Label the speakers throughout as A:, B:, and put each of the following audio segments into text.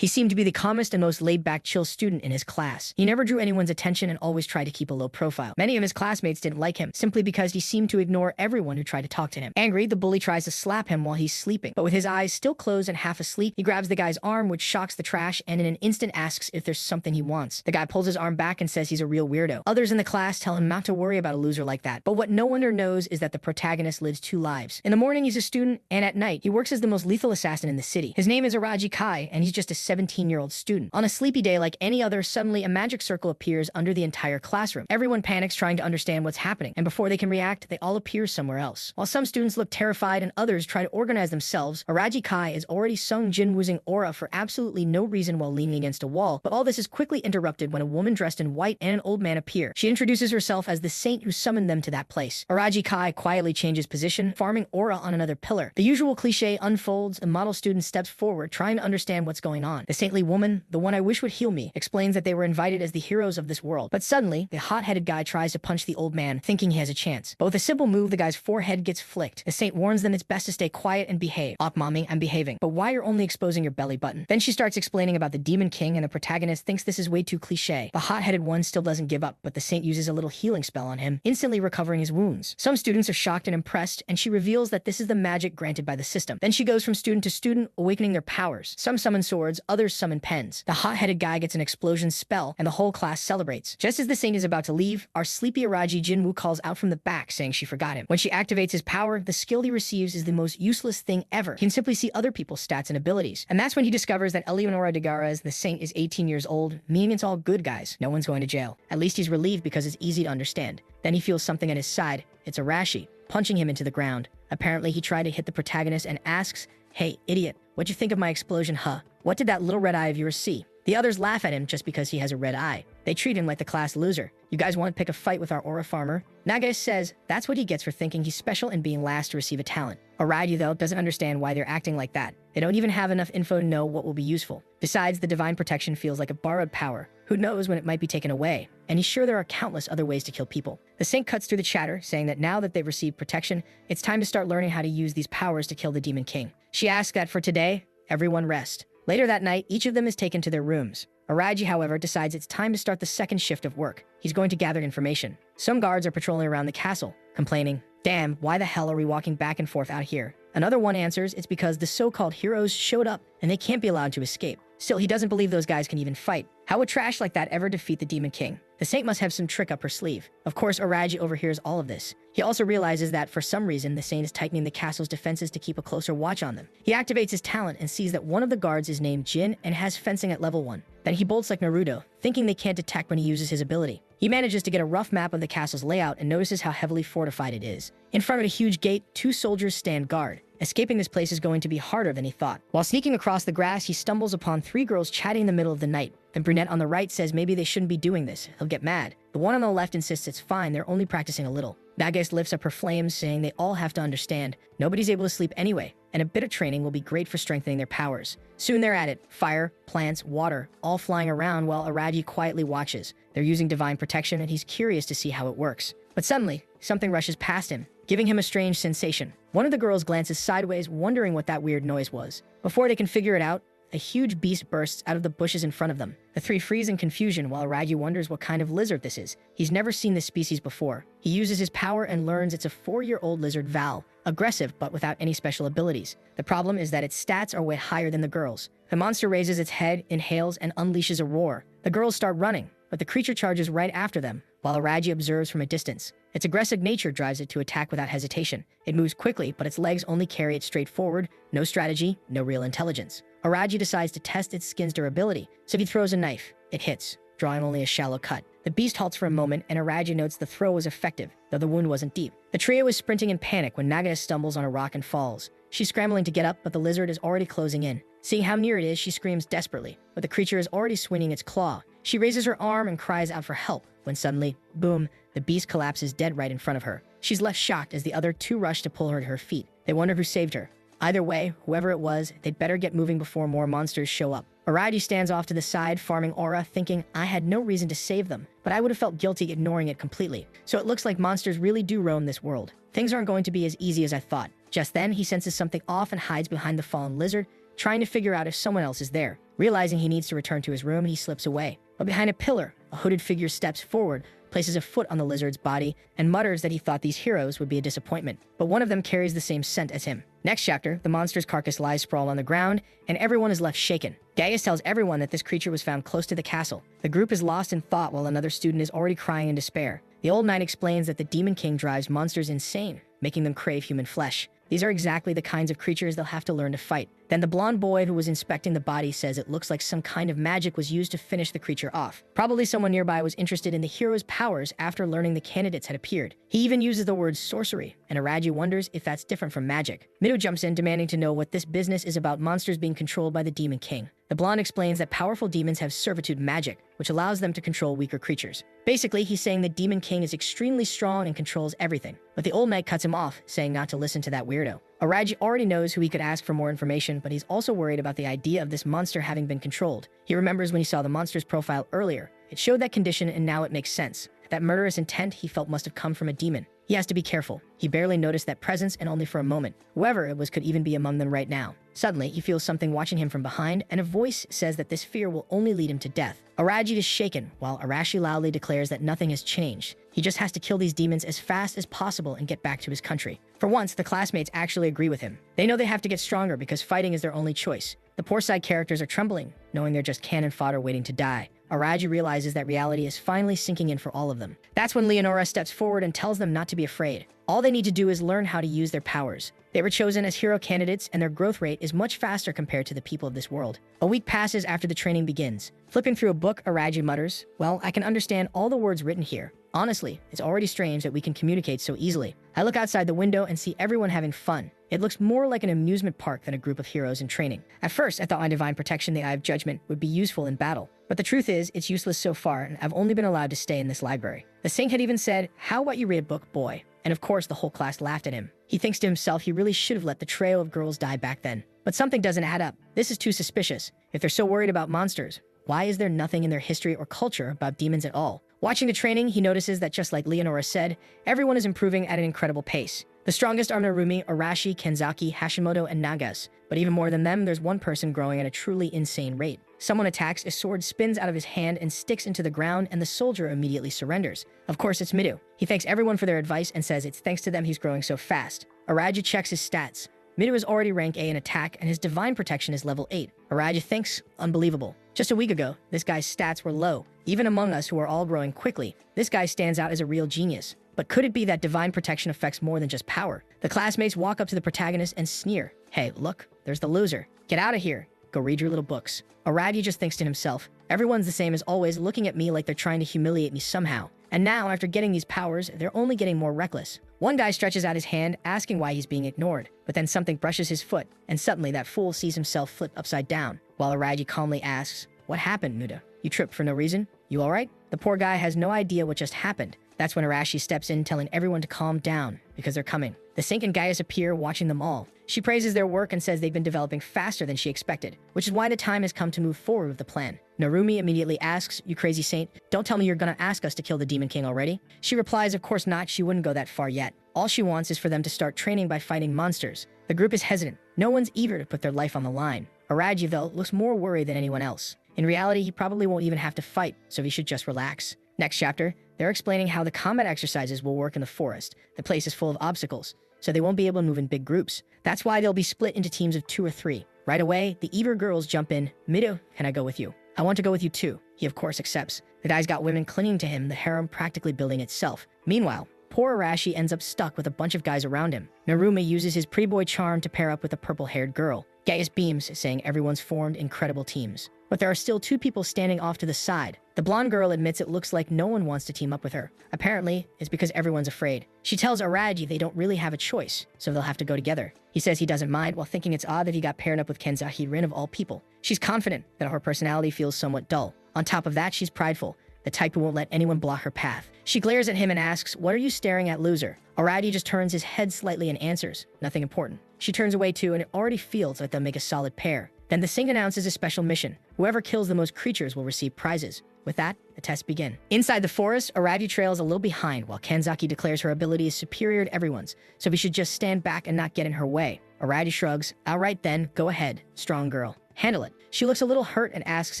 A: He seemed to be the calmest and most laid-back, chill student in his class. He never drew anyone's attention and always tried to keep a low profile. Many of his classmates didn't like him, simply because he seemed to ignore everyone who tried to talk to him. Angry, the bully tries to slap him while he's sleeping, but with his eyes still closed and half asleep, he grabs the guy's arm, which shocks the trash, and in an instant asks if there's something he wants. The guy pulls his arm back and says he's a real weirdo. Others in the class tell him not to worry about a loser like that, but what no one knows is that the protagonist lives two lives. In the morning, he's a student, and at night, he works as the most lethal assassin in the city. His name is Araji Kai, and he's just a 17-year-old student. On a sleepy day like any other, suddenly a magic circle appears under the entire classroom. Everyone panics trying to understand what's happening, and before they can react, they all appear somewhere else. While some students look terrified and others try to organize themselves, Araji Kai is already sung Jin-Woozing aura for absolutely no reason while leaning against a wall, but all this is quickly interrupted when a woman dressed in white and an old man appear. She introduces herself as the saint who summoned them to that place. Araji Kai quietly changes position, farming aura on another pillar. The usual cliche unfolds. The model student steps forward, trying to understand what's going on. The saintly woman, the one I wish would heal me, explains that they were invited as the heroes of this world. But suddenly, the hot-headed guy tries to punch the old man, thinking he has a chance. But with a simple move, the guy's forehead gets flicked. The saint warns them it's best to stay quiet and behave. "Ok, mommy, I'm behaving. But why you're only exposing your belly button?" Then she starts explaining about the Demon King, and the protagonist thinks this is way too cliche. The hot-headed one still doesn't give up, but the saint uses a little healing spell on him, instantly recovering his wounds. Some students are shocked and impressed, and she reveals that this is the magic granted by the system. Then she goes from student to student, awakening their powers. Some summon swords, others summon pens. The hot-headed guy gets an explosion spell, and the whole class celebrates. Just as the saint is about to leave, our sleepy Araji Jinwoo calls out from the back, saying she forgot him. When she activates his power, the skill he receives is the most useless thing ever. He can simply see other people's stats and abilities. And that's when he discovers that Eleonora Degara's the saint is 18 years old, meaning it's all good, guys. No one's going to jail. At least he's relieved because it's easy to understand. Then he feels something at his side. It's Arashi, punching him into the ground. Apparently, he tried to hit the protagonist and asks, "Hey, idiot, what'd you think of my explosion, huh? What did that little red eye of yours see?" The others laugh at him just because he has a red eye. They treat him like the class loser. "You guys want to pick a fight with our aura farmer?" Nagase says that's what he gets for thinking he's special and being last to receive a talent. Araji, though, doesn't understand why they're acting like that. They don't even have enough info to know what will be useful. Besides, the divine protection feels like a borrowed power. Who knows when it might be taken away? And he's sure there are countless other ways to kill people. The saint cuts through the chatter, saying that now that they've received protection, it's time to start learning how to use these powers to kill the Demon King. She asks that for today, everyone rest. Later that night, each of them is taken to their rooms. Araji, however, decides it's time to start the second shift of work. He's going to gather information. Some guards are patrolling around the castle, complaining, "Damn, why the hell are we walking back and forth out here?" Another one answers it's because the so-called heroes showed up and they can't be allowed to escape. Still, he doesn't believe those guys can even fight. How would trash like that ever defeat the Demon King? The saint must have some trick up her sleeve. Of course, Araji overhears all of this. He also realizes that for some reason, the saint is tightening the castle's defenses to keep a closer watch on them. He activates his talent and sees that one of the guards is named Jin and has fencing at level 1. Then he bolts like Naruto, thinking they can't detect when he uses his ability. He manages to get a rough map of the castle's layout and notices how heavily fortified it is. In front of a huge gate, 2 soldiers stand guard. Escaping this place is going to be harder than he thought. While sneaking across the grass, he stumbles upon 3 girls chatting in the middle of the night. The brunette on the right says maybe they shouldn't be doing this. He'll get mad. The one on the left insists it's fine, they're only practicing a little. Nagase lifts up her flames, saying they all have to understand. Nobody's able to sleep anyway, and a bit of training will be great for strengthening their powers. Soon they're at it. Fire, plants, water, all flying around while Araji quietly watches. They're using divine protection, and he's curious to see how it works. But suddenly, something rushes past him, giving him a strange sensation. One of the girls glances sideways, wondering what that weird noise was. Before they can figure it out, a huge beast bursts out of the bushes in front of them. The 3 freeze in confusion while Araji wonders what kind of lizard this is. He's never seen this species before. He uses his power and learns it's a 4-year-old lizard Val, aggressive but without any special abilities. The problem is that its stats are way higher than the girls. The monster raises its head, inhales, and unleashes a roar. The girls start running, but the creature charges right after them, while Araji observes from a distance. Its aggressive nature drives it to attack without hesitation. It moves quickly, but its legs only carry it straight forward. No strategy, no real intelligence. Araji decides to test its skin's durability, so he throws a knife. It hits, drawing only a shallow cut. The beast halts for a moment, and Araji notes the throw was effective, though the wound wasn't deep. The trio is sprinting in panic when Nagata stumbles on a rock and falls. She's scrambling to get up, but the lizard is already closing in. Seeing how near it is, she screams desperately, but the creature is already swinging its claw. She raises her arm and cries out for help, when suddenly, boom, the beast collapses dead right in front of her. She's left shocked as the other 2 rush to pull her to her feet. They wonder who saved her. Either way, whoever it was, they'd better get moving before more monsters show up. Araji stands off to the side, farming aura, thinking, I had no reason to save them, but I would have felt guilty ignoring it completely. So it looks like monsters really do roam this world. Things aren't going to be as easy as I thought. Just then, he senses something off and hides behind the fallen lizard, trying to figure out if someone else is there. Realizing he needs to return to his room, he slips away. But behind a pillar, a hooded figure steps forward, places a foot on the lizard's body, and mutters that he thought these heroes would be a disappointment. But one of them carries the same scent as him. Next chapter, the monster's carcass lies sprawled on the ground, and everyone is left shaken. Gaius tells everyone that this creature was found close to the castle. The group is lost in thought while another student is already crying in despair. The old knight explains that the Demon King drives monsters insane, making them crave human flesh. These are exactly the kinds of creatures they'll have to learn to fight. Then the blonde boy who was inspecting the body says it looks like some kind of magic was used to finish the creature off. Probably someone nearby was interested in the hero's powers after learning the candidates had appeared. He even uses the word sorcery, and Araji wonders if that's different from magic. Mido jumps in, demanding to know what this business is about monsters being controlled by the Demon King. The blonde explains that powerful demons have servitude magic, which allows them to control weaker creatures. Basically, he's saying the Demon King is extremely strong and controls everything. But the old knight cuts him off, saying not to listen to that weirdo. Araji already knows who he could ask for more information, but he's also worried about the idea of this monster having been controlled. He remembers when he saw the monster's profile earlier. It showed that condition, and now it makes sense. That murderous intent he felt must have come from a demon. He has to be careful. He barely noticed that presence, and only for a moment. Whoever it was could even be among them right now. Suddenly, he feels something watching him from behind, and a voice says that this fear will only lead him to death. Araji is shaken, while Arashi loudly declares that nothing has changed. He just has to kill these demons as fast as possible and get back to his country. For once, the classmates actually agree with him. They know they have to get stronger because fighting is their only choice. The poor side characters are trembling, knowing they're just cannon fodder waiting to die. Araji realizes that reality is finally sinking in for all of them. That's when Leonora steps forward and tells them not to be afraid. All they need to do is learn how to use their powers. They were chosen as hero candidates, and their growth rate is much faster compared to the people of this world. A week passes after the training begins. Flipping through a book, Araji mutters, "Well, I can understand all the words written here. Honestly, it's already strange that we can communicate so easily." I look outside the window and see everyone having fun. It looks more like an amusement park than a group of heroes in training. At first, I thought my divine protection, the Eye of Judgment, would be useful in battle. But the truth is, it's useless so far, and I've only been allowed to stay in this library. The Saint had even said, "How about you read a book, boy?" And of course, the whole class laughed at him. He thinks to himself he really should have let the trio of girls die back then. But something doesn't add up. This is too suspicious. If they're so worried about monsters, why is there nothing in their history or culture about demons at all? Watching the training, he notices that just like Leonora said, everyone is improving at an incredible pace. The strongest are Narumi, Arashi, Kenzaki, Hashimoto, and Nagas. But even more than them, there's one person growing at a truly insane rate. Someone attacks, a sword spins out of his hand and sticks into the ground, and the soldier immediately surrenders. Of course, it's Mido. He thanks everyone for their advice and says it's thanks to them he's growing so fast. Araji checks his stats. Mido is already rank A in attack, and his divine protection is level 8. Araji thinks, unbelievable. Just a week ago, this guy's stats were low. Even among us who are all growing quickly, this guy stands out as a real genius. But could it be that divine protection affects more than just power? The classmates walk up to the protagonist and sneer. "Hey, look, there's the loser. Get out of here. Go read your little books." Araji just thinks to himself, everyone's the same as always, looking at me like they're trying to humiliate me somehow. And now, after getting these powers, they're only getting more reckless. One guy stretches out his hand, asking why he's being ignored. But then something brushes his foot, and suddenly that fool sees himself flip upside down, while Araji calmly asks, "What happened, Muda? You tripped for no reason? You alright?" The poor guy has no idea what just happened. That's when Arashi steps in, telling everyone to calm down, because they're coming. The Saint and Gaius appear, watching them all. She praises their work and says they've been developing faster than she expected, which is why the time has come to move forward with the plan. Narumi immediately asks, "You crazy Saint, don't tell me you're gonna ask us to kill the Demon King already?" She replies, of course not, she wouldn't go that far yet. All she wants is for them to start training by fighting monsters. The group is hesitant. No one's eager to put their life on the line. Araji, though, looks more worried than anyone else. In reality, he probably won't even have to fight, so he should just relax. Next chapter, they're explaining how the combat exercises will work in the forest. The place is full of obstacles, so they won't be able to move in big groups. That's why they'll be split into teams of 2 or 3. Right away, the eager girls jump in. "Mido, can I go with you?" "I want to go with you too." He of course accepts. The guy's got women clinging to him, the harem practically building itself. Meanwhile, poor Arashi ends up stuck with a bunch of guys around him. Narumi uses his pretty boy charm to pair up with a purple-haired girl. Gaius beams, saying everyone's formed incredible teams. But there are still 2 people standing off to the side. The blonde girl admits it looks like no one wants to team up with her. Apparently, it's because everyone's afraid. She tells Araji they don't really have a choice, so they'll have to go together. He says he doesn't mind, while thinking it's odd that he got paired up with Kenzaki Rin of all people. She's confident that her personality feels somewhat dull. On top of that, she's prideful, the type who won't let anyone block her path. She glares at him and asks, "What are you staring at, loser?" Araji just turns his head slightly and answers, "Nothing important." She turns away too, and it already feels like they'll make a solid pair. Then the Saint announces a special mission. Whoever kills the most creatures will receive prizes. With that, the tests begin. Inside the forest, Araji trails a little behind, while Kenzaki declares her ability is superior to everyone's, so we should just stand back and not get in her way. Araji shrugs. All right then, go ahead, strong girl. Handle it. She looks a little hurt and asks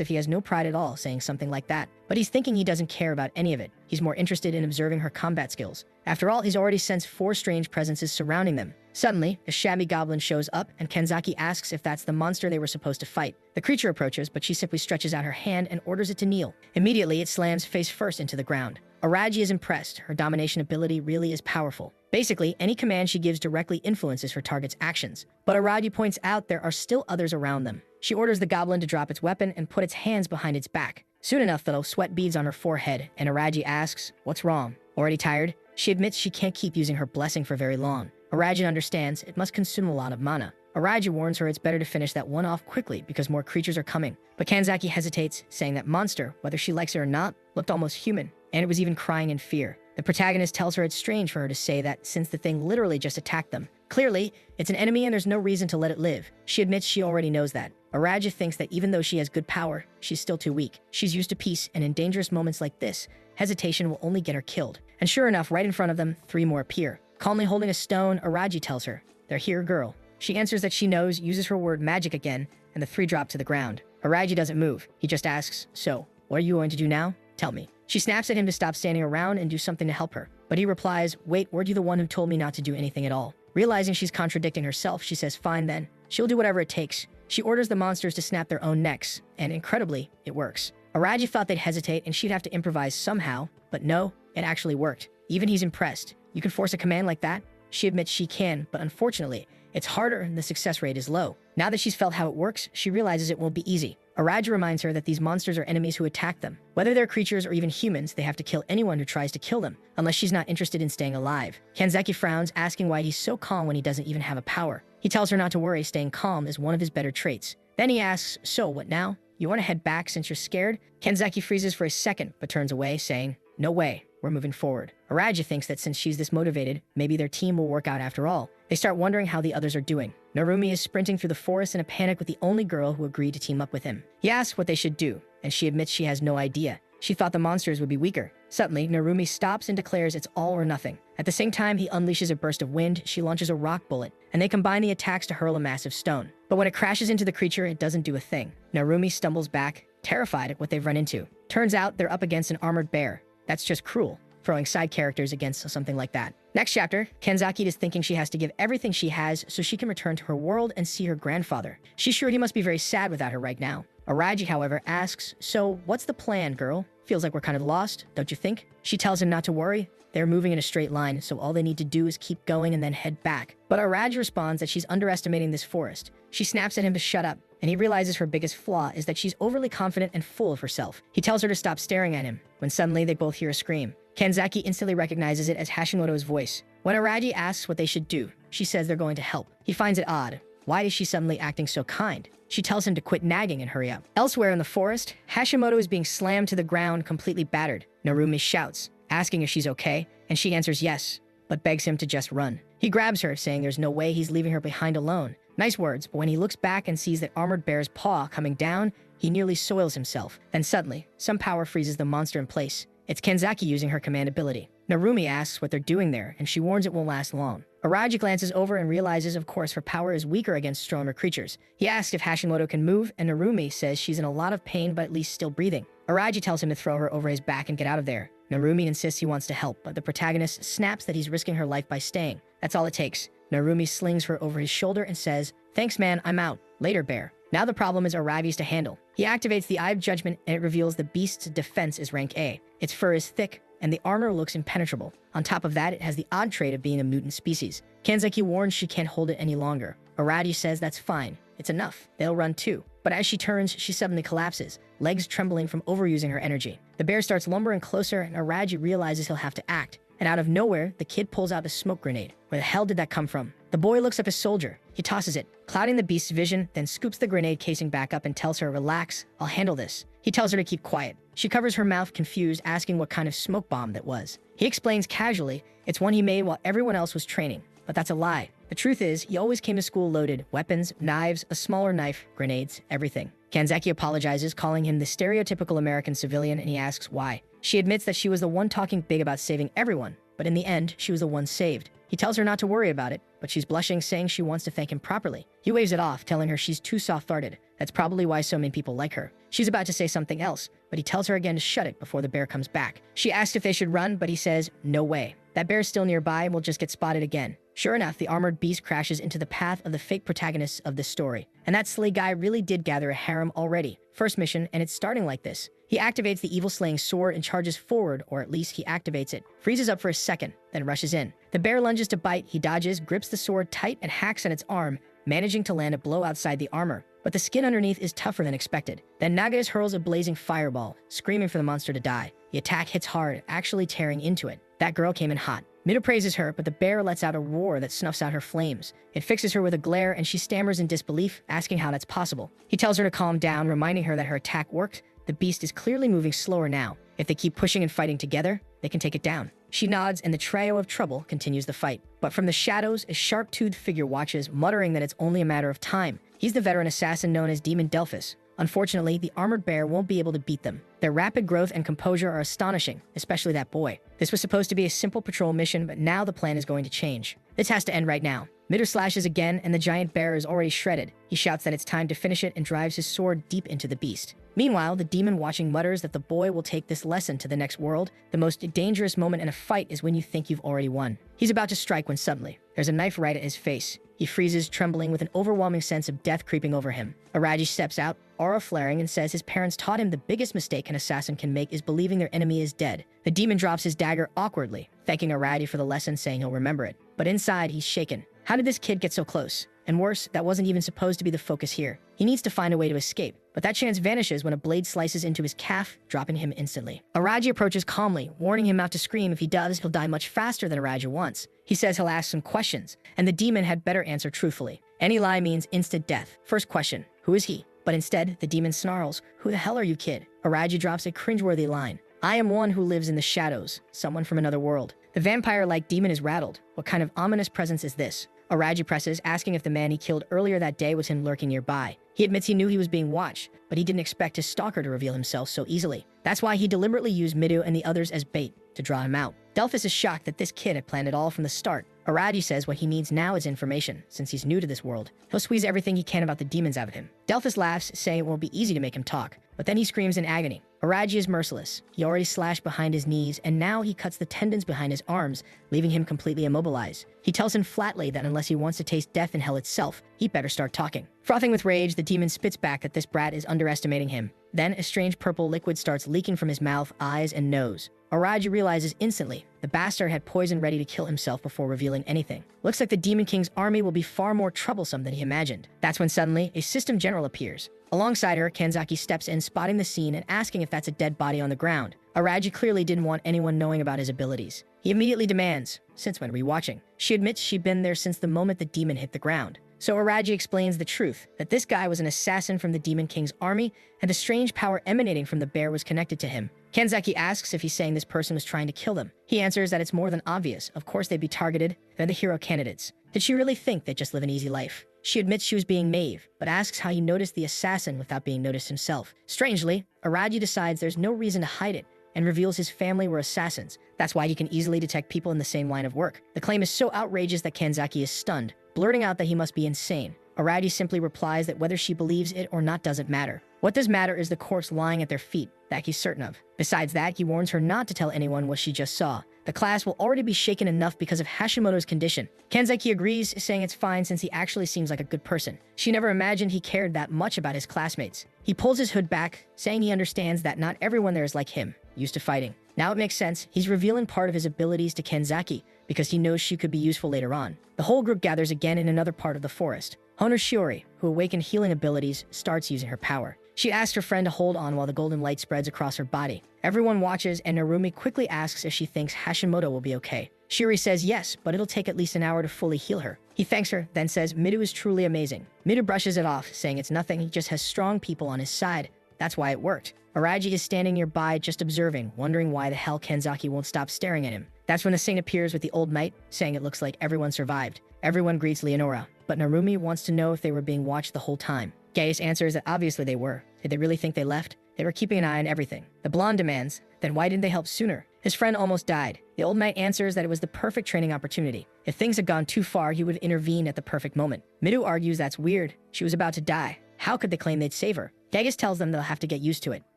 A: if he has no pride at all, saying something like that. But he's thinking he doesn't care about any of it. He's more interested in observing her combat skills. After all, he's already sensed 4 strange presences surrounding them. Suddenly, a shabby goblin shows up, and Kanzaki asks if that's the monster they were supposed to fight. The creature approaches, but she simply stretches out her hand and orders it to kneel. Immediately, it slams face first into the ground. Araji is impressed. Her domination ability really is powerful. Basically, any command she gives directly influences her target's actions. But Araji points out there are still others around them. She orders the goblin to drop its weapon and put its hands behind its back. Soon enough, though, sweat beads on her forehead, and Araji asks, "What's wrong? Already tired?" She admits she can't keep using her blessing for very long. Araji understands it must consume a lot of mana. Araji warns her it's better to finish that one off quickly because more creatures are coming. But Kanzaki hesitates, saying that monster, whether she likes it or not, looked almost human, and it was even crying in fear. The protagonist tells her it's strange for her to say that since the thing literally just attacked them. Clearly, it's an enemy and there's no reason to let it live. She admits she already knows that. Araji thinks that even though she has good power, she's still too weak. She's used to peace, and in dangerous moments like this, hesitation will only get her killed. And sure enough, right in front of them, 3 more appear. Calmly holding a stone, Araji tells her, "They're here, girl." She answers that she knows, uses her word magic again, and the 3 drop to the ground. Araji doesn't move. He just asks, "So, what are you going to do now? Tell me." She snaps at him to stop standing around and do something to help her. But he replies, "Wait, weren't you the one who told me not to do anything at all?" Realizing she's contradicting herself, she says, "Fine then. She'll do whatever it takes." She orders the monsters to snap their own necks, and incredibly, it works. Araji thought they'd hesitate and she'd have to improvise somehow, but no, it actually worked. Even he's impressed. You can force a command like that? She admits she can, but unfortunately, it's harder and the success rate is low. Now that she's felt how it works, she realizes it won't be easy. Araji reminds her that these monsters are enemies who attack them. Whether they're creatures or even humans, they have to kill anyone who tries to kill them, unless she's not interested in staying alive. Kanzaki frowns, asking why he's so calm when he doesn't even have a power. He tells her not to worry, staying calm is one of his better traits. Then he asks, "So, what now? You want to head back since you're scared?" Kanzaki freezes for a second, but turns away, saying, "No way. We're moving forward." Araji thinks that since she's this motivated, maybe their team will work out after all. They start wondering how the others are doing. Narumi is sprinting through the forest in a panic with the only girl who agreed to team up with him. He asks what they should do, and she admits she has no idea. She thought the monsters would be weaker. Suddenly, Narumi stops and declares it's all or nothing. At the same time, he unleashes a burst of wind, she launches a rock bullet, and they combine the attacks to hurl a massive stone. But when it crashes into the creature, it doesn't do a thing. Narumi stumbles back, terrified at what they've run into. Turns out they're up against an armored bear. That's just cruel, throwing side characters against something like that. Next chapter, Kanzaki is thinking she has to give everything she has so she can return to her world and see her grandfather. She's sure he must be very sad without her right now. Araji, however, asks, "So, what's the plan, girl? Feels like we're kind of lost, don't you think?" She tells him not to worry. They're moving in a straight line, so all they need to do is keep going and then head back. But Araji responds that she's underestimating this forest. She snaps at him to shut up, and he realizes her biggest flaw is that she's overly confident and full of herself. He tells her to stop staring at him, when suddenly they both hear a scream. Kanzaki instantly recognizes it as Hashimoto's voice. When Araji asks what they should do, she says they're going to help. He finds it odd. Why is she suddenly acting so kind? She tells him to quit nagging and hurry up. Elsewhere in the forest, Hashimoto is being slammed to the ground, completely battered. Narumi shouts, asking if she's okay, and she answers yes, but begs him to just run. He grabs her, saying there's no way he's leaving her behind alone. Nice words, but when he looks back and sees that armored bear's paw coming down, he nearly soils himself. Then suddenly, some power freezes the monster in place. It's Kanzaki using her command ability. Narumi asks what they're doing there, and she warns it won't last long. Araji glances over and realizes, of course, her power is weaker against stronger creatures. He asks if Hashimoto can move, and Narumi says she's in a lot of pain but at least still breathing. Araji tells him to throw her over his back and get out of there. Narumi insists he wants to help, but the protagonist snaps that he's risking her life by staying. That's all it takes. Narumi slings her over his shoulder and says, "Thanks, man, I'm out. Later, bear." Now the problem is Araji's to handle. He activates the Eye of Judgment, and it reveals the beast's defense is rank A. Its fur is thick, and the armor looks impenetrable. On top of that, it has the odd trait of being a mutant species. Kanzaki warns she can't hold it any longer. Araji says that's fine. It's enough. They'll run too. But as she turns, she suddenly collapses, legs trembling from overusing her energy. The bear starts lumbering closer, and Araji realizes he'll have to act. And out of nowhere, the kid pulls out a smoke grenade. Where the hell did that come from? The boy looks up his soldier. He tosses it, clouding the beast's vision, then scoops the grenade casing back up and tells her, "Relax, I'll handle this." He tells her to keep quiet. She covers her mouth, confused, asking what kind of smoke bomb that was. He explains casually, it's one he made while everyone else was training. But that's a lie. The truth is, he always came to school loaded. Weapons, knives, a smaller knife, grenades, everything. Kanzaki apologizes, calling him the stereotypical American civilian, and he asks why. She admits that she was the one talking big about saving everyone, but in the end, she was the one saved. He tells her not to worry about it, but she's blushing, saying she wants to thank him properly. He waves it off, telling her she's too soft-hearted. That's probably why so many people like her. She's about to say something else, but he tells her again to shut it before the bear comes back. She asks if they should run, but he says, no way. That bear's still nearby and will just get spotted again. Sure enough, the armored beast crashes into the path of the fake protagonists of this story. And that slay guy really did gather a harem already. First mission, and it's starting like this. He activates the evil slaying sword and charges forward, or at least he activates it, freezes up for a second, then rushes in. The bear lunges to bite, he dodges, grips the sword tight and hacks at its arm, managing to land a blow outside the armor. But the skin underneath is tougher than expected. Then Naga's hurls a blazing fireball, screaming for the monster to die. The attack hits hard, actually tearing into it. That girl came in hot. Mido praises her, but the bear lets out a roar that snuffs out her flames. It fixes her with a glare, and she stammers in disbelief, asking how that's possible. He tells her to calm down, reminding her that her attack worked. The beast is clearly moving slower now. If they keep pushing and fighting together, they can take it down. She nods, and the trio of trouble continues the fight. But from the shadows, a sharp-toothed figure watches, muttering that it's only a matter of time. He's the veteran assassin known as Demon Delphus. Unfortunately, the armored bear won't be able to beat them. Their rapid growth and composure are astonishing, especially that boy. This was supposed to be a simple patrol mission, but now the plan is going to change. This has to end right now. Mido slashes again, and the giant bear is already shredded. He shouts that it's time to finish it and drives his sword deep into the beast. Meanwhile, the demon watching mutters that the boy will take this lesson to the next world. The most dangerous moment in a fight is when you think you've already won. He's about to strike when suddenly, there's a knife right at his face. He freezes, trembling with an overwhelming sense of death creeping over him. Araji steps out, aura flaring, and says his parents taught him the biggest mistake an assassin can make is believing their enemy is dead. The demon drops his dagger awkwardly, thanking Araji for the lesson, saying he'll remember it. But inside, he's shaken. How did this kid get so close? And worse, that wasn't even supposed to be the focus here. He needs to find a way to escape, but that chance vanishes when a blade slices into his calf, dropping him instantly. Araji approaches calmly, warning him not to scream. If he does, he'll die much faster than Araji wants. He says he'll ask some questions, and the demon had better answer truthfully. Any lie means instant death. First question, who is he? But instead, the demon snarls, who the hell are you, kid? Araji drops a cringeworthy line. I am one who lives in the shadows, someone from another world. The vampire-like demon is rattled. What kind of ominous presence is this? Araji presses, asking if the man he killed earlier that day was him lurking nearby. He admits he knew he was being watched, but he didn't expect his stalker to reveal himself so easily. That's why he deliberately used Mido and the others as bait to draw him out. Delphus is shocked that this kid had planned it all from the start. Araji says what he needs now is information, since he's new to this world. He'll squeeze everything he can about the demons out of him. Delphus laughs, saying it won't be easy to make him talk, but then he screams in agony. Araji is merciless. He already slashed behind his knees, and now he cuts the tendons behind his arms, leaving him completely immobilized. He tells him flatly that unless he wants to taste death in hell itself, he better start talking. Frothing with rage, the demon spits back that this brat is underestimating him. Then a strange purple liquid starts leaking from his mouth, eyes, and nose. Araji realizes instantly the bastard had poison ready to kill himself before revealing anything. Looks like the Demon King's army will be far more troublesome than he imagined. That's when suddenly a system general appears. Alongside her, Kanzaki steps in, spotting the scene and asking if that's a dead body on the ground. Araji clearly didn't want anyone knowing about his abilities. He immediately demands, since when rewatching? She admits she'd been there since the moment the demon hit the ground. So Araji explains the truth, that this guy was an assassin from the Demon King's army, and the strange power emanating from the bear was connected to him. Kanzaki asks if he's saying this person was trying to kill them. He answers that it's more than obvious. Of course they'd be targeted. They're the hero candidates. Did she really think they'd just live an easy life? She admits she was being naive, but asks how he noticed the assassin without being noticed himself. Strangely, Araji decides there's no reason to hide it, and reveals his family were assassins. That's why he can easily detect people in the same line of work. The claim is so outrageous that Kanzaki is stunned, blurting out that he must be insane. Araji simply replies that whether she believes it or not doesn't matter. What does matter is the corpse lying at their feet, that he's certain of. Besides that, he warns her not to tell anyone what she just saw. The class will already be shaken enough because of Hashimoto's condition. Kanzaki agrees, saying it's fine since he actually seems like a good person. She never imagined he cared that much about his classmates. He pulls his hood back, saying he understands that not everyone there is like him, used to fighting. Now it makes sense. He's revealing part of his abilities to Kanzaki because he knows she could be useful later on. The whole group gathers again in another part of the forest. Hono Shiori, who awakened healing abilities, starts using her power. She asks her friend to hold on while the golden light spreads across her body. Everyone watches, and Narumi quickly asks if she thinks Hashimoto will be okay. Shiori says yes, but it'll take at least an hour to fully heal her. He thanks her, then says Mido is truly amazing. Mido brushes it off, saying it's nothing, he just has strong people on his side. That's why it worked. Araji is standing nearby just observing, wondering why the hell Kanzaki won't stop staring at him. That's when the saint appears with the old knight, saying it looks like everyone survived. Everyone greets Leonora, but Narumi wants to know if they were being watched the whole time. Gaius answers that obviously they were. Did they really think they left? They were keeping an eye on everything. The blonde demands, then why didn't they help sooner? His friend almost died. The old knight answers that it was the perfect training opportunity. If things had gone too far, he would have intervened at the perfect moment. Midu argues that's weird. She was about to die. How could they claim they'd save her? Dagus tells them they'll have to get used to it.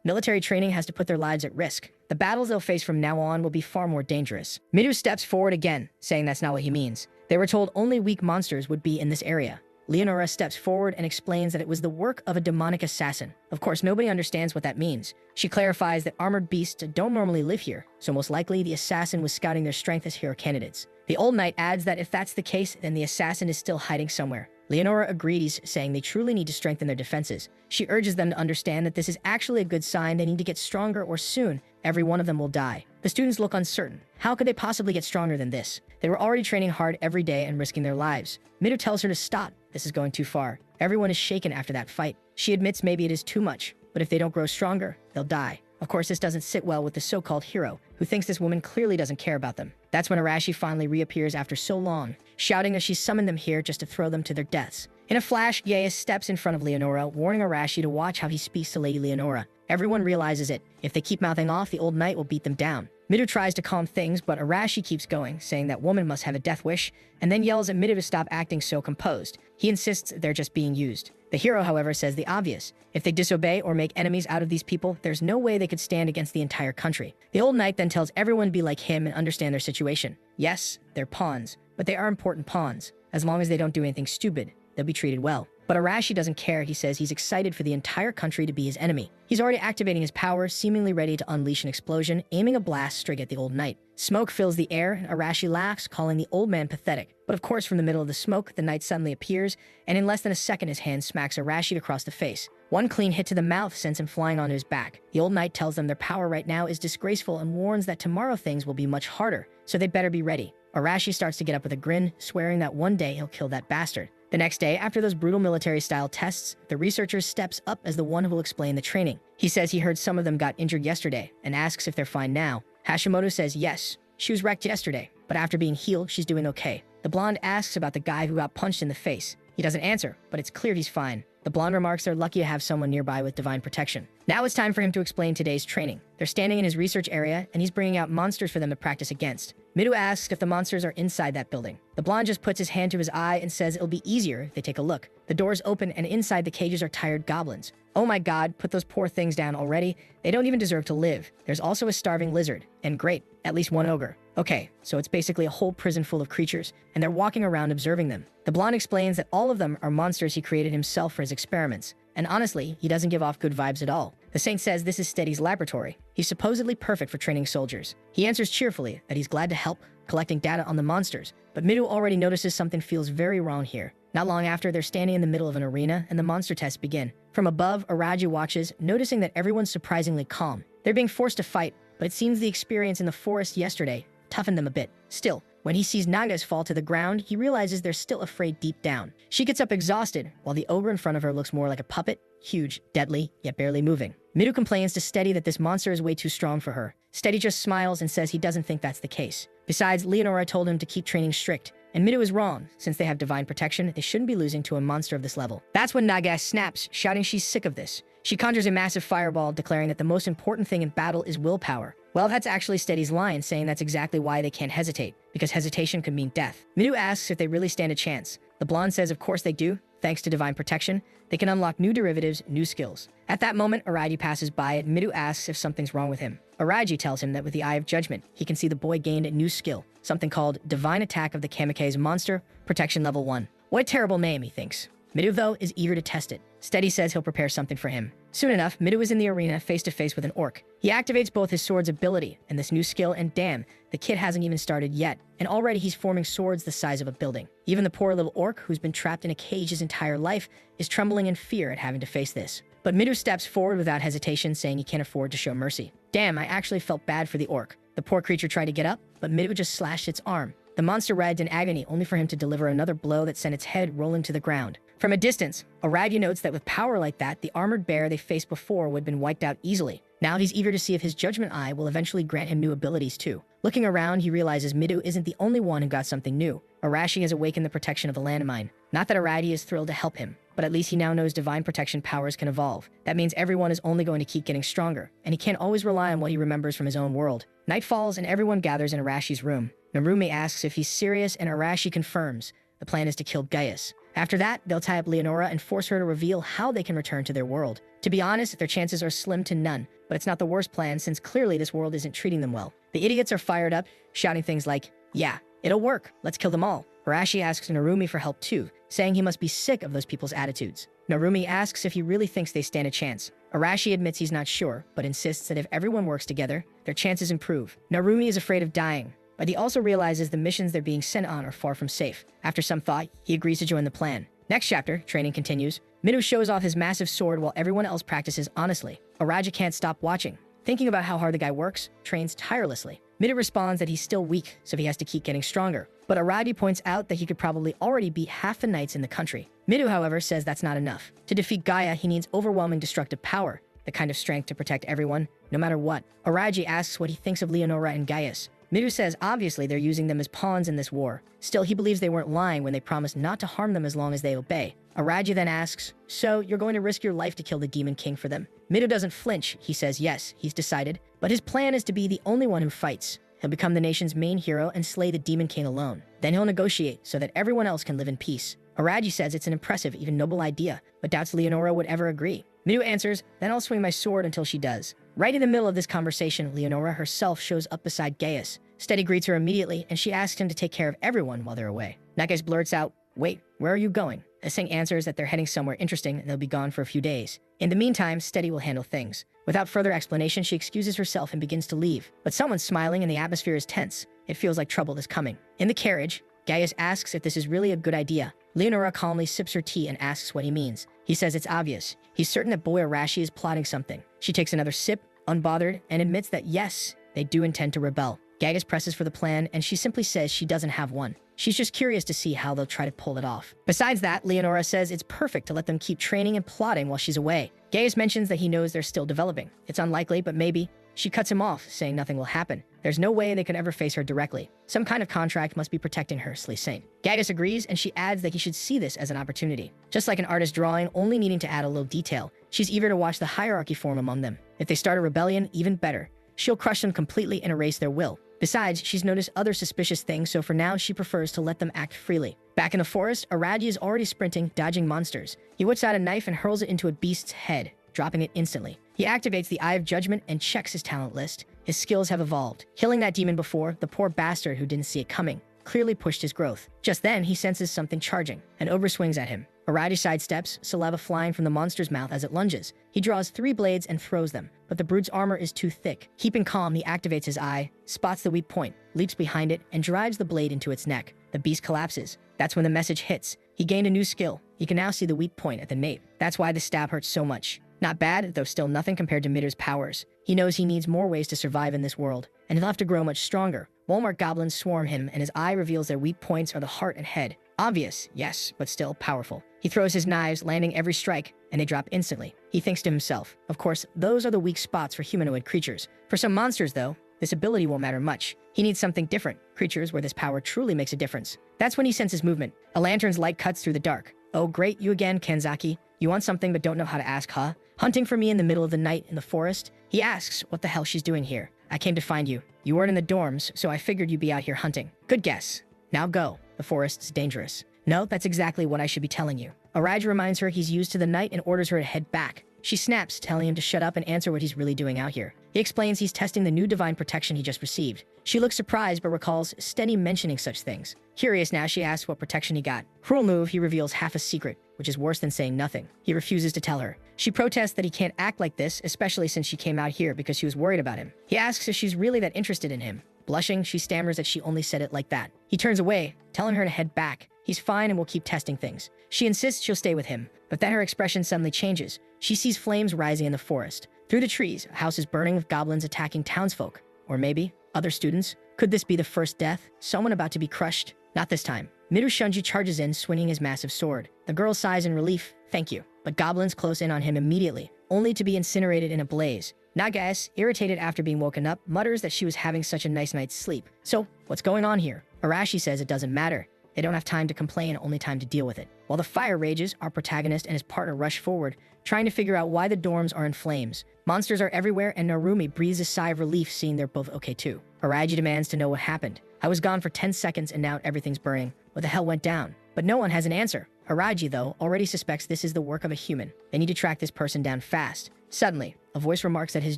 A: Military training has to put their lives at risk. The battles they'll face from now on will be far more dangerous. Midu steps forward again, saying that's not what he means. They were told only weak monsters would be in this area. Leonora steps forward and explains that it was the work of a demonic assassin. Of course, nobody understands what that means. She clarifies that armored beasts don't normally live here, so most likely the assassin was scouting their strength as hero candidates. The old knight adds that if that's the case, then the assassin is still hiding somewhere. Leonora agrees, saying they truly need to strengthen their defenses. She urges them to understand that this is actually a good sign they need to get stronger, or soon every one of them will die. The students look uncertain. How could they possibly get stronger than this? They were already training hard every day and risking their lives. Midu tells her to stop. This is going too far. Everyone is shaken after that fight. She admits maybe it is too much, but if they don't grow stronger, they'll die. Of course, this doesn't sit well with the so-called hero, who thinks this woman clearly doesn't care about them. That's when Arashi finally reappears after so long, shouting that she summoned them here just to throw them to their deaths. In a flash, Gaius steps in front of Leonora, warning Arashi to watch how he speaks to Lady Leonora. Everyone realizes it. If they keep mouthing off, the old knight will beat them down. Midu tries to calm things, but Arashi keeps going, saying that woman must have a death wish, and then yells at Midu to stop acting so composed. He insists they're just being used. The hero, however, says the obvious. If they disobey or make enemies out of these people, there's no way they could stand against the entire country. The old knight then tells everyone to be like him and understand their situation. Yes, they're pawns, but they are important pawns. As long as they don't do anything stupid, they'll be treated well. But Arashi doesn't care. He says he's excited for the entire country to be his enemy. He's already activating his power, seemingly ready to unleash an explosion, aiming a blast straight at the old knight. Smoke fills the air, and Arashi laughs, calling the old man pathetic. But of course, from the middle of the smoke, the knight suddenly appears, and in less than a second his hand smacks Arashi across the face. One clean hit to the mouth sends him flying onto his back. The old knight tells them their power right now is disgraceful and warns that tomorrow things will be much harder, so they better be ready. Arashi starts to get up with a grin, swearing that one day he'll kill that bastard. The next day, after those brutal military-style tests, the researcher steps up as the one who will explain the training. He says he heard some of them got injured yesterday and asks if they're fine now. Hashimoto says yes, she was wrecked yesterday, but after being healed, she's doing okay. The blonde asks about the guy who got punched in the face. He doesn't answer, but it's clear he's fine. The blonde remarks they're lucky to have someone nearby with divine protection. Now it's time for him to explain today's training. They're standing in his research area, and he's bringing out monsters for them to practice against. Midu asks if the monsters are inside that building. The blonde just puts his hand to his eye and says it'll be easier if they take a look. The doors open, and inside the cages are tired goblins. Oh my god, put those poor things down already. They don't even deserve to live. There's also a starving lizard. And great, at least one ogre. Okay, so it's basically a whole prison full of creatures, and they're walking around observing them. The blonde explains that all of them are monsters he created himself for his experiments. And honestly, he doesn't give off good vibes at all. The saint says this is Steady's laboratory. He's supposedly perfect for training soldiers. He answers cheerfully that he's glad to help, collecting data on the monsters. But Midu already notices something feels very wrong here. Not long after, they're standing in the middle of an arena, and the monster tests begin. From above, Araji watches, noticing that everyone's surprisingly calm. They're being forced to fight, but it seems the experience in the forest yesterday toughened them a bit. Still, when he sees Nagas fall to the ground, he realizes they're still afraid deep down. She gets up exhausted, while the ogre in front of her looks more like a puppet, huge, deadly, yet barely moving. Midu complains to Steady that this monster is way too strong for her. Steady just smiles and says he doesn't think that's the case. Besides, Leonora told him to keep training strict, and Midu is wrong. Since they have divine protection, they shouldn't be losing to a monster of this level. That's when Nagas snaps, shouting she's sick of this. She conjures a massive fireball, declaring that the most important thing in battle is willpower. Well, that's actually Steady's line, saying that's exactly why they can't hesitate, because hesitation could mean death. Midu asks if they really stand a chance. The blonde says of course they do. Thanks to divine protection, they can unlock new derivatives, new skills. At that moment, Araji passes by and Midu asks if something's wrong with him. Araji tells him that with the Eye of Judgment, he can see the boy gained a new skill, something called Divine Attack of the Kamikaze Monster, Protection Level 1. What a terrible name, he thinks. Midu, though, is eager to test it. Steady says he'll prepare something for him. Soon enough, Midu is in the arena face-to-face with an orc. He activates both his sword's ability and this new skill, and damn, the kid hasn't even started yet, and already he's forming swords the size of a building. Even the poor little orc, who's been trapped in a cage his entire life, is trembling in fear at having to face this. But Midu steps forward without hesitation, saying he can't afford to show mercy. Damn, I actually felt bad for the orc. The poor creature tried to get up, but Midu just slashed its arm. The monster writhed in agony, only for him to deliver another blow that sent its head rolling to the ground. From a distance, Aradia notes that with power like that, the armored bear they faced before would have been wiped out easily. Now he's eager to see if his Judgment Eye will eventually grant him new abilities too. Looking around, he realizes Midu isn't the only one who got something new. Arashi has awakened the protection of the landmine. Not that Aradia is thrilled to help him, but at least he now knows divine protection powers can evolve. That means everyone is only going to keep getting stronger, and he can't always rely on what he remembers from his own world. Night falls and everyone gathers in Arashi's room. Narumi asks if he's serious and Arashi confirms. The plan is to kill Gaius. After that, they'll tie up Leonora and force her to reveal how they can return to their world. To be honest, their chances are slim to none, but it's not the worst plan since clearly this world isn't treating them well. The idiots are fired up, shouting things like, "Yeah, it'll work, let's kill them all." Arashi asks Narumi for help too, saying he must be sick of those people's attitudes. Narumi asks if he really thinks they stand a chance. Arashi admits he's not sure, but insists that if everyone works together, their chances improve. Narumi is afraid of dying, but he also realizes the missions they're being sent on are far from safe. After some thought, he agrees to join the plan. Next chapter, training continues. Midu shows off his massive sword while everyone else practices honestly. Araji can't stop watching. Thinking about how hard the guy works, trains tirelessly. Midu responds that he's still weak, so he has to keep getting stronger. But Araji points out that he could probably already beat half the knights in the country. Midu, however, says that's not enough. To defeat Gaia, he needs overwhelming destructive power, the kind of strength to protect everyone, no matter what. Araji asks what he thinks of Leonora and Gaius. Midu says obviously they're using them as pawns in this war. Still, he believes they weren't lying when they promised not to harm them as long as they obey. Araji then asks, "So, you're going to risk your life to kill the Demon King for them?" Midu doesn't flinch. He says yes, he's decided. But his plan is to be the only one who fights. He'll become the nation's main hero and slay the Demon King alone. Then he'll negotiate so that everyone else can live in peace. Araji says it's an impressive, even noble idea, but doubts Leonora would ever agree. Midu answers, "Then I'll swing my sword until she does." Right in the middle of this conversation, Leonora herself shows up beside Gaius. Steady greets her immediately, and she asks him to take care of everyone while they're away. Gaius blurts out, "Wait, where are you going?" Singh answers that they're heading somewhere interesting and they'll be gone for a few days. In the meantime, Steady will handle things. Without further explanation, she excuses herself and begins to leave. But someone's smiling and the atmosphere is tense. It feels like trouble is coming. In the carriage, Gaius asks if this is really a good idea. Leonora calmly sips her tea and asks what he means. He says it's obvious. He's certain that boy Arashi is plotting something. She takes another sip, unbothered, and admits that yes, they do intend to rebel. Gaius presses for the plan, and she simply says she doesn't have one. She's just curious to see how they'll try to pull it off. Besides that, Leonora says it's perfect to let them keep training and plotting while she's away. Gaius mentions that he knows they're still developing. It's unlikely, but maybe. She cuts him off, saying nothing will happen. There's no way they could ever face her directly. Some kind of contract must be protecting her, Saint. Gaius agrees, and she adds that he should see this as an opportunity. Just like an artist drawing, only needing to add a little detail, she's eager to watch the hierarchy form among them. If they start a rebellion, even better. She'll crush them completely and erase their will. Besides, she's noticed other suspicious things, so for now, she prefers to let them act freely. Back in the forest, Araji is already sprinting, dodging monsters. He whips out a knife and hurls it into a beast's head, dropping it instantly. He activates the Eye of Judgment and checks his talent list. His skills have evolved. Killing that demon before, the poor bastard who didn't see it coming, clearly pushed his growth. Just then, he senses something charging. An ogre swings at him. Araji sidesteps, saliva flying from the monster's mouth as it lunges. He draws 3 blades and throws them, but the brute's armor is too thick. Keeping calm, he activates his eye, spots the weak point, leaps behind it, and drives the blade into its neck. The beast collapses. That's when the message hits. He gained a new skill. He can now see the weak point at the nape. That's why the stab hurts so much. Not bad, though still nothing compared to Midu's powers. He knows he needs more ways to survive in this world, and he'll have to grow much stronger. Walmart goblins swarm him, and his eye reveals their weak points are the heart and head. Obvious, yes, but still powerful. He throws his knives, landing every strike, and they drop instantly. He thinks to himself, of course, those are the weak spots for humanoid creatures. For some monsters, though, this ability won't matter much. He needs something different, creatures where this power truly makes a difference. That's when he senses movement. A lantern's light cuts through the dark. "Oh, great, you again, Kenzaki. You want something but don't know how to ask, huh? Hunting for me in the middle of the night in the forest?" He asks what the hell she's doing here. "I came to find you. You weren't in the dorms, so I figured you'd be out here hunting." "Good guess. Now go. The forest's dangerous." "No, that's exactly what I should be telling you." Araji reminds her he's used to the night and orders her to head back. She snaps, telling him to shut up and answer what he's really doing out here. He explains he's testing the new divine protection he just received. She looks surprised but recalls Steady mentioning such things. Curious now, she asks what protection he got. Cruel move, he reveals half a secret, which is worse than saying nothing. He refuses to tell her. She protests that he can't act like this, especially since she came out here because she was worried about him. He asks if she's really that interested in him. Blushing, she stammers that she only said it like that. He turns away, telling her to head back. He's fine and will keep testing things. She insists she'll stay with him, but then her expression suddenly changes. She sees flames rising in the forest. Through the trees, a house is burning with goblins attacking townsfolk. Or maybe other students? Could this be the first death? Someone about to be crushed? Not this time. Miru Shunji charges in, swinging his massive sword. The girl sighs in relief. Thank you. But goblins close in on him immediately, only to be incinerated in a blaze. Nagase, irritated after being woken up, mutters that she was having such a nice night's sleep. So, what's going on here? Arashi says it doesn't matter. They don't have time to complain, only time to deal with it. While the fire rages, our protagonist and his partner rush forward, trying to figure out why the dorms are in flames. Monsters are everywhere, and Narumi breathes a sigh of relief seeing they're both okay too. Araji demands to know what happened. I was gone for 10 seconds and now everything's burning. What the hell went down? But no one has an answer. Araji, though, already suspects this is the work of a human. They need to track this person down fast. Suddenly, a voice remarks that his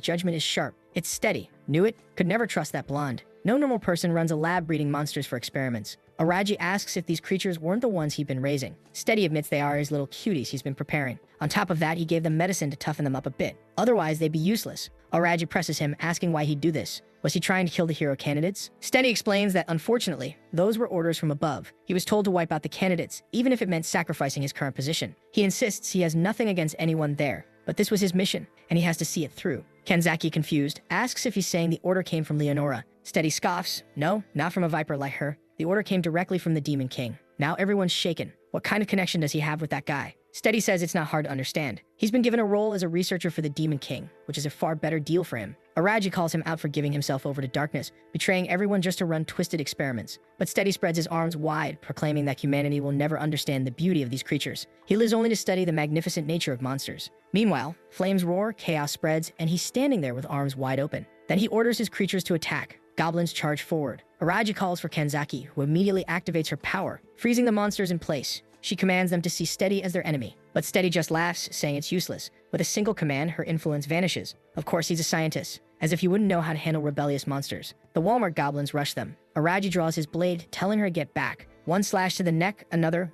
A: judgment is sharp. It's steady. Knew it? Could never trust that blonde. No normal person runs a lab breeding monsters for experiments. Araji asks if these creatures weren't the ones he'd been raising. Steady admits they are his little cuties he's been preparing. On top of that, he gave them medicine to toughen them up a bit. Otherwise, they'd be useless. Araji presses him, asking why he'd do this. Was he trying to kill the hero candidates? Steady explains that, unfortunately, those were orders from above. He was told to wipe out the candidates, even if it meant sacrificing his current position. He insists he has nothing against anyone there, but this was his mission, and he has to see it through. Kenzaki, confused, asks if he's saying the order came from Leonora. Steady scoffs. No, not from a viper like her. The order came directly from the Demon King. Now everyone's shaken. What kind of connection does he have with that guy? Steady says it's not hard to understand. He's been given a role as a researcher for the Demon King, which is a far better deal for him. Araji calls him out for giving himself over to darkness, betraying everyone just to run twisted experiments. But Steady spreads his arms wide, proclaiming that humanity will never understand the beauty of these creatures. He lives only to study the magnificent nature of monsters. Meanwhile, flames roar, chaos spreads, and he's standing there with arms wide open. Then he orders his creatures to attack. Goblins charge forward. Araji calls for Kenzaki, who immediately activates her power, freezing the monsters in place. She commands them to see Steady as their enemy. But Steady just laughs, saying it's useless. With a single command, her influence vanishes. Of course, he's a scientist, as if he wouldn't know how to handle rebellious monsters. The Walmart goblins rush them. Araji draws his blade, telling her to get back. One slash to the neck, another,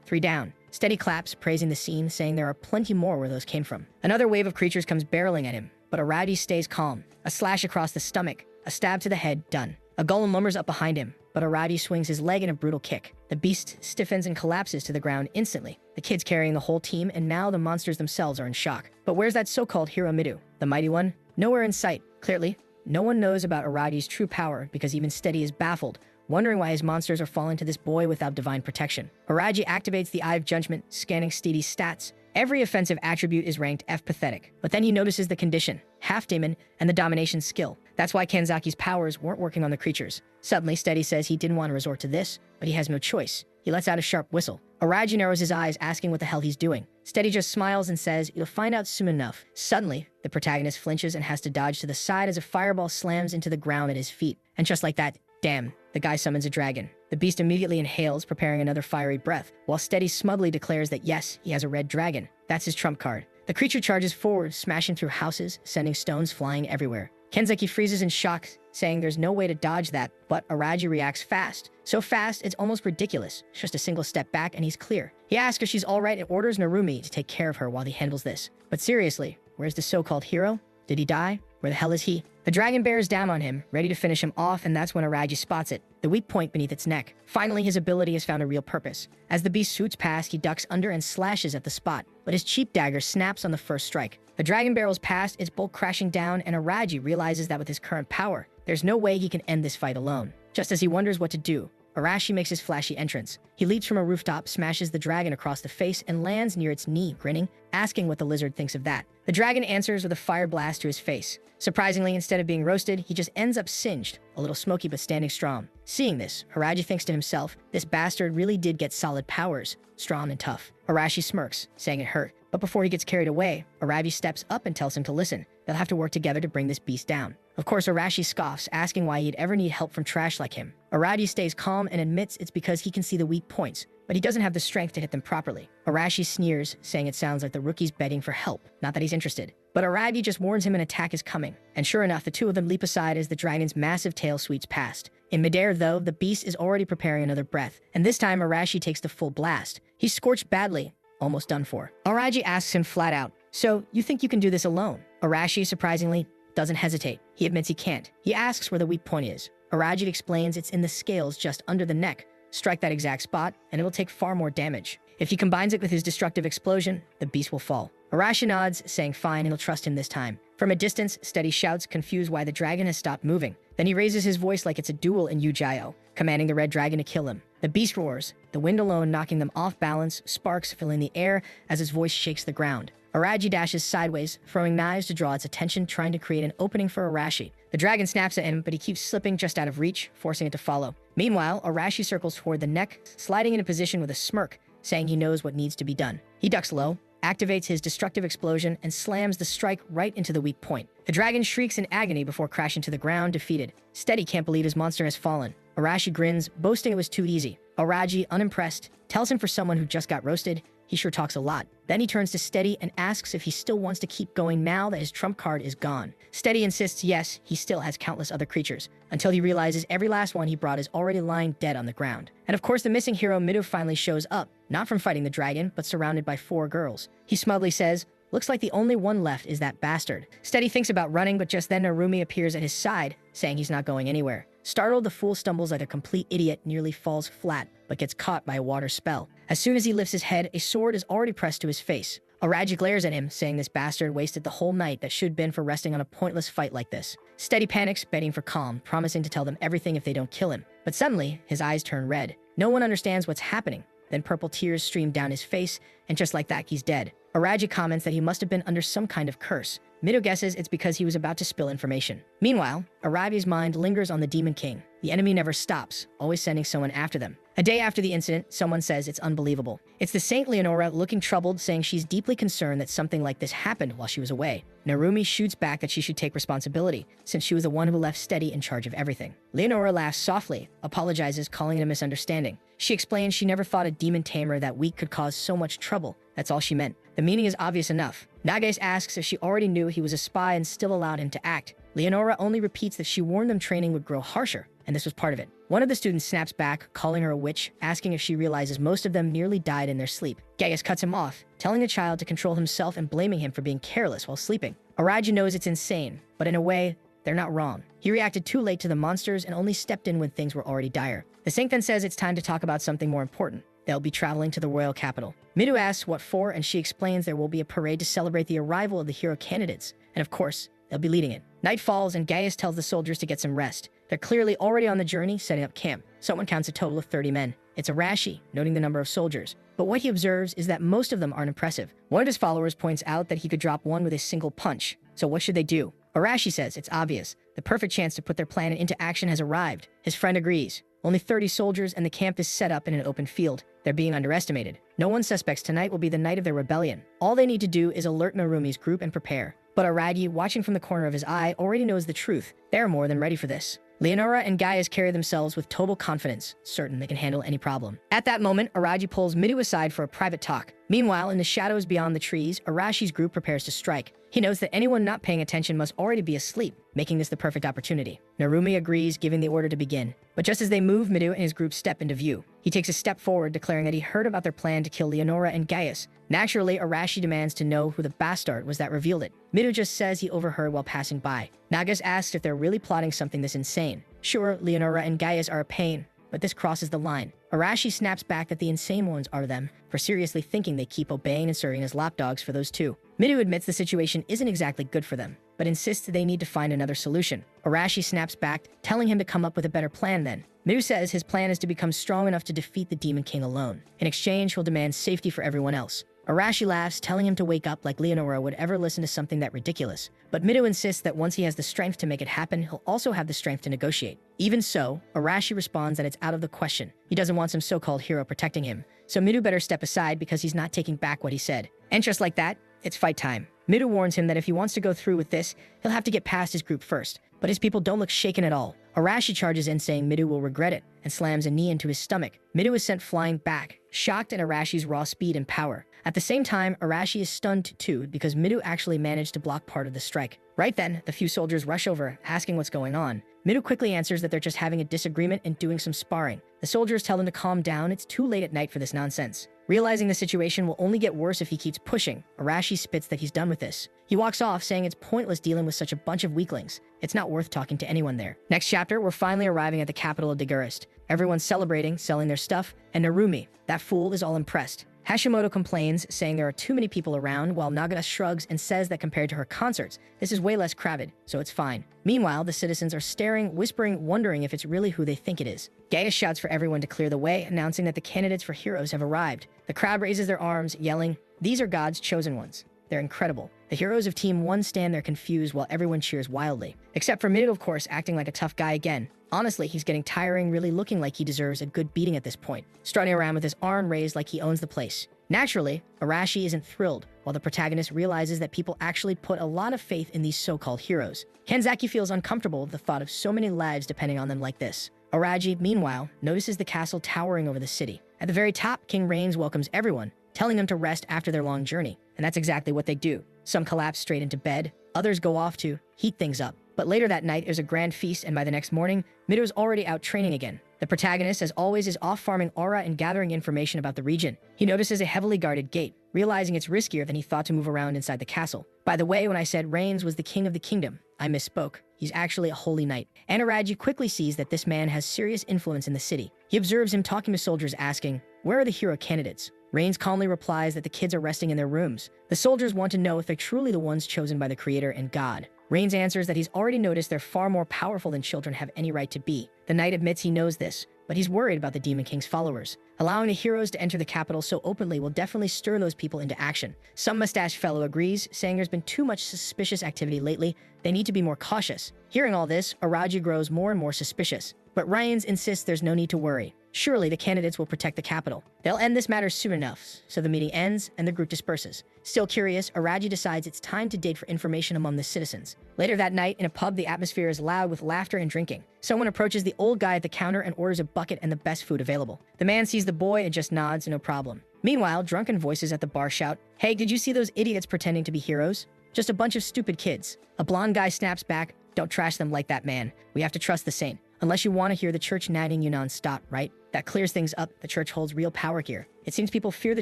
A: 3 down. Steady claps, praising the scene, saying there are plenty more where those came from. Another wave of creatures comes barreling at him, but Araji stays calm. A slash across the stomach, a stab to the head, done. A golem lumbers up behind him, but Araji swings his leg in a brutal kick. The beast stiffens and collapses to the ground instantly. The kid's carrying the whole team, and now the monsters themselves are in shock. But where's that so-called hero Midu, the mighty one? Nowhere in sight. Clearly, no one knows about Araji's true power because even Steady is baffled, wondering why his monsters are falling to this boy without divine protection. Araji activates the Eye of Judgment, scanning Steady's stats. Every offensive attribute is ranked F pathetic, but then he notices the condition, half demon, and the domination skill. That's why Kenzaki's powers weren't working on the creatures. Suddenly, Steady says he didn't want to resort to this, but he has no choice. He lets out a sharp whistle. Araji narrows his eyes, asking what the hell he's doing. Steady just smiles and says, "You'll find out soon enough." Suddenly, the protagonist flinches and has to dodge to the side as a fireball slams into the ground at his feet. And just like that, damn, the guy summons a dragon. The beast immediately inhales, preparing another fiery breath, while Steady smugly declares that yes, he has a red dragon. That's his trump card. The creature charges forward, smashing through houses, sending stones flying everywhere. Kenzaki freezes in shock, saying there's no way to dodge that, but Araji reacts fast. So fast, it's almost ridiculous. Just a single step back and he's clear. He asks if she's alright and orders Narumi to take care of her while he handles this. But seriously, where's the so-called hero? Did he die? Where the hell is he? The dragon bears down on him, ready to finish him off, and that's when Araji spots it, the weak point beneath its neck. Finally, his ability has found a real purpose. As the beast swoops past, he ducks under and slashes at the spot, but his cheap dagger snaps on the first strike. The dragon barrels past, its bulk crashing down, and Araji realizes that with his current power, there's no way he can end this fight alone. Just as he wonders what to do, Arashi makes his flashy entrance. He leaps from a rooftop, smashes the dragon across the face, and lands near its knee, grinning, asking what the lizard thinks of that. The dragon answers with a fire blast to his face. Surprisingly, instead of being roasted, he just ends up singed, a little smoky but standing strong. Seeing this, Araji thinks to himself, this bastard really did get solid powers, strong and tough. Arashi smirks, saying it hurt. But before he gets carried away, Araji steps up and tells him to listen. They'll have to work together to bring this beast down. Of course, Arashi scoffs, asking why he'd ever need help from trash like him. Araji stays calm and admits it's because he can see the weak points, but he doesn't have the strength to hit them properly. Arashi sneers, saying it sounds like the rookie's begging for help, not that he's interested. But Araji just warns him an attack is coming, and sure enough, the two of them leap aside as the dragon's massive tail sweeps past. In midair, though, the beast is already preparing another breath, and this time Arashi takes the full blast. He's scorched badly, almost done for. Araji asks him flat out, "So, you think you can do this alone?" Arashi, surprisingly, doesn't hesitate. He admits he can't. He asks where the weak point is. Araji explains it's in the scales just under the neck. Strike that exact spot, and it'll take far more damage. If he combines it with his destructive explosion, the beast will fall. Arashi nods, saying fine, and he'll trust him this time. From a distance, Steady shouts, confused why the dragon has stopped moving. Then he raises his voice like it's a duel in Yu-Gi-Oh, commanding the red dragon to kill him. The beast roars, the wind alone knocking them off balance, sparks filling the air as his voice shakes the ground. Araji dashes sideways, throwing knives to draw its attention, trying to create an opening for Arashi. The dragon snaps at him, but he keeps slipping just out of reach, forcing it to follow. Meanwhile, Arashi circles toward the neck, sliding into position with a smirk, saying he knows what needs to be done. He ducks low, activates his destructive explosion, and slams the strike right into the weak point. The dragon shrieks in agony before crashing to the ground, defeated. Steady can't believe his monster has fallen. Arashi grins, boasting it was too easy. Araji, unimpressed, tells him for someone who just got roasted, he sure talks a lot. Then he turns to Steady and asks if he still wants to keep going now that his trump card is gone. Steady insists yes, he still has countless other creatures, until he realizes every last one he brought is already lying dead on the ground. And of course the missing hero Midu finally shows up, not from fighting the dragon, but surrounded by 4 girls. He smugly says, "Looks like the only one left is that bastard." Steady thinks about running, but just then Narumi appears at his side, saying he's not going anywhere. Startled, the fool stumbles like a complete idiot, nearly falls flat, but gets caught by a water spell. As soon as he lifts his head, a sword is already pressed to his face. Araji glares at him, saying this bastard wasted the whole night that should have been for resting on a pointless fight like this. Steady panics, begging for calm, promising to tell them everything if they don't kill him. But suddenly, his eyes turn red. No one understands what's happening. Then purple tears stream down his face, and just like that, he's dead. Araji comments that he must have been under some kind of curse. Mido guesses it's because he was about to spill information. Meanwhile, Arabi's mind lingers on the Demon King. The enemy never stops, always sending someone after them. A day after the incident, someone says it's unbelievable. It's the Saint Leonora looking troubled, saying she's deeply concerned that something like this happened while she was away. Narumi shoots back that she should take responsibility, since she was the one who left Steady in charge of everything. Leonora laughs softly, apologizes, calling it a misunderstanding. She explains she never thought a demon tamer that weak could cause so much trouble. That's all she meant. The meaning is obvious enough. Nagase asks if she already knew he was a spy and still allowed him to act. Leonora only repeats that she warned them training would grow harsher, and this was part of it. One of the students snaps back, calling her a witch, asking if she realizes most of them nearly died in their sleep. Gaius cuts him off, telling the child to control himself and blaming him for being careless while sleeping. Araji knows it's insane, but in a way, they're not wrong. He reacted too late to the monsters and only stepped in when things were already dire. The Saint then says it's time to talk about something more important. They'll be traveling to the royal capital. Midu asks what for, and she explains there will be a parade to celebrate the arrival of the hero candidates. And of course, they'll be leading it. Night falls, and Gaius tells the soldiers to get some rest. They're clearly already on the journey, setting up camp. Someone counts a total of 30 men. It's Arashi, noting the number of soldiers. But what he observes is that most of them aren't impressive. One of his followers points out that he could drop one with a single punch. So what should they do? Arashi says it's obvious. The perfect chance to put their plan into action has arrived. His friend agrees. Only 30 soldiers, and the camp is set up in an open field. They're being underestimated. No one suspects tonight will be the night of their rebellion. All they need to do is alert Narumi's group and prepare. But Aragi, watching from the corner of his eye, already knows the truth. They're more than ready for this. Leonora and Gaius carry themselves with total confidence, certain they can handle any problem. At that moment, Araji pulls Midu aside for a private talk. Meanwhile, in the shadows beyond the trees, Arashi's group prepares to strike. He knows that anyone not paying attention must already be asleep, making this the perfect opportunity. Narumi agrees, giving the order to begin. But just as they move, Midu and his group step into view. He takes a step forward, declaring that he heard about their plan to kill Leonora and Gaius. Naturally, Arashi demands to know who the bastard was that revealed it. Midu just says he overheard while passing by. Nagas asks if they're really plotting something this insane. Sure, Leonora and Gaius are a pain, but this crosses the line. Arashi snaps back that the insane ones are them, for seriously thinking they keep obeying and serving as lapdogs for those two. Midu admits the situation isn't exactly good for them, but insists they need to find another solution. Arashi snaps back, telling him to come up with a better plan then. Midu says his plan is to become strong enough to defeat the Demon King alone. In exchange, he'll demand safety for everyone else. Arashi laughs, telling him to wake up like Leonora would ever listen to something that ridiculous. But Midu insists that once he has the strength to make it happen, he'll also have the strength to negotiate. Even so, Arashi responds that it's out of the question. He doesn't want some so-called hero protecting him. So Midu better step aside because he's not taking back what he said. And just like that, it's fight time. Midu warns him that if he wants to go through with this, he'll have to get past his group first. But his people don't look shaken at all. Arashi charges in, saying Midu will regret it, and slams a knee into his stomach. Midu is sent flying back, shocked at Arashi's raw speed and power. At the same time, Arashi is stunned too, because Midu actually managed to block part of the strike. Right then, the few soldiers rush over, asking what's going on. Midu quickly answers that they're just having a disagreement and doing some sparring. The soldiers tell him to calm down, it's too late at night for this nonsense. Realizing the situation will only get worse if he keeps pushing, Arashi spits that he's done with this. He walks off, saying it's pointless dealing with such a bunch of weaklings. It's not worth talking to anyone there. Next chapter, we're finally arriving at the capital of Daguerist. Everyone's celebrating, selling their stuff, and Narumi, that fool, is all impressed. Hashimoto complains, saying there are too many people around, while Nagata shrugs and says that compared to her concerts, this is way less crowded, so it's fine. Meanwhile, the citizens are staring, whispering, wondering if it's really who they think it is. Gaius shouts for everyone to clear the way, announcing that the candidates for heroes have arrived. The crowd raises their arms, yelling, "These are God's chosen ones." They're incredible. The heroes of Team 1 stand there confused while everyone cheers wildly. Except for Midu, of course, acting like a tough guy again. Honestly, he's getting tiring, really looking like he deserves a good beating at this point, strutting around with his arm raised like he owns the place. Naturally, Arashi isn't thrilled, while the protagonist realizes that people actually put a lot of faith in these so-called heroes. Kenzaki feels uncomfortable with the thought of so many lives depending on them like this. Araji, meanwhile, notices the castle towering over the city. At the very top, King Rains welcomes everyone, telling them to rest after their long journey. And that's exactly what they do. Some collapse straight into bed, others go off to heat things up. But later that night, there's a grand feast, and by the next morning, Mido's already out training again. The protagonist, as always, is off farming aura and gathering information about the region. He notices a heavily guarded gate, realizing it's riskier than he thought to move around inside the castle. By the way, when I said Rains was the king of the kingdom, I misspoke. He's actually a holy knight. Anaraji quickly sees that this man has serious influence in the city. He observes him talking to soldiers asking, "Where are the hero candidates?" Rains calmly replies that the kids are resting in their rooms. The soldiers want to know if they're truly the ones chosen by the creator and God. Rains answers that he's already noticed they're far more powerful than children have any right to be. The knight admits he knows this, but he's worried about the Demon King's followers. Allowing the heroes to enter the capital so openly will definitely stir those people into action. Some mustached fellow agrees, saying there's been too much suspicious activity lately. They need to be more cautious. Hearing all this, Araji grows more and more suspicious. But Ryans insists there's no need to worry. Surely the candidates will protect the capital. They'll end this matter soon enough, so the meeting ends and the group disperses. Still curious, Araji decides it's time to dig for information among the citizens. Later that night, in a pub, the atmosphere is loud with laughter and drinking. Someone approaches the old guy at the counter and orders a bucket and the best food available. The man sees the boy and just nods, no problem. Meanwhile, drunken voices at the bar shout, "Hey, did you see those idiots pretending to be heroes? Just a bunch of stupid kids." A blonde guy snaps back, "Don't trash them like that, man. We have to trust the saint. Unless you want to hear the church nagging you non-stop, right? That clears things up. The church holds real power here. It seems people fear the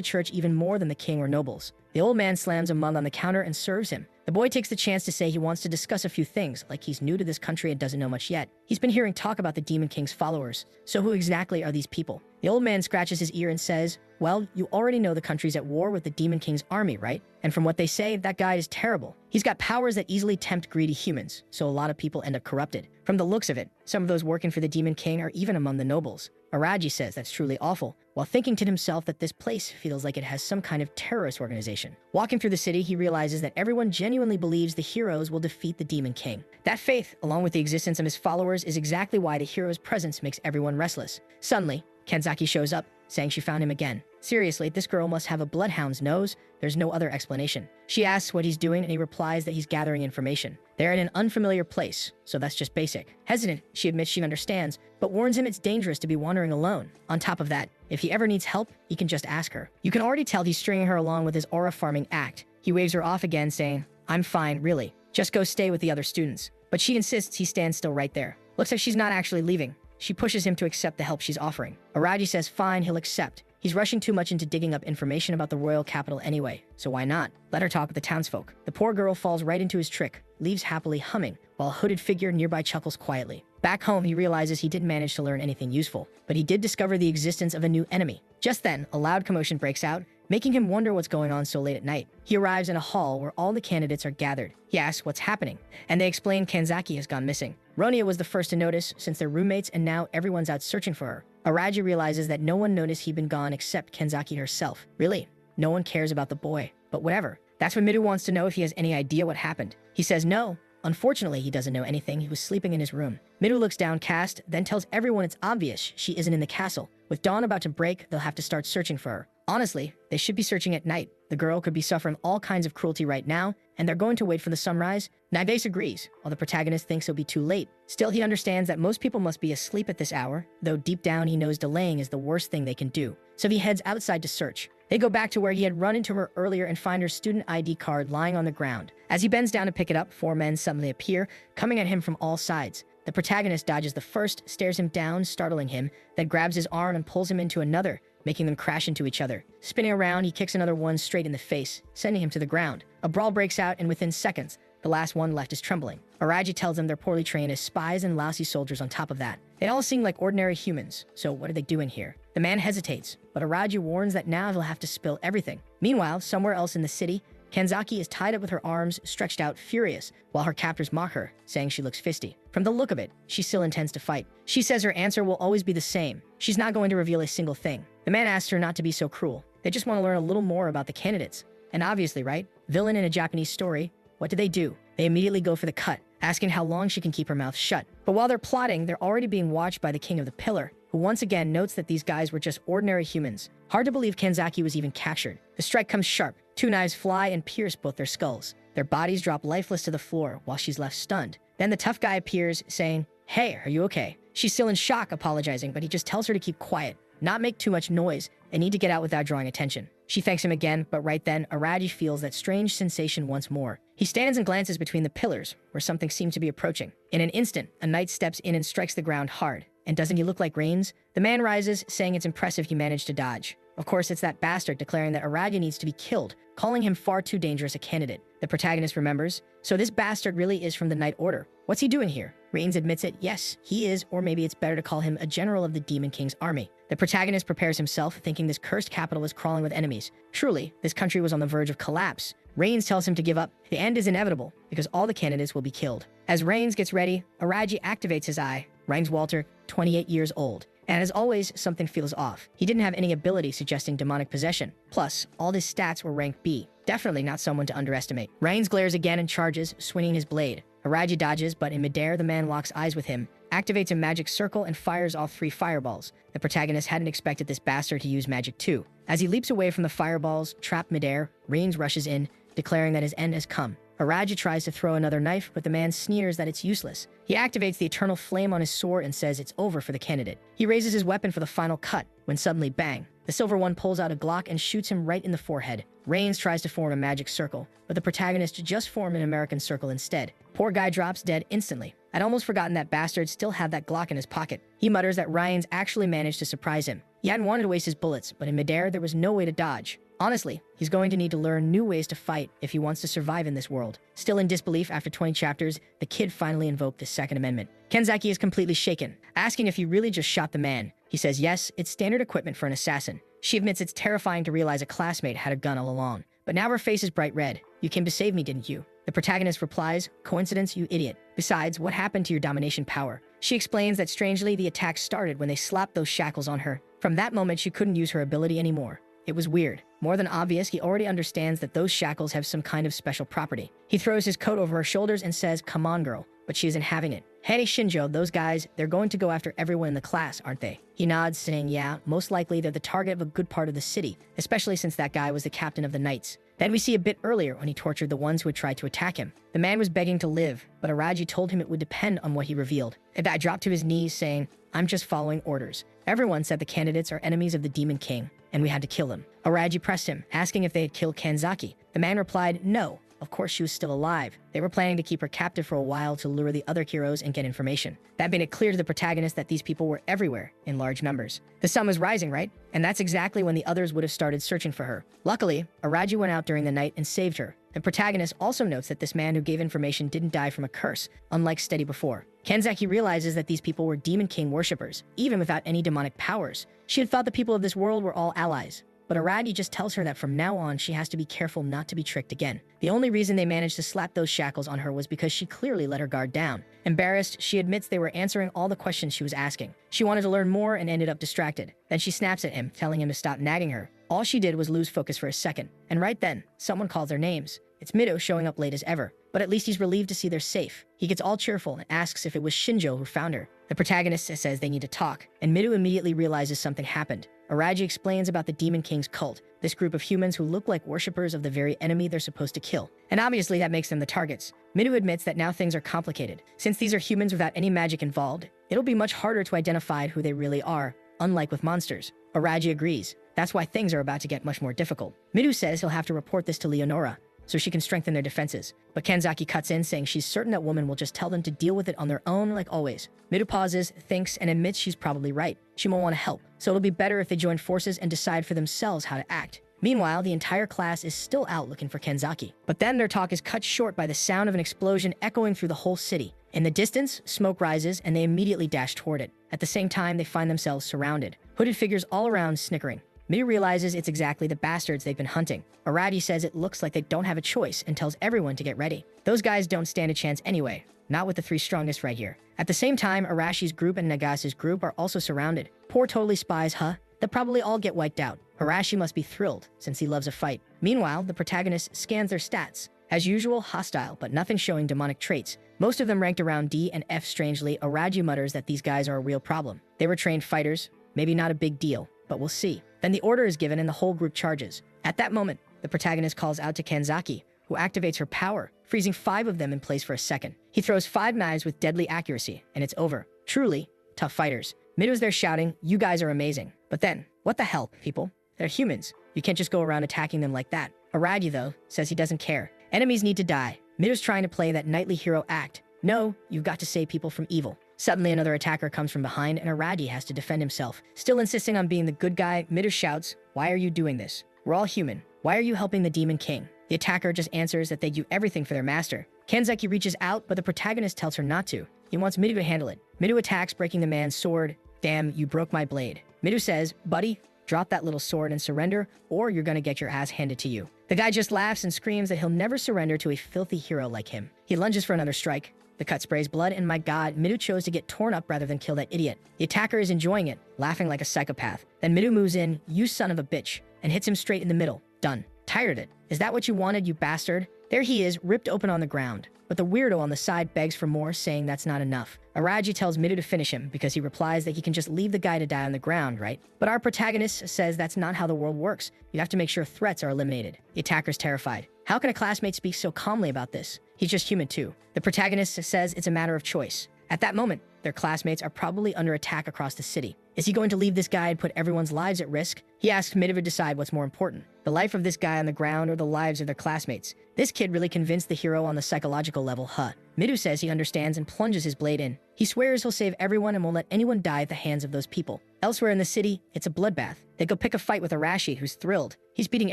A: church even more than the king or nobles." The old man slams a mug on the counter and serves him. The boy takes the chance to say he wants to discuss a few things, like he's new to this country and doesn't know much yet. He's been hearing talk about the Demon King's followers. So who exactly are these people? The old man scratches his ear and says, "Well, you already know the country's at war with the Demon King's army, right? And from what they say, that guy is terrible. He's got powers that easily tempt greedy humans, so a lot of people end up corrupted. From the looks of it, some of those working for the Demon King are even among the nobles." Araji says that's truly awful, while thinking to himself that this place feels like it has some kind of terrorist organization. Walking through the city, he realizes that everyone genuinely believes the heroes will defeat the Demon King. That faith, along with the existence of his followers, is exactly why the hero's presence makes everyone restless. Suddenly, Kenzaki shows up, saying she found him again. Seriously, this girl must have a bloodhound's nose. There's no other explanation. She asks what he's doing, and he replies that he's gathering information. They're in an unfamiliar place, so that's just basic. Hesitant, she admits she understands, but warns him it's dangerous to be wandering alone. On top of that, if he ever needs help, he can just ask her. You can already tell he's stringing her along with his aura farming act. He waves her off again, saying, "I'm fine, really. Just go stay with the other students." But she insists he stands still right there. Looks like she's not actually leaving. She pushes him to accept the help she's offering. Araji says fine, he'll accept. He's rushing too much into digging up information about the royal capital anyway, so why not? Let her talk with the townsfolk. The poor girl falls right into his trick, leaves happily humming, while a hooded figure nearby chuckles quietly. Back home, he realizes he didn't manage to learn anything useful, but he did discover the existence of a new enemy. Just then, a loud commotion breaks out, making him wonder what's going on so late at night. He arrives in a hall where all the candidates are gathered. He asks what's happening, and they explain Kenzaki has gone missing. Ronia was the first to notice, since they're roommates, and now everyone's out searching for her. Araji realizes that no one noticed he'd been gone except Kenzaki herself. Really? No one cares about the boy. But whatever. That's when Midu wants to know if he has any idea what happened. He says no. Unfortunately, he doesn't know anything. He was sleeping in his room. Midu looks downcast, then tells everyone it's obvious she isn't in the castle. With dawn about to break, they'll have to start searching for her. Honestly, they should be searching at night. The girl could be suffering all kinds of cruelty right now, and they're going to wait for the sunrise. Nivese agrees, while the protagonist thinks it'll be too late. Still, he understands that most people must be asleep at this hour, though deep down he knows delaying is the worst thing they can do. So he heads outside to search. They go back to where he had run into her earlier and find her student ID card lying on the ground. As he bends down to pick it up, 4 men suddenly appear, coming at him from all sides. The protagonist dodges the first, stares him down, startling him, then grabs his arm and pulls him into another, making them crash into each other. Spinning around, he kicks another one straight in the face, sending him to the ground. A brawl breaks out, and within seconds, the last one left is trembling. Araji tells them they're poorly trained as spies and lousy soldiers on top of that. They all seem like ordinary humans, so what are they doing here? The man hesitates, but Araji warns that now he'll have to spill everything. Meanwhile, somewhere else in the city, Kenzaki is tied up with her arms stretched out, furious, while her captors mock her, saying she looks fisty. From the look of it, she still intends to fight. She says her answer will always be the same. She's not going to reveal a single thing. The man asks her not to be so cruel. They just want to learn a little more about the candidates. And obviously, right, Villain in a Japanese story. What do? They immediately go for the cut, asking how long she can keep her mouth shut. But while they're plotting, they're already being watched by the King of the Pillar, who once again notes that these guys were just ordinary humans. Hard to believe Kanzaki was even captured. The strike comes sharp. 2 knives fly and pierce both their skulls. Their bodies drop lifeless to the floor while she's left stunned. Then the tough guy appears, saying, "Hey, are you okay?" She's still in shock, apologizing, but he just tells her to keep quiet, not make too much noise, and need to get out without drawing attention. She thanks him again, but right then, Araji feels that strange sensation once more. He stands and glances between the pillars, where something seemed to be approaching. In an instant, a knight steps in and strikes the ground hard. And doesn't he look like Rains? The man rises, saying it's impressive he managed to dodge. Of course, it's that bastard declaring that Araji needs to be killed, calling him far too dangerous a candidate. The protagonist remembers, so this bastard really is from the Knight Order. What's he doing here? Rains admits it, yes, he is, or maybe it's better to call him a general of the Demon King's army. The protagonist prepares himself, thinking this cursed capital is crawling with enemies. Truly, this country was on the verge of collapse. Rains tells him to give up. The end is inevitable, because all the candidates will be killed. As Rains gets ready, Araji activates his eye. Rings Walter, 28 years old. And as always, something feels off. He didn't have any ability suggesting demonic possession. Plus, all his stats were rank B. Definitely not someone to underestimate. Rains glares again and charges, swinging his blade. Araji dodges, but in midair, the man locks eyes with him, activates a magic circle, and fires off 3 fireballs. The protagonist hadn't expected this bastard to use magic too. As he leaps away from the fireballs, trapped midair, Rains rushes in, declaring that his end has come. Araji tries to throw another knife, but the man sneers that it's useless. He activates the eternal flame on his sword and says it's over for the candidate. He raises his weapon for the final cut, when suddenly bang. The silver one pulls out a Glock and shoots him right in the forehead. Rains tries to form a magic circle, but the protagonist just formed an American circle instead. Poor guy drops dead instantly. I'd almost forgotten that bastard still had that Glock in his pocket. He mutters that Rains actually managed to surprise him. He hadn't wanted to waste his bullets, but in midair there was no way to dodge. Honestly, he's going to need to learn new ways to fight if he wants to survive in this world. Still in disbelief after 20 chapters, the kid finally invoked the Second Amendment. Kanzaki is completely shaken, asking if he really just shot the man. He says yes, it's standard equipment for an assassin. She admits it's terrifying to realize a classmate had a gun all along. But now her face is bright red. You came to save me, didn't you? The protagonist replies, coincidence, you idiot. Besides, what happened to your domination power? She explains that strangely, the attack started when they slapped those shackles on her. From that moment, she couldn't use her ability anymore. It was weird. More than obvious, he already understands that those shackles have some kind of special property. He throws his coat over her shoulders and says, "Come on, girl," but she isn't having it. "Hey, Shinjo, those guys, they're going to go after everyone in the class, aren't they?" He nods, saying, yeah, most likely they're the target of a good part of the city, especially since that guy was the captain of the Knights. Then we see a bit earlier when he tortured the ones who had tried to attack him. The man was begging to live, but Araji told him it would depend on what he revealed. The guy dropped to his knees, saying, "I'm just following orders. Everyone said the candidates are enemies of the Demon King, and we had to kill them." Araji pressed him, asking if they had killed Kanzaki. The man replied, no. Of course she was still alive. They were planning to keep her captive for a while to lure the other heroes and get information. That made it clear to the protagonist that these people were everywhere, in large numbers. The sun was rising, right? And that's exactly when the others would have started searching for her. Luckily, Araji went out during the night and saved her. The protagonist also notes that this man who gave information didn't die from a curse, unlike Steady before. Kanzaki realizes that these people were Demon King worshippers, even without any demonic powers. She had thought the people of this world were all allies. But Araji just tells her that from now on, she has to be careful not to be tricked again. The only reason they managed to slap those shackles on her was because she clearly let her guard down. Embarrassed, she admits they were answering all the questions she was asking. She wanted to learn more and ended up distracted. Then she snaps at him, telling him to stop nagging her. All she did was lose focus for a second. And right then, someone calls their names. It's Mido showing up late as ever. But at least he's relieved to see they're safe. He gets all cheerful and asks if it was Shinjo who found her. The protagonist says they need to talk, and Mido immediately realizes something happened. Araji explains about the Demon King's cult, this group of humans who look like worshippers of the very enemy they're supposed to kill. And obviously that makes them the targets. Mido admits that now things are complicated. Since these are humans without any magic involved, it'll be much harder to identify who they really are, unlike with monsters. Araji agrees. That's why things are about to get much more difficult. Mido says he'll have to report this to Leonora, so she can strengthen their defenses. But Kanzaki cuts in, saying she's certain that woman will just tell them to deal with it on their own like always. Mido pauses, thinks, and admits she's probably right. She won't want to help, so it'll be better if they join forces and decide for themselves how to act. Meanwhile, the entire class is still out looking for Kanzaki. But then their talk is cut short by the sound of an explosion echoing through the whole city. In the distance, smoke rises, and they immediately dash toward it. At the same time, they find themselves surrounded. Hooded figures all around snickering. Mido realizes it's exactly the bastards they've been hunting. Araji says it looks like they don't have a choice and tells everyone to get ready. Those guys don't stand a chance anyway, not with the 3 strongest right here. At the same time, Arashi's group and Nagasa's group are also surrounded. Poor totally spies, huh? They'll probably all get wiped out. Arashi must be thrilled, since he loves a fight. Meanwhile, the protagonist scans their stats. As usual, hostile, but nothing showing demonic traits. Most of them ranked around D and F. Strangely, Araji mutters that these guys are a real problem. They were trained fighters, maybe not a big deal, but we'll see. Then the order is given and the whole group charges. At that moment, the protagonist calls out to Kanzaki, who activates her power, freezing 5 of them in place for a second. He throws 5 knives with deadly accuracy, and it's over. Truly, tough fighters. Mido's there shouting, "You guys are amazing." But then, what the hell, people? They're humans. You can't just go around attacking them like that. Araji, though, says he doesn't care. Enemies need to die. Mido's trying to play that knightly hero act. No, you've got to save people from evil. Suddenly, another attacker comes from behind, and Araji has to defend himself. Still insisting on being the good guy, Mido shouts, "Why are you doing this? We're all human. Why are you helping the Demon King?" The attacker just answers that they do everything for their master. Kanzaki reaches out, but the protagonist tells her not to. He wants Mido to handle it. Mido attacks, breaking the man's sword. "Damn, you broke my blade." Mido says, "Buddy, drop that little sword and surrender, or you're gonna get your ass handed to you." The guy just laughs and screams that he'll never surrender to a filthy hero like him. He lunges for another strike. The cut sprays blood, and my god, Mido chose to get torn up rather than kill that idiot. The attacker is enjoying it, laughing like a psychopath. Then Mido moves in, "You son of a bitch," and hits him straight in the middle. Done. Tired of it. "Is that what you wanted, you bastard?" There he is, ripped open on the ground. But the weirdo on the side begs for more, saying that's not enough. Araji tells Mido to finish him because he replies that he can just leave the guy to die on the ground, right? But our protagonist says that's not how the world works. You have to make sure threats are eliminated. The attacker's terrified. How can a classmate speak so calmly about this? He's just human too. The protagonist says it's a matter of choice. At that moment, their classmates are probably under attack across the city. Is he going to leave this guy and put everyone's lives at risk? He asks Mido to decide what's more important, the life of this guy on the ground or the lives of their classmates. This kid really convinced the hero on the psychological level, huh? Mido says he understands and plunges his blade in. He swears he'll save everyone and won't let anyone die at the hands of those people. Elsewhere in the city, it's a bloodbath. They go pick a fight with Arashi, who's thrilled. He's beating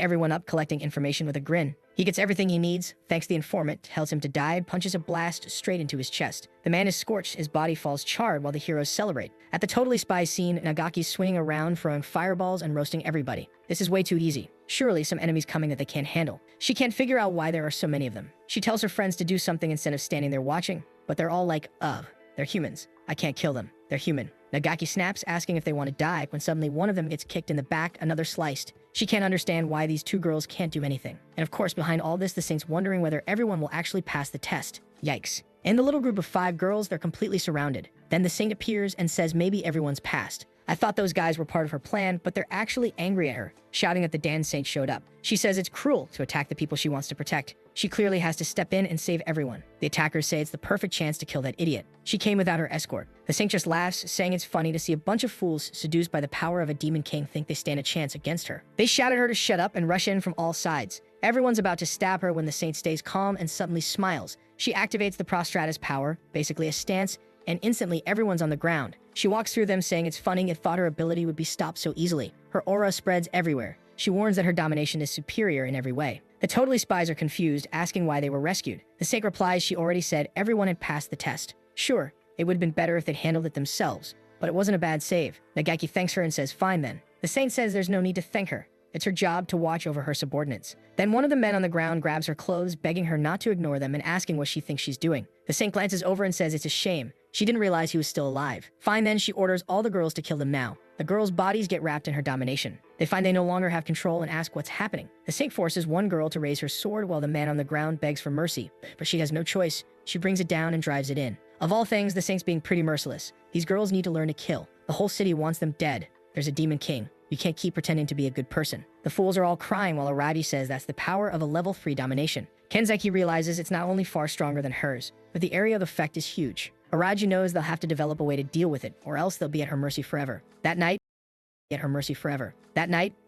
A: everyone up, collecting information with a grin. He gets everything he needs, thanks the informant, tells him to die, and punches a blast straight into his chest. The man is scorched, his body falls charred while the heroes celebrate. At the Totally Spy scene, Nagaki's swinging around, throwing fireballs and roasting everybody. This is way too easy. Surely some enemies coming that they can't handle. She can't figure out why there are so many of them. She tells her friends to do something instead of standing there watching, but they're all like, ugh, they're humans. I can't kill them. They're human. Nagaki snaps, asking if they want to die, when suddenly one of them gets kicked in the back, another sliced. She can't understand why these 2 girls can't do anything. And of course, behind all this, the Saint's wondering whether everyone will actually pass the test. Yikes. In the little group of 5 girls, they're completely surrounded. Then the Saint appears and says maybe everyone's passed. I thought those guys were part of her plan, but they're actually angry at her, shouting that the Dan Saint showed up. She says it's cruel to attack the people she wants to protect. She clearly has to step in and save everyone. The attackers say it's the perfect chance to kill that idiot. She came without her escort. The Saint just laughs, saying it's funny to see a bunch of fools seduced by the power of a demon king think they stand a chance against her. They shout at her to shut up and rush in from all sides. Everyone's about to stab her when the Saint stays calm and suddenly smiles. She activates the Prostratus power, basically a stance, and instantly everyone's on the ground. She walks through them, saying it's funny it thought her ability would be stopped so easily. Her aura spreads everywhere. She warns that her domination is superior in every way. The Totally Spies are confused, asking why they were rescued. The Saint replies she already said everyone had passed the test. Sure, it would have been better if they'd handled it themselves, but it wasn't a bad save. Nagaki thanks her and says fine then. The Saint says there's no need to thank her. It's her job to watch over her subordinates. Then one of the men on the ground grabs her clothes, begging her not to ignore them and asking what she thinks she's doing. The Saint glances over and says it's a shame. She didn't realize he was still alive. Fine then, she orders all the girls to kill them now. The girls' bodies get wrapped in her domination. They find they no longer have control and ask what's happening. The Saint forces one girl to raise her sword while the man on the ground begs for mercy, but she has no choice. She brings it down and drives it in. Of all things, the Saint's being pretty merciless. These girls need to learn to kill. The whole city wants them dead. There's a demon king. You can't keep pretending to be a good person. The fools are all crying while Arati says that's the power of a level 3 domination. Kenzeki realizes it's not only far stronger than hers, but the area of effect is huge. Araji knows they'll have to develop a way to deal with it, or else they'll be at her mercy forever. That night,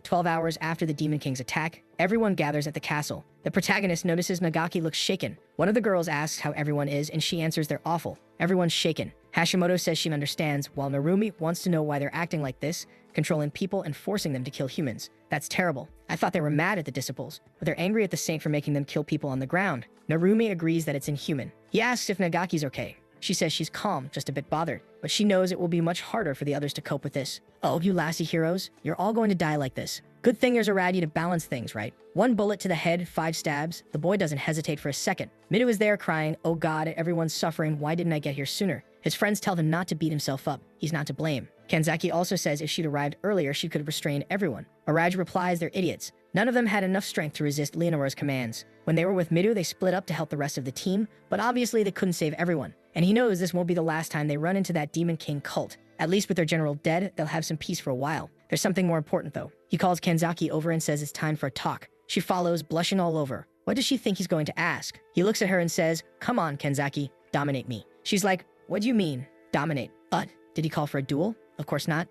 A: 12 hours after the Demon King's attack, everyone gathers at the castle. The protagonist notices Nagaki looks shaken. One of the girls asks how everyone is, and she answers they're awful. Everyone's shaken. Hashimoto says she understands, while Narumi wants to know why they're acting like this, controlling people and forcing them to kill humans. That's terrible. I thought they were mad at the disciples, but they're angry at the Saint for making them kill people on the ground. Narumi agrees that it's inhuman. He asks if Nagaki's okay. She says she's calm, just a bit bothered, but she knows it will be much harder for the others to cope with this. Oh, you lassie heroes, you're all going to die like this. Good thing there's a Radi to balance things, right? 1 bullet to the head, 5 stabs. The boy doesn't hesitate for a second. Mido is there crying, oh god, everyone's suffering, why didn't I get here sooner? His friends tell him not to beat himself up. He's not to blame. Kanzaki also says if she'd arrived earlier, she could have restrained everyone. Araj replies they're idiots. None of them had enough strength to resist Leonora's commands. When they were with Midu, they split up to help the rest of the team, but obviously they couldn't save everyone. And he knows this won't be the last time they run into that Demon King cult. At least with their general dead, they'll have some peace for a while. There's something more important though. He calls Kanzaki over and says it's time for a talk. She follows, blushing all over. What does she think he's going to ask? He looks at her and says, "Come on, Kanzaki, dominate me." She's like, "What do you mean, dominate? Did he call for a duel? Of course not.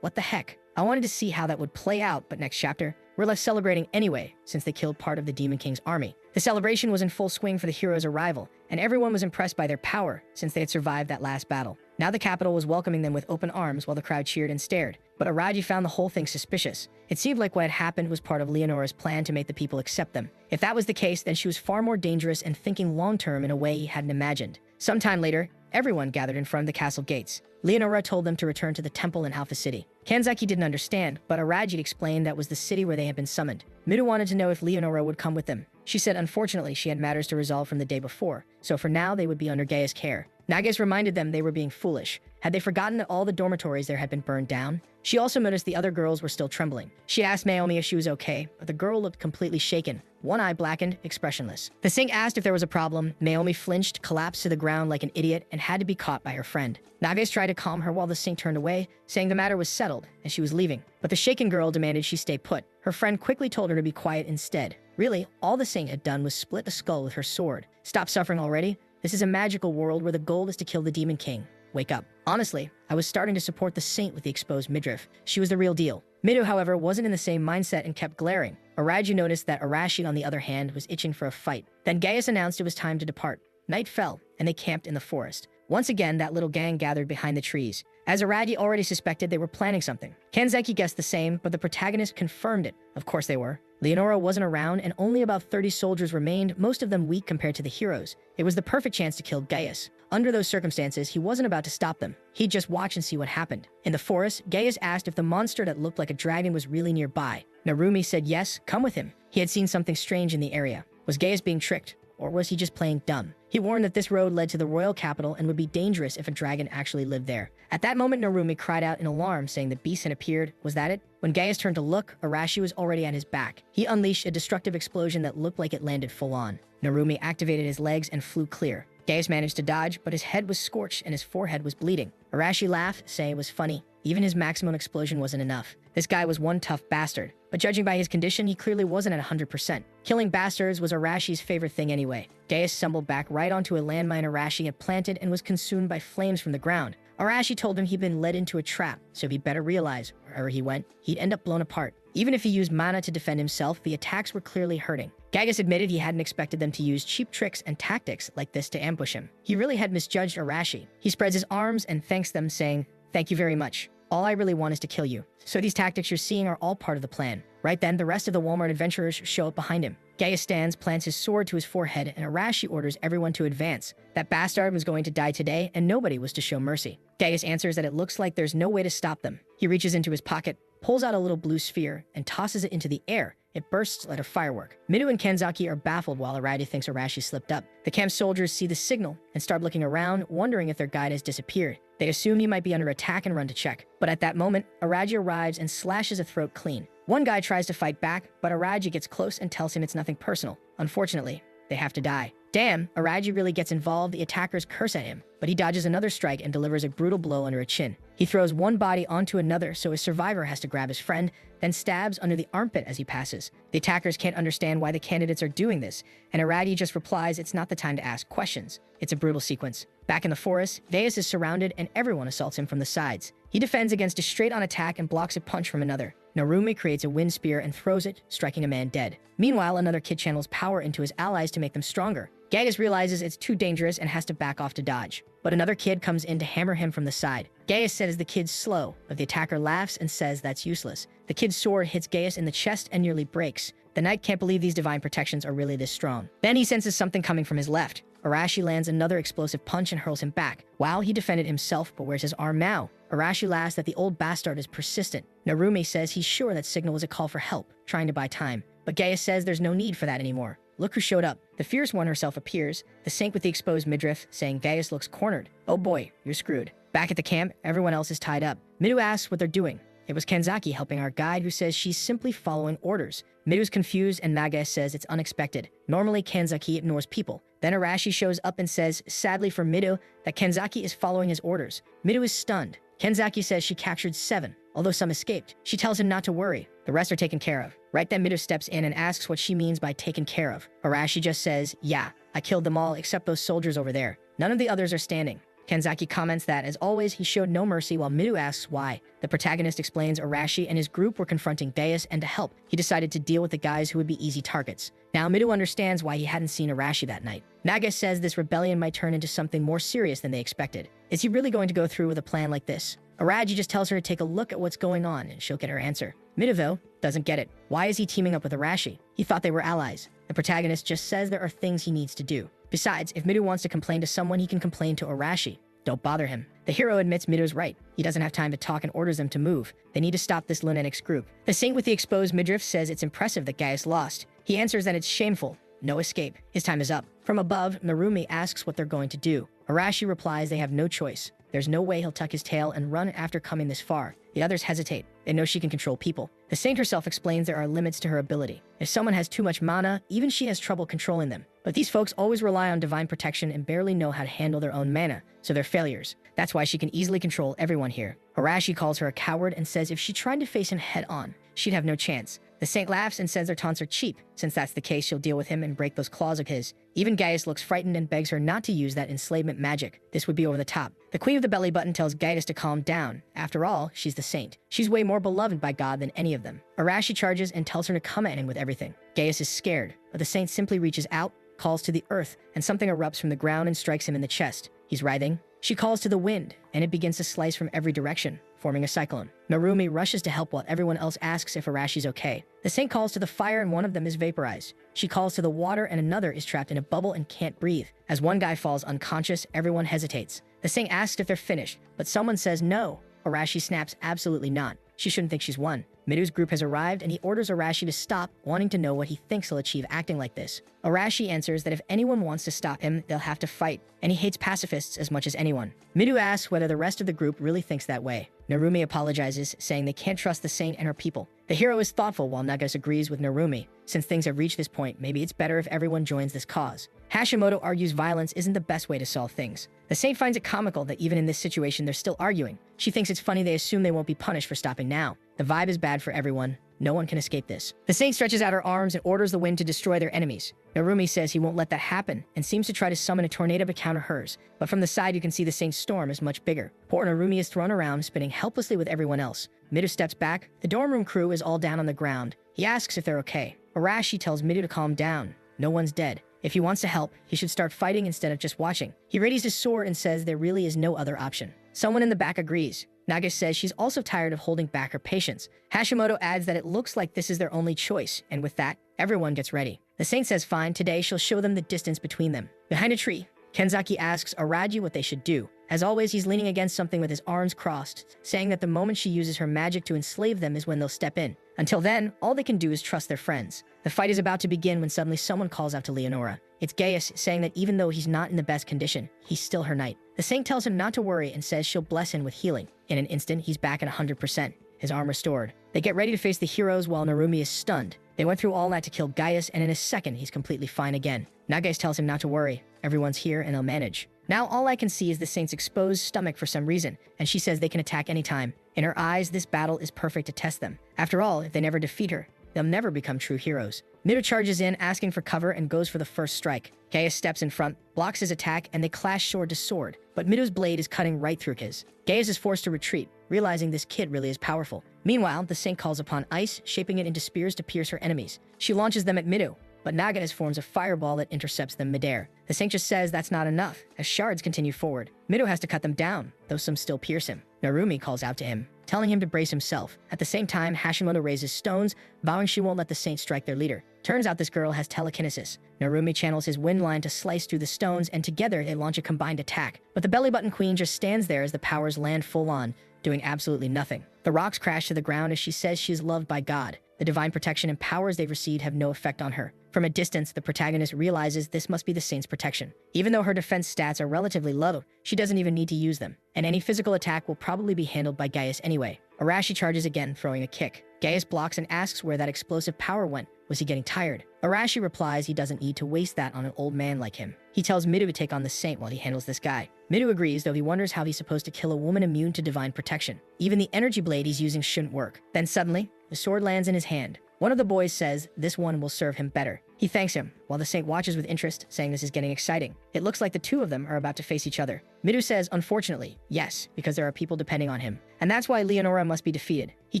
A: What the heck? I wanted to see how that would play out, but next chapter, we're left celebrating anyway, since they killed part of the Demon King's army. The celebration was in full swing for the heroes' arrival, and everyone was impressed by their power since they had survived that last battle. Now the capital was welcoming them with open arms while the crowd cheered and stared. But Araji found the whole thing suspicious. It seemed like what had happened was part of Leonora's plan to make the people accept them. If that was the case, then she was far more dangerous and thinking long-term in a way he hadn't imagined. Sometime later, everyone gathered in front of the castle gates. Leonora told them to return to the temple in Alpha City. Kanzaki didn't understand, but Araji explained that was the city where they had been summoned. Midu wanted to know if Leonora would come with them. She said unfortunately she had matters to resolve from the day before, so for now they would be under Gaia's care. Nagas reminded them they were being foolish. Had they forgotten that all the dormitories there had been burned down? She also noticed the other girls were still trembling. She asked Naomi if she was okay, but the girl looked completely shaken, one eye blackened, expressionless. The Singh asked if there was a problem. Naomi flinched, collapsed to the ground like an idiot, and had to be caught by her friend. Nagas tried to calm her while the Singh turned away, saying the matter was settled and she was leaving. But the shaken girl demanded she stay put. Her friend quickly told her to be quiet instead. Really, all the Singh had done was split the skull with her sword. Stop suffering already. This is a magical world where the goal is to kill the Demon King. Wake up. Honestly, I was starting to support the saint with the exposed midriff. She was the real deal. Midu, however, wasn't in the same mindset and kept glaring. Araju noticed that Arashi, on the other hand, was itching for a fight. Then Gaius announced it was time to depart. Night fell, and they camped in the forest. Once again, that little gang gathered behind the trees. As Aradi already suspected, they were planning something. Kanzaki guessed the same, but the protagonist confirmed it. Of course they were. Leonora wasn't around, and only about 30 soldiers remained, most of them weak compared to the heroes. It was the perfect chance to kill Gaius. Under those circumstances, he wasn't about to stop them. He'd just watch and see what happened. In the forest, Gaius asked if the monster that looked like a dragon was really nearby. Narumi said yes, come with him. He had seen something strange in the area. Was Gaius being tricked? Or was he just playing dumb? He warned that this road led to the royal capital and would be dangerous if a dragon actually lived there. At that moment, Narumi cried out in alarm, saying the beast had appeared. Was that it? When Gaius turned to look, Arashi was already at his back. He unleashed a destructive explosion that looked like it landed full on. Narumi activated his legs and flew clear. Gaius managed to dodge, but his head was scorched and his forehead was bleeding. Arashi laughed, saying it was funny. Even his maximum explosion wasn't enough. This guy was one tough bastard. But judging by his condition, he clearly wasn't at 100%. Killing bastards was Arashi's favorite thing anyway. Gaius stumbled back right onto a landmine Arashi had planted and was consumed by flames from the ground. Arashi told him he'd been led into a trap, so he'd better realize, wherever he went, he'd end up blown apart. Even if he used mana to defend himself, the attacks were clearly hurting. Gaius admitted he hadn't expected them to use cheap tricks and tactics like this to ambush him. He really had misjudged Arashi. He spreads his arms and thanks them, saying, "Thank you very much. All I really want is to kill you." So these tactics you're seeing are all part of the plan. Right then, the rest of the Walmart adventurers show up behind him. Gaius stands, plants his sword to his forehead, and Arashi orders everyone to advance. That bastard was going to die today, and nobody was to show mercy. Gaius answers that it looks like there's no way to stop them. He reaches into his pocket, pulls out a little blue sphere, and tosses it into the air. It bursts like a firework. Midu and Kanzaki are baffled while Aradi thinks Arashi slipped up. The camp soldiers see the signal and start looking around, wondering if their guide has disappeared. They assume he might be under attack and run to check. But at that moment, Araji arrives and slashes a throat clean. One guy tries to fight back, but Araji gets close and tells him it's nothing personal. Unfortunately, they have to die. Damn, Araji really gets involved. The attackers curse at him, but he dodges another strike and delivers a brutal blow under a chin. He throws one body onto another, so his survivor has to grab his friend, then stabs under the armpit as he passes. The attackers can't understand why the candidates are doing this, and Aradi just replies it's not the time to ask questions. It's a brutal sequence. Back in the forest, Deus is surrounded and everyone assaults him from the sides. He defends against a straight-on attack and blocks a punch from another. Narumi creates a wind spear and throws it, striking a man dead. Meanwhile, another kid channels power into his allies to make them stronger. Gaius realizes it's too dangerous and has to back off to dodge. But another kid comes in to hammer him from the side. Gaius says the kid's slow, but the attacker laughs and says that's useless. The kid's sword hits Gaius in the chest and nearly breaks. The knight can't believe these divine protections are really this strong. Then he senses something coming from his left. Arashi lands another explosive punch and hurls him back. Wow, he defended himself, but where's his arm now? Arashi laughs that the old bastard is persistent. Narumi says he's sure that signal was a call for help, trying to buy time. But Gaius says there's no need for that anymore. Look who showed up. The fierce one herself appears, the Saint with the exposed midriff, saying Gaius looks cornered. Oh boy, you're screwed. Back at the camp, everyone else is tied up. Midu asks what they're doing. It was Kanzaki helping our guide, who says she's simply following orders. Miru's confused and Nagase says it's unexpected. Normally, Kanzaki ignores people. Then Arashi shows up and says, sadly for Miru, that Kanzaki is following his orders. Miru is stunned. Kanzaki says she captured 7, although some escaped. She tells him not to worry. The rest are taken care of. Right then, Miru steps in and asks what she means by taken care of. Arashi just says, yeah, I killed them all except those soldiers over there. None of the others are standing. Kanzaki comments that, as always, he showed no mercy, while Miru asks why. The protagonist explains Arashi and his group were confronting Gaius, and to help, he decided to deal with the guys who would be easy targets. Now, Miru understands why he hadn't seen Arashi that night. Naga says this rebellion might turn into something more serious than they expected. Is he really going to go through with a plan like this? Araji just tells her to take a look at what's going on, and she'll get her answer. Miru, though, doesn't get it. Why is he teaming up with Arashi? He thought they were allies. The protagonist just says there are things he needs to do. Besides, if Miru wants to complain to someone, he can complain to Arashi. Don't bother him. The hero admits Miru's right. He doesn't have time to talk and orders them to move. They need to stop this lunatics group. The saint with the exposed midriff says it's impressive that Gaius lost. He answers that it's shameful. No escape. His time is up. From above, Narumi asks what they're going to do. Arashi replies they have no choice. There's no way he'll tuck his tail and run after coming this far. The others hesitate. They know she can control people. The saint herself explains there are limits to her ability. If someone has too much mana, even she has trouble controlling them. But these folks always rely on divine protection and barely know how to handle their own mana, so they're failures. That's why she can easily control everyone here. Arashi calls her a coward and says if she tried to face him head-on, she'd have no chance. The saint laughs and says their taunts are cheap. Since that's the case, she'll deal with him and break those claws of his. Even Gaius looks frightened and begs her not to use that enslavement magic. This would be over the top. The queen of the belly button tells Gaius to calm down. After all, she's the saint. She's way more beloved by God than any of them. Arashi charges and tells her to come at him with everything. Gaius is scared, but the saint simply reaches out, calls to the earth, and something erupts from the ground and strikes him in the chest. He's writhing. She calls to the wind, and it begins to slice from every direction, forming a cyclone. Narumi rushes to help while everyone else asks if Arashi's okay. The saint calls to the fire and one of them is vaporized. She calls to the water and another is trapped in a bubble and can't breathe. As one guy falls unconscious, everyone hesitates. The saint asks if they're finished, but someone says no. Arashi snaps absolutely not. She shouldn't think she's won. Miru's group has arrived and he orders Arashi to stop, wanting to know what he thinks he'll achieve acting like this. Arashi answers that if anyone wants to stop him, they'll have to fight, and he hates pacifists as much as anyone. Miru asks whether the rest of the group really thinks that way. Narumi apologizes, saying they can't trust the saint and her people. The hero is thoughtful while Nagas agrees with Narumi. Since things have reached this point, maybe it's better if everyone joins this cause. Hashimoto argues violence isn't the best way to solve things. The saint finds it comical that even in this situation they're still arguing. She thinks it's funny they assume they won't be punished for stopping now. The vibe is bad for everyone. No one can escape this. The saint stretches out her arms and orders the wind to destroy their enemies. Narumi says he won't let that happen and seems to try to summon a tornado to counter hers. But from the side you can see the saint's storm is much bigger. Poor Narumi is thrown around, spinning helplessly with everyone else. Miru steps back. The dorm room crew is all down on the ground. He asks if they're okay. Arashi tells Miru to calm down. No one's dead. If he wants to help, he should start fighting instead of just watching. He readies his sword and says there really is no other option. Someone in the back agrees. Naga says she's also tired of holding back her patience. Hashimoto adds that it looks like this is their only choice, and with that, everyone gets ready. The saint says fine, today she'll show them the distance between them. Behind a tree, Kenzaki asks Araji what they should do. As always, he's leaning against something with his arms crossed, saying that the moment she uses her magic to enslave them is when they'll step in. Until then, all they can do is trust their friends. The fight is about to begin when suddenly someone calls out to Leonora. It's Gaius, saying that even though he's not in the best condition, he's still her knight. The saint tells him not to worry and says she'll bless him with healing. In an instant, he's back at 100%, his arm restored. They get ready to face the heroes while Narumi is stunned. They went through all that to kill Gaius, and in a second, he's completely fine again. Nagais tells him not to worry. Everyone's here, and they'll manage. Now all I can see is the saint's exposed stomach for some reason, and she says they can attack anytime. In her eyes, this battle is perfect to test them. After all, if they never defeat her, they'll never become true heroes. Miru charges in, asking for cover, and goes for the first strike. Gaius steps in front, blocks his attack, and they clash sword to sword. But Miru's blade is cutting right through his. Gaius is forced to retreat, realizing this kid really is powerful. Meanwhile, the saint calls upon ice, shaping it into spears to pierce her enemies. She launches them at Miru, but Naga forms a fireball that intercepts them midair. The saint just says that's not enough, as shards continue forward. Miru has to cut them down, though some still pierce him. Narumi calls out to him, telling him to brace himself. At the same time, Hashimoto raises stones, vowing she won't let the saint strike their leader. Turns out this girl has telekinesis. Narumi channels his wind line to slice through the stones, and together they launch a combined attack. But the belly button queen just stands there as the powers land full on, doing absolutely nothing. The rocks crash to the ground as she says she is loved by God. The divine protection and powers they've received have no effect on her. From a distance, the protagonist realizes this must be the saint's protection. Even though her defense stats are relatively low, she doesn't even need to use them, and any physical attack will probably be handled by Gaius anyway. Arashi charges again, throwing a kick. Gaius blocks and asks where that explosive power went. Was he getting tired? Arashi replies he doesn't need to waste that on an old man like him. He tells Midu to take on the saint while he handles this guy. Midu agrees, though he wonders how he's supposed to kill a woman immune to divine protection. Even the energy blade he's using shouldn't work. Then suddenly, the sword lands in his hand. One of the boys says this one will serve him better. He thanks him, while the saint watches with interest, saying this is getting exciting. It looks like the two of them are about to face each other. Midu says, unfortunately, yes, because there are people depending on him. And that's why Leonora must be defeated. He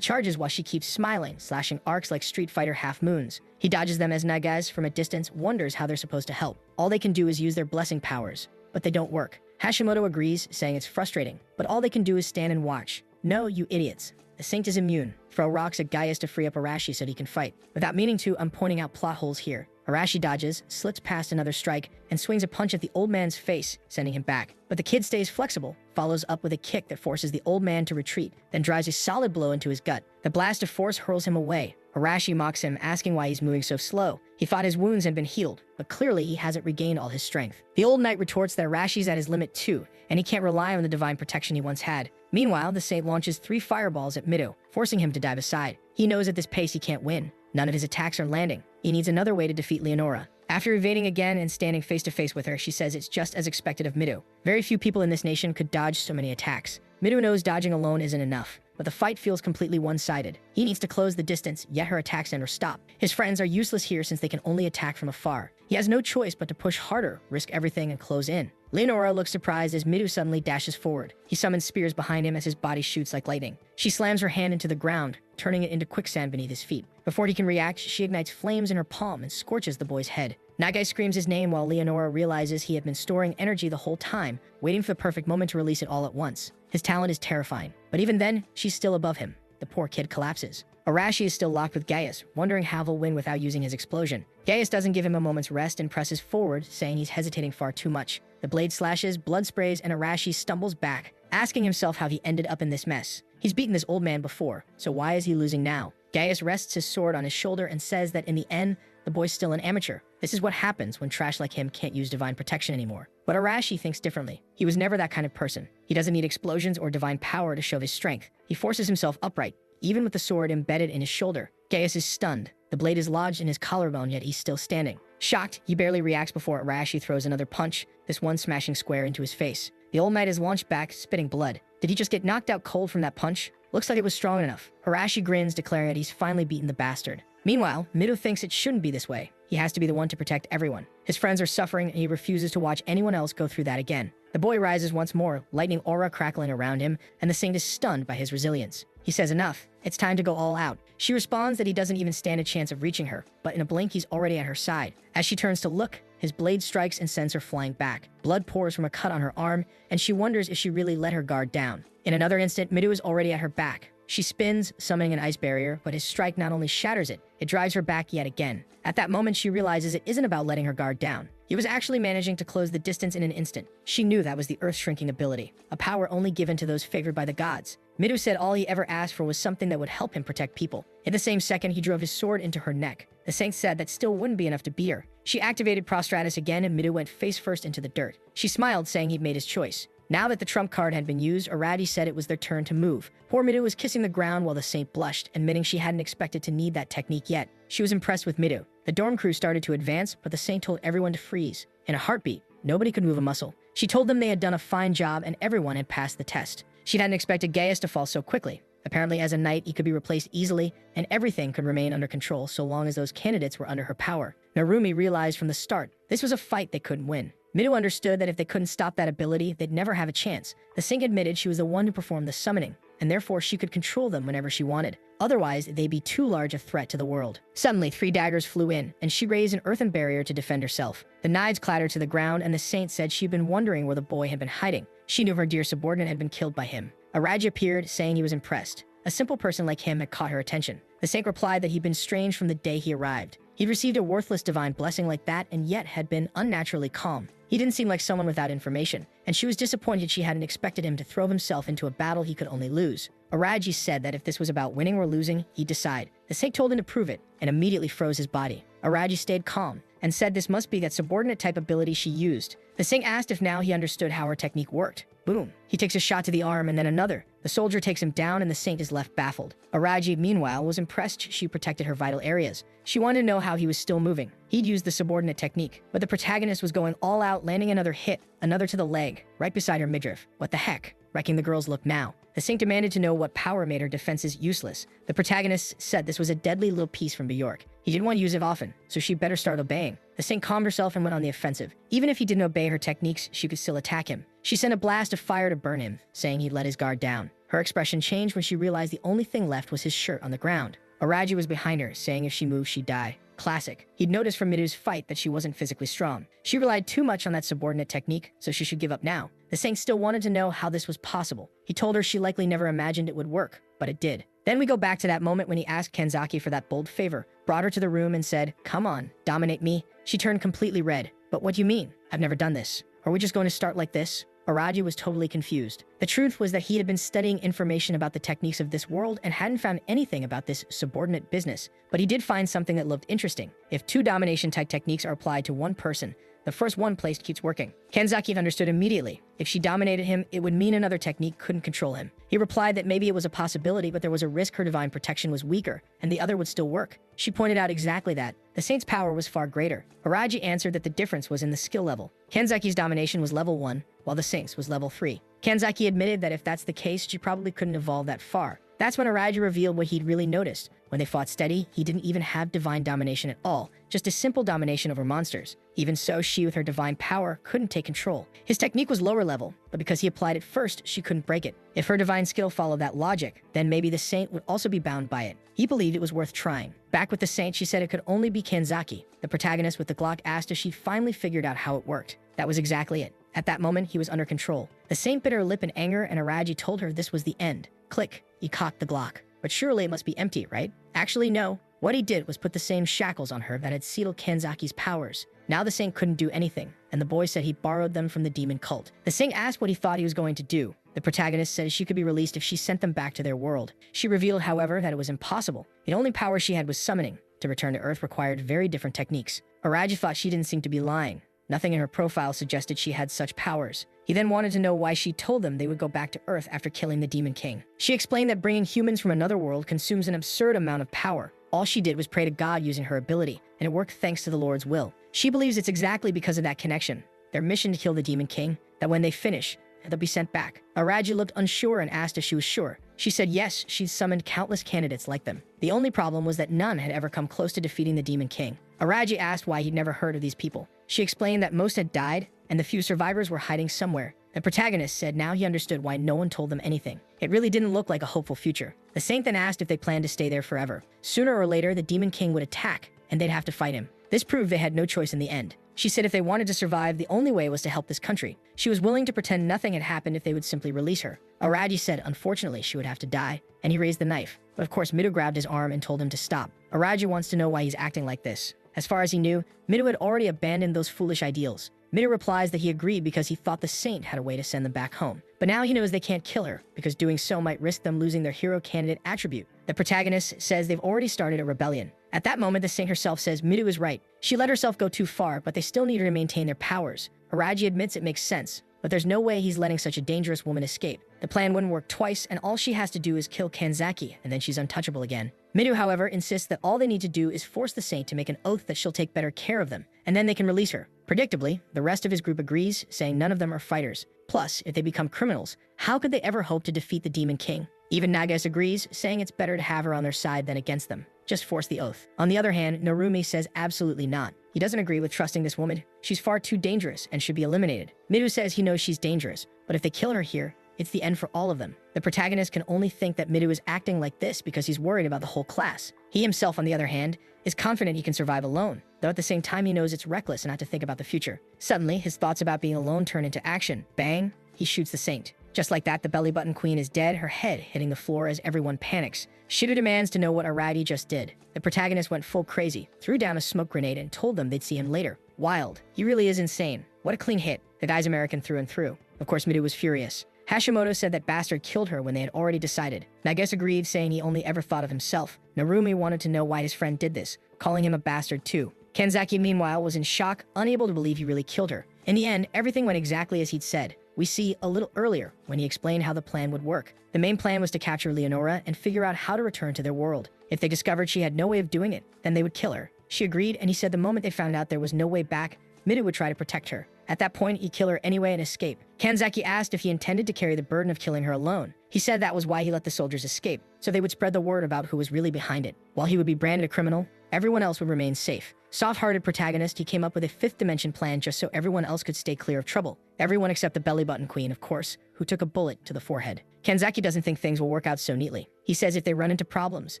A: charges while she keeps smiling, slashing arcs like Street Fighter half-moons. He dodges them as Nagaz, from a distance, wonders how they're supposed to help. All they can do is use their blessing powers, but they don't work. Hashimoto agrees, saying it's frustrating, but all they can do is stand and watch. No, you idiots. The saint is immune. Throw rocks at Gaius to free up Arashi so he can fight. Without meaning to, I'm pointing out plot holes here. Arashi dodges, slits past another strike, and swings a punch at the old man's face, sending him back. But the kid stays flexible, follows up with a kick that forces the old man to retreat, then drives a solid blow into his gut. The blast of force hurls him away. Arashi mocks him, asking why he's moving so slow. He thought his wounds had been healed, but clearly he hasn't regained all his strength. The old knight retorts that Arashi's at his limit too, and he can't rely on the divine protection he once had. Meanwhile, the saint launches 3 fireballs at Midu, forcing him to dive aside. He knows at this pace he can't win. None of his attacks are landing. He needs another way to defeat Leonora. After evading again and standing face to face with her, she says it's just as expected of Midu. Very few people in this nation could dodge so many attacks. Midu knows dodging alone isn't enough, but the fight feels completely one-sided. He needs to close the distance, yet her attacks never stop. His friends are useless here since they can only attack from afar. He has no choice but to push harder, risk everything, and close in. Leonora looks surprised as Midu suddenly dashes forward. He summons spears behind him as his body shoots like lightning. She slams her hand into the ground, turning it into quicksand beneath his feet. Before he can react, she ignites flames in her palm and scorches the boy's head. Nagai screams his name while Leonora realizes he had been storing energy the whole time, waiting for the perfect moment to release it all at once. His talent is terrifying, but even then, she's still above him. The poor kid collapses. Arashi is still locked with Gaius, wondering how he'll win without using his explosion. Gaius doesn't give him a moment's rest and presses forward, saying he's hesitating far too much. The blade slashes, blood sprays, and Arashi stumbles back, asking himself how he ended up in this mess. He's beaten this old man before, so why is he losing now? Gaius rests his sword on his shoulder and says that in the end, the boy's still an amateur. This is what happens when trash like him can't use divine protection anymore. But Arashi thinks differently. He was never that kind of person. He doesn't need explosions or divine power to show his strength. He forces himself upright, even with the sword embedded in his shoulder. Gaius is stunned. The blade is lodged in his collarbone, yet he's still standing. Shocked, he barely reacts before Arashi throws another punch, this one smashing square into his face. The old knight is launched back, spitting blood. Did he just get knocked out cold from that punch? Looks like it was strong enough. Arashi grins, declaring that he's finally beaten the bastard. Meanwhile, Midu thinks it shouldn't be this way. He has to be the one to protect everyone. His friends are suffering, and he refuses to watch anyone else go through that again. The boy rises once more, lightning aura crackling around him, and the saint is stunned by his resilience. He says enough. It's time to go all out. She responds that he doesn't even stand a chance of reaching her, but in a blink he's already at her side. As she turns to look, his blade strikes and sends her flying back. Blood pours from a cut on her arm, and she wonders if she really let her guard down. In another instant, Midu is already at her back. She spins, summoning an ice barrier, but his strike not only shatters it, it drives her back yet again. At that moment, she realizes it isn't about letting her guard down. He was actually managing to close the distance in an instant. She knew that was the earth-shrinking ability, a power only given to those favored by the gods. Midu said all he ever asked for was something that would help him protect people. In the same second, he drove his sword into her neck. The saint said that still wouldn't be enough to beat her. She activated Prostratus again, and Midu went face first into the dirt. She smiled, saying he'd made his choice. Now that the trump card had been used, Arati said it was their turn to move. Poor Midu was kissing the ground while the saint blushed, admitting she hadn't expected to need that technique yet. She was impressed with Midu. The dorm crew started to advance, but the saint told everyone to freeze. In a heartbeat, nobody could move a muscle. She told them they had done a fine job and everyone had passed the test. She hadn't expected Gaius to fall so quickly. Apparently, as a knight, he could be replaced easily, and everything could remain under control so long as those candidates were under her power. Narumi realized from the start, this was a fight they couldn't win. Midu understood that if they couldn't stop that ability, they'd never have a chance. The saint admitted she was the one who performed the summoning, and therefore she could control them whenever she wanted. Otherwise, they'd be too large a threat to the world. Suddenly, 3 daggers flew in, and she raised an earthen barrier to defend herself. The knives clattered to the ground, and the saint said she'd been wondering where the boy had been hiding. She knew her dear subordinate had been killed by him. Araji appeared, saying he was impressed. A simple person like him had caught her attention. The saint replied that he'd been strange from the day he arrived. He'd received a worthless divine blessing like that, and yet had been unnaturally calm. He didn't seem like someone without information, and she was disappointed she hadn't expected him to throw himself into a battle he could only lose. Araji said that if this was about winning or losing, he'd decide. The saint told him to prove it, and immediately froze his body. Araji stayed calm, and said this must be that subordinate type ability she used. The Saint asked if now he understood how her technique worked. Boom. He takes a shot to the arm and then another. The soldier takes him down and the Saint is left baffled. Araji, meanwhile, was impressed she protected her vital areas. She wanted to know how he was still moving. He'd used the subordinate technique, but the protagonist was going all out, landing another hit, another to the leg, right beside her midriff. What the heck? Wrecking the girl's look now. The Saint demanded to know what power made her defenses useless. The protagonist said this was a deadly little piece from Bjork. He didn't want to use it often, so she better start obeying. The Saint calmed herself and went on the offensive. Even if he didn't obey her techniques, she could still attack him. She sent a blast of fire to burn him, saying he'd let his guard down. Her expression changed when she realized the only thing left was his shirt on the ground. Araji was behind her, saying if she moved, she'd die. Classic. He'd noticed from Midu's fight that she wasn't physically strong. She relied too much on that subordinate technique, so she should give up now. The Saint still wanted to know how this was possible. He told her she likely never imagined it would work, but it did. Then we go back to that moment when he asked Kanzaki for that bold favor, brought her to the room and said, "Come on, dominate me." She turned completely red. "But what do you mean? I've never done this. Are we just going to start like this?" Araji was totally confused. The truth was that he had been studying information about the techniques of this world and hadn't found anything about this subordinate business. But he did find something that looked interesting. If two domination-type techniques are applied to one person, the first one placed keeps working. Kanzaki understood immediately. If she dominated him, it would mean another technique couldn't control him. He replied that maybe it was a possibility, but there was a risk her divine protection was weaker, and the other would still work. She pointed out exactly that. The Saint's power was far greater. Araji answered that the difference was in the skill level. Kanzaki's domination was level 1, while the Saint's was level 3. Kanzaki admitted that if that's the case, she probably couldn't evolve that far. That's when Araji revealed what he'd really noticed. When they fought steady, he didn't even have divine domination at all, just a simple domination over monsters. Even so, she with her divine power couldn't take control. His technique was lower level, but because he applied it first, she couldn't break it. If her divine skill followed that logic, then maybe the Saint would also be bound by it. He believed it was worth trying. Back with the Saint, she said it could only be Kanzaki. The protagonist with the Glock asked if she'd finally figured out how it worked. That was exactly it. At that moment, he was under control. The Saint bit her lip in anger, and Araji told her this was the end. Click, he cocked the Glock. But surely it must be empty, right? Actually, no. What he did was put the same shackles on her that had sealed Kanzaki's powers. Now the Saint couldn't do anything, and the boy said he borrowed them from the demon cult. The Saint asked what he thought he was going to do. The protagonist said she could be released if she sent them back to their world. She revealed, however, that it was impossible. The only power she had was summoning. To return to Earth required very different techniques. Araji thought she didn't seem to be lying. Nothing in her profile suggested she had such powers. He then wanted to know why she told them they would go back to Earth after killing the Demon King. She explained that bringing humans from another world consumes an absurd amount of power. All she did was pray to God using her ability, and it worked thanks to the Lord's will. She believes it's exactly because of that connection, their mission to kill the Demon King, that when they finish, they'll be sent back. Araji looked unsure and asked if she was sure. She said yes, she'd summoned countless candidates like them. The only problem was that none had ever come close to defeating the Demon King. Araji asked why he'd never heard of these people. She explained that most had died, and the few survivors were hiding somewhere. The protagonist said now he understood why no one told them anything. It really didn't look like a hopeful future. The Saint then asked if they planned to stay there forever. Sooner or later, the Demon King would attack, and they'd have to fight him. This proved they had no choice in the end. She said if they wanted to survive, the only way was to help this country. She was willing to pretend nothing had happened if they would simply release her. Araji said unfortunately she would have to die, and he raised the knife. But of course, Midu grabbed his arm and told him to stop. Araji wants to know why he's acting like this. As far as he knew, Midu had already abandoned those foolish ideals. Midu replies that he agreed because he thought the Saint had a way to send them back home. But now he knows they can't kill her, because doing so might risk them losing their hero candidate attribute. The protagonist says they've already started a rebellion. At that moment, the Saint herself says Midu is right. She let herself go too far, but they still need her to maintain their powers. Araji admits it makes sense, but there's no way he's letting such a dangerous woman escape. The plan wouldn't work twice, and all she has to do is kill Kanzaki, and then she's untouchable again. Midu, however, insists that all they need to do is force the Saint to make an oath that she'll take better care of them, and then they can release her. Predictably, the rest of his group agrees, saying none of them are fighters. Plus, if they become criminals, how could they ever hope to defeat the Demon King? Even Nagas agrees, saying it's better to have her on their side than against them. Just force the oath. On the other hand, Narumi says absolutely not. He doesn't agree with trusting this woman. She's far too dangerous and should be eliminated. Midu says he knows she's dangerous, but if they kill her here, it's the end for all of them. The protagonist can only think that Midu is acting like this because he's worried about the whole class. He himself, on the other hand, is confident he can survive alone, though at the same time he knows it's reckless not to think about the future. Suddenly, his thoughts about being alone turn into action. Bang! He shoots the Saint. Just like that, the belly button queen is dead, her head hitting the floor as everyone panics. Shido demands to know what Arati just did. The protagonist went full crazy, threw down a smoke grenade and told them they'd see him later. Wild. He really is insane. What a clean hit. The guy's American through and through. Of course, Midu was furious. Hashimoto said that bastard killed her when they had already decided. Nages agreed, saying he only ever thought of himself. Narumi wanted to know why his friend did this, calling him a bastard too. Kanzaki, meanwhile, was in shock, unable to believe he really killed her. In the end, everything went exactly as he'd said. We see a little earlier when he explained how the plan would work. The main plan was to capture Leonora and figure out how to return to their world. If they discovered she had no way of doing it, then they would kill her. She agreed, and he said the moment they found out there was no way back, Midu would try to protect her. At that point, he'd kill her anyway and escape. Kanzaki asked if he intended to carry the burden of killing her alone. He said that was why he let the soldiers escape, so they would spread the word about who was really behind it. While he would be branded a criminal, everyone else would remain safe. Soft-hearted protagonist, he came up with a fifth dimension plan just so everyone else could stay clear of trouble. Everyone except the belly button queen, of course, who took a bullet to the forehead. Kanzaki doesn't think things will work out so neatly. He says if they run into problems,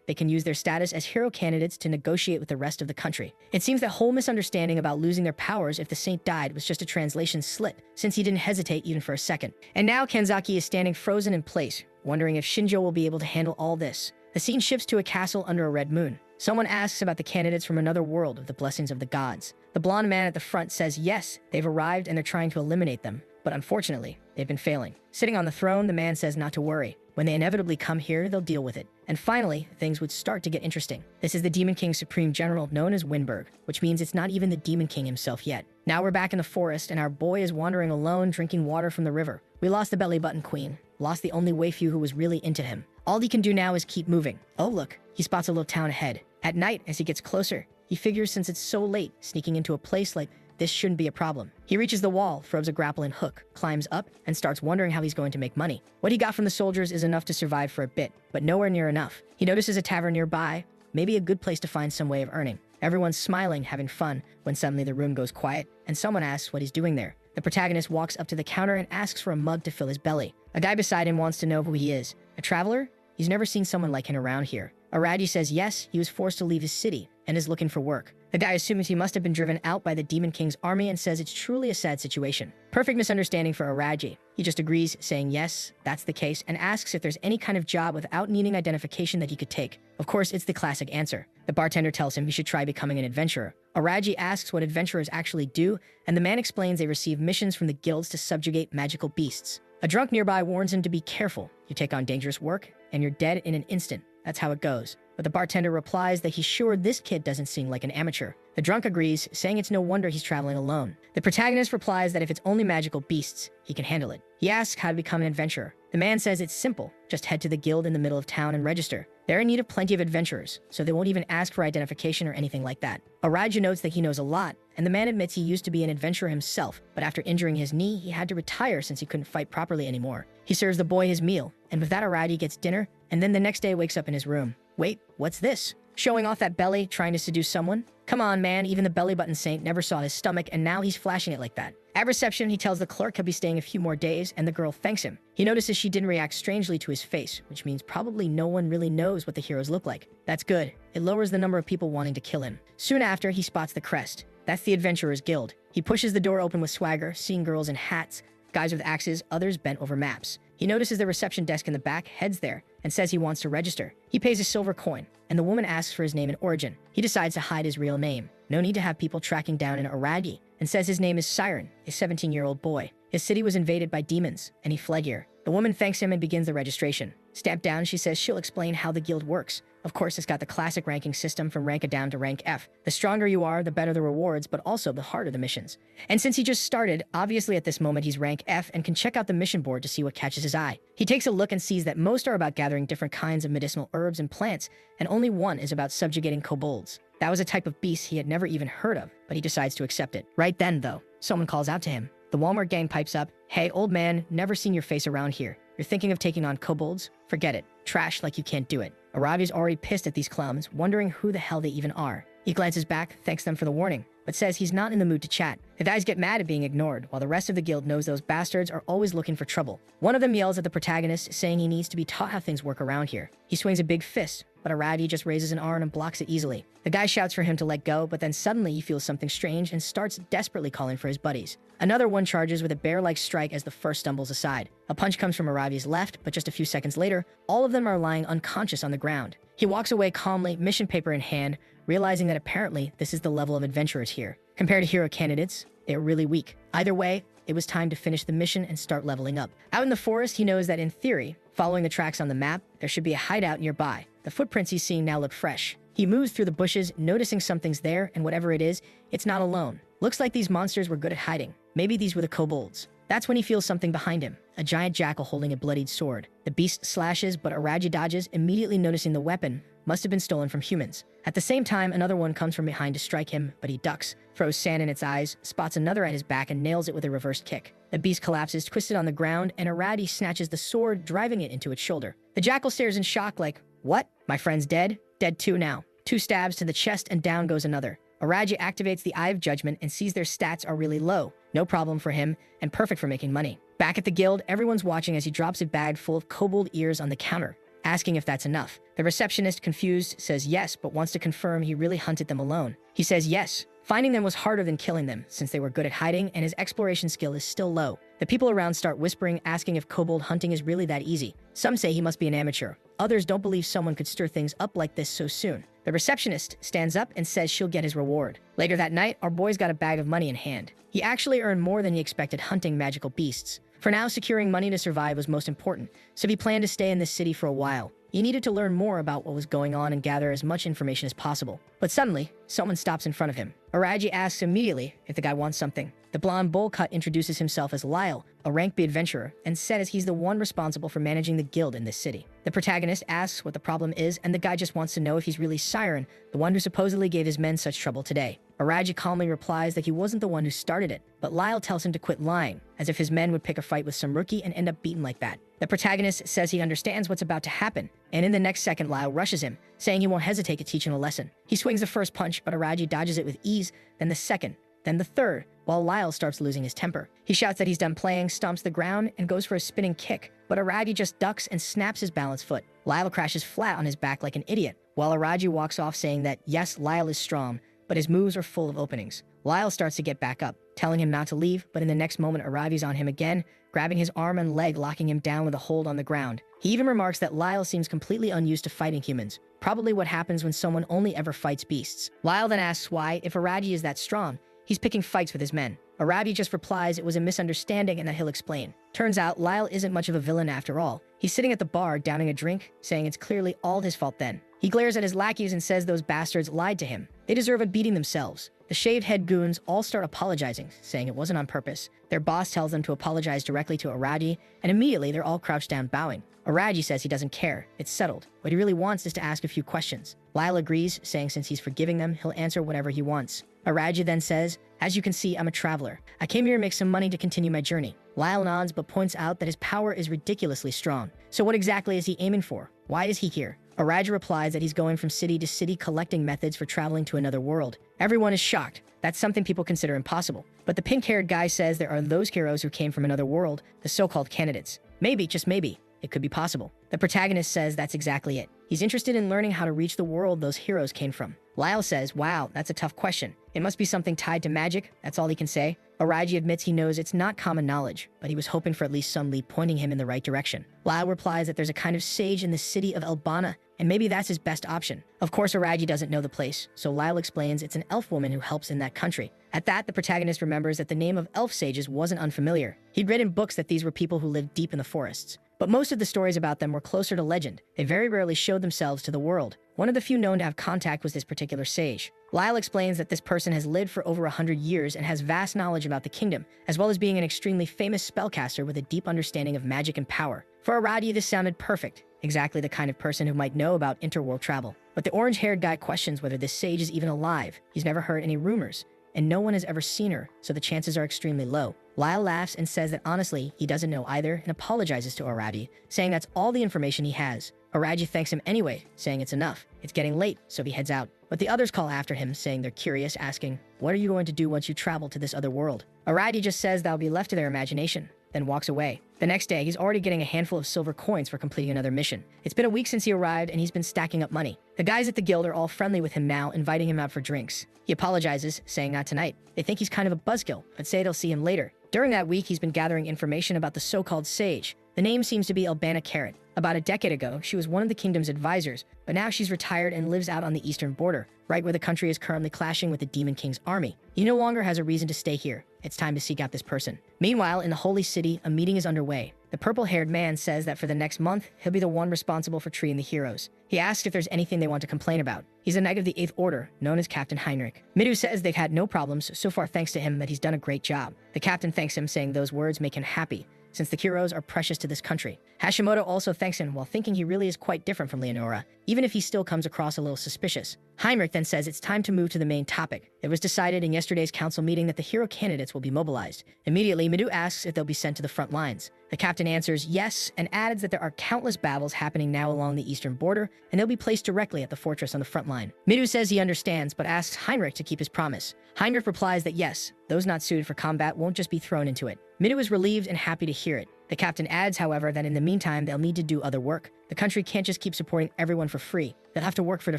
A: they can use their status as hero candidates to negotiate with the rest of the country. It seems that whole misunderstanding about losing their powers if the saint died was just a translation slip, since he didn't hesitate even for a second. And now Kanzaki is standing frozen in place, wondering if Shinjo will be able to handle all this. The scene shifts to a castle under a red moon. Someone asks about the candidates from another world of the blessings of the gods. The blonde man at the front says yes, they've arrived and they're trying to eliminate them, but unfortunately, they've been failing. Sitting on the throne, the man says not to worry. When they inevitably come here, they'll deal with it. And finally, things would start to get interesting. This is the Demon King's supreme general known as Winberg, which means it's not even the Demon King himself yet. Now we're back in the forest, and our boy is wandering alone, drinking water from the river. We lost the belly button queen, lost the only waifu who was really into him. All he can do now is keep moving. Oh look, he spots a little town ahead. At night, as he gets closer, he figures since it's so late, sneaking into a place like this shouldn't be a problem. He reaches the wall, throws a grappling hook, climbs up, and starts wondering how he's going to make money. What he got from the soldiers is enough to survive for a bit, but nowhere near enough. He notices a tavern nearby, maybe a good place to find some way of earning. Everyone's smiling, having fun, when suddenly the room goes quiet, and someone asks what he's doing there. The protagonist walks up to the counter and asks for a mug to fill his belly. A guy beside him wants to know who he is. A traveler? He's never seen someone like him around here. Araji says yes, he was forced to leave his city and is looking for work. The guy assumes he must have been driven out by the Demon King's army and says it's truly a sad situation. Perfect misunderstanding for Araji. He just agrees, saying yes, that's the case, and asks if there's any kind of job without needing identification that he could take. Of course, it's the classic answer. The bartender tells him he should try becoming an adventurer. Araji asks what adventurers actually do, and the man explains they receive missions from the guilds to subjugate magical beasts. A drunk nearby warns him to be careful. You take on dangerous work, and you're dead in an instant. That's how it goes. But the bartender replies that he's sure this kid doesn't seem like an amateur. The drunk agrees, saying it's no wonder he's traveling alone. The protagonist replies that if it's only magical beasts, he can handle it. He asks how to become an adventurer. The man says it's simple. Just head to the guild in the middle of town and register. They're in need of plenty of adventurers, so they won't even ask for identification or anything like that. Araja notes that he knows a lot, and the man admits he used to be an adventurer himself, but after injuring his knee, he had to retire since he couldn't fight properly anymore. He serves the boy his meal, and with that Araji gets dinner, and then the next day wakes up in his room. Wait, what's this? Showing off that belly, trying to seduce someone? Come on, man, even the belly button saint never saw his stomach, and now he's flashing it like that. At reception, he tells the clerk he'll be staying a few more days, and the girl thanks him. He notices she didn't react strangely to his face, which means probably no one really knows what the heroes look like. That's good. It lowers the number of people wanting to kill him. Soon after, he spots the crest. That's the Adventurers Guild. He pushes the door open with swagger, seeing girls in hats, guys with axes, others bent over maps. He notices the reception desk in the back, heads there, and says he wants to register. He pays a silver coin, and the woman asks for his name and origin. He decides to hide his real name. No need to have people tracking down an Aragi, and says his name is Siren, a 17-year-old boy. His city was invaded by demons, and he fled here. The woman thanks him and begins the registration. Stamped down, she says she'll explain how the guild works. Of course, it's got the classic ranking system from rank A down to rank F. The stronger you are, the better the rewards, but also the harder the missions. And since he just started, obviously at this moment he's rank F and can check out the mission board to see what catches his eye. He takes a look and sees that most are about gathering different kinds of medicinal herbs and plants, and only one is about subjugating kobolds. That was a type of beast he had never even heard of, but he decides to accept it. Right then, though, someone calls out to him. The Walmart gang pipes up, "Hey, old man, never seen your face around here. You're thinking of taking on kobolds? Forget it. Trash like you can't do it." Arabi's already pissed at these clowns, wondering who the hell they even are. He glances back, thanks them for the warning, but says he's not in the mood to chat. The guys get mad at being ignored, while the rest of the guild knows those bastards are always looking for trouble. One of them yells at the protagonist, saying he needs to be taught how things work around here. He swings a big fist, but Aradi just raises an arm and blocks it easily. The guy shouts for him to let go, but then suddenly he feels something strange and starts desperately calling for his buddies. Another one charges with a bear-like strike as the first stumbles aside. A punch comes from Arabi's left, but just a few seconds later, all of them are lying unconscious on the ground. He walks away calmly, mission paper in hand, realizing that apparently this is the level of adventurers here. Compared to hero candidates, they're really weak. Either way, it was time to finish the mission and start leveling up. Out in the forest, he knows that in theory, following the tracks on the map, there should be a hideout nearby. The footprints he's seeing now look fresh. He moves through the bushes, noticing something's there, and whatever it is, it's not alone. Looks like these monsters were good at hiding. Maybe these were the kobolds. That's when he feels something behind him, a giant jackal holding a bloodied sword. The beast slashes, but Araji dodges, immediately noticing the weapon must have been stolen from humans. At the same time, another one comes from behind to strike him, but he ducks, throws sand in its eyes, spots another at his back, and nails it with a reversed kick. The beast collapses, twisted on the ground, and Araji snatches the sword, driving it into its shoulder. The jackal stares in shock like, "What? My friend's dead? Dead too now." 2 stabs to the chest, and down goes another. Araji activates the Eye of Judgment and sees their stats are really low. No problem for him, and perfect for making money. Back at the guild, everyone's watching as he drops a bag full of kobold ears on the counter, asking if that's enough. The receptionist, confused, says yes, but wants to confirm he really hunted them alone. He says yes. Finding them was harder than killing them, since they were good at hiding and his exploration skill is still low. The people around start whispering, asking if kobold hunting is really that easy. Some say he must be an amateur. Others don't believe someone could stir things up like this so soon. The receptionist stands up and says she'll get his reward. Later that night, our boy's got a bag of money in hand. He actually earned more than he expected hunting magical beasts. For now, securing money to survive was most important, so he planned to stay in this city for a while. He needed to learn more about what was going on and gather as much information as possible. But suddenly, someone stops in front of him. Araji asks immediately if the guy wants something. The blonde bowl cut introduces himself as Lyle, a rank B adventurer, and says he's the one responsible for managing the guild in this city. The protagonist asks what the problem is, and the guy just wants to know if he's really Siren, the one who supposedly gave his men such trouble today. Araji calmly replies that he wasn't the one who started it, but Lyle tells him to quit lying, as if his men would pick a fight with some rookie and end up beaten like that. The protagonist says he understands what's about to happen, and in the next second Lyle rushes him, saying he won't hesitate to teach him a lesson. He swings the first punch, but Araji dodges it with ease, then the second, then the third, while Lyle starts losing his temper. He shouts that he's done playing, stomps the ground, and goes for a spinning kick, but Araji just ducks and snaps his balanced foot. Lyle crashes flat on his back like an idiot, while Araji walks off saying that yes, Lyle is strong, but his moves are full of openings. Lyle starts to get back up, telling him not to leave, but in the next moment Araji's on him again, grabbing his arm and leg, locking him down with a hold on the ground. He even remarks that Lyle seems completely unused to fighting humans, probably what happens when someone only ever fights beasts. Lyle then asks why, if Araji is that strong, he's picking fights with his men. Araji just replies it was a misunderstanding and that he'll explain. Turns out Lyle isn't much of a villain after all. He's sitting at the bar downing a drink, saying it's clearly all his fault then. He glares at his lackeys and says those bastards lied to him. They deserve a beating themselves. The shaved head goons all start apologizing, saying it wasn't on purpose. Their boss tells them to apologize directly to Araji, and immediately they're all crouched down bowing. Araji says he doesn't care. It's settled. What he really wants is to ask a few questions. Lyle agrees, saying since he's forgiving them, he'll answer whatever he wants. Araji then says, "As you can see, I'm a traveler. I came here to make some money to continue my journey." Lyle nods but points out that his power is ridiculously strong. So what exactly is he aiming for? Why is he here? Araji replies that he's going from city to city collecting methods for traveling to another world. Everyone is shocked. That's something people consider impossible. But the pink-haired guy says there are those heroes who came from another world, the so-called candidates. Maybe, just maybe, it could be possible. The protagonist says that's exactly it. He's interested in learning how to reach the world those heroes came from. Lyle says, wow, that's a tough question. It must be something tied to magic, that's all he can say. Araji admits he knows it's not common knowledge, but he was hoping for at least some lead pointing him in the right direction. Lyle replies that there's a kind of sage in the city of Elbana, and maybe that's his best option. Of course, Araji doesn't know the place, so Lyle explains it's an elf woman who helps in that country. At that, the protagonist remembers that the name of elf sages wasn't unfamiliar. He'd read in books that these were people who lived deep in the forests. But most of the stories about them were closer to legend. They very rarely showed themselves to the world. One of the few known to have contact was this particular sage. Lyle explains that this person has lived for over 100 years and has vast knowledge about the kingdom, as well as being an extremely famous spellcaster with a deep understanding of magic and power. For Araji, this sounded perfect. Exactly the kind of person who might know about interworld travel. But the orange-haired guy questions whether this sage is even alive. He's never heard any rumors, and no one has ever seen her, so the chances are extremely low. Lyle laughs and says that honestly, he doesn't know either and apologizes to Araji, saying that's all the information he has. Araji thanks him anyway, saying it's enough. It's getting late, so he heads out. But the others call after him, saying they're curious, asking, what are you going to do once you travel to this other world? Araji just says that'll be left to their imagination, then walks away. The next day, he's already getting a handful of silver coins for completing another mission. It's been a week since he arrived, and he's been stacking up money. The guys at the guild are all friendly with him now, inviting him out for drinks. He apologizes, saying not tonight. They think he's kind of a buzzkill, but say they'll see him later. During that week, he's been gathering information about the so-called sage. The name seems to be Albana Carrot. About a decade ago, she was one of the kingdom's advisors, but now she's retired and lives out on the eastern border, right where the country is currently clashing with the Demon King's army. He no longer has a reason to stay here. It's time to seek out this person. Meanwhile, in the Holy City, a meeting is underway. The purple-haired man says that for the next month, he'll be the one responsible for treating the heroes. He asks if there's anything they want to complain about. He's a knight of the 8th Order, known as Captain Heinrich. Midu says they've had no problems so far thanks to him, that he's done a great job. The captain thanks him, saying those words make him happy, since the heroes are precious to this country. Hashimoto also thanks him while thinking he really is quite different from Leonora, even if he still comes across a little suspicious. Heinrich then says it's time to move to the main topic. It was decided in yesterday's council meeting that the hero candidates will be mobilized. Immediately, Midu asks if they'll be sent to the front lines. The captain answers yes, and adds that there are countless battles happening now along the eastern border, and they'll be placed directly at the fortress on the front line. Midu says he understands, but asks Heinrich to keep his promise. Heinrich replies that yes, those not suited for combat won't just be thrown into it. Midu is relieved and happy to hear it. The captain adds, however, that in the meantime, they'll need to do other work. The country can't just keep supporting everyone for free. They'll have to work for the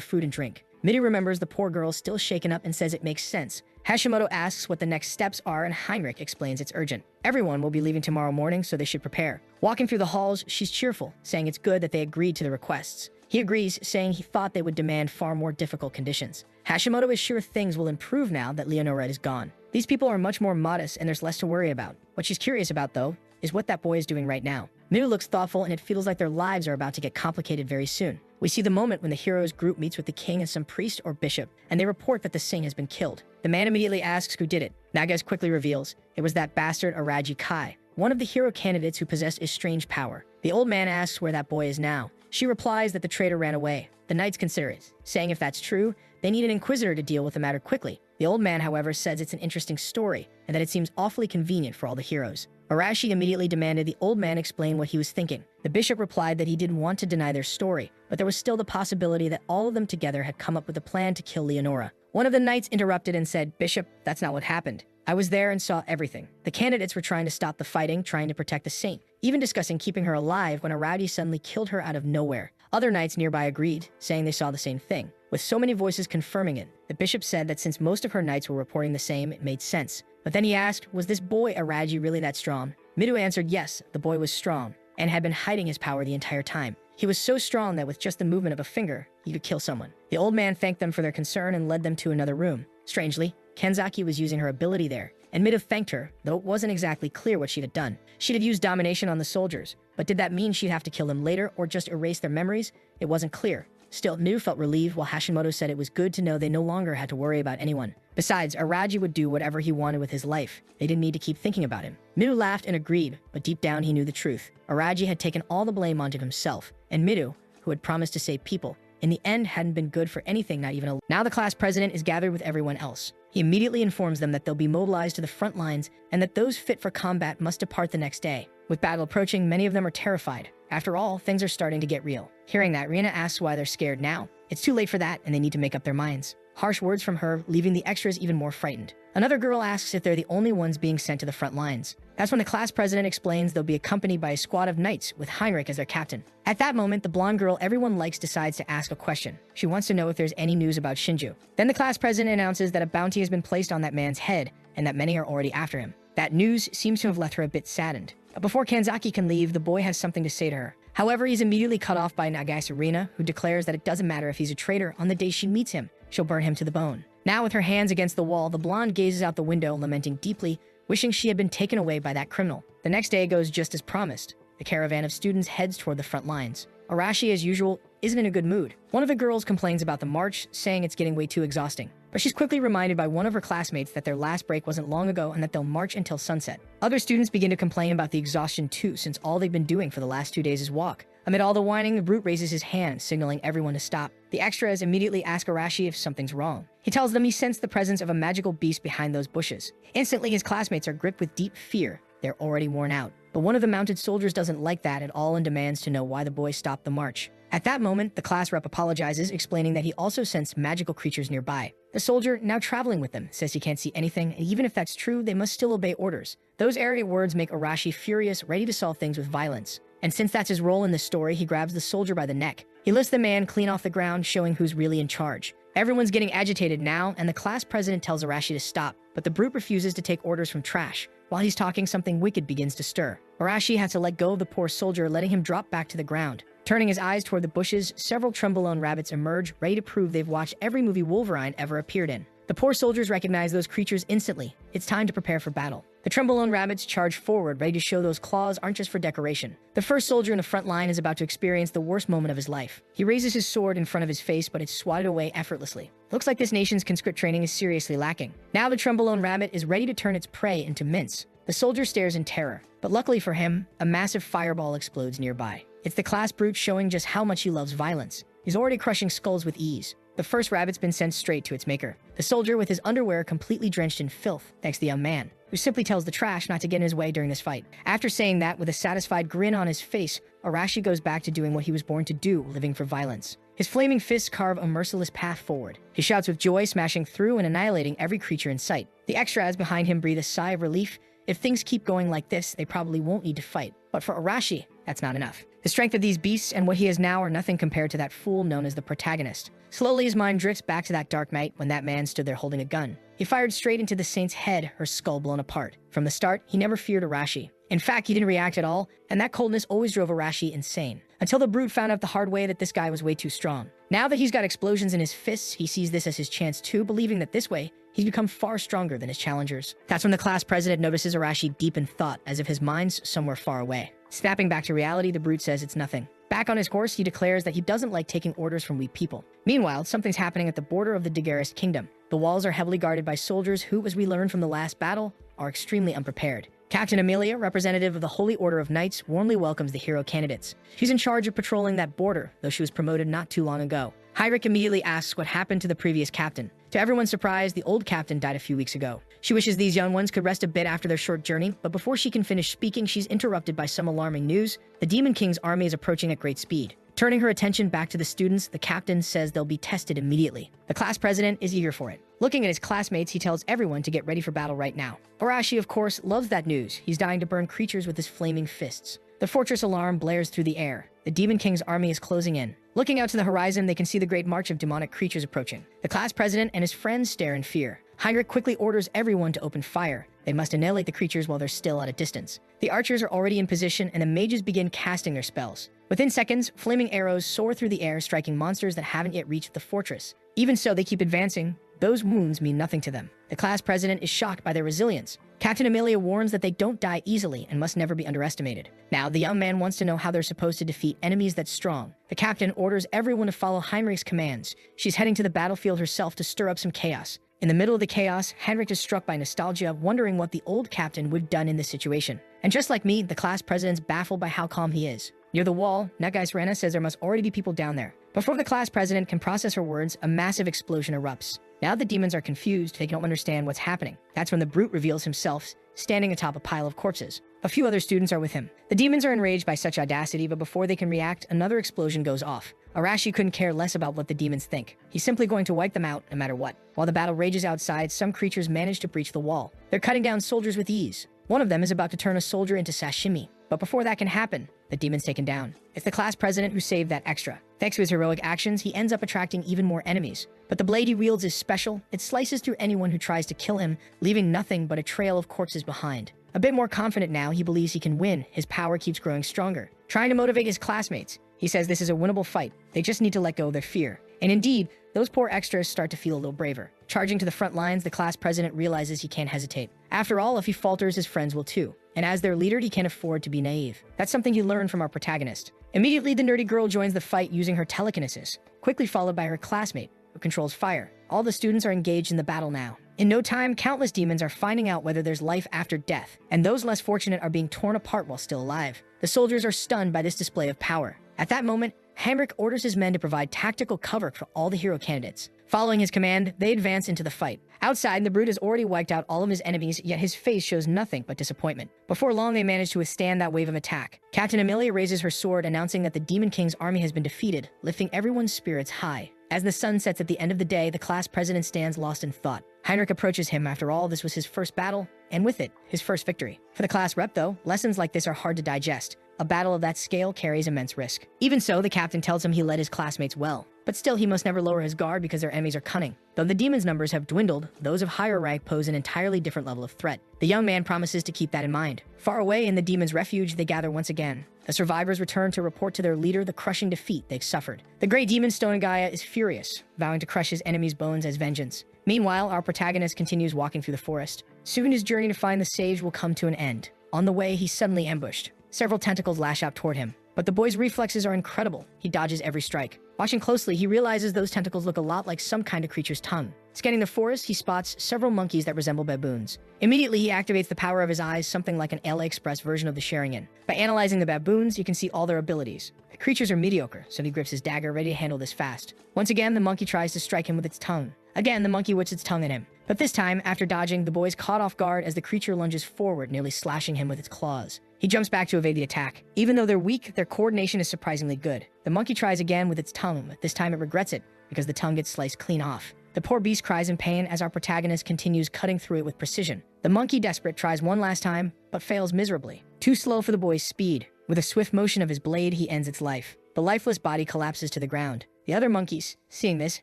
A: food and drink. Midu remembers the poor girl still shaken up and says it makes sense. Hashimoto asks what the next steps are, and Heinrich explains it's urgent. Everyone will be leaving tomorrow morning, so they should prepare. Walking through the halls, she's cheerful, saying it's good that they agreed to the requests. He agrees, saying he thought they would demand far more difficult conditions. Hashimoto is sure things will improve now that Leonora is gone. These people are much more modest and there's less to worry about. What she's curious about, though, is what that boy is doing right now. Midu looks thoughtful, and it feels like their lives are about to get complicated very soon. We see the moment when the heroes group meets with the king and some priest or bishop, and they report that the Singh has been killed. The man immediately asks who did it. Nagas quickly reveals it was that bastard Araji Kai, one of the hero candidates who possessed a strange power. The old man asks where that boy is now. She replies that the traitor ran away. The knights consider it, saying if that's true, they need an inquisitor to deal with the matter quickly. The old man, however, says it's an interesting story, and that it seems awfully convenient for all the heroes. Arashi immediately demanded the old man explain what he was thinking. The bishop replied that he didn't want to deny their story, but there was still the possibility that all of them together had come up with a plan to kill Leonora. One of the knights interrupted and said, "Bishop, that's not what happened. I was there and saw everything. The candidates were trying to stop the fighting, trying to protect the saint, even discussing keeping her alive when Araji suddenly killed her out of nowhere." Other knights nearby agreed, saying they saw the same thing. With so many voices confirming it, the bishop said that since most of her knights were reporting the same, it made sense. But then he asked, was this boy Araji really that strong? Midu answered yes, the boy was strong, and had been hiding his power the entire time. He was so strong that with just the movement of a finger, he could kill someone. The old man thanked them for their concern and led them to another room. Strangely, Kenzaki was using her ability there, and Midu thanked her, though it wasn't exactly clear what she'd had done. She'd have used domination on the soldiers, but did that mean she'd have to kill them later or just erase their memories? It wasn't clear. Still, Midu felt relieved, while Hashimoto said it was good to know they no longer had to worry about anyone. Besides, Araji would do whatever he wanted with his life. They didn't need to keep thinking about him. Midu laughed and agreed, but deep down he knew the truth. Araji had taken all the blame onto himself, and Midu, who had promised to save people, in the end hadn't been good for anything, not even a... Now the class president is gathered with everyone else. He immediately informs them that they'll be mobilized to the front lines and that those fit for combat must depart the next day. With battle approaching, many of them are terrified. After all, things are starting to get real. Hearing that, Rina asks why they're scared now. It's too late for that, and they need to make up their minds. Harsh words from her, leaving the extras even more frightened. Another girl asks if they're the only ones being sent to the front lines. That's when the class president explains they'll be accompanied by a squad of knights with Heinrich as their captain. At that moment, the blonde girl everyone likes decides to ask a question. She wants to know if there's any news about Shinju. Then the class president announces that a bounty has been placed on that man's head, and that many are already after him. That news seems to have left her a bit saddened. But before Kanzaki can leave, the boy has something to say to her. However, he's immediately cut off by Nagase Rina, who declares that it doesn't matter if he's a traitor. On the day she meets him, she'll burn him to the bone. Now, with her hands against the wall, the blonde gazes out the window, lamenting deeply, wishing she had been taken away by that criminal. The next day goes just as promised. The caravan of students heads toward the front lines. Arashi, as usual, isn't in a good mood. One of the girls complains about the march, saying it's getting way too exhausting. But she's quickly reminded by one of her classmates that their last break wasn't long ago and that they'll march until sunset. Other students begin to complain about the exhaustion too, since all they've been doing for the last 2 days is walk. Amid all the whining, the brute raises his hand, signaling everyone to stop. The extras immediately ask Arashi if something's wrong. He tells them he sensed the presence of a magical beast behind those bushes. Instantly, his classmates are gripped with deep fear. They're already worn out. But one of the mounted soldiers doesn't like that at all and demands to know why the boys stopped the march. At that moment, the class rep apologizes, explaining that he also sensed magical creatures nearby. The soldier, now traveling with them, says he can't see anything, and even if that's true, they must still obey orders. Those arrogant words make Arashi furious, ready to solve things with violence. And since that's his role in the story, he grabs the soldier by the neck. He lifts the man clean off the ground, showing who's really in charge. Everyone's getting agitated now, and the class president tells Arashi to stop, but the brute refuses to take orders from trash. While he's talking, something wicked begins to stir. Arashi has to let go of the poor soldier, letting him drop back to the ground. Turning his eyes toward the bushes, several Trumbolone rabbits emerge, ready to prove they've watched every movie Wolverine ever appeared in. The poor soldiers recognize those creatures instantly. It's time to prepare for battle. The Trumbolone rabbits charge forward, ready to show those claws aren't just for decoration. The first soldier in the front line is about to experience the worst moment of his life. He raises his sword in front of his face, but it's swatted away effortlessly. Looks like this nation's conscript training is seriously lacking. Now the Trumbolone rabbit is ready to turn its prey into mince. The soldier stares in terror, but luckily for him, a massive fireball explodes nearby. It's the class brute showing just how much he loves violence. He's already crushing skulls with ease. The first rabbit's been sent straight to its maker. The soldier with his underwear completely drenched in filth, thanks to the young man, who simply tells the trash not to get in his way during this fight. After saying that, with a satisfied grin on his face, Arashi goes back to doing what he was born to do, living for violence. His flaming fists carve a merciless path forward. He shouts with joy, smashing through and annihilating every creature in sight. The extras behind him breathe a sigh of relief. If things keep going like this, they probably won't need to fight. But for Arashi, that's not enough. The strength of these beasts and what he is now are nothing compared to that fool known as the protagonist. Slowly, his mind drifts back to that dark night when that man stood there holding a gun. He fired straight into the saint's head, her skull blown apart. From the start, he never feared Arashi. In fact, he didn't react at all, and that coldness always drove Arashi insane. Until the brute found out the hard way that this guy was way too strong. Now that he's got explosions in his fists, he sees this as his chance too, believing that this way, he's become far stronger than his challengers. That's when the class president notices Arashi deep in thought, as if his mind's somewhere far away. Snapping back to reality, the brute says it's nothing. Back on his horse, he declares that he doesn't like taking orders from weak people. Meanwhile, something's happening at the border of the Daguerreist kingdom. The walls are heavily guarded by soldiers who, as we learned from the last battle, are extremely unprepared. Captain Amelia, representative of the Holy Order of Knights, warmly welcomes the hero candidates. She's in charge of patrolling that border, though she was promoted not too long ago. Heinrich immediately asks what happened to the previous captain. To everyone's surprise, the old captain died a few weeks ago. She wishes these young ones could rest a bit after their short journey, but before she can finish speaking, she's interrupted by some alarming news. The Demon King's army is approaching at great speed. Turning her attention back to the students, the captain says they'll be tested immediately. The class president is eager for it. Looking at his classmates, he tells everyone to get ready for battle right now. Arashi, of course, loves that news. He's dying to burn creatures with his flaming fists. The fortress alarm blares through the air. The Demon King's army is closing in. Looking out to the horizon, they can see the great march of demonic creatures approaching. The class president and his friends stare in fear. Heinrich quickly orders everyone to open fire. They must annihilate the creatures while they're still at a distance. The archers are already in position, and the mages begin casting their spells. Within seconds, flaming arrows soar through the air, striking monsters that haven't yet reached the fortress. Even so, they keep advancing. Those wounds mean nothing to them. The class president is shocked by their resilience. Captain Amelia warns that they don't die easily and must never be underestimated. Now, the young man wants to know how they're supposed to defeat enemies that strong. The captain orders everyone to follow Heinrich's commands. She's heading to the battlefield herself to stir up some chaos. In the middle of the chaos, Heinrich is struck by nostalgia, wondering what the old captain would have done in this situation. And just like me, the class president's baffled by how calm he is. Near the wall, Nagais Rena says there must already be people down there. Before the class president can process her words, a massive explosion erupts. Now the demons are confused, they don't understand what's happening. That's when the brute reveals himself, standing atop a pile of corpses. A few other students are with him. The demons are enraged by such audacity, but before they can react, another explosion goes off. Arashi couldn't care less about what the demons think. He's simply going to wipe them out, no matter what. While the battle rages outside, some creatures manage to breach the wall. They're cutting down soldiers with ease. One of them is about to turn a soldier into sashimi. But before that can happen, the demon's taken down. It's the class president who saved that extra. Thanks to his heroic actions, he ends up attracting even more enemies. But the blade he wields is special. It slices through anyone who tries to kill him, leaving nothing but a trail of corpses behind. A bit more confident now, he believes he can win. His power keeps growing stronger. Trying to motivate his classmates, he says this is a winnable fight. They just need to let go of their fear. And indeed, those poor extras start to feel a little braver. Charging to the front lines, the class president realizes he can't hesitate. After all, if he falters, his friends will too. And as their leader, he can't afford to be naive. That's something he learned from our protagonist. Immediately, the nerdy girl joins the fight using her telekinesis, quickly followed by her classmate, who controls fire. All the students are engaged in the battle now. In no time, countless demons are finding out whether there's life after death, and those less fortunate are being torn apart while still alive. The soldiers are stunned by this display of power. At that moment, Heinrich orders his men to provide tactical cover for all the hero candidates. Following his command, they advance into the fight. Outside, the brute has already wiped out all of his enemies, yet his face shows nothing but disappointment. Before long, they manage to withstand that wave of attack. Captain Amelia raises her sword, announcing that the Demon King's army has been defeated, lifting everyone's spirits high. As the sun sets at the end of the day, the class president stands lost in thought. Heinrich approaches him. After all, this was his first battle, and with it, his first victory. For the class rep, though, lessons like this are hard to digest. A battle of that scale carries immense risk. Even so, the captain tells him he led his classmates well. But still, he must never lower his guard because their enemies are cunning. Though the demons' numbers have dwindled, those of higher rank pose an entirely different level of threat. The young man promises to keep that in mind. Far away in the demons' refuge, they gather once again. The survivors return to report to their leader the crushing defeat they've suffered. The great demon Stonegaya is furious, vowing to crush his enemies' bones as vengeance. Meanwhile, our protagonist continues walking through the forest. Soon his journey to find the sage will come to an end. On the way, he's suddenly ambushed. Several tentacles lash out toward him, but the boy's reflexes are incredible. He dodges every strike. Watching closely, he realizes those tentacles look a lot like some kind of creature's tongue. Scanning the forest, he spots several monkeys that resemble baboons. Immediately, he activates the power of his eyes, something like an AliExpress version of the Sharingan. By analyzing the baboons, you can see all their abilities. The creatures are mediocre, so he grips his dagger, ready to handle this fast. Once again, the monkey tries to strike him with its tongue. Again, the monkey whips its tongue at him. But this time, after dodging, the boy is caught off guard as the creature lunges forward, nearly slashing him with its claws. He jumps back to evade the attack. Even though they're weak, their coordination is surprisingly good. The monkey tries again with its tongue, but this time it regrets it, because the tongue gets sliced clean off. The poor beast cries in pain as our protagonist continues cutting through it with precision. The monkey, desperate, tries one last time, but fails miserably. Too slow for the boy's speed. With a swift motion of his blade, he ends its life. The lifeless body collapses to the ground. The other monkeys, seeing this,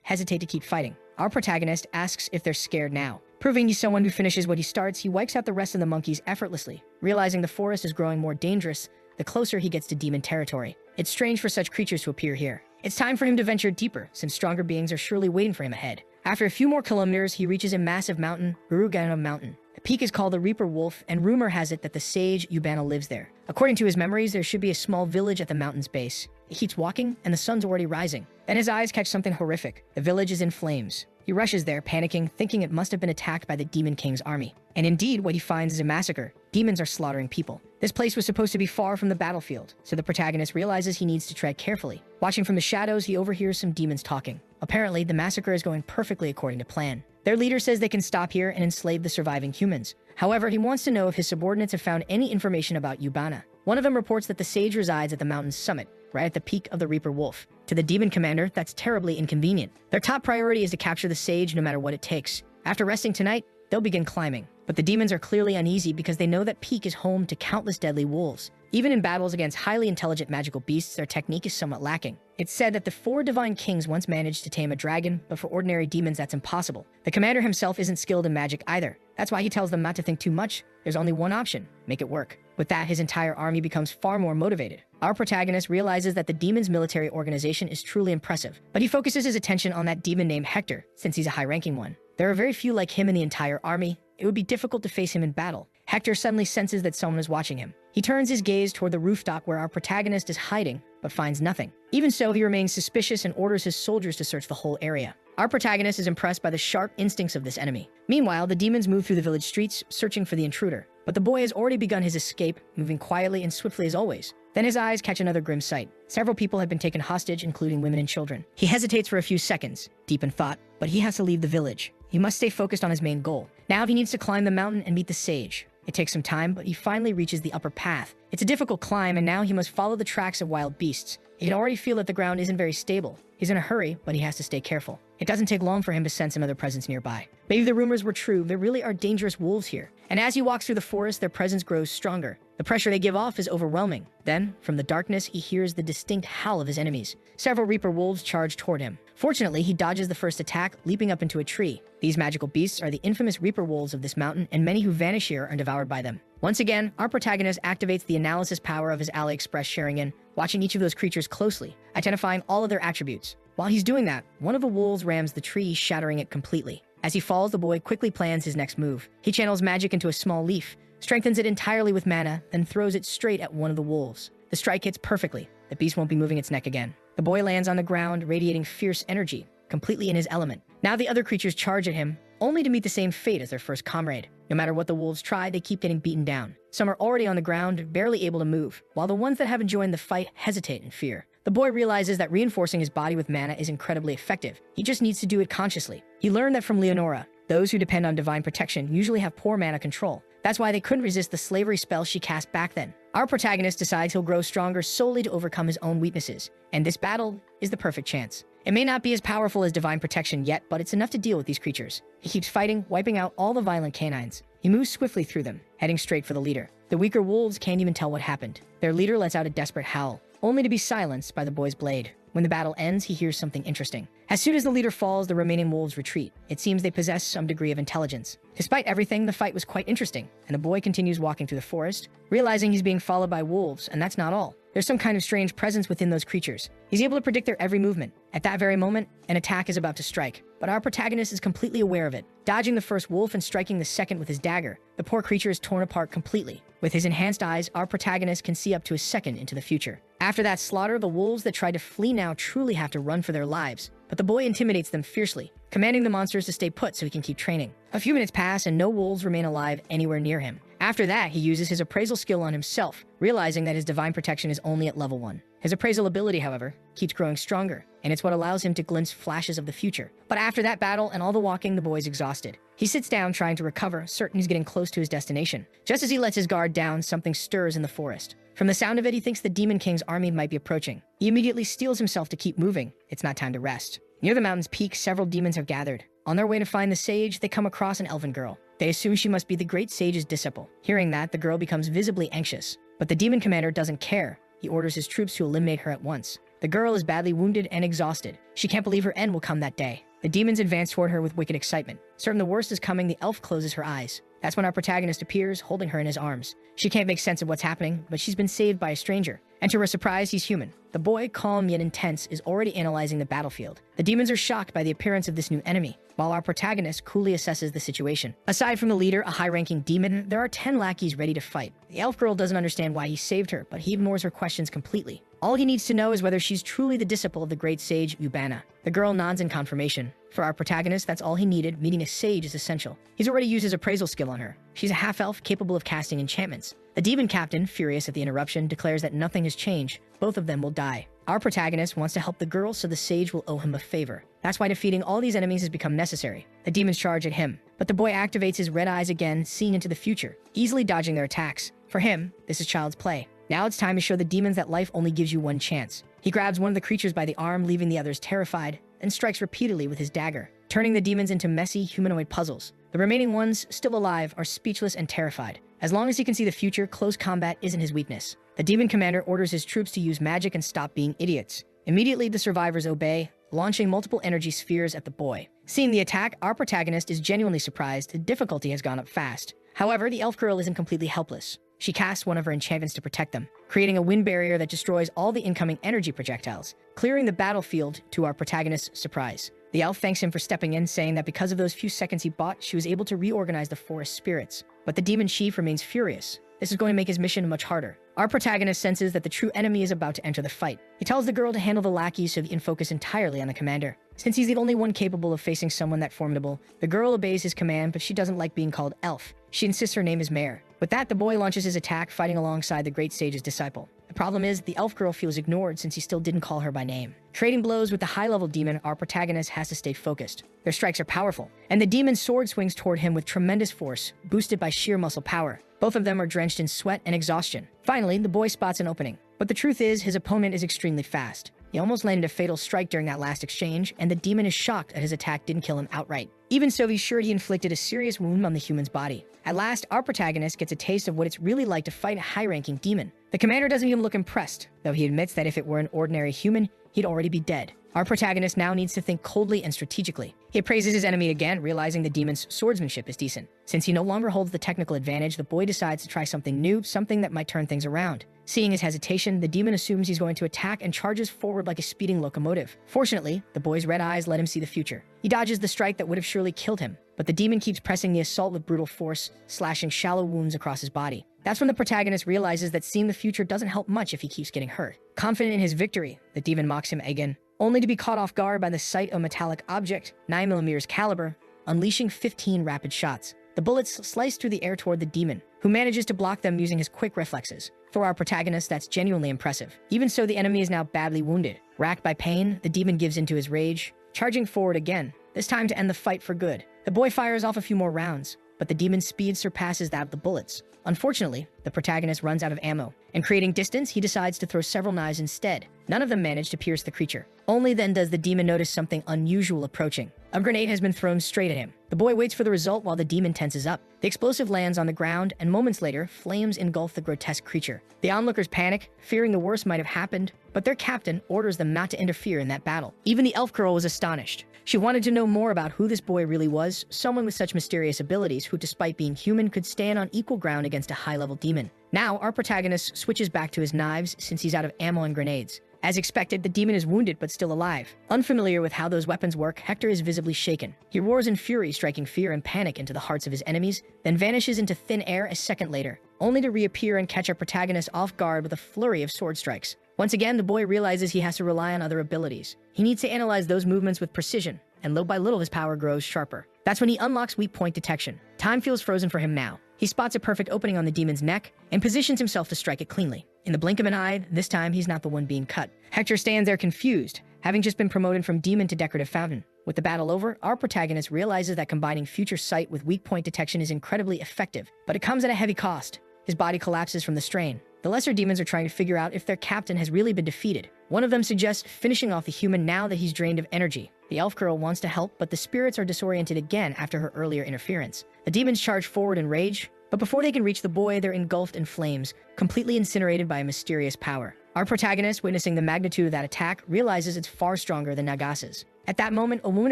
A: hesitate to keep fighting. Our protagonist asks if they're scared now. Proving he's someone who finishes what he starts, he wipes out the rest of the monkeys effortlessly. Realizing the forest is growing more dangerous, the closer he gets to demon territory. It's strange for such creatures to appear here. It's time for him to venture deeper, since stronger beings are surely waiting for him ahead. After a few more kilometers, he reaches a massive mountain, Urugana Mountain. The peak is called the Reaper Wolf, and rumor has it that the sage Yubana lives there. According to his memories, there should be a small village at the mountain's base. He keeps walking, and the sun's already rising. Then his eyes catch something horrific. The village is in flames. He rushes there, panicking, thinking it must have been attacked by the Demon King's army. And indeed, what he finds is a massacre. Demons are slaughtering people. This place was supposed to be far from the battlefield, so the protagonist realizes he needs to tread carefully. Watching from the shadows, he overhears some demons talking. Apparently, the massacre is going perfectly according to plan. Their leader says they can stop here and enslave the surviving humans. However, he wants to know if his subordinates have found any information about Yubana. One of them reports that the sage resides at the mountain's summit, right at the peak of the Reaper Wolf. To the demon commander, that's terribly inconvenient. Their top priority is to capture the sage no matter what it takes. After resting tonight, they'll begin climbing. But the demons are clearly uneasy because they know that Peak is home to countless deadly wolves. Even in battles against highly intelligent magical beasts, their technique is somewhat lacking. It's said that the 4 divine kings once managed to tame a dragon, but for ordinary demons that's impossible. The commander himself isn't skilled in magic either. That's why he tells them not to think too much. There's only one option: make it work. With that, his entire army becomes far more motivated. Our protagonist realizes that the demon's military organization is truly impressive, but he focuses his attention on that demon named Hector, since he's a high-ranking one. There are very few like him in the entire army. It would be difficult to face him in battle. Hector suddenly senses that someone is watching him. He turns his gaze toward the rooftop where our protagonist is hiding, but finds nothing. Even so, he remains suspicious and orders his soldiers to search the whole area. Our protagonist is impressed by the sharp instincts of this enemy. Meanwhile, the demons move through the village streets, searching for the intruder. But the boy has already begun his escape, moving quietly and swiftly as always. Then his eyes catch another grim sight. Several people have been taken hostage, including women and children. He hesitates for a few seconds, deep in thought, but he has to leave the village. He must stay focused on his main goal. Now he needs to climb the mountain and meet the sage. It takes some time, but he finally reaches the upper path. It's a difficult climb, and now he must follow the tracks of wild beasts. He can already feel that the ground isn't very stable. He's in a hurry, but he has to stay careful. It doesn't take long for him to sense another presence nearby. Maybe the rumors were true. There really are dangerous wolves here. And as he walks through the forest, their presence grows stronger. The pressure they give off is overwhelming. Then, from the darkness, he hears the distinct howl of his enemies. Several Reaper wolves charge toward him. Fortunately, he dodges the first attack, leaping up into a tree. These magical beasts are the infamous Reaper wolves of this mountain, and many who vanish here are devoured by them. Once again, our protagonist activates the analysis power of his AliExpress Sharingan, watching each of those creatures closely, identifying all of their attributes. While he's doing that, one of the wolves rams the tree, shattering it completely. As he falls, the boy quickly plans his next move. He channels magic into a small leaf, strengthens it entirely with mana, then throws it straight at one of the wolves. The strike hits perfectly. The beast won't be moving its neck again. The boy lands on the ground, radiating fierce energy, completely in his element. Now the other creatures charge at him, only to meet the same fate as their first comrade. No matter what the wolves try, they keep getting beaten down. Some are already on the ground, barely able to move, while the ones that haven't joined the fight hesitate in fear. The boy realizes that reinforcing his body with mana is incredibly effective. He just needs to do it consciously. He learned that from Leonora. Those who depend on divine protection usually have poor mana control. That's why they couldn't resist the slavery spell she cast back then. Our protagonist decides he'll grow stronger solely to overcome his own weaknesses, and this battle is the perfect chance. It may not be as powerful as divine protection yet, but it's enough to deal with these creatures. He keeps fighting, wiping out all the violent canines. He moves swiftly through them, heading straight for the leader. The weaker wolves can't even tell what happened. Their leader lets out a desperate howl, only to be silenced by the boy's blade. When the battle ends, he hears something interesting. As soon as the leader falls, the remaining wolves retreat. It seems they possess some degree of intelligence. Despite everything, the fight was quite interesting, and the boy continues walking through the forest, realizing he's being followed by wolves, and that's not all. There's some kind of strange presence within those creatures. He's able to predict their every movement. At that very moment, an attack is about to strike, but our protagonist is completely aware of it. Dodging the first wolf and striking the second with his dagger, the poor creature is torn apart completely. With his enhanced eyes, our protagonist can see up to a second into the future. After that slaughter, the wolves that tried to flee now truly have to run for their lives, but the boy intimidates them fiercely, commanding the monsters to stay put so he can keep training. A few minutes pass and no wolves remain alive anywhere near him. After that, he uses his appraisal skill on himself, realizing that his divine protection is only at level 1. His appraisal ability, however, keeps growing stronger, and it's what allows him to glimpse flashes of the future. But after that battle and all the walking, the boy's exhausted. He sits down trying to recover, certain he's getting close to his destination. Just as he lets his guard down, something stirs in the forest. From the sound of it, he thinks the Demon King's army might be approaching. He immediately steels himself to keep moving. It's not time to rest. Near the mountain's peak, several demons have gathered. On their way to find the sage, they come across an elven girl. They assume she must be the great sage's disciple. Hearing that, the girl becomes visibly anxious. But the demon commander doesn't care. He orders his troops to eliminate her at once. The girl is badly wounded and exhausted. She can't believe her end will come that day. The demons advance toward her with wicked excitement. Certain the worst is coming, the elf closes her eyes. That's when our protagonist appears, holding her in his arms. She can't make sense of what's happening, but she's been saved by a stranger. And to her surprise, he's human. The boy, calm yet intense, is already analyzing the battlefield. The demons are shocked by the appearance of this new enemy, while our protagonist coolly assesses the situation. Aside from the leader, a high-ranking demon, there are 10 lackeys ready to fight. The elf girl doesn't understand why he saved her, but he ignores her questions completely. All he needs to know is whether she's truly the disciple of the great sage Ubana. The girl nods in confirmation. For our protagonist, that's all he needed. Meeting a sage is essential. He's already used his appraisal skill on her. She's a half-elf capable of casting enchantments. The demon captain, furious at the interruption, declares that nothing has changed. Both of them will die. Our protagonist wants to help the girl, so the sage will owe him a favor. That's why defeating all these enemies has become necessary. The demons charge at him, but the boy activates his red eyes again, seeing into the future, easily dodging their attacks. For him, this is child's play. Now it's time to show the demons that life only gives you one chance. He grabs one of the creatures by the arm, leaving the others terrified, and strikes repeatedly with his dagger, turning the demons into messy, humanoid puzzles. The remaining ones, still alive, are speechless and terrified. As long as he can see the future, close combat isn't his weakness. The demon commander orders his troops to use magic and stop being idiots. Immediately, the survivors obey, launching multiple energy spheres at the boy. Seeing the attack, our protagonist is genuinely surprised. The difficulty has gone up fast. However, the elf girl isn't completely helpless. She casts one of her enchantments to protect them, creating a wind barrier that destroys all the incoming energy projectiles, clearing the battlefield to our protagonist's surprise. The elf thanks him for stepping in, saying that because of those few seconds he bought, she was able to reorganize the forest spirits. But the demon chief remains furious. This is going to make his mission much harder. Our protagonist senses that the true enemy is about to enter the fight. He tells the girl to handle the lackeys so he can focus entirely on the commander. Since he's the only one capable of facing someone that formidable, the girl obeys his command, but she doesn't like being called elf. She insists her name is Mare. With that, the boy launches his attack, fighting alongside the great sage's disciple. The problem is, the elf girl feels ignored since he still didn't call her by name. Trading blows with the high-level demon, our protagonist has to stay focused. Their strikes are powerful, and the demon's sword swings toward him with tremendous force, boosted by sheer muscle power. Both of them are drenched in sweat and exhaustion. Finally, the boy spots an opening. But the truth is, his opponent is extremely fast. He almost landed a fatal strike during that last exchange, and the demon is shocked that his attack didn't kill him outright. Even so, he's sure he inflicted a serious wound on the human's body. At last, our protagonist gets a taste of what it's really like to fight a high-ranking demon. The commander doesn't even look impressed, though he admits that if it were an ordinary human, he'd already be dead. Our protagonist now needs to think coldly and strategically. He appraises his enemy again, realizing the demon's swordsmanship is decent. Since he no longer holds the technical advantage, the boy decides to try something new, something that might turn things around. Seeing his hesitation, the demon assumes he's going to attack and charges forward like a speeding locomotive. Fortunately, the boy's red eyes let him see the future. He dodges the strike that would have surely killed him, but the demon keeps pressing the assault with brutal force, slashing shallow wounds across his body. That's when the protagonist realizes that seeing the future doesn't help much if he keeps getting hurt. Confident in his victory, the demon mocks him again, only to be caught off guard by the sight of a metallic object, 9mm caliber, unleashing 15 rapid shots. The bullets slice through the air toward the demon, who manages to block them using his quick reflexes. For our protagonist, that's genuinely impressive. Even so, the enemy is now badly wounded. Racked by pain, the demon gives into his rage, charging forward again, this time to end the fight for good. The boy fires off a few more rounds, but the demon's speed surpasses that of the bullets. Unfortunately, the protagonist runs out of ammo, and creating distance, he decides to throw several knives instead. None of them manage to pierce the creature. Only then does the demon notice something unusual approaching. A grenade has been thrown straight at him. The The boy waits for the result while the demon tenses up. The explosive lands on the ground, and moments later, flames engulf the grotesque creature. The onlookers panic, fearing the worst might have happened, but their captain orders them not to interfere in that battle. Even the elf girl was astonished. She wanted to know more about who this boy really was, someone with such mysterious abilities who, despite being human, could stand on equal ground against a high-level demon. Now, our protagonist switches back to his knives since he's out of ammo and grenades. As expected, the demon is wounded but still alive. Unfamiliar with how those weapons work, Hector is visibly shaken. He roars in fury, striking fear and panic into the hearts of his enemies, then vanishes into thin air a second later, only to reappear and catch our protagonist off guard with a flurry of sword strikes. Once again, the boy realizes he has to rely on other abilities. He needs to analyze those movements with precision, and little by little his power grows sharper. That's when he unlocks weak point detection. Time feels frozen for him now. He spots a perfect opening on the demon's neck and positions himself to strike it cleanly. In the blink of an eye, this time he's not the one being cut. Hector stands there confused, having just been promoted from demon to decorative fountain. With the battle over, our protagonist realizes that combining future sight with weak point detection is incredibly effective, but it comes at a heavy cost. His body collapses from the strain. The lesser demons are trying to figure out if their captain has really been defeated. One of them suggests finishing off the human now that he's drained of energy. The elf girl wants to help, but the spirits are disoriented again after her earlier interference. The demons charge forward in rage, but before they can reach the boy, they're engulfed in flames, completely incinerated by a mysterious power. Our protagonist, witnessing the magnitude of that attack, realizes it's far stronger than Nagasa's. At that moment, a woman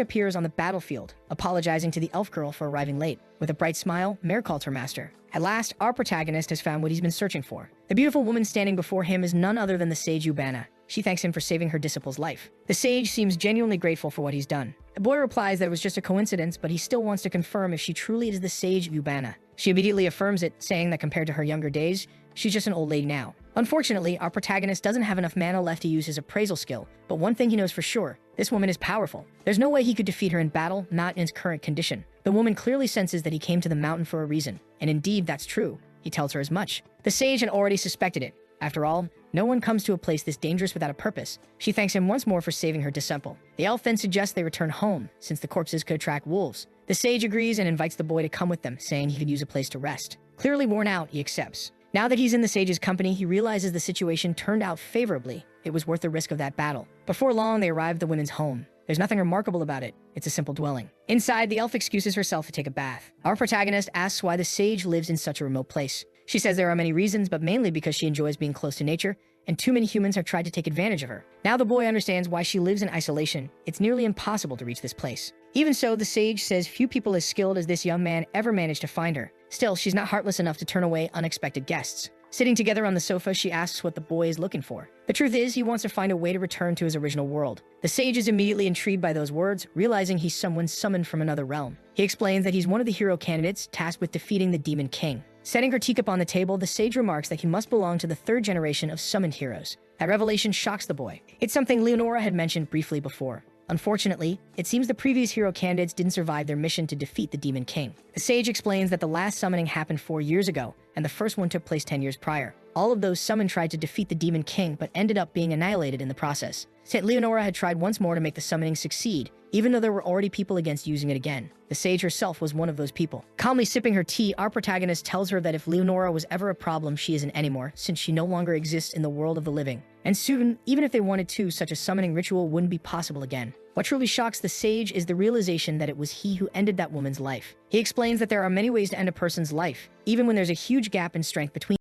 A: appears on the battlefield, apologizing to the elf girl for arriving late. With a bright smile, Mare calls her master. At last, our protagonist has found what he's been searching for. The beautiful woman standing before him is none other than the sage Ubana. She thanks him for saving her disciple's life. The sage seems genuinely grateful for what he's done. The boy replies that it was just a coincidence, but he still wants to confirm if she truly is the sage Ubana. She immediately affirms it, saying that compared to her younger days, she's just an old lady now. Unfortunately, our protagonist doesn't have enough mana left to use his appraisal skill, but one thing he knows for sure, this woman is powerful. There's no way he could defeat her in battle, not in his current condition. The woman clearly senses that he came to the mountain for a reason, and indeed that's true. He tells her as much. The sage had already suspected it. After all, no one comes to a place this dangerous without a purpose. She thanks him once more for saving her disciple. The elf then suggests they return home, since the corpses could attract wolves. The sage agrees and invites the boy to come with them, saying he could use a place to rest. Clearly worn out, he accepts. Now that he's in the sage's company, he realizes the situation turned out favorably. It was worth the risk of that battle. Before long, they arrive at the women's home. There's nothing remarkable about it. It's a simple dwelling. Inside, the elf excuses herself to take a bath. Our protagonist asks why the sage lives in such a remote place. She says there are many reasons, but mainly because she enjoys being close to nature, and too many humans have tried to take advantage of her. Now the boy understands why she lives in isolation. It's nearly impossible to reach this place. Even so, the sage says few people as skilled as this young man ever managed to find her. Still, she's not heartless enough to turn away unexpected guests. Sitting together on the sofa, she asks what the boy is looking for. The truth is, he wants to find a way to return to his original world. The sage is immediately intrigued by those words, realizing he's someone summoned from another realm. He explains that he's one of the hero candidates tasked with defeating the Demon King. Setting her teacup on the table, the sage remarks that he must belong to the third generation of summoned heroes. That revelation shocks the boy. It's something Leonora had mentioned briefly before. Unfortunately, it seems the previous hero candidates didn't survive their mission to defeat the Demon King. The sage explains that the last summoning happened 4 years ago, and the first one took place 10 years prior. All of those summoned tried to defeat the Demon King, but ended up being annihilated in the process. St. Leonora had tried once more to make the summoning succeed, even though there were already people against using it again. The sage herself was one of those people. Calmly sipping her tea, our protagonist tells her that if Leonora was ever a problem, she isn't anymore, since she no longer exists in the world of the living. And soon, even if they wanted to, such a summoning ritual wouldn't be possible again. What truly shocks the sage is the realization that it was he who ended that woman's life. He explains that there are many ways to end a person's life, even when there's a huge gap in strength between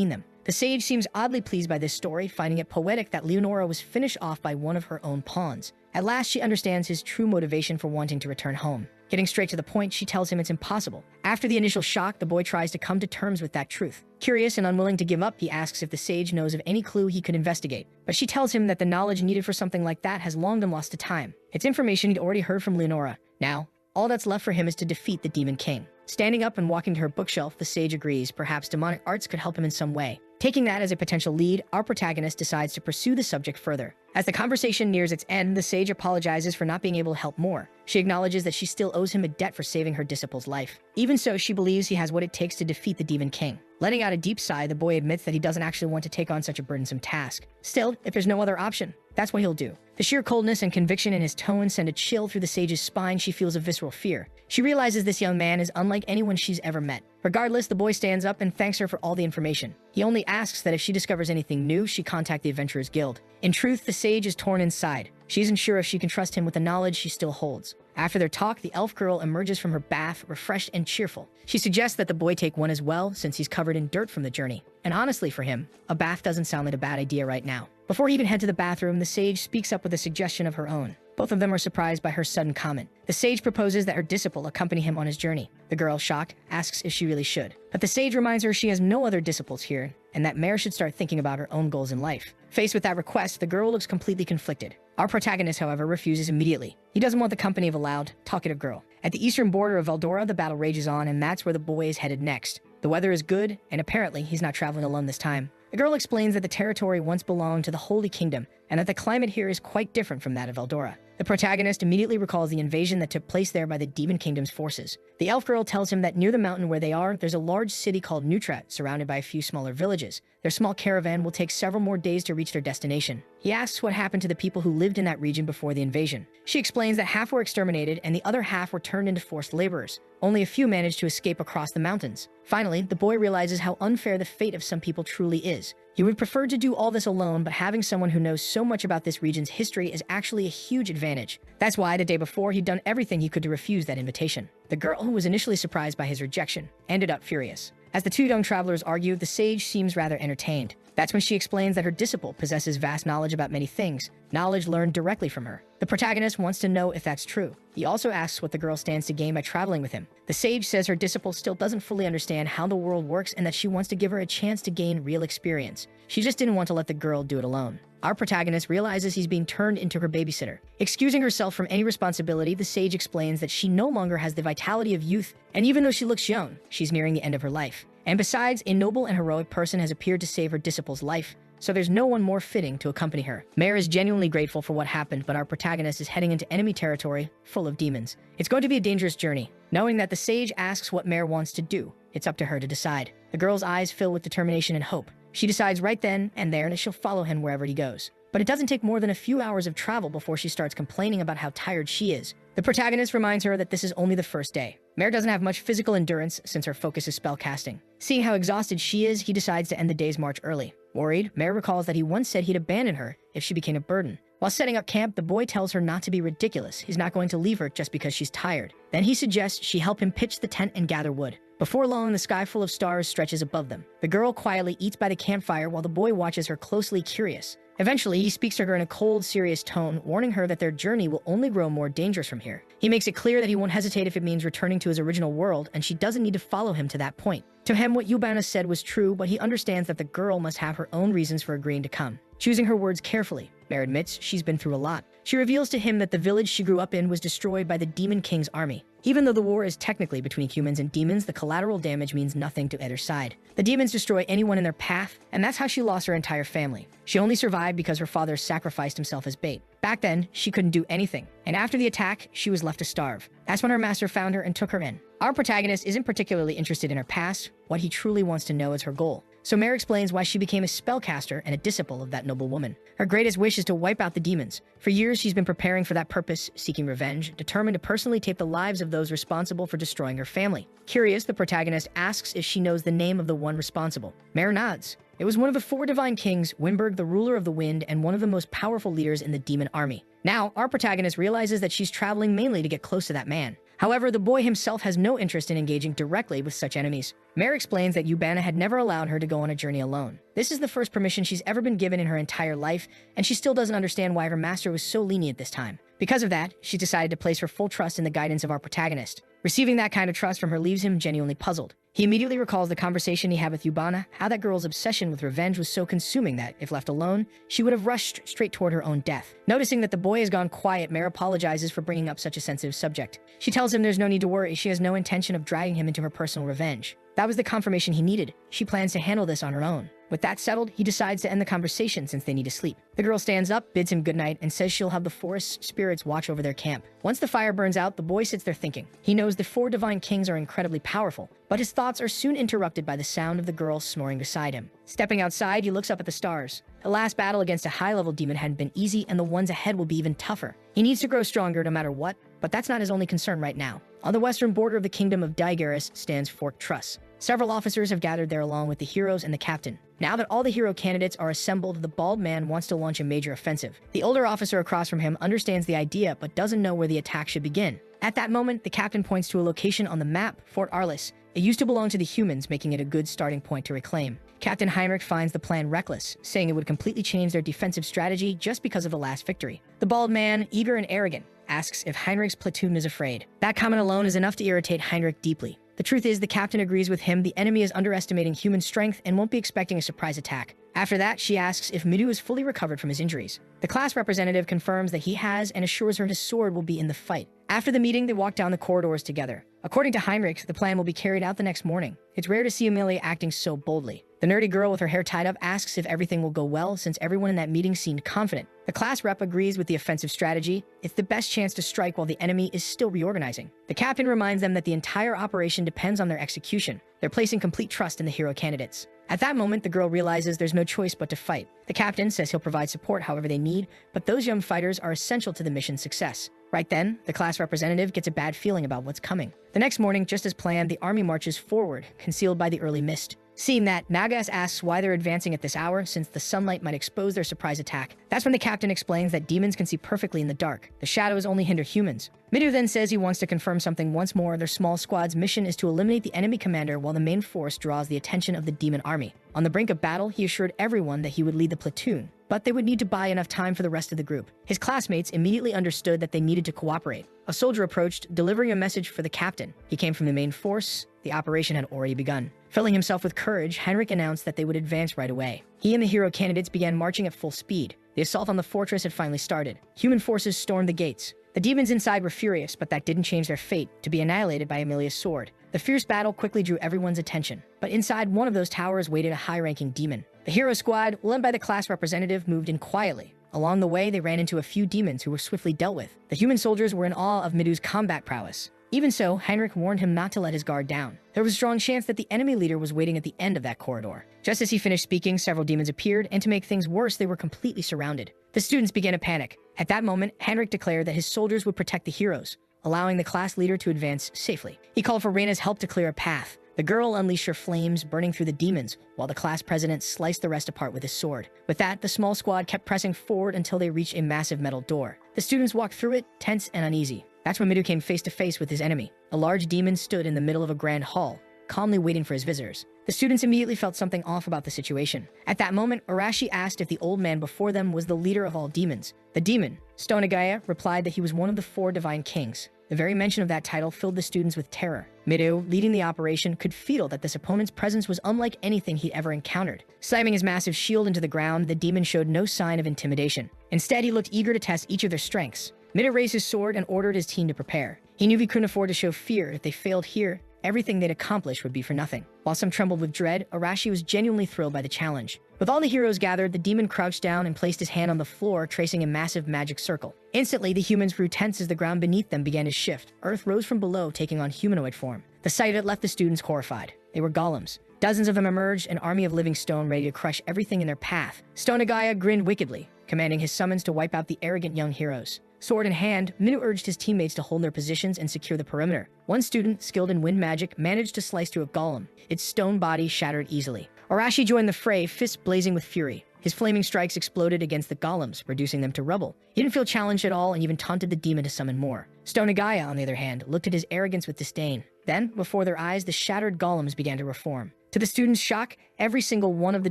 A: them. The sage seems oddly pleased by this story, finding it poetic that Leonora was finished off by one of her own pawns. At last, she understands his true motivation for wanting to return home. Getting straight to the point, she tells him it's impossible. After the initial shock, the boy tries to come to terms with that truth. Curious and unwilling to give up, he asks if the sage knows of any clue he could investigate. But she tells him that the knowledge needed for something like that has long been lost to time. It's information he'd already heard from Leonora. Now, all that's left for him is to defeat the Demon King. Standing up and walking to her bookshelf, the sage agrees perhaps demonic arts could help him in some way. Taking that as a potential lead, our protagonist decides to pursue the subject further. As the conversation nears its end, the sage apologizes for not being able to help more. She acknowledges that she still owes him a debt for saving her disciple's life. Even so, she believes he has what it takes to defeat the Demon King. Letting out a deep sigh, the boy admits that he doesn't actually want to take on such a burdensome task. Still, if there's no other option, that's what he'll do. The sheer coldness and conviction in his tone send a chill through the sage's spine. She feels a visceral fear. She realizes this young man is unlike anyone she's ever met. Regardless, the boy stands up and thanks her for all the information. He only asks that if she discovers anything new, she contact the Adventurers Guild. In truth, the sage is torn inside. She isn't sure if she can trust him with the knowledge she still holds. After their talk, the elf girl emerges from her bath, refreshed and cheerful. She suggests that the boy take one as well, since he's covered in dirt from the journey. And honestly for him, a bath doesn't sound like a bad idea right now. Before he even head to the bathroom, the sage speaks up with a suggestion of her own. Both of them are surprised by her sudden comment. The sage proposes that her disciple accompany him on his journey. The girl, shocked, asks if she really should. But the sage reminds her she has no other disciples here, and that Mare should start thinking about her own goals in life. Faced with that request, the girl looks completely conflicted. Our protagonist, however, refuses immediately. He doesn't want the company of a loud, talkative girl. At the eastern border of Eldora, the battle rages on, and that's where the boy is headed next. The weather is good, and apparently he's not traveling alone this time. The girl explains that the territory once belonged to the Holy Kingdom, and that the climate here is quite different from that of Eldora. The protagonist immediately recalls the invasion that took place there by the Demon Kingdom's forces. The elf girl tells him that near the mountain where they are, there's a large city called Nutrat, surrounded by a few smaller villages. Their small caravan will take several more days to reach their destination. He asks what happened to the people who lived in that region before the invasion. She explains that half were exterminated and the other half were turned into forced laborers. Only a few managed to escape across the mountains. Finally, the boy realizes how unfair the fate of some people truly is. He would prefer to do all this alone, but having someone who knows so much about this region's history is actually a huge advantage. That's why the day before he'd done everything he could to refuse that invitation. The girl, who was initially surprised by his rejection, ended up furious. As the two young travelers argue, the sage seems rather entertained. That's when she explains that her disciple possesses vast knowledge about many things, knowledge learned directly from her. The protagonist wants to know if that's true. He also asks what the girl stands to gain by traveling with him. The sage says her disciple still doesn't fully understand how the world works and that she wants to give her a chance to gain real experience. She just didn't want to let the girl do it alone. Our protagonist realizes he's being turned into her babysitter. Excusing herself from any responsibility, the sage explains that she no longer has the vitality of youth, and even though she looks young, she's nearing the end of her life. And besides, a noble and heroic person has appeared to save her disciple's life, so there's no one more fitting to accompany her. Mare is genuinely grateful for what happened, but our protagonist is heading into enemy territory full of demons. It's going to be a dangerous journey. Knowing that the sage asks what Mare wants to do, it's up to her to decide. The girl's eyes fill with determination and hope. She decides right then and there that she'll follow him wherever he goes. But it doesn't take more than a few hours of travel before she starts complaining about how tired she is. The protagonist reminds her that this is only the first day. Mare doesn't have much physical endurance since her focus is spellcasting. Seeing how exhausted she is, he decides to end the day's march early. Worried, Mare recalls that he once said he'd abandon her if she became a burden. While setting up camp, the boy tells her not to be ridiculous. He's not going to leave her just because she's tired. Then he suggests she help him pitch the tent and gather wood. Before long, the sky full of stars stretches above them. The girl quietly eats by the campfire while the boy watches her closely, curious. Eventually, he speaks to her in a cold, serious tone, warning her that their journey will only grow more dangerous from here. He makes it clear that he won't hesitate if it means returning to his original world, and she doesn't need to follow him to that point. To him, what Yubana said was true, but he understands that the girl must have her own reasons for agreeing to come. Choosing her words carefully, Mare admits she's been through a lot. She reveals to him that the village she grew up in was destroyed by the Demon King's army. Even though the war is technically between humans and demons, the collateral damage means nothing to either side. The demons destroy anyone in their path, and that's how she lost her entire family. She only survived because her father sacrificed himself as bait. Back then, she couldn't do anything, and after the attack, she was left to starve. That's when her master found her and took her in. Our protagonist isn't particularly interested in her past. What he truly wants to know is her goal. So Mare explains why she became a spellcaster and a disciple of that noble woman. Her greatest wish is to wipe out the demons. For years, she's been preparing for that purpose, seeking revenge, determined to personally take the lives of those responsible for destroying her family. Curious, the protagonist asks if she knows the name of the one responsible. Mare nods. It was one of the 4 divine kings, Wimberg, the ruler of the wind, and one of the most powerful leaders in the demon army. Now, our protagonist realizes that she's traveling mainly to get close to that man. However, the boy himself has no interest in engaging directly with such enemies. Mare explains that Yubana had never allowed her to go on a journey alone. This is the first permission she's ever been given in her entire life, and she still doesn't understand why her master was so lenient this time. Because of that, she decided to place her full trust in the guidance of our protagonist. Receiving that kind of trust from her leaves him genuinely puzzled. He immediately recalls the conversation he had with Yubana, how that girl's obsession with revenge was so consuming that, if left alone, she would have rushed straight toward her own death. Noticing that the boy has gone quiet, Mare apologizes for bringing up such a sensitive subject. She tells him there's no need to worry, she has no intention of dragging him into her personal revenge. That was the confirmation he needed. She plans to handle this on her own. With that settled, he decides to end the conversation since they need to sleep. The girl stands up, bids him goodnight, and says she'll have the forest spirits watch over their camp. Once the fire burns out, the boy sits there thinking. He knows the 4 divine kings are incredibly powerful, but his thoughts are soon interrupted by the sound of the girl snoring beside him. Stepping outside, he looks up at the stars. The last battle against a high-level demon hadn't been easy, and the ones ahead will be even tougher. He needs to grow stronger no matter what, but that's not his only concern right now. On the western border of the kingdom of Digaris stands Fort Truss. Several officers have gathered there along with the heroes and the captain. Now that all the hero candidates are assembled, the bald man wants to launch a major offensive. The older officer across from him understands the idea but doesn't know where the attack should begin. At that moment, the captain points to a location on the map, Fort Arliss. It used to belong to the humans, making it a good starting point to reclaim. Captain Heinrich finds the plan reckless, saying it would completely change their defensive strategy just because of the last victory. The bald man, eager and arrogant, asks if Heinrich's platoon is afraid. That comment alone is enough to irritate Heinrich deeply. The truth is, the captain agrees with him. The enemy is underestimating human strength and won't be expecting a surprise attack. After that, she asks if Midu is fully recovered from his injuries. The class representative confirms that he has and assures her his sword will be in the fight. After the meeting, they walk down the corridors together. According to Heinrich, the plan will be carried out the next morning. It's rare to see Amelia acting so boldly. The nerdy girl with her hair tied up asks if everything will go well since everyone in that meeting seemed confident. The class rep agrees with the offensive strategy. It's the best chance to strike while the enemy is still reorganizing. The captain reminds them that the entire operation depends on their execution. They're placing complete trust in the hero candidates. At that moment, the girl realizes there's no choice but to fight. The captain says he'll provide support however they need, but those young fighters are essential to the mission's success. Right then, the class representative gets a bad feeling about what's coming. The next morning, just as planned, the army marches forward, concealed by the early mist. Seeing that, Nagas asks why they're advancing at this hour, since the sunlight might expose their surprise attack. That's when the captain explains that demons can see perfectly in the dark. The shadows only hinder humans. Midu then says he wants to confirm something once more. Their small squad's mission is to eliminate the enemy commander while the main force draws the attention of the demon army. On the brink of battle, he assured everyone that he would lead the platoon, but they would need to buy enough time for the rest of the group. His classmates immediately understood that they needed to cooperate. A soldier approached, delivering a message for the captain. He came from the main force. The operation had already begun. Filling himself with courage, Heinrich announced that they would advance right away. He and the hero candidates began marching at full speed. The assault on the fortress had finally started. Human forces stormed the gates. The demons inside were furious, but that didn't change their fate, to be annihilated by Amelia's sword. The fierce battle quickly drew everyone's attention. But inside one of those towers waited a high-ranking demon. The hero squad, led by the class representative, moved in quietly. Along the way, they ran into a few demons who were swiftly dealt with. The human soldiers were in awe of Midu's combat prowess. Even so, Heinrich warned him not to let his guard down. There was a strong chance that the enemy leader was waiting at the end of that corridor. Just as he finished speaking, several demons appeared, and to make things worse, they were completely surrounded. The students began to panic. At that moment, Heinrich declared that his soldiers would protect the heroes, allowing the class leader to advance safely. He called for Reina's help to clear a path. The girl unleashed her flames, burning through the demons, while the class president sliced the rest apart with his sword. With that, the small squad kept pressing forward until they reached a massive metal door. The students walked through it, tense and uneasy. That's when Midu came face to face with his enemy. A large demon stood in the middle of a grand hall, calmly waiting for his visitors. The students immediately felt something off about the situation. At that moment, Arashi asked if the old man before them was the leader of all demons. The demon, Stonagaya, replied that he was one of the 4 divine kings. The very mention of that title filled the students with terror. Midu, leading the operation, could feel that this opponent's presence was unlike anything he'd ever encountered. Slamming his massive shield into the ground, the demon showed no sign of intimidation. Instead, he looked eager to test each of their strengths. Midu raised his sword and ordered his team to prepare. He knew he couldn't afford to show fear. If they failed here, everything they'd accomplished would be for nothing. While some trembled with dread, Arashi was genuinely thrilled by the challenge. With all the heroes gathered, the demon crouched down and placed his hand on the floor, tracing a massive magic circle. Instantly, the humans grew tense as the ground beneath them began to shift. Earth rose from below, taking on humanoid form. The sight of it left the students horrified. They were golems. Dozens of them emerged, an army of living stone ready to crush everything in their path. Stonagaya grinned wickedly, commanding his summons to wipe out the arrogant young heroes. Sword in hand, Midu urged his teammates to hold their positions and secure the perimeter. One student, skilled in wind magic, managed to slice through a golem. Its stone body shattered easily. Arashi joined the fray, fists blazing with fury. His flaming strikes exploded against the golems, reducing them to rubble. He didn't feel challenged at all and even taunted the demon to summon more. Stonagaya, on the other hand, looked at his arrogance with disdain. Then, before their eyes, the shattered golems began to reform. To the students' shock, every single one of the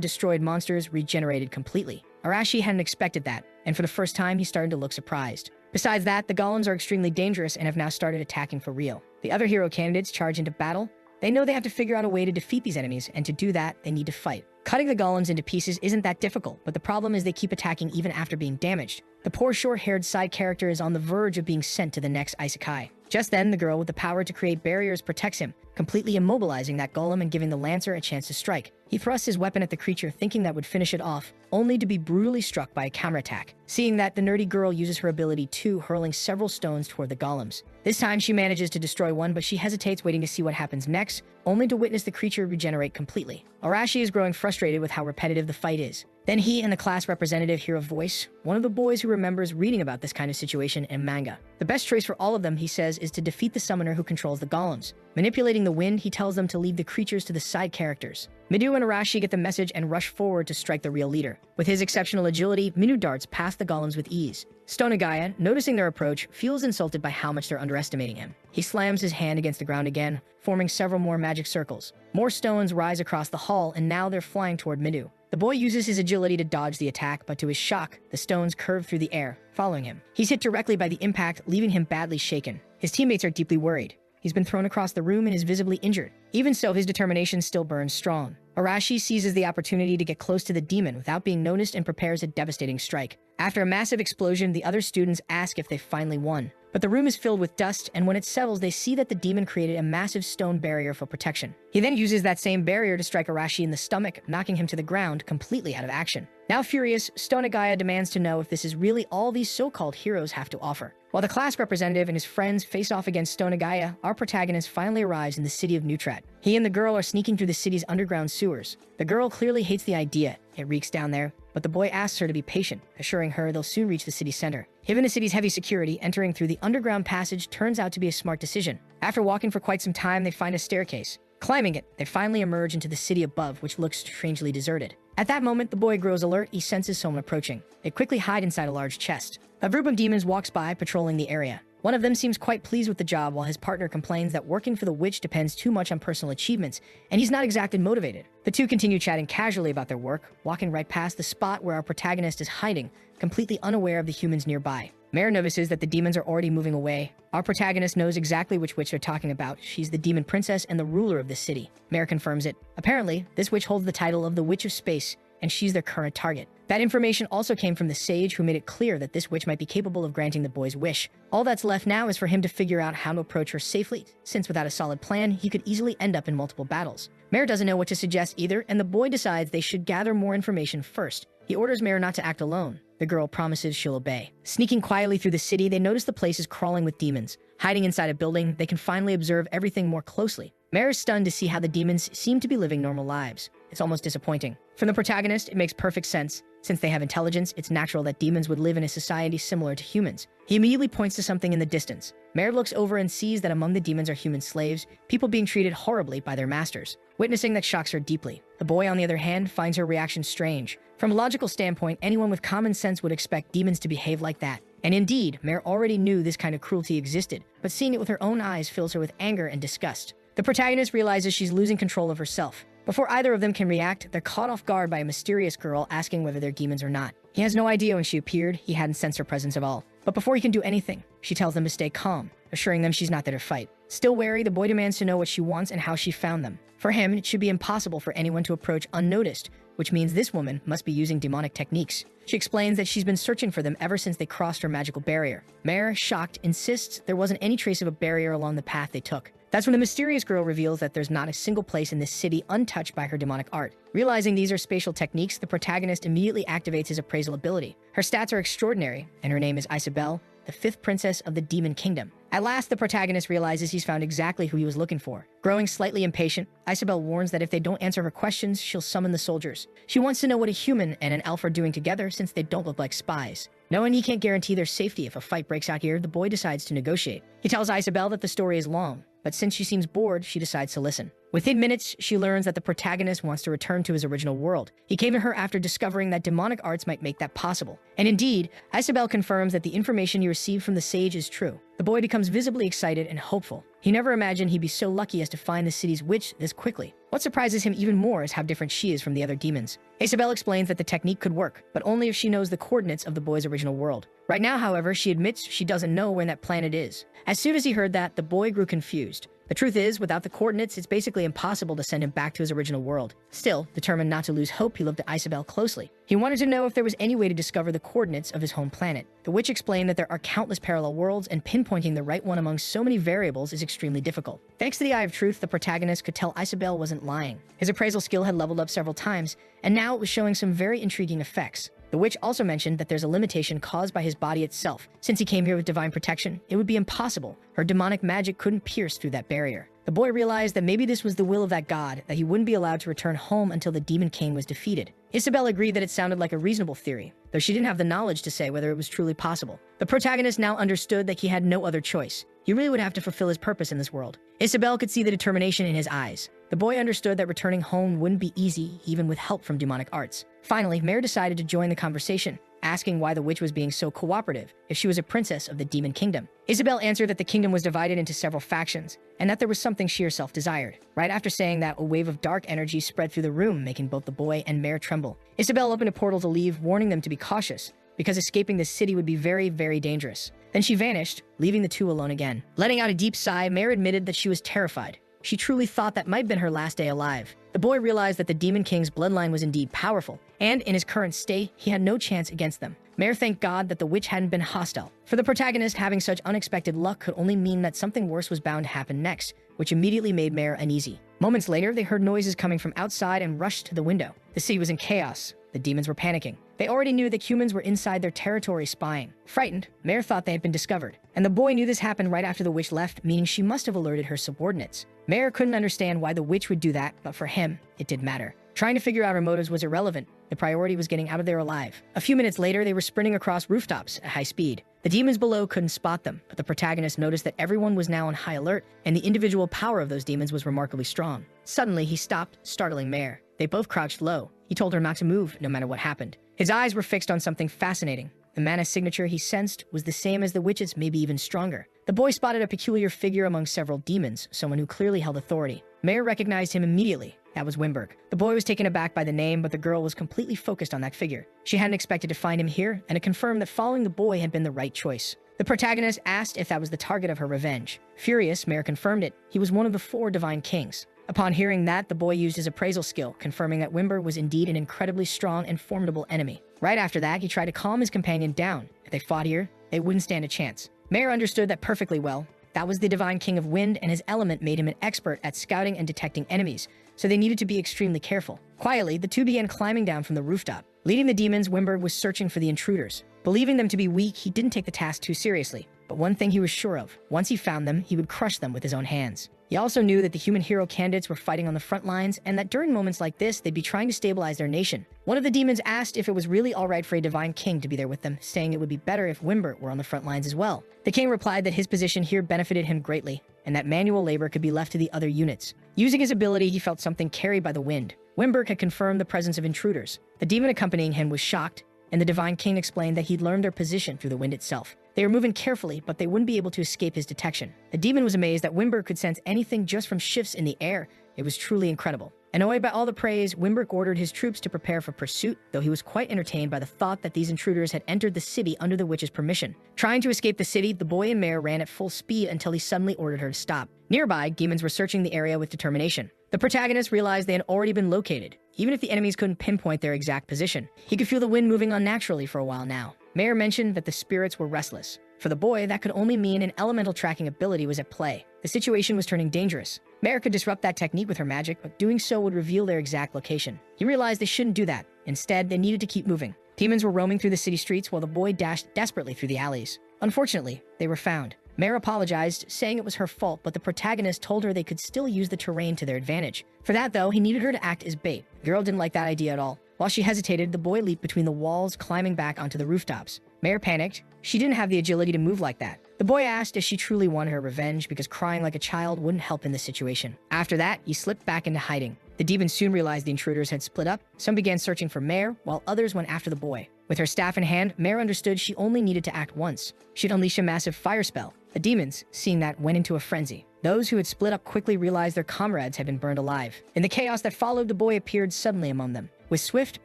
A: destroyed monsters regenerated completely. Arashi hadn't expected that, and for the first time, he started to look surprised. Besides that, the golems are extremely dangerous and have now started attacking for real. The other hero candidates charge into battle. They know they have to figure out a way to defeat these enemies, and to do that, they need to fight. Cutting the golems into pieces isn't that difficult, but the problem is they keep attacking even after being damaged. The poor short-haired side character is on the verge of being sent to the next isekai. Just then, the girl with the power to create barriers protects him, completely immobilizing that golem and giving the lancer a chance to strike. He thrusts his weapon at the creature, thinking that would finish it off, only to be brutally struck by a counterattack. Seeing that, the nerdy girl uses her ability too, hurling several stones toward the golems. This time, she manages to destroy one, but she hesitates, waiting to see what happens next, only to witness the creature regenerate completely. Arashi is growing frustrated with how repetitive the fight is. Then he and the class representative hear a voice, one of the boys who remembers reading about this kind of situation in manga. The best choice for all of them, he says, is to defeat the summoner who controls the golems. Manipulating the the wind, he tells them to leave the creatures to the side characters. Midu and Arashi get the message and rush forward to strike the real leader. With his exceptional agility, Minu darts past the golems with ease. Stonagaya, noticing their approach, feels insulted by how much they're underestimating him. He slams his hand against the ground again, forming several more magic circles. More stones rise across the hall, and now they're flying toward Midu. The boy uses his agility to dodge the attack, but to his shock, the stones curve through the air, following him. He's hit directly by the impact, leaving him badly shaken. His teammates are deeply worried. He's been thrown across the room and is visibly injured. Even so, his determination still burns strong. Arashi seizes the opportunity to get close to the demon without being noticed and prepares a devastating strike. After a massive explosion, the other students ask if they finally won. But the room is filled with dust, and when it settles, they see that the demon created a massive stone barrier for protection. He then uses that same barrier to strike Arashi in the stomach, knocking him to the ground, completely out of action. Now furious, Stonagaya demands to know if this is really all these so-called heroes have to offer. While the class representative and his friends face off against Stonagaya, our protagonist finally arrives in the city of Neutrat. He and the girl are sneaking through the city's underground sewers. The girl clearly hates the idea. It reeks down there, but the boy asks her to be patient, assuring her they'll soon reach the city center. Given the city's heavy security, entering through the underground passage turns out to be a smart decision. After walking for quite some time, they find a staircase. Climbing it, they finally emerge into the city above, which looks strangely deserted. At that moment, the boy grows alert. He senses someone approaching. They quickly hide inside a large chest. A group of demons walks by, patrolling the area. One of them seems quite pleased with the job, while his partner complains that working for the witch depends too much on personal achievements, and he's not exactly motivated. The two continue chatting casually about their work, walking right past the spot where our protagonist is hiding, completely unaware of the humans nearby. Mare notices that the demons are already moving away. Our protagonist knows exactly which witch they're talking about. She's the demon princess and the ruler of this city. Mare confirms it. Apparently, this witch holds the title of the Witch of Space, and she's their current target. That information also came from the sage, who made it clear that this witch might be capable of granting the boy's wish. All that's left now is for him to figure out how to approach her safely, since without a solid plan, he could easily end up in multiple battles. Mare doesn't know what to suggest either, and the boy decides they should gather more information first. He orders Mare not to act alone. The girl promises she'll obey. Sneaking quietly through the city, they notice the place is crawling with demons. Hiding inside a building, they can finally observe everything more closely. Mare is stunned to see how the demons seem to be living normal lives. It's almost disappointing. From the protagonist, it makes perfect sense. Since they have intelligence, it's natural that demons would live in a society similar to humans. He immediately points to something in the distance. Mare looks over and sees that among the demons are human slaves, people being treated horribly by their masters. Witnessing that shocks her deeply. The boy, on the other hand, finds her reaction strange. From a logical standpoint, anyone with common sense would expect demons to behave like that. And indeed, Mare already knew this kind of cruelty existed, but seeing it with her own eyes fills her with anger and disgust. The protagonist realizes she's losing control of herself. Before either of them can react, they're caught off guard by a mysterious girl asking whether they're demons or not. He has no idea when she appeared. He hadn't sensed her presence at all. But before he can do anything, she tells them to stay calm, assuring them she's not there to fight. Still wary, the boy demands to know what she wants and how she found them. For him, it should be impossible for anyone to approach unnoticed, which means this woman must be using demonic techniques. She explains that she's been searching for them ever since they crossed her magical barrier. Mare, shocked, insists there wasn't any trace of a barrier along the path they took. That's when the mysterious girl reveals that there's not a single place in this city untouched by her demonic art. Realizing these are spatial techniques, the protagonist immediately activates his appraisal ability. Her stats are extraordinary, and her name is Isabelle, the 5th princess of the Demon Kingdom. At last, the protagonist realizes he's found exactly who he was looking for. Growing slightly impatient, Isabelle warns that if they don't answer her questions, she'll summon the soldiers. She wants to know what a human and an elf are doing together, since they don't look like spies. Knowing he can't guarantee their safety if a fight breaks out here, the boy decides to negotiate. He tells Isabelle that the story is long, but since she seems bored, she decides to listen. Within minutes, she learns that the protagonist wants to return to his original world. He came to her after discovering that demonic arts might make that possible. And indeed, Isabelle confirms that the information he received from the sage is true. The boy becomes visibly excited and hopeful. He never imagined he'd be so lucky as to find the city's witch this quickly. What surprises him even more is how different she is from the other demons. Isabelle explains that the technique could work, but only if she knows the coordinates of the boy's original world. Right now, however, she admits she doesn't know where that planet is. As soon as he heard that, the boy grew confused. The truth is, without the coordinates, it's basically impossible to send him back to his original world. Still, determined not to lose hope, he looked at Isabelle closely. He wanted to know if there was any way to discover the coordinates of his home planet. The witch explained that there are countless parallel worlds, and pinpointing the right one among so many variables is extremely difficult. Thanks to the Eye of Truth, the protagonist could tell Isabelle wasn't lying. His appraisal skill had leveled up several times, and now it was showing some very intriguing effects. The witch also mentioned that there's a limitation caused by his body itself. Since he came here with divine protection, it would be impossible. Her demonic magic couldn't pierce through that barrier. The boy realized that maybe this was the will of that god, that he wouldn't be allowed to return home until the Demon King was defeated. Isabelle agreed that it sounded like a reasonable theory, though she didn't have the knowledge to say whether it was truly possible. The protagonist now understood that he had no other choice. he really would have to fulfill his purpose in this world. Isabel could see the determination in his eyes. The boy understood that returning home wouldn't be easy, even with help from demonic arts. Finally, Mare decided to join the conversation, asking why the witch was being so cooperative if she was a princess of the demon kingdom. Isabel answered that the kingdom was divided into several factions, and that there was something she herself desired. Right after saying that, a wave of dark energy spread through the room, making both the boy and Mare tremble. Isabel opened a portal to leave, warning them to be cautious, because escaping this city would be very, very dangerous. Then she vanished, leaving the two alone again. Letting out a deep sigh, Mare admitted that she was terrified. She truly thought that might have been her last day alive. The boy realized that the Demon King's bloodline was indeed powerful, and in his current state, he had no chance against them. Mare thanked God that the witch hadn't been hostile. For the protagonist, having such unexpected luck could only mean that something worse was bound to happen next, which immediately made Mare uneasy. Moments later, they heard noises coming from outside and rushed to the window. The city was in chaos. The demons were panicking. They already knew that humans were inside their territory spying. Frightened, Mare thought they had been discovered. And the boy knew this happened right after the witch left, meaning she must have alerted her subordinates. Mare couldn't understand why the witch would do that, but for him, it did matter. Trying to figure out her motives was irrelevant. The priority was getting out of there alive. A few minutes later, they were sprinting across rooftops at high speed. The demons below couldn't spot them, but the protagonist noticed that everyone was now on high alert, and the individual power of those demons was remarkably strong. Suddenly, he stopped, startling Mare. They both crouched low. He told her not to move, no matter what happened. His eyes were fixed on something fascinating. The mana signature he sensed was the same as the witch's, maybe even stronger. The boy spotted a peculiar figure among several demons, someone who clearly held authority. Mare recognized him immediately. That was Wimberg. The boy was taken aback by the name, but the girl was completely focused on that figure. She hadn't expected to find him here, and it confirmed that following the boy had been the right choice. The protagonist asked if that was the target of her revenge. Furious, Mare confirmed it. He was one of the 4 divine kings. Upon hearing that, the boy used his appraisal skill, confirming that Wimberg was indeed an incredibly strong and formidable enemy. Right after that, he tried to calm his companion down. If they fought here, they wouldn't stand a chance. Mare understood that perfectly well. That was the divine king of wind, and his element made him an expert at scouting and detecting enemies, so they needed to be extremely careful. Quietly, the two began climbing down from the rooftop. Leading the demons, Wimberg was searching for the intruders. Believing them to be weak, he didn't take the task too seriously. But one thing he was sure of, once he found them, he would crush them with his own hands. He also knew that the human hero candidates were fighting on the front lines, and that during moments like this, they'd be trying to stabilize their nation. One of the demons asked if it was really alright for a divine king to be there with them, saying it would be better if Wimberg were on the front lines as well. The king replied that his position here benefited him greatly, and that manual labor could be left to the other units. Using his ability, he felt something carried by the wind. Wimberg had confirmed the presence of intruders. The demon accompanying him was shocked, and the divine king explained that he'd learned their position through the wind itself. They were moving carefully, but they wouldn't be able to escape his detection. The demon was amazed that Wimberg could sense anything just from shifts in the air. It was truly incredible. Annoyed by all the praise, Wimberg ordered his troops to prepare for pursuit, though he was quite entertained by the thought that these intruders had entered the city under the witch's permission. Trying to escape the city, the boy and Mare ran at full speed until he suddenly ordered her to stop. Nearby, demons were searching the area with determination. The protagonist realized they had already been located, even if the enemies couldn't pinpoint their exact position. He could feel the wind moving unnaturally for a while now. Mare mentioned that the spirits were restless. For the boy, that could only mean an elemental tracking ability was at play. The situation was turning dangerous. Mare could disrupt that technique with her magic, but doing so would reveal their exact location. He realized they shouldn't do that. Instead, they needed to keep moving. Demons were roaming through the city streets while the boy dashed desperately through the alleys. Unfortunately, they were found. Mare apologized, saying it was her fault, but the protagonist told her they could still use the terrain to their advantage. For that, though, he needed her to act as bait. The girl didn't like that idea at all. While she hesitated, the boy leaped between the walls, climbing back onto the rooftops. Mare panicked. She didn't have the agility to move like that. The boy asked if she truly wanted her revenge because crying like a child wouldn't help in this situation. After that, he slipped back into hiding. The demons soon realized the intruders had split up. Some began searching for Mare, while others went after the boy. With her staff in hand, Mare understood she only needed to act once. She'd unleash a massive fire spell. The demons, seeing that, went into a frenzy. Those who had split up quickly realized their comrades had been burned alive. In the chaos that followed, the boy appeared suddenly among them. With swift,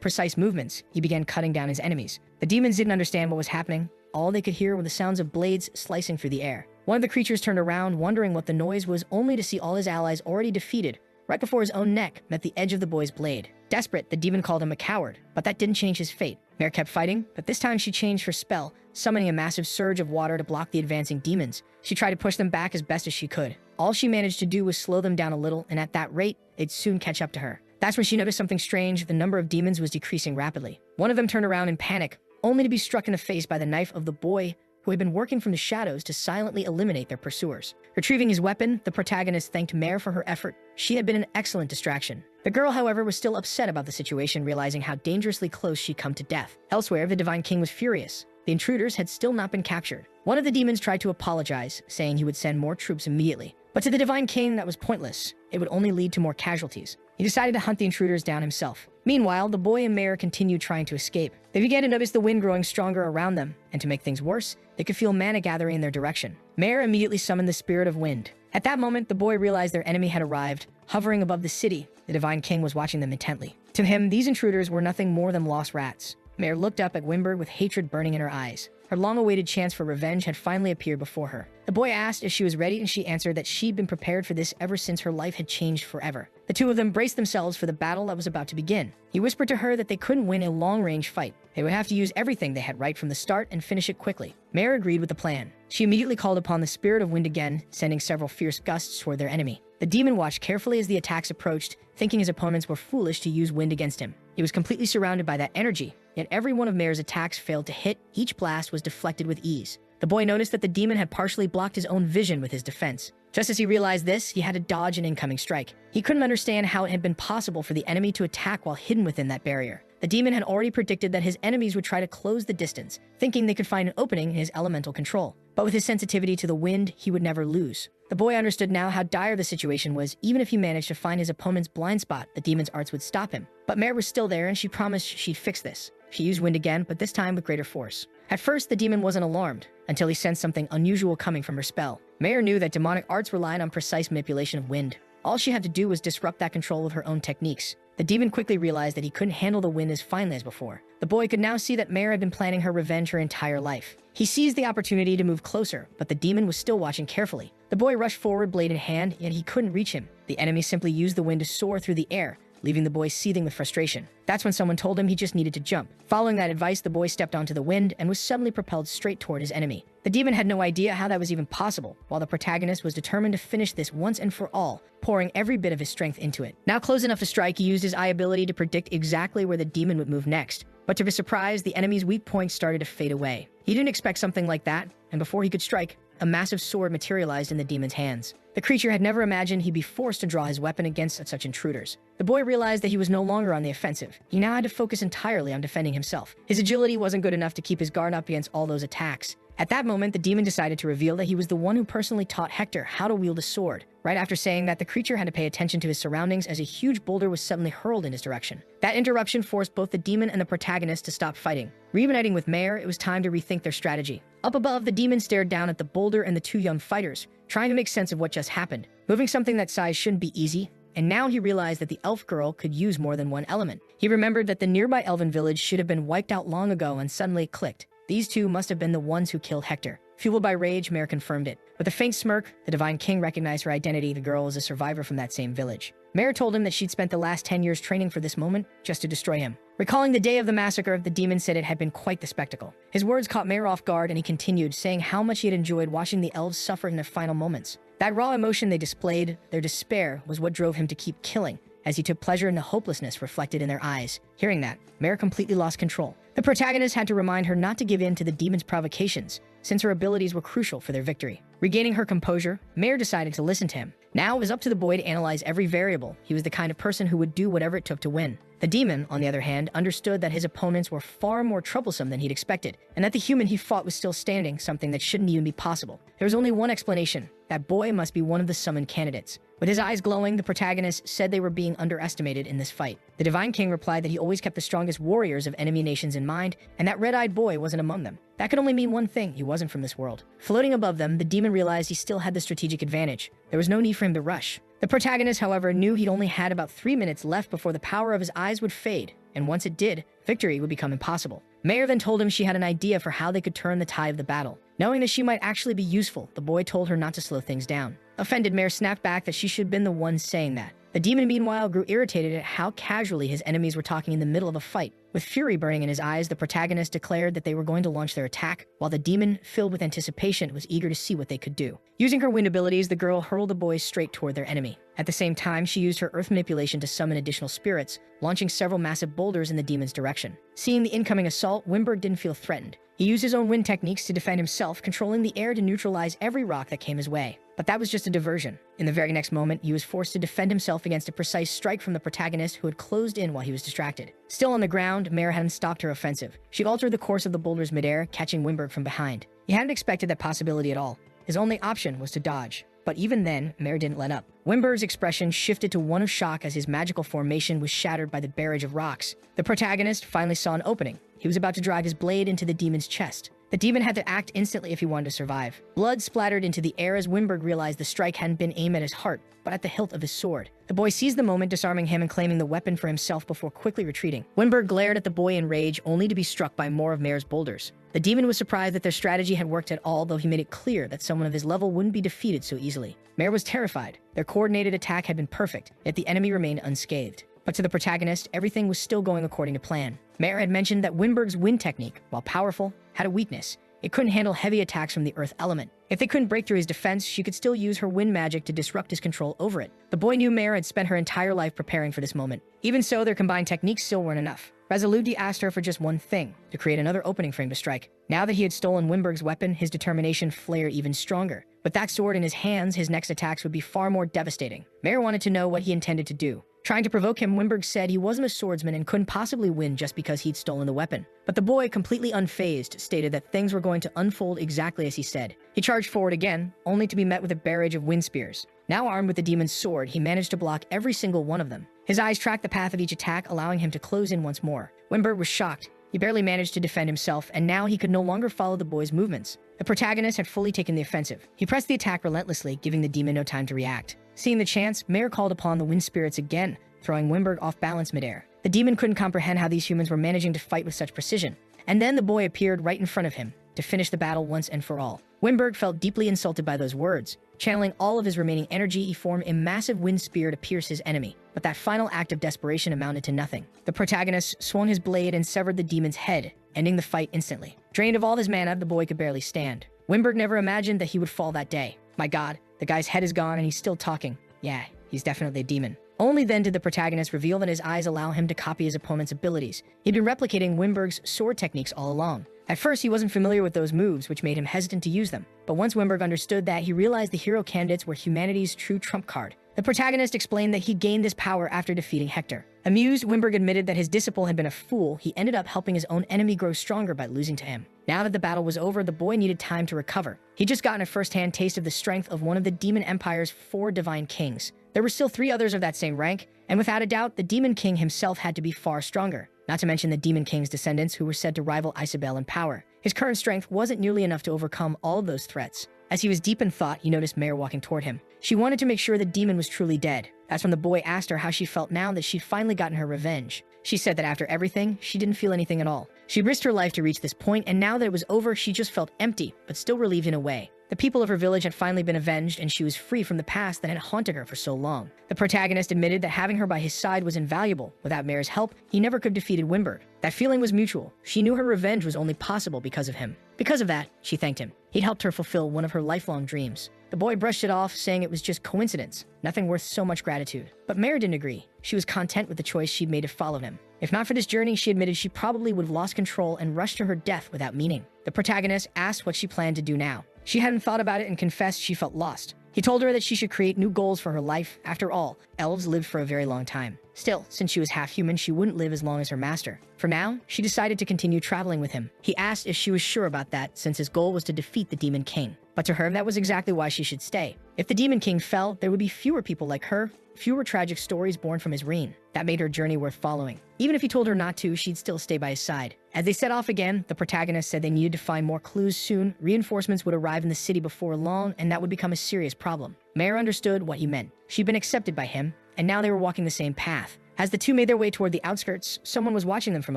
A: precise movements, he began cutting down his enemies. The demons didn't understand what was happening. All they could hear were the sounds of blades slicing through the air. One of the creatures turned around, wondering what the noise was, only to see all his allies already defeated, right before his own neck met the edge of the boy's blade. Desperate, the demon called him a coward, but that didn't change his fate. Mare kept fighting, but this time she changed her spell, summoning a massive surge of water to block the advancing demons. She tried to push them back as best as she could. All she managed to do was slow them down a little, and at that rate, they'd soon catch up to her. That's when she noticed something strange. The number of demons was decreasing rapidly. One of them turned around in panic, only to be struck in the face by the knife of the boy, who had been working from the shadows to silently eliminate their pursuers. Retrieving his weapon, the protagonist thanked Mare for her effort. She had been an excellent distraction. The girl, however, was still upset about the situation, realizing how dangerously close she'd come to death. Elsewhere, the Divine King was furious. The intruders had still not been captured. One of the demons tried to apologize, saying he would send more troops immediately. But to the Divine King, that was pointless. It would only lead to more casualties. He decided to hunt the intruders down himself. Meanwhile, the boy and Mare continued trying to escape. They began to notice the wind growing stronger around them, and to make things worse, they could feel mana gathering in their direction. Mare immediately summoned the Spirit of Wind. At that moment, the boy realized their enemy had arrived. Hovering above the city, the Divine King was watching them intently. To him, these intruders were nothing more than lost rats. Mare looked up at Wimberg with hatred burning in her eyes. Her long-awaited chance for revenge had finally appeared before her. The boy asked if she was ready, and she answered that she'd been prepared for this ever since her life had changed forever. The two of them braced themselves for the battle that was about to begin. He whispered to her that they couldn't win a long-range fight. They would have to use everything they had right from the start and finish it quickly. Mare agreed with the plan. She immediately called upon the Spirit of Wind again, sending several fierce gusts toward their enemy. The demon watched carefully as the attacks approached, thinking his opponents were foolish to use wind against him. He was completely surrounded by that energy, yet every one of Mare's attacks failed to hit. Each blast was deflected with ease. The boy noticed that the demon had partially blocked his own vision with his defense. Just as he realized this, he had to dodge an incoming strike. He couldn't understand how it had been possible for the enemy to attack while hidden within that barrier. The demon had already predicted that his enemies would try to close the distance, thinking they could find an opening in his elemental control. But with his sensitivity to the wind, he would never lose. The boy understood now how dire the situation was. Even if he managed to find his opponent's blind spot, the demon's arts would stop him. But Mare was still there, and she promised she'd fix this. She used wind again, but this time with greater force. At first, the demon wasn't alarmed, until he sensed something unusual coming from her spell. Mare knew that demonic arts relied on precise manipulation of wind. All she had to do was disrupt that control with her own techniques. The demon quickly realized that he couldn't handle the wind as finely as before. The boy could now see that Mare had been planning her revenge her entire life. He seized the opportunity to move closer, but the demon was still watching carefully. The boy rushed forward, blade in hand, yet he couldn't reach him. The enemy simply used the wind to soar through the air, leaving the boy seething with frustration. That's when someone told him he just needed to jump. Following that advice, the boy stepped onto the wind and was suddenly propelled straight toward his enemy. The demon had no idea how that was even possible, while the protagonist was determined to finish this once and for all, pouring every bit of his strength into it. Now close enough to strike, he used his eye ability to predict exactly where the demon would move next. But to his surprise, the enemy's weak points started to fade away. He didn't expect something like that, and before he could strike, a massive sword materialized in the demon's hands. The creature had never imagined he'd be forced to draw his weapon against such intruders. The boy realized that he was no longer on the offensive. He now had to focus entirely on defending himself. His agility wasn't good enough to keep his guard up against all those attacks. At that moment, the demon decided to reveal that he was the one who personally taught Hector how to wield a sword. Right after saying that, the creature had to pay attention to his surroundings as a huge boulder was suddenly hurled in his direction. That interruption forced both the demon and the protagonist to stop fighting. Reuniting with Mare, it was time to rethink their strategy. Up above, the demon stared down at the boulder and the two young fighters, trying to make sense of what just happened. Moving something that size shouldn't be easy, and now he realized that the elf girl could use more than one element. He remembered that the nearby elven village should have been wiped out long ago, and suddenly it clicked. These two must have been the ones who killed Hector. Fueled by rage, Mare confirmed it. With a faint smirk, the Divine King recognized her identity. The girl was a survivor from that same village. Mare told him that she'd spent the last 10 years training for this moment, just to destroy him. Recalling the day of the massacre, the demon said it had been quite the spectacle. His words caught Mare off guard, and he continued, saying how much he had enjoyed watching the elves suffer in their final moments. That raw emotion they displayed, their despair, was what drove him to keep killing, as he took pleasure in the hopelessness reflected in their eyes. Hearing that, Mare completely lost control. The protagonist had to remind her not to give in to the demon's provocations, since her abilities were crucial for their victory. Regaining her composure, Mare decided to listen to him. Now it was up to the boy to analyze every variable. He was the kind of person who would do whatever it took to win. The demon, on the other hand, understood that his opponents were far more troublesome than he'd expected, and that the human he fought was still standing, something that shouldn't even be possible. There was only one explanation. That boy must be one of the summoned candidates. With his eyes glowing, the protagonist said they were being underestimated in this fight. The Divine King replied that he always kept the strongest warriors of enemy nations in mind, and that red-eyed boy wasn't among them. That could only mean one thing: he wasn't from this world. Floating above them, the demon realized he still had the strategic advantage. There was no need for him to rush. The protagonist, however, knew he'd only had about 3 minutes left before the power of his eyes would fade, and once it did, victory would become impossible. Mare then told him she had an idea for how they could turn the tide of the battle. Knowing that she might actually be useful, the boy told her not to slow things down. Offended, Mare snapped back that she should have been the one saying that. The demon, meanwhile, grew irritated at how casually his enemies were talking in the middle of a fight. With fury burning in his eyes, the protagonist declared that they were going to launch their attack, while the demon, filled with anticipation, was eager to see what they could do. Using her wind abilities, the girl hurled the boys straight toward their enemy. At the same time, she used her earth manipulation to summon additional spirits, launching several massive boulders in the demon's direction. Seeing the incoming assault, Wimberg didn't feel threatened. He used his own wind techniques to defend himself, controlling the air to neutralize every rock that came his way. But that was just a diversion. In the very next moment, he was forced to defend himself against a precise strike from the protagonist who had closed in while he was distracted. Still on the ground, Mare hadn't stopped her offensive. She altered the course of the boulders midair, catching Winberg from behind. He hadn't expected that possibility at all. His only option was to dodge. But even then, Mare didn't let up. Winberg's expression shifted to one of shock as his magical formation was shattered by the barrage of rocks. The protagonist finally saw an opening. He was about to drive his blade into the demon's chest. The demon had to act instantly if he wanted to survive. Blood splattered into the air as Winberg realized the strike hadn't been aimed at his heart, but at the hilt of his sword. The boy seized the moment, disarming him and claiming the weapon for himself before quickly retreating. Winberg glared at the boy in rage, only to be struck by more of Mare's boulders. The demon was surprised that their strategy had worked at all, though he made it clear that someone of his level wouldn't be defeated so easily. Mare was terrified. Their coordinated attack had been perfect, yet the enemy remained unscathed. But to the protagonist, everything was still going according to plan. Mare had mentioned that Winberg's wind technique, while powerful, had a weakness. It couldn't handle heavy attacks from the earth element. If they couldn't break through his defense, she could still use her wind magic to disrupt his control over it. The boy knew Mare had spent her entire life preparing for this moment. Even so, their combined techniques still weren't enough. Resolutely asked her for just one thing, to create another opening for him to strike. Now that he had stolen Winberg's weapon, his determination flared even stronger. With that sword in his hands, his next attacks would be far more devastating. Mare wanted to know what he intended to do. Trying to provoke him, Winberg said he wasn't a swordsman and couldn't possibly win just because he'd stolen the weapon. But the boy, completely unfazed, stated that things were going to unfold exactly as he said. He charged forward again, only to be met with a barrage of wind spears. Now armed with the demon's sword, he managed to block every single one of them. His eyes tracked the path of each attack, allowing him to close in once more. Winberg was shocked. He barely managed to defend himself, and now he could no longer follow the boy's movements. The protagonist had fully taken the offensive. He pressed the attack relentlessly, giving the demon no time to react. Seeing the chance, Mare called upon the wind spirits again, throwing Winberg off balance midair. The demon couldn't comprehend how these humans were managing to fight with such precision. And then the boy appeared right in front of him, to finish the battle once and for all. Winberg felt deeply insulted by those words. Channeling all of his remaining energy, he formed a massive wind spear to pierce his enemy. But that final act of desperation amounted to nothing. The protagonist swung his blade and severed the demon's head, ending the fight instantly. Drained of all his mana, the boy could barely stand. Winberg never imagined that he would fall that day. My god, the guy's head is gone and he's still talking. Yeah, he's definitely a demon. Only then did the protagonist reveal that his eyes allow him to copy his opponent's abilities. He'd been replicating Winberg's sword techniques all along. At first, he wasn't familiar with those moves, which made him hesitant to use them. But once Winberg understood that, he realized the hero candidates were humanity's true trump card. The protagonist explained that he gained this power after defeating Hector. Amused, Winberg admitted that his disciple had been a fool. He ended up helping his own enemy grow stronger by losing to him. Now that the battle was over, the boy needed time to recover. He'd just gotten a first-hand taste of the strength of one of the Demon Empire's 4 divine kings. There were still 3 others of that same rank, and without a doubt, the Demon King himself had to be far stronger. Not to mention the Demon King's descendants, who were said to rival Isabel in power. His current strength wasn't nearly enough to overcome all of those threats. As he was deep in thought, he noticed Mare walking toward him. She wanted to make sure the demon was truly dead. That's when the boy asked her how she felt now that she'd finally gotten her revenge. She said that after everything, she didn't feel anything at all. She risked her life to reach this point, and now that it was over, she just felt empty, but still relieved in a way. The people of her village had finally been avenged, and she was free from the past that had haunted her for so long. The protagonist admitted that having her by his side was invaluable. Without Mare's help, he never could have defeated Winberg. That feeling was mutual. She knew her revenge was only possible because of him. Because of that, she thanked him. He'd helped her fulfill one of her lifelong dreams. The boy brushed it off, saying it was just coincidence, nothing worth so much gratitude. But Mare didn't agree. She was content with the choice she'd made to follow him. If not for this journey, she admitted she probably would have lost control and rushed to her death without meaning. The protagonist asked what she planned to do now. She hadn't thought about it and confessed she felt lost. He told her that she should create new goals for her life. After all, elves lived for a very long time. Still, since she was half human, she wouldn't live as long as her master. For now, she decided to continue traveling with him. He asked if she was sure about that, since his goal was to defeat the Demon King. But to her, that was exactly why she should stay. If the Demon King fell, there would be fewer people like her, fewer tragic stories born from his reign. That made her journey worth following. Even if he told her not to, she'd still stay by his side. As they set off again, the protagonist said they needed to find more clues soon. Reinforcements would arrive in the city before long, and that would become a serious problem. Mare understood what he meant. She'd been accepted by him, and now they were walking the same path. As the two made their way toward the outskirts, someone was watching them from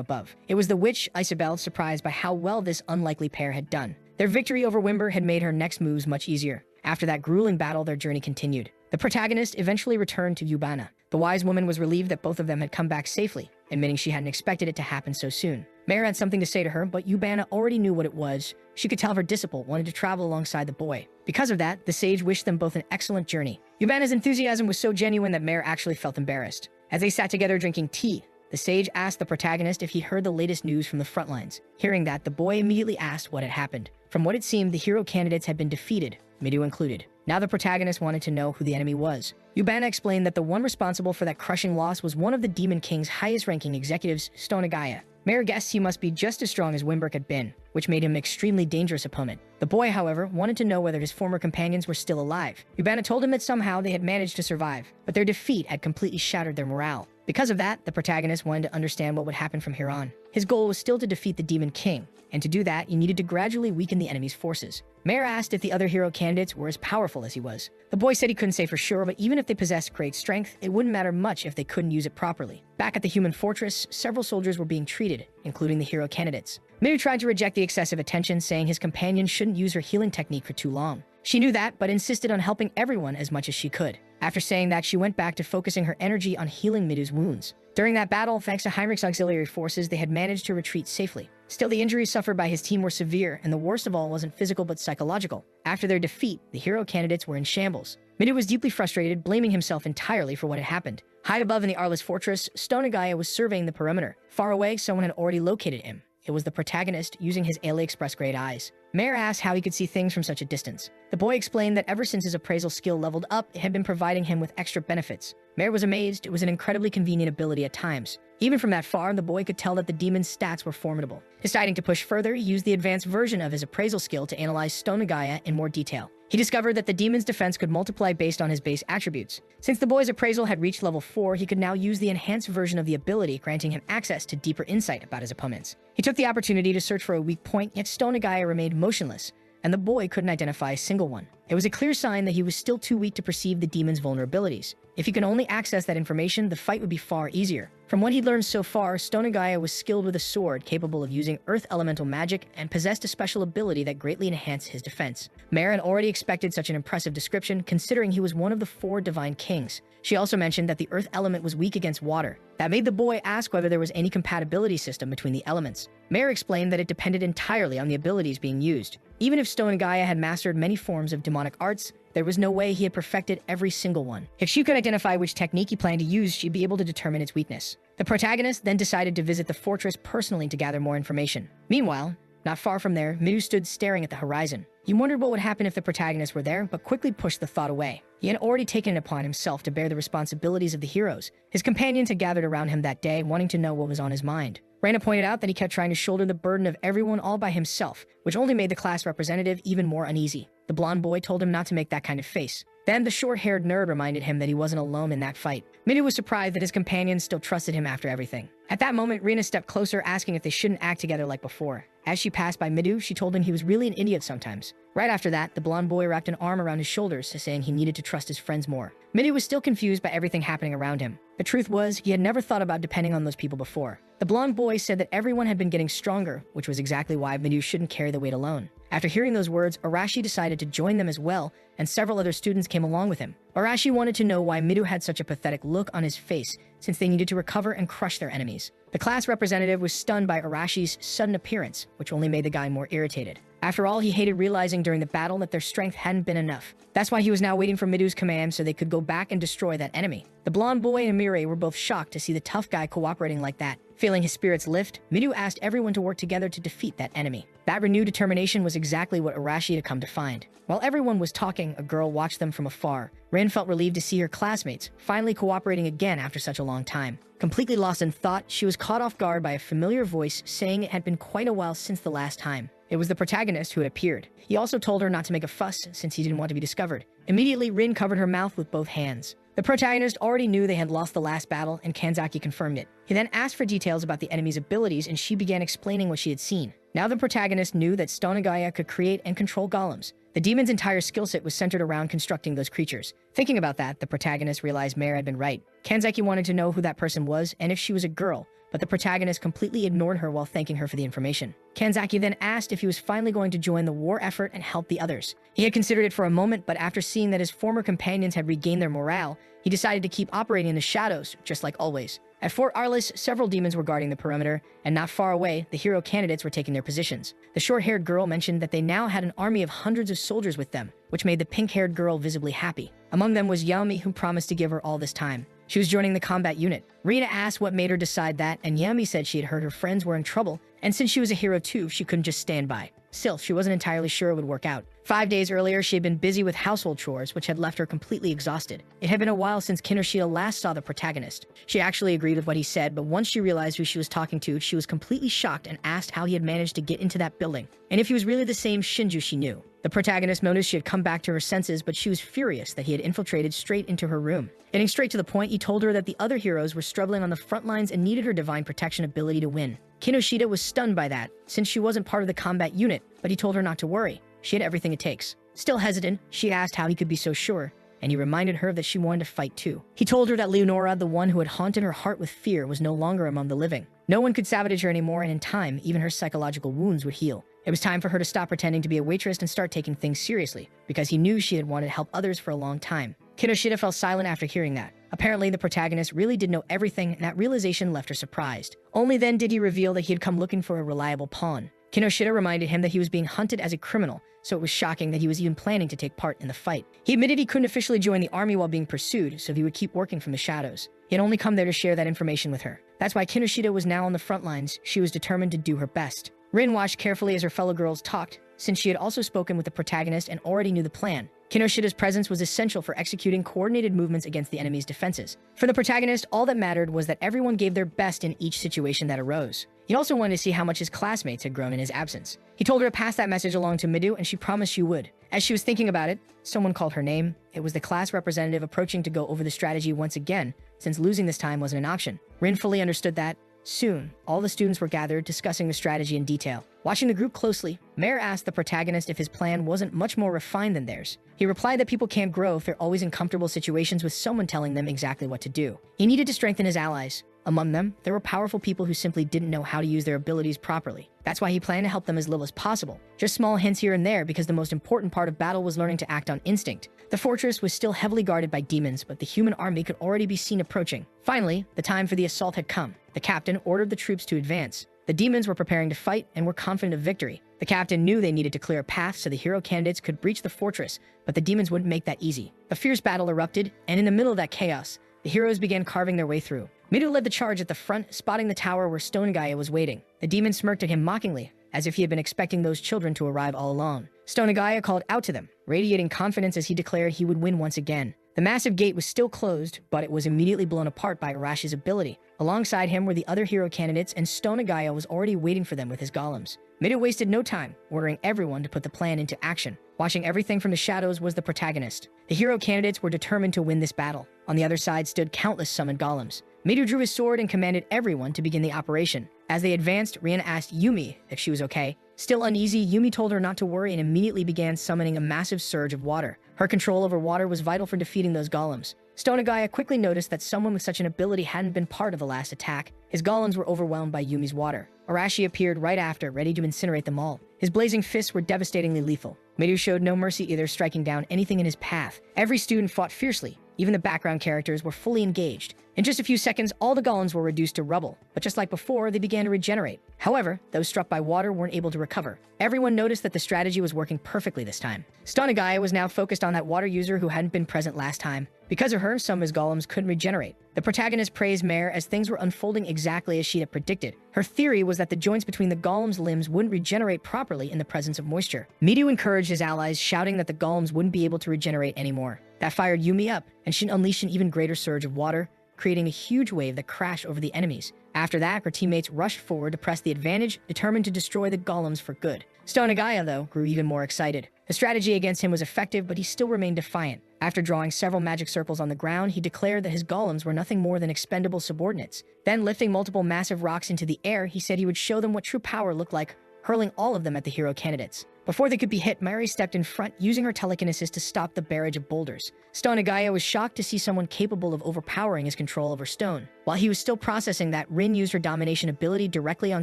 A: above. It was the witch, Isabel, surprised by how well this unlikely pair had done. Their victory over Winberg had made her next moves much easier. After that grueling battle, their journey continued. The protagonist eventually returned to Yubana. The wise woman was relieved that both of them had come back safely, admitting she hadn't expected it to happen so soon. Mare had something to say to her, but Yubana already knew what it was. She could tell her disciple wanted to travel alongside the boy. Because of that, the sage wished them both an excellent journey. Yubana's enthusiasm was so genuine that Mare actually felt embarrassed. As they sat together drinking tea, the sage asked the protagonist if he heard the latest news from the front lines. Hearing that, the boy immediately asked what had happened. From what it seemed, the hero candidates had been defeated, Midu included. Now the protagonist wanted to know who the enemy was. Yubana explained that the one responsible for that crushing loss was one of the Demon King's highest-ranking executives, Stonagaya. Mayor guessed he must be just as strong as Wimberg had been, which made him an extremely dangerous opponent. The boy, however, wanted to know whether his former companions were still alive. Yubana told him that somehow they had managed to survive, but their defeat had completely shattered their morale. Because of that, the protagonist wanted to understand what would happen from here on. His goal was still to defeat the Demon King, and to do that, he needed to gradually weaken the enemy's forces. Mayor asked if the other hero candidates were as powerful as he was. The boy said he couldn't say for sure, but even if they possessed great strength, it wouldn't matter much if they couldn't use it properly. Back at the human fortress, several soldiers were being treated, including the hero candidates. Miru tried to reject the excessive attention, saying his companion shouldn't use her healing technique for too long. She knew that, but insisted on helping everyone as much as she could. After saying that, she went back to focusing her energy on healing Miru's wounds. During that battle, thanks to Heinrich's auxiliary forces, they had managed to retreat safely. Still, the injuries suffered by his team were severe, and the worst of all wasn't physical but psychological. After their defeat, the hero candidates were in shambles. Miru was deeply frustrated, blaming himself entirely for what had happened. High above in the Arliss fortress, Stonagaya was surveying the perimeter. Far away, someone had already located him. It was the protagonist, using his AliExpress-grade eyes. Mayor asked how he could see things from such a distance. The boy explained that ever since his appraisal skill leveled up, it had been providing him with extra benefits. Mayor was amazed. It was an incredibly convenient ability at times. Even from that far, the boy could tell that the demon's stats were formidable. Deciding to push further, he used the advanced version of his appraisal skill to analyze Stonagaya in more detail. He discovered that the demon's defense could multiply based on his base attributes. Since the boy's appraisal had reached level 4, he could now use the enhanced version of the ability, granting him access to deeper insight about his opponents. He took the opportunity to search for a weak point, yet Stonagaya remained motionless, and the boy couldn't identify a single one. It was a clear sign that he was still too weak to perceive the demon's vulnerabilities. If he could only access that information, the fight would be far easier. From what he'd learned so far, Stonagaya was skilled with a sword capable of using earth elemental magic and possessed a special ability that greatly enhanced his defense. Mare had already expected such an impressive description, considering he was one of the 4 divine kings. She also mentioned that the earth element was weak against water. That made the boy ask whether there was any compatibility system between the elements. Mare explained that it depended entirely on the abilities being used. Even if Stonagaya had mastered many forms of demonic arts, there was no way he had perfected every single one. If she could identify which technique he planned to use, she'd be able to determine its weakness. The protagonist then decided to visit the fortress personally to gather more information. Meanwhile, not far from there, Miru stood staring at the horizon. He wondered what would happen if the protagonist were there, but quickly pushed the thought away. He had already taken it upon himself to bear the responsibilities of the heroes. His companions had gathered around him that day, wanting to know what was on his mind. Reina pointed out that he kept trying to shoulder the burden of everyone all by himself, which only made the class representative even more uneasy. The blonde boy told him not to make that kind of face. Then the short-haired nerd reminded him that he wasn't alone in that fight. Miru was surprised that his companions still trusted him after everything. At that moment, Rina stepped closer, asking if they shouldn't act together like before. As she passed by Miru, she told him he was really an idiot sometimes. Right after that, the blonde boy wrapped an arm around his shoulders, saying he needed to trust his friends more. Miru was still confused by everything happening around him. The truth was, he had never thought about depending on those people before. The blonde boy said that everyone had been getting stronger, which was exactly why Miru shouldn't carry the weight alone. After hearing those words, Arashi decided to join them as well, and several other students came along with him. Arashi wanted to know why Miru had such a pathetic look on his face, since they needed to recover and crush their enemies. The class representative was stunned by Arashi's sudden appearance, which only made the guy more irritated. After all, he hated realizing during the battle that their strength hadn't been enough. That's why he was now waiting for Miru's command so they could go back and destroy that enemy. The blonde boy and Amire were both shocked to see the tough guy cooperating like that. Feeling his spirits lift, Miru asked everyone to work together to defeat that enemy. That renewed determination was exactly what Arashi had come to find. While everyone was talking, a girl watched them from afar. Rin felt relieved to see her classmates finally cooperating again after such a long time. Completely lost in thought, she was caught off guard by a familiar voice saying it had been quite a while since the last time. It was the protagonist who had appeared. He also told her not to make a fuss since he didn't want to be discovered. Immediately, Rin covered her mouth with both hands. The protagonist already knew they had lost the last battle, and Kanzaki confirmed it. He then asked for details about the enemy's abilities, and she began explaining what she had seen. Now the protagonist knew that Stonagaya could create and control golems. The demon's entire skill set was centered around constructing those creatures. Thinking about that, the protagonist realized Mare had been right. Kanzaki wanted to know who that person was and if she was a girl, but the protagonist completely ignored her while thanking her for the information. Kanzaki then asked if he was finally going to join the war effort and help the others. He had considered it for a moment, but after seeing that his former companions had regained their morale, he decided to keep operating in the shadows, just like always. At Fort Arliss, several demons were guarding the perimeter, and not far away, the hero candidates were taking their positions. The short-haired girl mentioned that they now had an army of hundreds of soldiers with them, which made the pink-haired girl visibly happy. Among them was Yaomi, who promised to give her all this time. She was joining the combat unit. Rina asked what made her decide that, and Yaomi said she had heard her friends were in trouble, and since she was a hero too, she couldn't just stand by. Still, she wasn't entirely sure it would work out. 5 days earlier, she had been busy with household chores, which had left her completely exhausted. It had been a while since Kinoshita last saw the protagonist. She actually agreed with what he said, but once she realized who she was talking to, she was completely shocked and asked how he had managed to get into that building, and if he was really the same Shinju she knew. The protagonist noticed she had come back to her senses, but she was furious that he had infiltrated straight into her room. Getting straight to the point, he told her that the other heroes were struggling on the front lines and needed her divine protection ability to win. Kinoshita was stunned by that, since she wasn't part of the combat unit, but he told her not to worry. She had everything it takes. Still hesitant, she asked how he could be so sure, and he reminded her that she wanted to fight too. He told her that Leonora, the one who had haunted her heart with fear, was no longer among the living. No one could sabotage her anymore, and in time, even her psychological wounds would heal. It was time for her to stop pretending to be a waitress and start taking things seriously, because he knew she had wanted to help others for a long time. Kinoshita fell silent after hearing that. Apparently, the protagonist really did know everything, and that realization left her surprised. Only then did he reveal that he had come looking for a reliable pawn. Kinoshita reminded him that he was being hunted as a criminal, so it was shocking that he was even planning to take part in the fight. He admitted he couldn't officially join the army while being pursued, so he would keep working from the shadows. He had only come there to share that information with her. That's why Kinoshita was now on the front lines. She was determined to do her best. Rin watched carefully as her fellow girls talked, since she had also spoken with the protagonist and already knew the plan. Kinoshita's presence was essential for executing coordinated movements against the enemy's defenses. For the protagonist, all that mattered was that everyone gave their best in each situation that arose. He also wanted to see how much his classmates had grown in his absence. He told her to pass that message along to Midu, and she promised she would. As she was thinking about it, someone called her name. It was the class representative approaching to go over the strategy once again, since losing this time wasn't an option. Rin fully understood that. Soon, all the students were gathered, discussing the strategy in detail. Watching the group closely, Mayor asked the protagonist if his plan wasn't much more refined than theirs. He replied that people can't grow if they're always in comfortable situations with someone telling them exactly what to do. He needed to strengthen his allies. Among them, there were powerful people who simply didn't know how to use their abilities properly. That's why he planned to help them as little as possible. Just small hints here and there, because the most important part of battle was learning to act on instinct. The fortress was still heavily guarded by demons, but the human army could already be seen approaching. Finally, the time for the assault had come. The captain ordered the troops to advance. The demons were preparing to fight and were confident of victory. The captain knew they needed to clear a path so the hero candidates could breach the fortress, but the demons wouldn't make that easy. A fierce battle erupted, and in the middle of that chaos, the heroes began carving their way through. Midu led the charge at the front, spotting the tower where Stonegaya was waiting. The demon smirked at him mockingly, as if he had been expecting those children to arrive all along. Stonegaya called out to them, radiating confidence as he declared he would win once again. The massive gate was still closed, but it was immediately blown apart by Arashi's ability. Alongside him were the other hero candidates, and Stonegaya was already waiting for them with his golems. Midu wasted no time, ordering everyone to put the plan into action. Watching everything from the shadows was the protagonist. The hero candidates were determined to win this battle. On the other side stood countless summoned golems. Midu drew his sword and commanded everyone to begin the operation. As they advanced, Rian asked Yumi if she was okay. Still uneasy, Yumi told her not to worry and immediately began summoning a massive surge of water. Her control over water was vital for defeating those golems. Stonegaya quickly noticed that someone with such an ability hadn't been part of the last attack. His golems were overwhelmed by Yumi's water. Arashi appeared right after, ready to incinerate them all. His blazing fists were devastatingly lethal. Midu showed no mercy either, striking down anything in his path. Every student fought fiercely. Even the background characters were fully engaged. In just a few seconds, all the golems were reduced to rubble, but just like before, they began to regenerate. However, those struck by water weren't able to recover. Everyone noticed that the strategy was working perfectly this time. Stonegaya was now focused on that water user who hadn't been present last time. Because of her, some of his golems couldn't regenerate. The protagonist praised Mare as things were unfolding exactly as she had predicted. Her theory was that the joints between the golem's limbs wouldn't regenerate properly in the presence of moisture. Midu encouraged his allies, shouting that the golems wouldn't be able to regenerate anymore. That fired Yumi up, and she unleashed an even greater surge of water, creating a huge wave that crashed over the enemies. After that, her teammates rushed forward to press the advantage, determined to destroy the golems for good. Stonegaya, though, grew even more excited. The strategy against him was effective, but he still remained defiant. After drawing several magic circles on the ground, he declared that his golems were nothing more than expendable subordinates. Then, lifting multiple massive rocks into the air, he said he would show them what true power looked like, hurling all of them at the hero candidates. Before they could be hit, Mary stepped in front, using her telekinesis to stop the barrage of boulders. Stonegaya was shocked to see someone capable of overpowering his control over stone. While he was still processing that, Rin used her domination ability directly on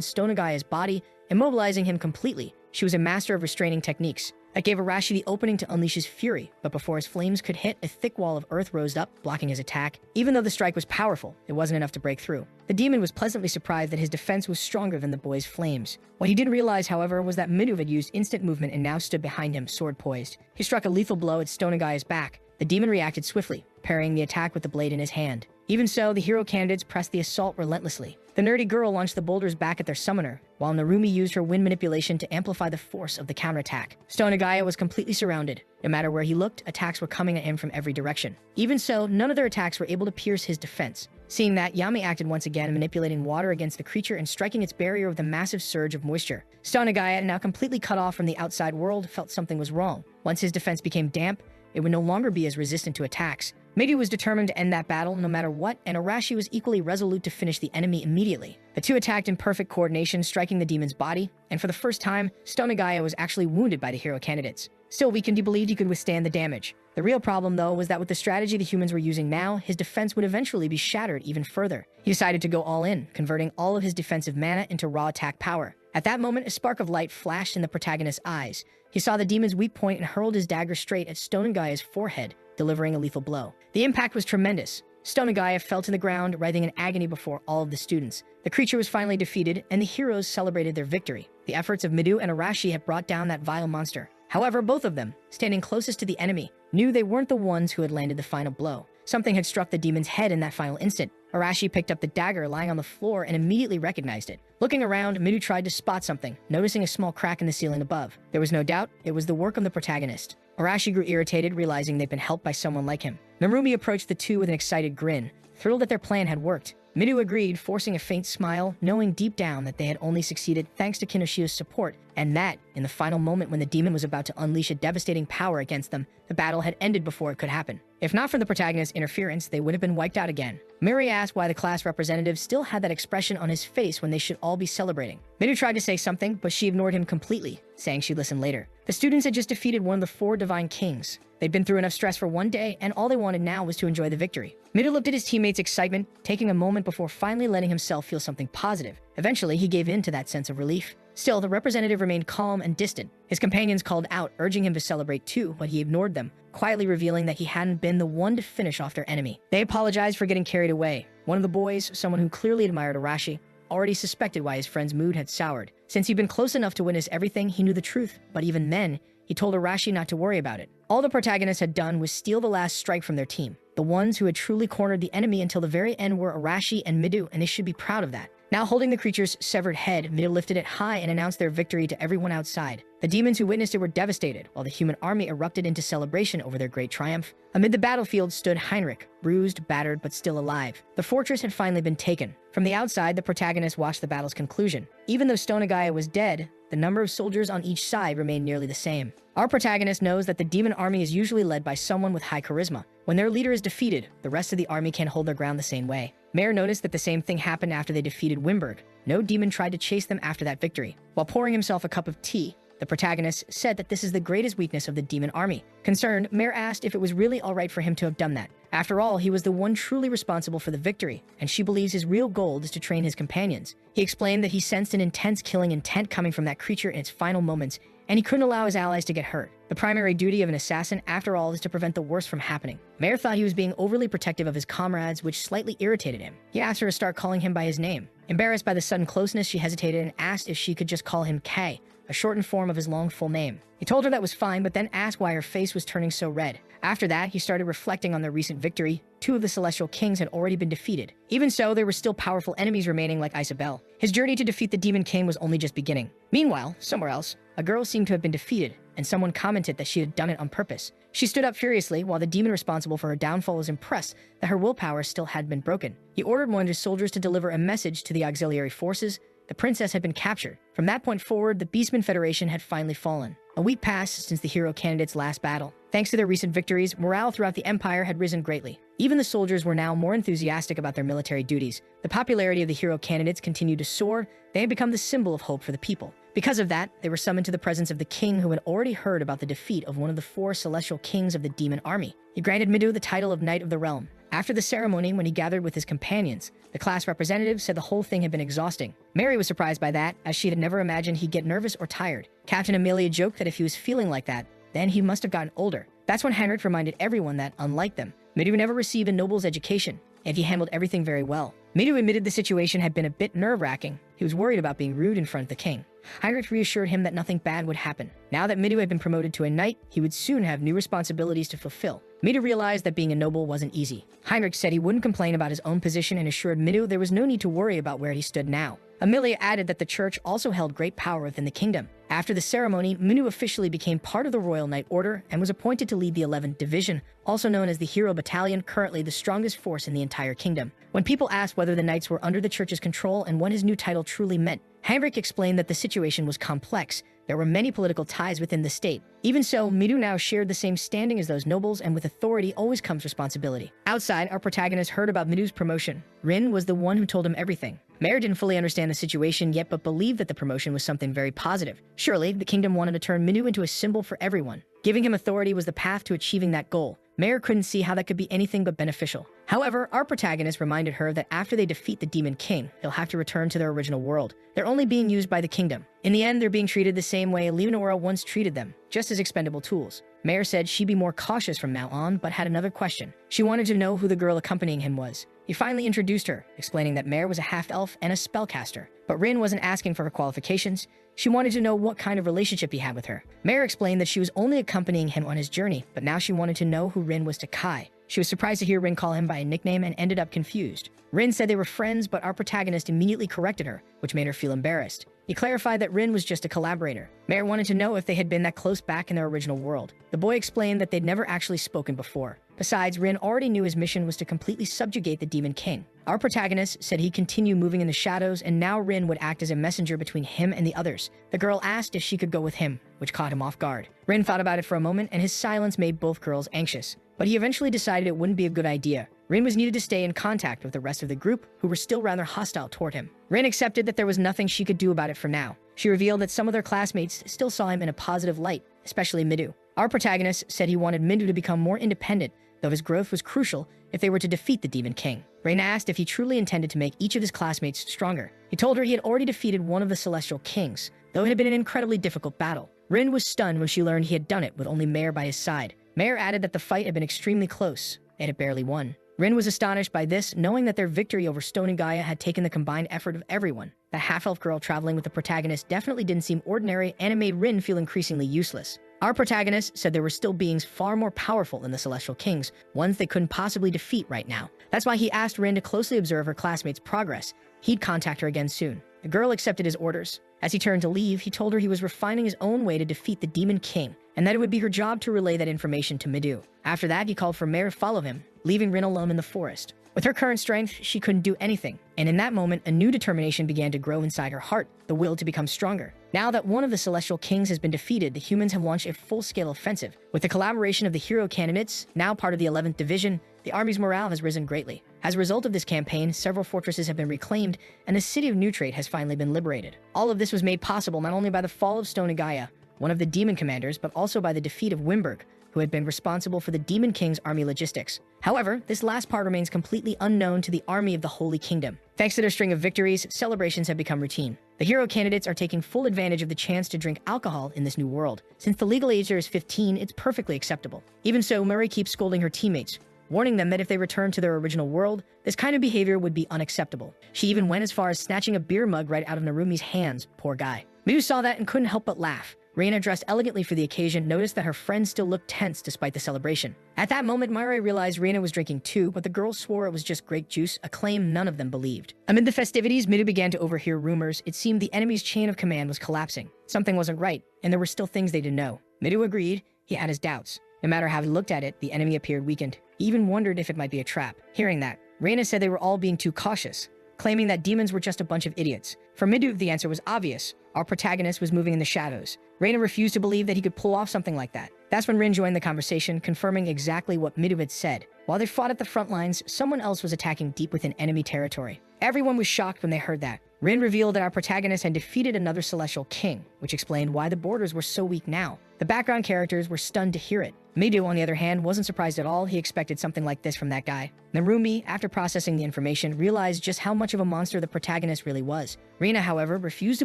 A: Stonegaya's body, immobilizing him completely. She was a master of restraining techniques. That gave Arashi the opening to unleash his fury, but before his flames could hit, a thick wall of earth rose up, blocking his attack. Even though the strike was powerful, it wasn't enough to break through. The demon was pleasantly surprised that his defense was stronger than the boy's flames. What he didn't realize, however, was that Midu had used instant movement and now stood behind him, sword poised. He struck a lethal blow at Stonegaya's back. The demon reacted swiftly, parrying the attack with the blade in his hand. Even so, the hero candidates pressed the assault relentlessly. The nerdy girl launched the boulders back at their summoner, while Narumi used her wind manipulation to amplify the force of the counterattack. Stone Nagaya was completely surrounded. No matter where he looked, attacks were coming at him from every direction. Even so, none of their attacks were able to pierce his defense. Seeing that, Yami acted once again, manipulating water against the creature and striking its barrier with a massive surge of moisture. Stone Nagaya, now completely cut off from the outside world, felt something was wrong. Once his defense became damp, it would no longer be as resistant to attacks. Midu was determined to end that battle no matter what, and Arashi was equally resolute to finish the enemy immediately. The two attacked in perfect coordination, striking the demon's body, and for the first time, Stone Nagaya was actually wounded by the hero candidates. Still weakened, he believed he could withstand the damage. The real problem, though, was that with the strategy the humans were using now, his defense would eventually be shattered even further. He decided to go all in, converting all of his defensive mana into raw attack power. At that moment, a spark of light flashed in the protagonist's eyes. He saw the demon's weak point and hurled his dagger straight at Stone Nagaya's forehead, delivering a lethal blow. The impact was tremendous. Stone Nagaya fell to the ground, writhing in agony before all of the students. The creature was finally defeated, and the heroes celebrated their victory. The efforts of Midu and Arashi had brought down that vile monster. However, both of them, standing closest to the enemy, knew they weren't the ones who had landed the final blow. Something had struck the demon's head in that final instant. Arashi picked up the dagger lying on the floor and immediately recognized it. Looking around, Midu tried to spot something, noticing a small crack in the ceiling above. There was no doubt it was the work of the protagonist. Arashi grew irritated, realizing they'd been helped by someone like him. Narumi approached the two with an excited grin, thrilled that their plan had worked. Midu agreed, forcing a faint smile, knowing deep down that they had only succeeded thanks to Kinoshida's support, and that, in the final moment when the demon was about to unleash a devastating power against them, the battle had ended before it could happen. If not for the protagonist's interference, they would have been wiped out again. Miri asked why the class representative still had that expression on his face when they should all be celebrating. Midu tried to say something, but she ignored him completely, saying she'd listen later. The students had just defeated one of the 4 divine kings. They'd been through enough stress for one day, and all they wanted now was to enjoy the victory. Midu looked at his teammates' excitement, taking a moment before finally letting himself feel something positive. Eventually, he gave in to that sense of relief. Still, the representative remained calm and distant. His companions called out, urging him to celebrate too, but he ignored them, quietly revealing that he hadn't been the one to finish off their enemy. They apologized for getting carried away. One of the boys, someone who clearly admired Arashi, already suspected why his friend's mood had soured. Since he'd been close enough to witness everything, he knew the truth, but even then, he told Arashi not to worry about it. All the protagonists had done was steal the last strike from their team. The ones who had truly cornered the enemy until the very end were Arashi and Midu, and they should be proud of that. Now holding the creature's severed head, Midu lifted it high and announced their victory to everyone outside. The demons who witnessed it were devastated, while the human army erupted into celebration over their great triumph. Amid the battlefield stood Heinrich, bruised, battered, but still alive. The fortress had finally been taken. From the outside, the protagonist watched the battle's conclusion. Even though Stone Nagaya was dead, the number of soldiers on each side remained nearly the same. Our protagonist knows that the demon army is usually led by someone with high charisma. When their leader is defeated, the rest of the army can't hold their ground the same way. Mayor noticed that the same thing happened after they defeated Wimberg. No demon tried to chase them after that victory. While pouring himself a cup of tea, the protagonist said that this is the greatest weakness of the demon army. Concerned, Mayor asked if it was really alright for him to have done that. After all, he was the one truly responsible for the victory, and she believes his real goal is to train his companions. He explained that he sensed an intense killing intent coming from that creature in its final moments, and he couldn't allow his allies to get hurt. The primary duty of an assassin, after all, is to prevent the worst from happening. Mayor thought he was being overly protective of his comrades, which slightly irritated him. He asked her to start calling him by his name. Embarrassed by the sudden closeness, she hesitated and asked if she could just call him Kay, a shortened form of his long full name. He told her that was fine, but then asked why her face was turning so red. After that, he started reflecting on their recent victory. 2 of the celestial kings had already been defeated. Even so, there were still powerful enemies remaining like Isabel. His journey to defeat the demon king was only just beginning. Meanwhile, somewhere else, a girl seemed to have been defeated, and someone commented that she had done it on purpose. She stood up furiously, while the demon responsible for her downfall was impressed that her willpower still had been broken. He ordered one of his soldiers to deliver a message to the auxiliary forces. The princess had been captured. From that point forward, the Beastman Federation had finally fallen. A week passed since the hero candidates' last battle. Thanks to their recent victories, morale throughout the empire had risen greatly. Even the soldiers were now more enthusiastic about their military duties. The popularity of the hero candidates continued to soar. They had become the symbol of hope for the people. Because of that, they were summoned to the presence of the king, who had already heard about the defeat of one of the 4 celestial kings of the demon army. He granted Midu the title of Knight of the Realm. After the ceremony, when he gathered with his companions, the class representative said the whole thing had been exhausting. Mary was surprised by that, as she had never imagined he'd get nervous or tired. Captain Amelia joked that if he was feeling like that, then he must have gotten older. That's when Heinrich reminded everyone that, unlike them, Midu never received a noble's education, and he handled everything very well. Midu admitted the situation had been a bit nerve-wracking. He was worried about being rude in front of the king. Heinrich reassured him that nothing bad would happen. Now that Midu had been promoted to a knight, he would soon have new responsibilities to fulfill. Midu realized that being a noble wasn't easy. Heinrich said he wouldn't complain about his own position and assured Midu there was no need to worry about where he stood now. Amelia added that the church also held great power within the kingdom. After the ceremony, Midu officially became part of the Royal Knight Order and was appointed to lead the 11th Division, also known as the Hero Battalion, currently the strongest force in the entire kingdom. When people asked whether the knights were under the church's control and what his new title truly meant, Heinrich explained that the situation was complex. There were many political ties within the state. Even so, Midu now shared the same standing as those nobles, and with authority always comes responsibility. Outside, our protagonist heard about Midu's promotion. Rin was the one who told him everything. Mayor didn't fully understand the situation yet, but believed that the promotion was something very positive. Surely, the kingdom wanted to turn Midu into a symbol for everyone. Giving him authority was the path to achieving that goal. Mayor couldn't see how that could be anything but beneficial. However, our protagonist reminded her that after they defeat the Demon King, they'll have to return to their original world. They're only being used by the kingdom. In the end, they're being treated the same way Leonora once treated them, just as expendable tools. Mayor said she'd be more cautious from now on, but had another question. She wanted to know who the girl accompanying him was. He finally introduced her, explaining that Mayor was a half-elf and a spellcaster. But Rin wasn't asking for her qualifications. She wanted to know what kind of relationship he had with her. Mayor explained that she was only accompanying him on his journey, but now she wanted to know who Rin was to Kai. She was surprised to hear Rin call him by a nickname and ended up confused. Rin said they were friends, but our protagonist immediately corrected her, which made her feel embarrassed. He clarified that Rin was just a collaborator. Mayor wanted to know if they had been that close back in their original world. The boy explained that they'd never actually spoken before. Besides, Rin already knew his mission was to completely subjugate the Demon King. Our protagonist said he'd continue moving in the shadows, and now Rin would act as a messenger between him and the others. The girl asked if she could go with him, which caught him off guard. Rin thought about it for a moment, and his silence made both girls anxious. But he eventually decided it wouldn't be a good idea. Rin was needed to stay in contact with the rest of the group, who were still rather hostile toward him. Rin accepted that there was nothing she could do about it for now. She revealed that some of their classmates still saw him in a positive light, especially Midu. Our protagonist said he wanted Midu to become more independent, though his growth was crucial if they were to defeat the Demon King. Rin asked if he truly intended to make each of his classmates stronger. He told her he had already defeated one of the Celestial Kings, though it had been an incredibly difficult battle. Rin was stunned when she learned he had done it with only Mayor by his side. Mayor added that the fight had been extremely close, and had barely won. Rin was astonished by this, knowing that their victory over Stone and Gaia had taken the combined effort of everyone. The half-elf girl traveling with the protagonist definitely didn't seem ordinary, and it made Rin feel increasingly useless. Our protagonist said there were still beings far more powerful than the Celestial Kings, ones they couldn't possibly defeat right now. That's why he asked Rin to closely observe her classmates' progress. He'd contact her again soon. The girl accepted his orders. As he turned to leave, he told her he was refining his own way to defeat the Demon King, and that it would be her job to relay that information to Midu. After that, he called for Mayor to follow him, leaving Rin alone in the forest. With her current strength, she couldn't do anything, and in that moment, a new determination began to grow inside her heart, the will to become stronger. Now that one of the Celestial Kings has been defeated, the humans have launched a full-scale offensive. With the collaboration of the hero candidates, now part of the 11th Division, the army's morale has risen greatly. As a result of this campaign, several fortresses have been reclaimed, and the city of Neutrate has finally been liberated. All of this was made possible not only by the fall of Stone and Gaia, one of the demon commanders, but also by the defeat of Wimberg, who had been responsible for the Demon King's army logistics. However, this last part remains completely unknown to the army of the Holy Kingdom. Thanks to their string of victories, celebrations have become routine. The hero candidates are taking full advantage of the chance to drink alcohol in this new world. Since the legal age there is 15, it's perfectly acceptable. Even so, Murray keeps scolding her teammates, warning them that if they return to their original world, this kind of behavior would be unacceptable. She even went as far as snatching a beer mug right out of Narumi's hands, poor guy. Midu saw that and couldn't help but laugh. Reina, dressed elegantly for the occasion, noticed that her friend still looked tense despite the celebration. At that moment, Mare realized Reina was drinking too, but the girls swore it was just grape juice, a claim none of them believed. Amid the festivities, Midu began to overhear rumors. It seemed the enemy's chain of command was collapsing. Something wasn't right, and there were still things they didn't know. Midu agreed. He had his doubts. No matter how he looked at it, the enemy appeared weakened. He even wondered if it might be a trap. Hearing that, Reina said they were all being too cautious, claiming that demons were just a bunch of idiots. For Midu, the answer was obvious. Our protagonist was moving in the shadows. Reina refused to believe that he could pull off something like that. That's when Rin joined the conversation, confirming exactly what Midu had said. While they fought at the front lines, someone else was attacking deep within enemy territory. Everyone was shocked when they heard that. Rin revealed that our protagonist had defeated another Celestial King, which explained why the borders were so weak now. The background characters were stunned to hear it. Midu, on the other hand, wasn't surprised at all. He expected something like this from that guy. Narumi, after processing the information, realized just how much of a monster the protagonist really was. Rin Rina, however, refused to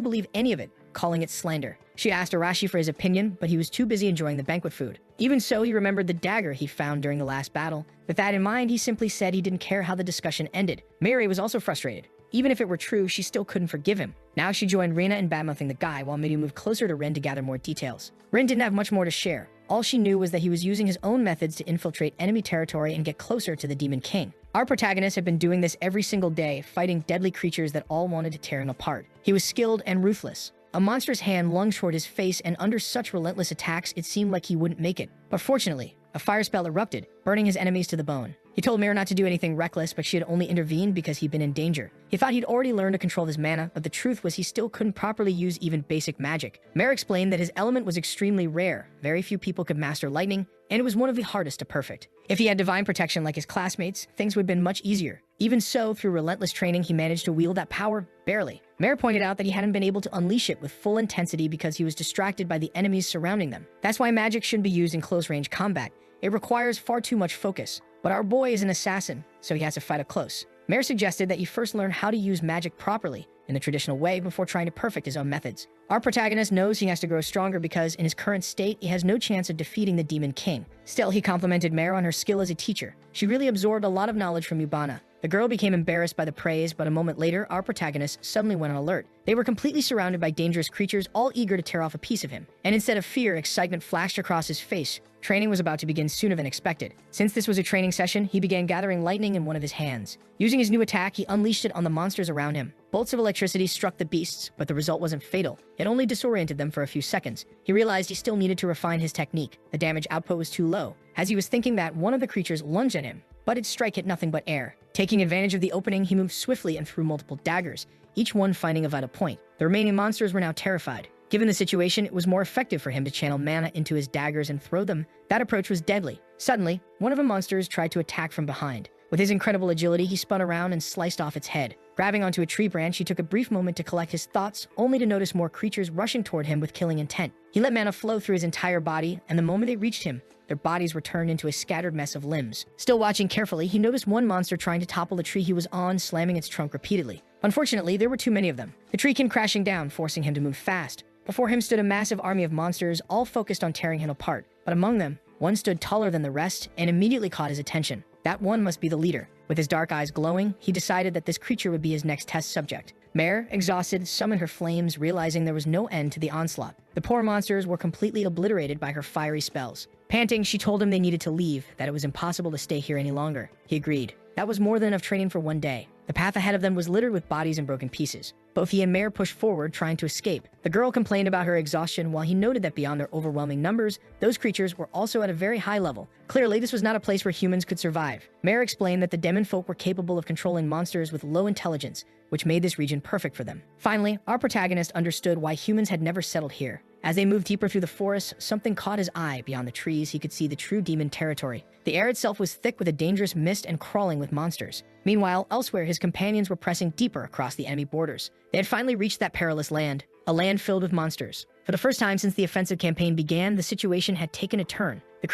A: believe any of it, calling it slander. She asked Arashi for his opinion, but he was too busy enjoying the banquet food. Even so, he remembered the dagger he found during the last battle. With that in mind, he simply said he didn't care how the discussion ended. Mary was also frustrated. Even if it were true, she still couldn't forgive him. Now she joined Rina in badmouthing the guy, while Midu moved closer to Rin to gather more details. Rin didn't have much more to share. All she knew was that he was using his own methods to infiltrate enemy territory and get closer to the Demon King. Our protagonist had been doing this every single day, fighting deadly creatures that all wanted to tear him apart. He was skilled and ruthless. A monstrous hand lunged toward his face, and under such relentless attacks, it seemed like he wouldn't make it. But fortunately, a fire spell erupted, burning his enemies to the bone. He told Mare not to do anything reckless, but she had only intervened because he'd been in danger. He thought he'd already learned to control his mana, but the truth was he still couldn't properly use even basic magic. Mare explained that his element was extremely rare. Very few people could master lightning, and it was one of the hardest to perfect. If he had divine protection like his classmates, things would have been much easier. Even so, through relentless training, he managed to wield that power barely. Mare pointed out that he hadn't been able to unleash it with full intensity because he was distracted by the enemies surrounding them. That's why magic shouldn't be used in close-range combat. It requires far too much focus. But our boy is an assassin, so he has to fight up close. Mare suggested that he first learn how to use magic properly, in the traditional way, before trying to perfect his own methods. Our protagonist knows he has to grow stronger because, in his current state, he has no chance of defeating the Demon King. Still, he complimented Mare on her skill as a teacher. She really absorbed a lot of knowledge from Yubana. The girl became embarrassed by the praise, but a moment later, our protagonist suddenly went on alert. They were completely surrounded by dangerous creatures, all eager to tear off a piece of him. And instead of fear, excitement flashed across his face. Training was about to begin sooner than expected. Since this was a training session, he began gathering lightning in one of his hands. Using his new attack, he unleashed it on the monsters around him. Bolts of electricity struck the beasts, but the result wasn't fatal. It only disoriented them for a few seconds. He realized he still needed to refine his technique. The damage output was too low. As he was thinking that, one of the creatures lunged at him, but its strike hit nothing but air. Taking advantage of the opening, he moved swiftly and threw multiple daggers, each one finding a vital point. The remaining monsters were now terrified. Given the situation, it was more effective for him to channel mana into his daggers and throw them. That approach was deadly. Suddenly, one of the monsters tried to attack from behind. With his incredible agility, he spun around and sliced off its head. Grabbing onto a tree branch, he took a brief moment to collect his thoughts, only to notice more creatures rushing toward him with killing intent. He let mana flow through his entire body, and the moment they reached him, their bodies were turned into a scattered mess of limbs. Still watching carefully, he noticed one monster trying to topple the tree he was on, slamming its trunk repeatedly. Unfortunately, there were too many of them. The tree came crashing down, forcing him to move fast. Before him stood a massive army of monsters, all focused on tearing him apart. But among them, one stood taller than the rest and immediately caught his attention. That one must be the leader. With his dark eyes glowing, he decided that this creature would be his next test subject. Mare, exhausted, summoned her flames, realizing there was no end to the onslaught. The poor monsters were completely obliterated by her fiery spells. Panting, she told him they needed to leave, that it was impossible to stay here any longer. He agreed. That was more than enough training for one day. The path ahead of them was littered with bodies and broken pieces. Both he and Mare pushed forward, trying to escape. The girl complained about her exhaustion, while he noted that beyond their overwhelming numbers, those creatures were also at a very high level. Clearly, this was not a place where humans could survive. Mare explained that the demon folk were capable of controlling monsters with low intelligence, which made this region perfect for them. Finally, our protagonist understood why humans had never settled here. As they moved deeper through the forest, something caught his eye. Beyond the trees, he could see the true demon territory. The air itself was thick with a dangerous mist and crawling with monsters. Meanwhile, elsewhere, his companions were pressing deeper across the enemy borders. They had finally reached that perilous land, a land filled with monsters. For the first time since the offensive campaign began, the situation had taken a turn. The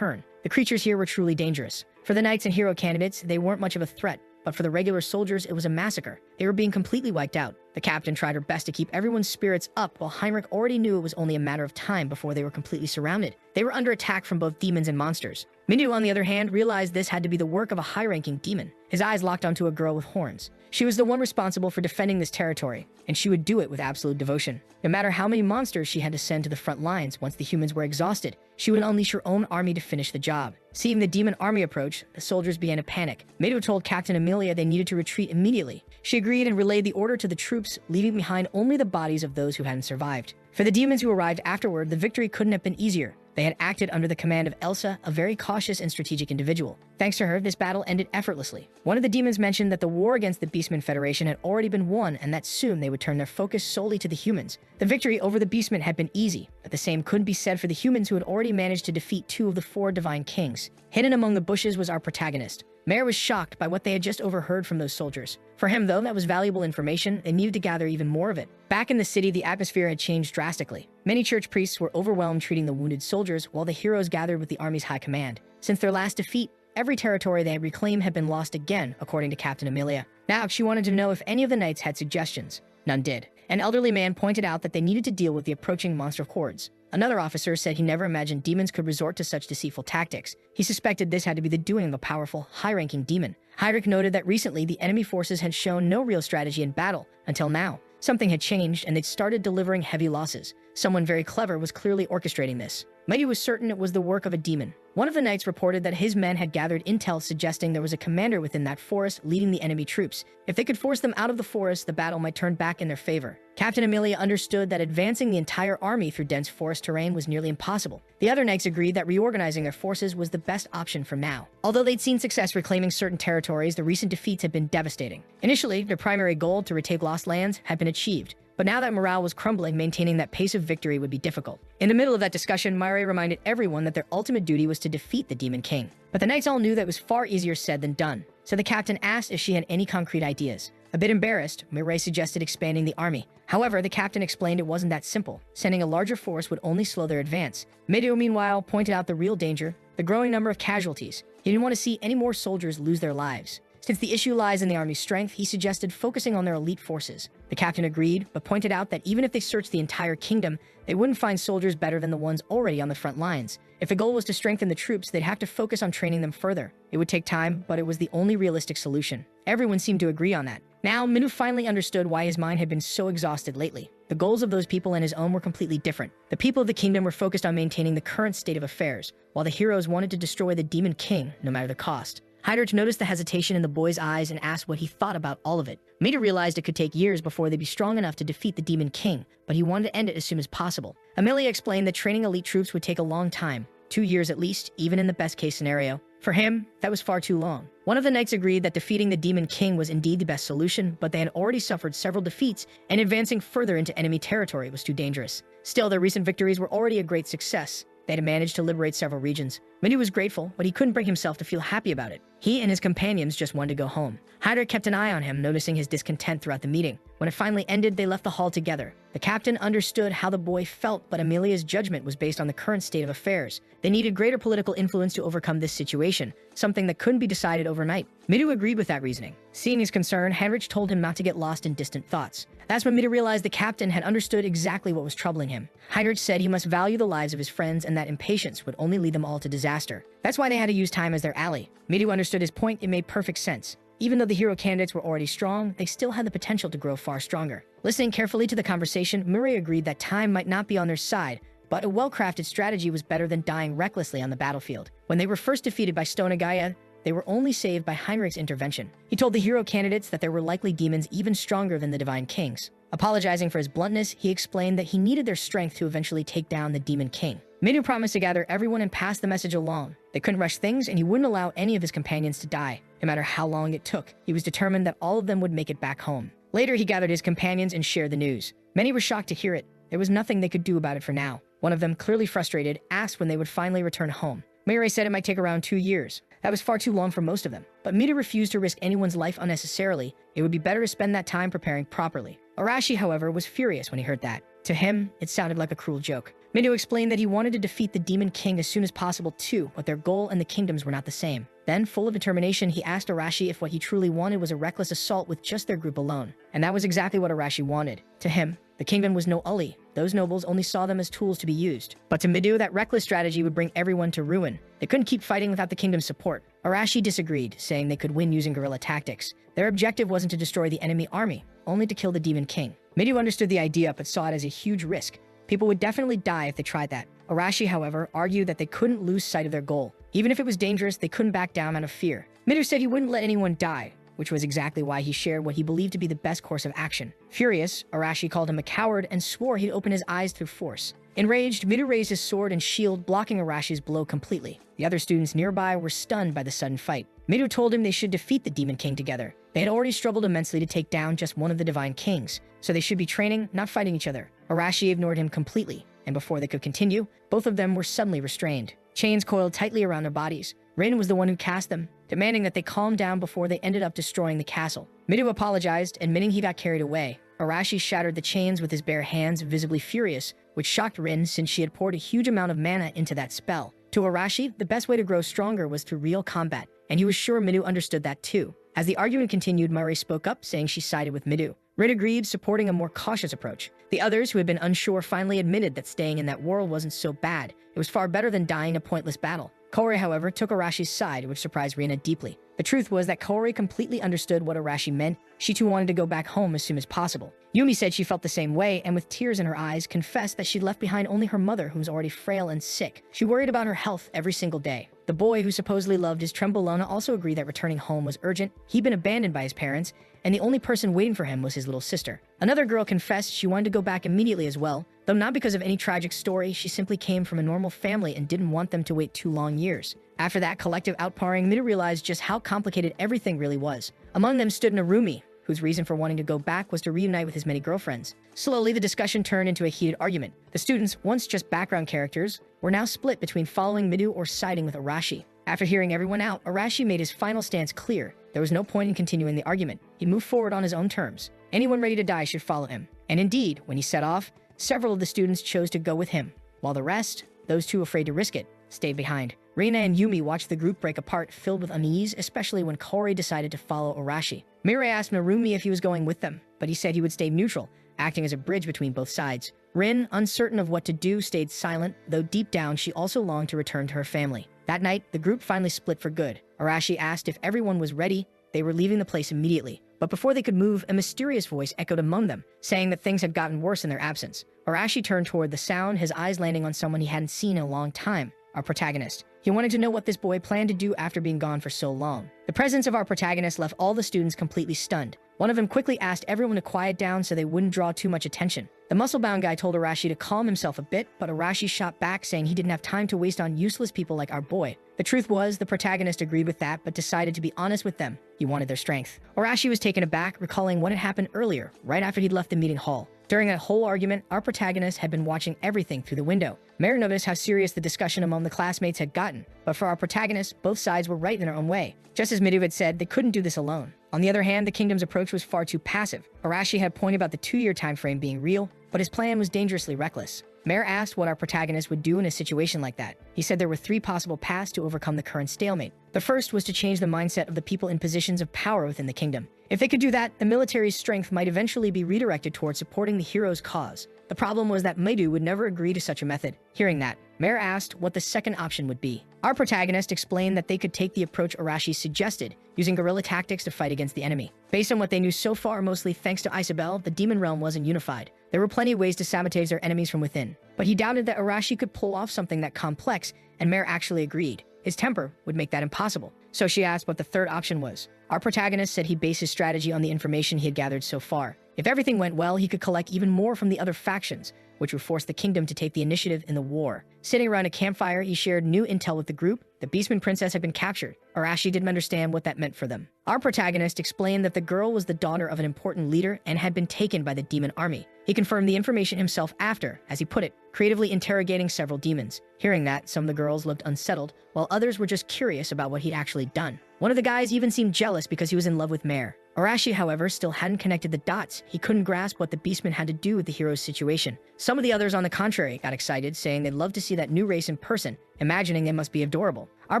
A: creatures here were truly dangerous. For the knights and hero candidates, they weren't much of a threat. But for the regular soldiers, it was a massacre. They were being completely wiped out. The captain tried her best to keep everyone's spirits up, while Heinrich already knew it was only a matter of time before they were completely surrounded. They were under attack from both demons and monsters. Mindu, on the other hand, realized this had to be the work of a high-ranking demon. His eyes locked onto a girl with horns. She was the one responsible for defending this territory, and she would do it with absolute devotion. No matter how many monsters she had to send to the front lines once the humans were exhausted, she would unleash her own army to finish the job. Seeing the demon army approach, the soldiers began to panic. Mindu told Captain Amelia they needed to retreat immediately. She agreed and relayed the order to the troops, leaving behind only the bodies of those who hadn't survived. For the demons who arrived afterward, the victory couldn't have been easier. They had acted under the command of Elsa, a very cautious and strategic individual. Thanks to her, this battle ended effortlessly. One of the demons mentioned that the war against the Beastmen Federation had already been won, and that soon they would turn their focus solely to the humans. The victory over the Beastmen had been easy, but the same couldn't be said for the humans who had already managed to defeat 2 of the 4 divine kings. Hidden among the bushes was our protagonist. Mare was shocked by what they had just overheard from those soldiers. For him, though, that was valuable information. They needed to gather even more of it. Back in the city, the atmosphere had changed drastically. Many church priests were overwhelmed treating the wounded soldiers, while the heroes gathered with the army's high command. Since their last defeat, Every territory they had reclaimed had been lost again, according to Captain Amelia. Now, she wanted to know if any of the knights had suggestions. None did. An elderly man pointed out that they needed to deal with the approaching monster hordes. Another officer said he never imagined demons could resort to such deceitful tactics. He suspected this had to be the doing of a powerful, high-ranking demon. Heinrich noted that recently the enemy forces had shown no real strategy in battle, until now. Something had changed and they'd started delivering heavy losses. Someone very clever was clearly orchestrating this. Mighty was certain it was the work of a demon. One of the knights reported that his men had gathered intel suggesting there was a commander within that forest leading the enemy troops. If they could force them out of the forest, the battle might turn back in their favor. Captain Amelia understood that advancing the entire army through dense forest terrain was nearly impossible. The other knights agreed that reorganizing their forces was the best option for now. Although they'd seen success reclaiming certain territories, the recent defeats had been devastating. Initially, their primary goal to retake lost lands had been achieved. But now that morale was crumbling, maintaining that pace of victory would be difficult. In the middle of that discussion, Myre reminded everyone that their ultimate duty was to defeat the Demon King. But the knights all knew that it was far easier said than done. So the captain asked if she had any concrete ideas. A bit embarrassed, Myre suggested expanding the army. However, the captain explained it wasn't that simple. Sending a larger force would only slow their advance. Mido, meanwhile, pointed out the real danger, the growing number of casualties. He didn't want to see any more soldiers lose their lives. Since the issue lies in the army's strength, he suggested focusing on their elite forces. The captain agreed, but pointed out that even if they searched the entire kingdom, they wouldn't find soldiers better than the ones already on the front lines. If the goal was to strengthen the troops, they'd have to focus on training them further. It would take time, but it was the only realistic solution. Everyone seemed to agree on that. Now, Minu finally understood why his mind had been so exhausted lately. The goals of those people and his own were completely different. The people of the kingdom were focused on maintaining the current state of affairs, while the heroes wanted to destroy the Demon King, no matter the cost. Heinrich noticed the hesitation in the boy's eyes and asked what he thought about all of it. Mita realized it could take years before they'd be strong enough to defeat the Demon King, but he wanted to end it as soon as possible. Amelia explained that training elite troops would take a long time, 2 years at least, even in the best-case scenario. For him, that was far too long. One of the knights agreed that defeating the Demon King was indeed the best solution, but they had already suffered several defeats, and advancing further into enemy territory was too dangerous. Still, their recent victories were already a great success. They had managed to liberate several regions. Minu was grateful, but he couldn't bring himself to feel happy about it. He and his companions just wanted to go home. Heinrich kept an eye on him, noticing his discontent throughout the meeting. When it finally ended, they left the hall together. The captain understood how the boy felt, but Amelia's judgment was based on the current state of affairs. They needed greater political influence to overcome this situation, something that couldn't be decided overnight. Midu agreed with that reasoning. Seeing his concern, Heinrich told him not to get lost in distant thoughts. That's when Midu realized the captain had understood exactly what was troubling him. Heinrich said he must value the lives of his friends and that impatience would only lead them all to disaster. That's why they had to use time as their ally. Midu understood his point. It made perfect sense. Even though the hero candidates were already strong, they still had the potential to grow far stronger. Listening carefully to the conversation, Murray agreed that time might not be on their side, but a well-crafted strategy was better than dying recklessly on the battlefield. When they were first defeated by Stonagaya, they were only saved by Heinrich's intervention. He told the hero candidates that there were likely demons even stronger than the Divine Kings. Apologizing for his bluntness, he explained that he needed their strength to eventually take down the Demon King. Minu promised to gather everyone and pass the message along. They couldn't rush things, and he wouldn't allow any of his companions to die, no matter how long it took. He was determined that all of them would make it back home. Later, he gathered his companions and shared the news. Many were shocked to hear it. There was nothing they could do about it for now. One of them, clearly frustrated, asked when they would finally return home. Mirai said it might take around 2 years. That was far too long for most of them. But Mita refused to risk anyone's life unnecessarily. It would be better to spend that time preparing properly. Arashi, however, was furious when he heard that. To him, it sounded like a cruel joke. Mido explained that he wanted to defeat the Demon King as soon as possible too, but their goal and the kingdoms were not the same. Then, full of determination, he asked Arashi if what he truly wanted was a reckless assault with just their group alone. And that was exactly what Arashi wanted. To him, the kingdom was no Uli. Those nobles only saw them as tools to be used. But to Midu, that reckless strategy would bring everyone to ruin. They couldn't keep fighting without the kingdom's support. Arashi disagreed, saying they could win using guerrilla tactics. Their objective wasn't to destroy the enemy army, only to kill the Demon King. Midu understood the idea, but saw it as a huge risk. People would definitely die if they tried that. Arashi, however, argued that they couldn't lose sight of their goal. Even if it was dangerous, they couldn't back down out of fear. Midu said he wouldn't let anyone die, which was exactly why he shared what he believed to be the best course of action. Furious, Arashi called him a coward and swore he'd open his eyes through force. Enraged, Midu raised his sword and shield, blocking Arashi's blow completely. The other students nearby were stunned by the sudden fight. Midu told him they should defeat the Demon King together. They had already struggled immensely to take down just one of the Divine Kings, so they should be training, not fighting each other. Arashi ignored him completely, and before they could continue, both of them were suddenly restrained. Chains coiled tightly around their bodies. Rin was the one who cast them, demanding that they calm down before they ended up destroying the castle. Midu apologized, admitting he got carried away. Arashi shattered the chains with his bare hands, visibly furious, which shocked Rin since she had poured a huge amount of mana into that spell. To Arashi, the best way to grow stronger was through real combat, and he was sure Midu understood that too. As the argument continued, Mari spoke up, saying she sided with Midu. Rin agreed, supporting a more cautious approach. The others, who had been unsure, finally admitted that staying in that world wasn't so bad. It was far better than dying a pointless battle. Kaori, however, took Arashi's side, which surprised Rina deeply. The truth was that Kaori completely understood what Arashi meant. She too wanted to go back home as soon as possible. Yumi said she felt the same way, and with tears in her eyes, confessed that she'd left behind only her mother, who was already frail and sick. She worried about her health every single day. The boy, who supposedly loved his Trembolona, also agreed that returning home was urgent. He'd been abandoned by his parents, and the only person waiting for him was his little sister. Another girl confessed she wanted to go back immediately as well, though not because of any tragic story. She simply came from a normal family and didn't want them to wait 2 long years. After that collective outpouring, Midu realized just how complicated everything really was. Among them stood Narumi, whose reason for wanting to go back was to reunite with his many girlfriends. Slowly, the discussion turned into a heated argument. The students, once just background characters, were now split between following Midu or siding with Arashi. After hearing everyone out, Arashi made his final stance clear. There was no point in continuing the argument. He moved forward on his own terms. Anyone ready to die should follow him. And indeed, when he set off, several of the students chose to go with him, while the rest, those too afraid to risk it, stayed behind. Rina and Yumi watched the group break apart, filled with unease, especially when Kaori decided to follow Arashi. Mirai asked Narumi if he was going with them, but he said he would stay neutral, acting as a bridge between both sides. Rin, uncertain of what to do, stayed silent, though deep down she also longed to return to her family. That night, the group finally split for good. Arashi asked if everyone was ready. They were leaving the place immediately. But before they could move, a mysterious voice echoed among them, saying that things had gotten worse in their absence. Arashi turned toward the sound, his eyes landing on someone he hadn't seen in a long time, our protagonist. He wanted to know what this boy planned to do after being gone for so long. The presence of our protagonist left all the students completely stunned. One of them quickly asked everyone to quiet down so they wouldn't draw too much attention. The muscle-bound guy told Arashi to calm himself a bit, but Arashi shot back, saying he didn't have time to waste on useless people like our boy. The truth was, the protagonist agreed with that, but decided to be honest with them. He wanted their strength. Arashi was taken aback, recalling what had happened earlier, right after he'd left the meeting hall. During that whole argument, our protagonist had been watching everything through the window. Mare noticed how serious the discussion among the classmates had gotten, but for our protagonist, both sides were right in their own way. Just as Midu had said, they couldn't do this alone. On the other hand, the kingdom's approach was far too passive. Arashi had a point about the 2-year time frame being real, but his plan was dangerously reckless. Mare asked what our protagonist would do in a situation like that. He said there were 3 possible paths to overcome the current stalemate. The first was to change the mindset of the people in positions of power within the kingdom. If they could do that, the military's strength might eventually be redirected towards supporting the hero's cause. The problem was that Midu would never agree to such a method. Hearing that, Mare asked what the second option would be. Our protagonist explained that they could take the approach Arashi suggested, using guerrilla tactics to fight against the enemy. Based on what they knew so far, mostly thanks to Isabel, the demon realm wasn't unified. There were plenty of ways to sabotage their enemies from within. But he doubted that Arashi could pull off something that complex, and Mare actually agreed. His temper would make that impossible. So she asked what the third option was. Our protagonist said he'd base his strategy on the information he had gathered so far. If everything went well, he could collect even more from the other factions, which would force the kingdom to take the initiative in the war. Sitting around a campfire, he shared new intel with the group. The Beastman princess had been captured. Arashi didn't understand what that meant for them. Our protagonist explained that the girl was the daughter of an important leader and had been taken by the demon army. He confirmed the information himself after, as he put it, creatively interrogating several demons. Hearing that, some of the girls looked unsettled, while others were just curious about what he'd actually done. One of the guys even seemed jealous because he was in love with Mare. Arashi, however, still hadn't connected the dots. He couldn't grasp what the Beastman had to do with the hero's situation. Some of the others, on the contrary, got excited, saying they'd love to see that new race in person, imagining they must be adorable. Our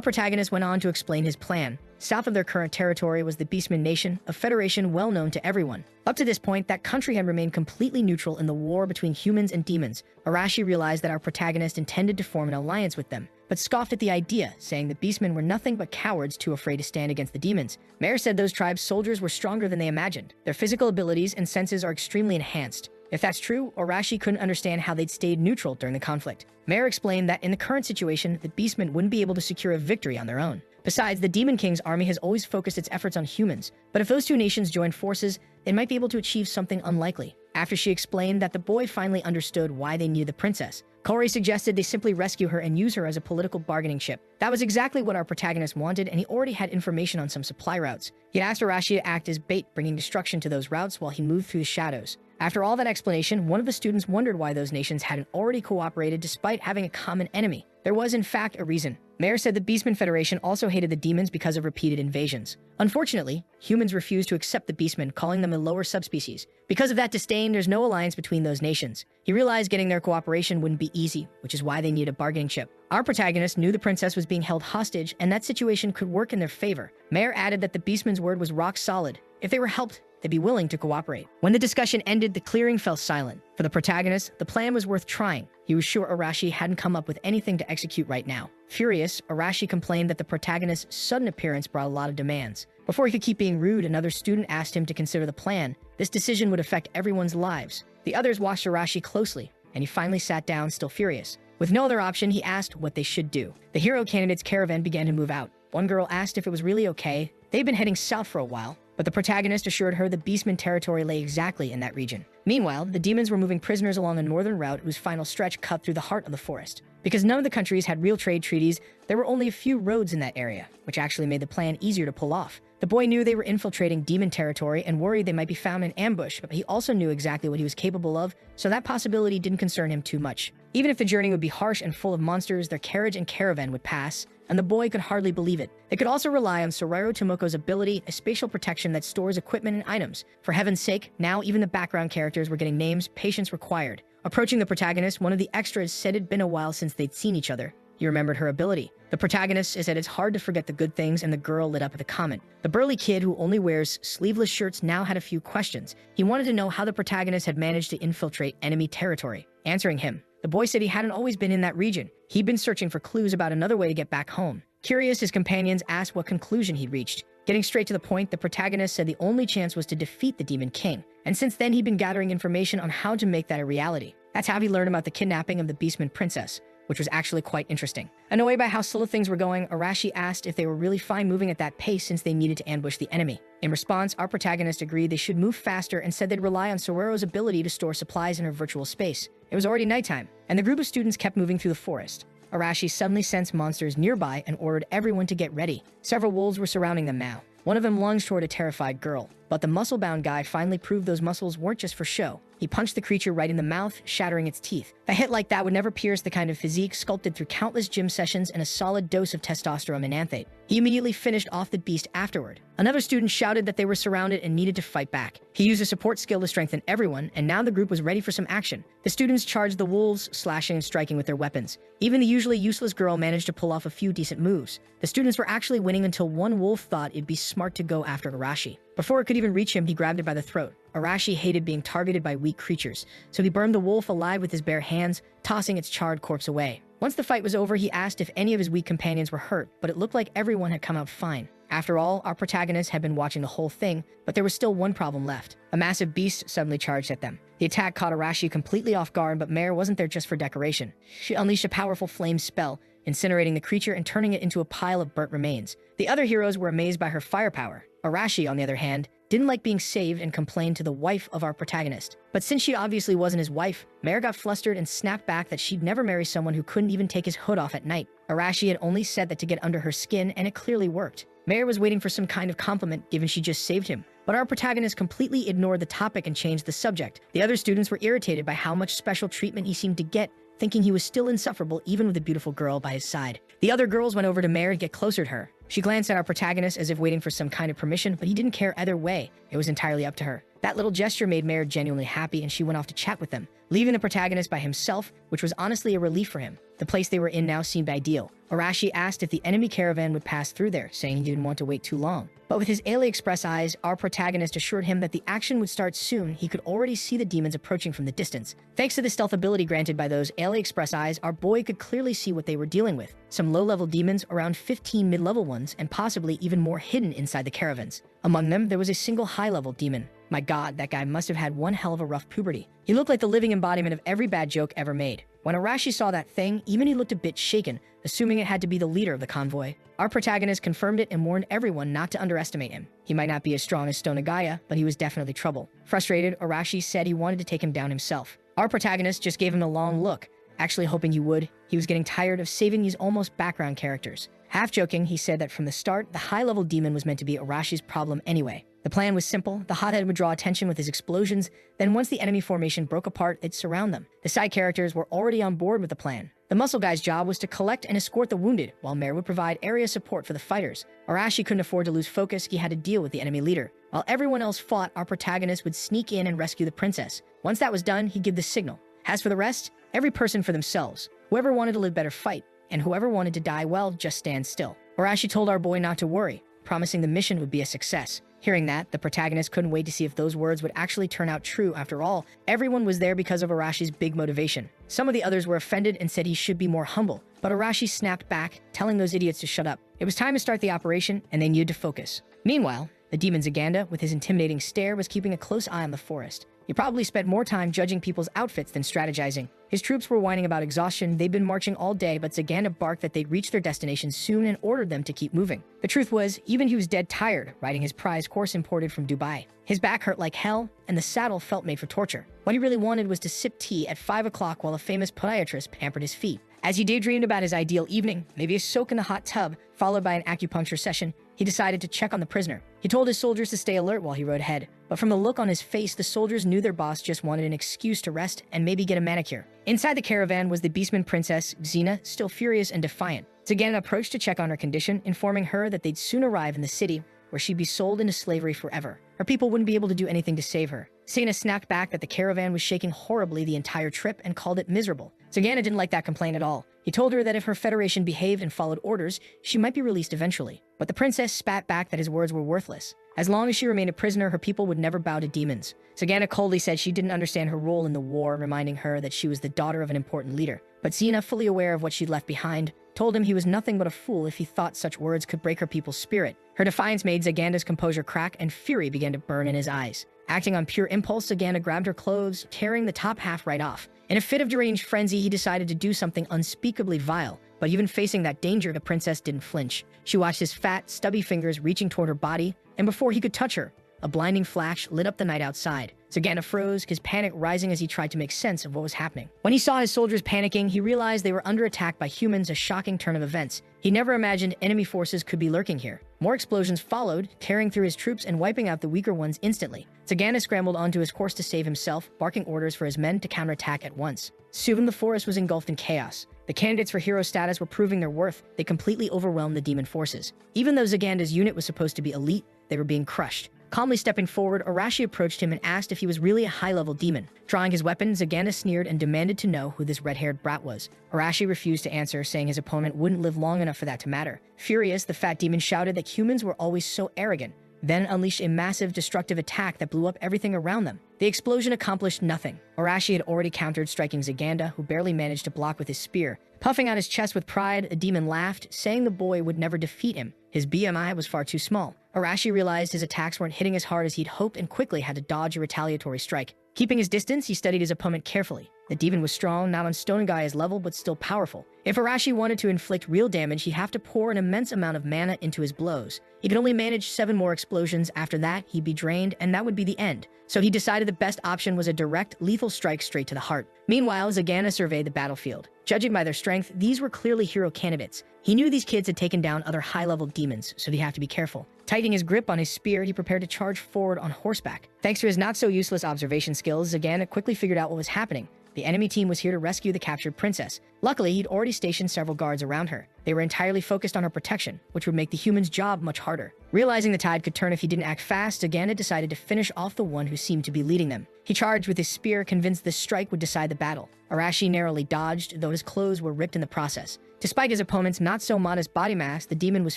A: protagonist went on to explain his plan. South of their current territory was the Beastman Nation, a federation well known to everyone. Up to this point, that country had remained completely neutral in the war between humans and demons. Arashi realized that our protagonist intended to form an alliance with them, but scoffed at the idea, saying the Beastmen were nothing but cowards too afraid to stand against the demons. Mare said those tribes' soldiers were stronger than they imagined. Their physical abilities and senses are extremely enhanced. If that's true, Arashi couldn't understand how they'd stayed neutral during the conflict. Mare explained that in the current situation, the Beastmen wouldn't be able to secure a victory on their own. Besides, the Demon King's army has always focused its efforts on humans, but if those two nations joined forces, they might be able to achieve something unlikely. After she explained that the boy finally understood why they needed the princess, Kaori suggested they simply rescue her and use her as a political bargaining chip. That was exactly what our protagonist wanted, and he already had information on some supply routes. He had asked Arashi to act as bait, bringing destruction to those routes while he moved through the shadows. After all that explanation, one of the students wondered why those nations hadn't already cooperated despite having a common enemy. There was, in fact, a reason. Mayor said the Beastmen Federation also hated the demons because of repeated invasions. Unfortunately, humans refused to accept the Beastmen, calling them a lower subspecies. Because of that disdain, there's no alliance between those nations. He realized getting their cooperation wouldn't be easy, which is why they needed a bargaining chip. Our protagonist knew the princess was being held hostage, and that situation could work in their favor. Mayor added that the Beastmen's word was rock solid. If they were helped, they'd be willing to cooperate. When the discussion ended, the clearing fell silent. For the protagonist, the plan was worth trying. He was sure Arashi hadn't come up with anything to execute right now. Furious, Arashi complained that the protagonist's sudden appearance brought a lot of demands. Before he could keep being rude, another student asked him to consider the plan. This decision would affect everyone's lives. The others watched Arashi closely, and he finally sat down, still furious. With no other option, he asked what they should do. The hero candidate's caravan began to move out. One girl asked if it was really okay. They'd been heading south for a while, but the protagonist assured her the Beastmen territory lay exactly in that region. Meanwhile, the demons were moving prisoners along a northern route whose final stretch cut through the heart of the forest. Because none of the countries had real trade treaties, there were only a few roads in that area, which actually made the plan easier to pull off. The boy knew they were infiltrating demon territory and worried they might be found in ambush, but he also knew exactly what he was capable of, so that possibility didn't concern him too much. Even if the journey would be harsh and full of monsters, their carriage and caravan would pass, and the boy could hardly believe it. They could also rely on Sorero Tomoko's ability, a spatial protection that stores equipment and items. For heaven's sake, now even the background characters were getting names, patience required. Approaching the protagonist, one of the extras said it'd been a while since they'd seen each other. He remembered her ability. The protagonist said it's hard to forget the good things, and the girl lit up at the comment. The burly kid who only wears sleeveless shirts now had a few questions. He wanted to know how the protagonist had managed to infiltrate enemy territory. Answering him, the boy said he hadn't always been in that region. He'd been searching for clues about another way to get back home. Curious, his companions asked what conclusion he'd reached. Getting straight to the point, the protagonist said the only chance was to defeat the Demon King, and since then he'd been gathering information on how to make that a reality. That's how he learned about the kidnapping of the Beastman princess, which was actually quite interesting. Annoyed by how slow things were going, Arashi asked if they were really fine moving at that pace since they needed to ambush the enemy. In response, our protagonist agreed they should move faster and said they'd rely on Sorero's ability to store supplies in her virtual space. It was already nighttime, and the group of students kept moving through the forest. Arashi suddenly sensed monsters nearby and ordered everyone to get ready. Several wolves were surrounding them now. One of them lunged toward a terrified girl, but the muscle-bound guy finally proved those muscles weren't just for show. He punched the creature right in the mouth, shattering its teeth. A hit like that would never pierce the kind of physique sculpted through countless gym sessions and a solid dose of testosterone menanthate. He immediately finished off the beast afterward. Another student shouted that they were surrounded and needed to fight back. He used a support skill to strengthen everyone, and now the group was ready for some action. The students charged the wolves, slashing and striking with their weapons. Even the usually useless girl managed to pull off a few decent moves. The students were actually winning until one wolf thought it'd be smart to go after Arashi. Before it could even reach him, he grabbed it by the throat. Arashi hated being targeted by weak creatures, so he burned the wolf alive with his bare hands, tossing its charred corpse away. Once the fight was over, he asked if any of his weak companions were hurt, but it looked like everyone had come out fine. After all, our protagonist had been watching the whole thing, but there was still one problem left. A massive beast suddenly charged at them. The attack caught Arashi completely off guard, but Mare wasn't there just for decoration. She unleashed a powerful flame spell, incinerating the creature and turning it into a pile of burnt remains. The other heroes were amazed by her firepower. Arashi, on the other hand, didn't like being saved and complained to the wife of our protagonist. But since she obviously wasn't his wife, Mare got flustered and snapped back that she'd never marry someone who couldn't even take his hood off at night. Arashi had only said that to get under her skin, and it clearly worked. Mare was waiting for some kind of compliment given she just saved him, but our protagonist completely ignored the topic and changed the subject. The other students were irritated by how much special treatment he seemed to get, thinking he was still insufferable even with a beautiful girl by his side. The other girls went over to Mare to get closer to her. She glanced at our protagonist as if waiting for some kind of permission, but he didn't care either way. It was entirely up to her. That little gesture made Mare genuinely happy, and she went off to chat with them, leaving the protagonist by himself, which was honestly a relief for him. The place they were in now seemed ideal. Arashi asked if the enemy caravan would pass through there, saying he didn't want to wait too long. But with his AliExpress eyes, our protagonist assured him that the action would start soon. He could already see the demons approaching from the distance. Thanks to the stealth ability granted by those AliExpress eyes, our boy could clearly see what they were dealing with. Some low-level demons, around 15 mid-level ones, and possibly even more hidden inside the caravans. Among them, there was a single high-level demon. My god, that guy must have had one hell of a rough puberty. He looked like the living embodiment of every bad joke ever made. When Arashi saw that thing, even he looked a bit shaken, assuming it had to be the leader of the convoy. Our protagonist confirmed it and warned everyone not to underestimate him. He might not be as strong as Stonagaya, but he was definitely trouble. Frustrated, Arashi said he wanted to take him down himself. Our protagonist just gave him a long look, actually hoping he would. He was getting tired of saving these almost background characters. Half joking, he said that from the start, the high-level demon was meant to be Arashi's problem anyway. The plan was simple. The hothead would draw attention with his explosions, then once the enemy formation broke apart, it'd surround them. The side characters were already on board with the plan. The muscle guy's job was to collect and escort the wounded, while Mare would provide area support for the fighters. Arashi couldn't afford to lose focus. He had to deal with the enemy leader. While everyone else fought, our protagonist would sneak in and rescue the princess. Once that was done, he'd give the signal. As for the rest, every person for themselves. Whoever wanted to live better, fight, and whoever wanted to die, well, just stand still. Arashi told our boy not to worry, promising the mission would be a success. Hearing that, the protagonist couldn't wait to see if those words would actually turn out true. After all, everyone was there because of Arashi's big motivation. Some of the others were offended and said he should be more humble, but Arashi snapped back, telling those idiots to shut up. It was time to start the operation, and they needed to focus. Meanwhile, the demon Zaganda, with his intimidating stare, was keeping a close eye on the forest. He probably spent more time judging people's outfits than strategizing. His troops were whining about exhaustion. They'd been marching all day, but Zaganda barked that they'd reach their destination soon and ordered them to keep moving. The truth was, even he was dead tired, riding his prized horse imported from Dubai. His back hurt like hell, and the saddle felt made for torture. What he really wanted was to sip tea at 5 o'clock while a famous podiatrist pampered his feet. As he daydreamed about his ideal evening, maybe a soak in the hot tub, followed by an acupuncture session, he decided to check on the prisoner. He told his soldiers to stay alert while he rode ahead, but from the look on his face, the soldiers knew their boss just wanted an excuse to rest and maybe get a manicure. Inside the caravan was the beastman princess, Xena, still furious and defiant. Zaganda approached to check on her condition, informing her that they'd soon arrive in the city, where she'd be sold into slavery forever. Her people wouldn't be able to do anything to save her. Xena snapped back that the caravan was shaking horribly the entire trip and called it miserable. Zaganda didn't like that complaint at all. He told her that if her federation behaved and followed orders, she might be released eventually. But the princess spat back that his words were worthless. As long as she remained a prisoner, her people would never bow to demons. Zaganda coldly said she didn't understand her role in the war, reminding her that she was the daughter of an important leader. But Xena, fully aware of what she'd left behind, told him he was nothing but a fool if he thought such words could break her people's spirit. Her defiance made Zaganda's composure crack, and fury began to burn in his eyes. Acting on pure impulse, Zaganda grabbed her clothes, tearing the top half right off. In a fit of deranged frenzy, he decided to do something unspeakably vile. But even facing that danger, the princess didn't flinch. She watched his fat, stubby fingers reaching toward her body, and before he could touch her, a blinding flash lit up the night outside. Zaganda froze, his panic rising as he tried to make sense of what was happening. When he saw his soldiers panicking, he realized they were under attack by humans, a shocking turn of events. He never imagined enemy forces could be lurking here. More explosions followed, tearing through his troops and wiping out the weaker ones instantly. Zaganda scrambled onto his horse to save himself, barking orders for his men to counterattack at once. Soon the forest was engulfed in chaos. The candidates for hero status were proving their worth. They completely overwhelmed the demon forces. Even though Zaganda's unit was supposed to be elite, they were being crushed. Calmly stepping forward, Arashi approached him and asked if he was really a high-level demon. Drawing his weapon, Zaganda sneered and demanded to know who this red-haired brat was. Arashi refused to answer, saying his opponent wouldn't live long enough for that to matter. Furious, the fat demon shouted that humans were always so arrogant, then unleashed a massive, destructive attack that blew up everything around them. The explosion accomplished nothing. Arashi had already countered, striking Zaganda, who barely managed to block with his spear. Puffing out his chest with pride, the demon laughed, saying the boy would never defeat him. His BMI was far too small. Arashi realized his attacks weren't hitting as hard as he'd hoped and quickly had to dodge a retaliatory strike. Keeping his distance, he studied his opponent carefully. The demon was strong, not on Stone Gaia's level, but still powerful. If Arashi wanted to inflict real damage, he'd have to pour an immense amount of mana into his blows. He could only manage 7 more explosions. After that, he'd be drained, and that would be the end. So he decided the best option was a direct, lethal strike straight to the heart. Meanwhile, Zaganda surveyed the battlefield. Judging by their strength, these were clearly hero candidates. He knew these kids had taken down other high-level demons, so he'd have to be careful. Tightening his grip on his spear, he prepared to charge forward on horseback. Thanks to his not-so-useless observation skills, Zaganda quickly figured out what was happening. The enemy team was here to rescue the captured princess. Luckily, he'd already stationed several guards around her. They were entirely focused on her protection, which would make the humans' job much harder. Realizing the tide could turn if he didn't act fast, Zaganda decided to finish off the one who seemed to be leading them. He charged with his spear, convinced this strike would decide the battle. Arashi narrowly dodged, though his clothes were ripped in the process. Despite his opponent's not-so-modest body mass, the demon was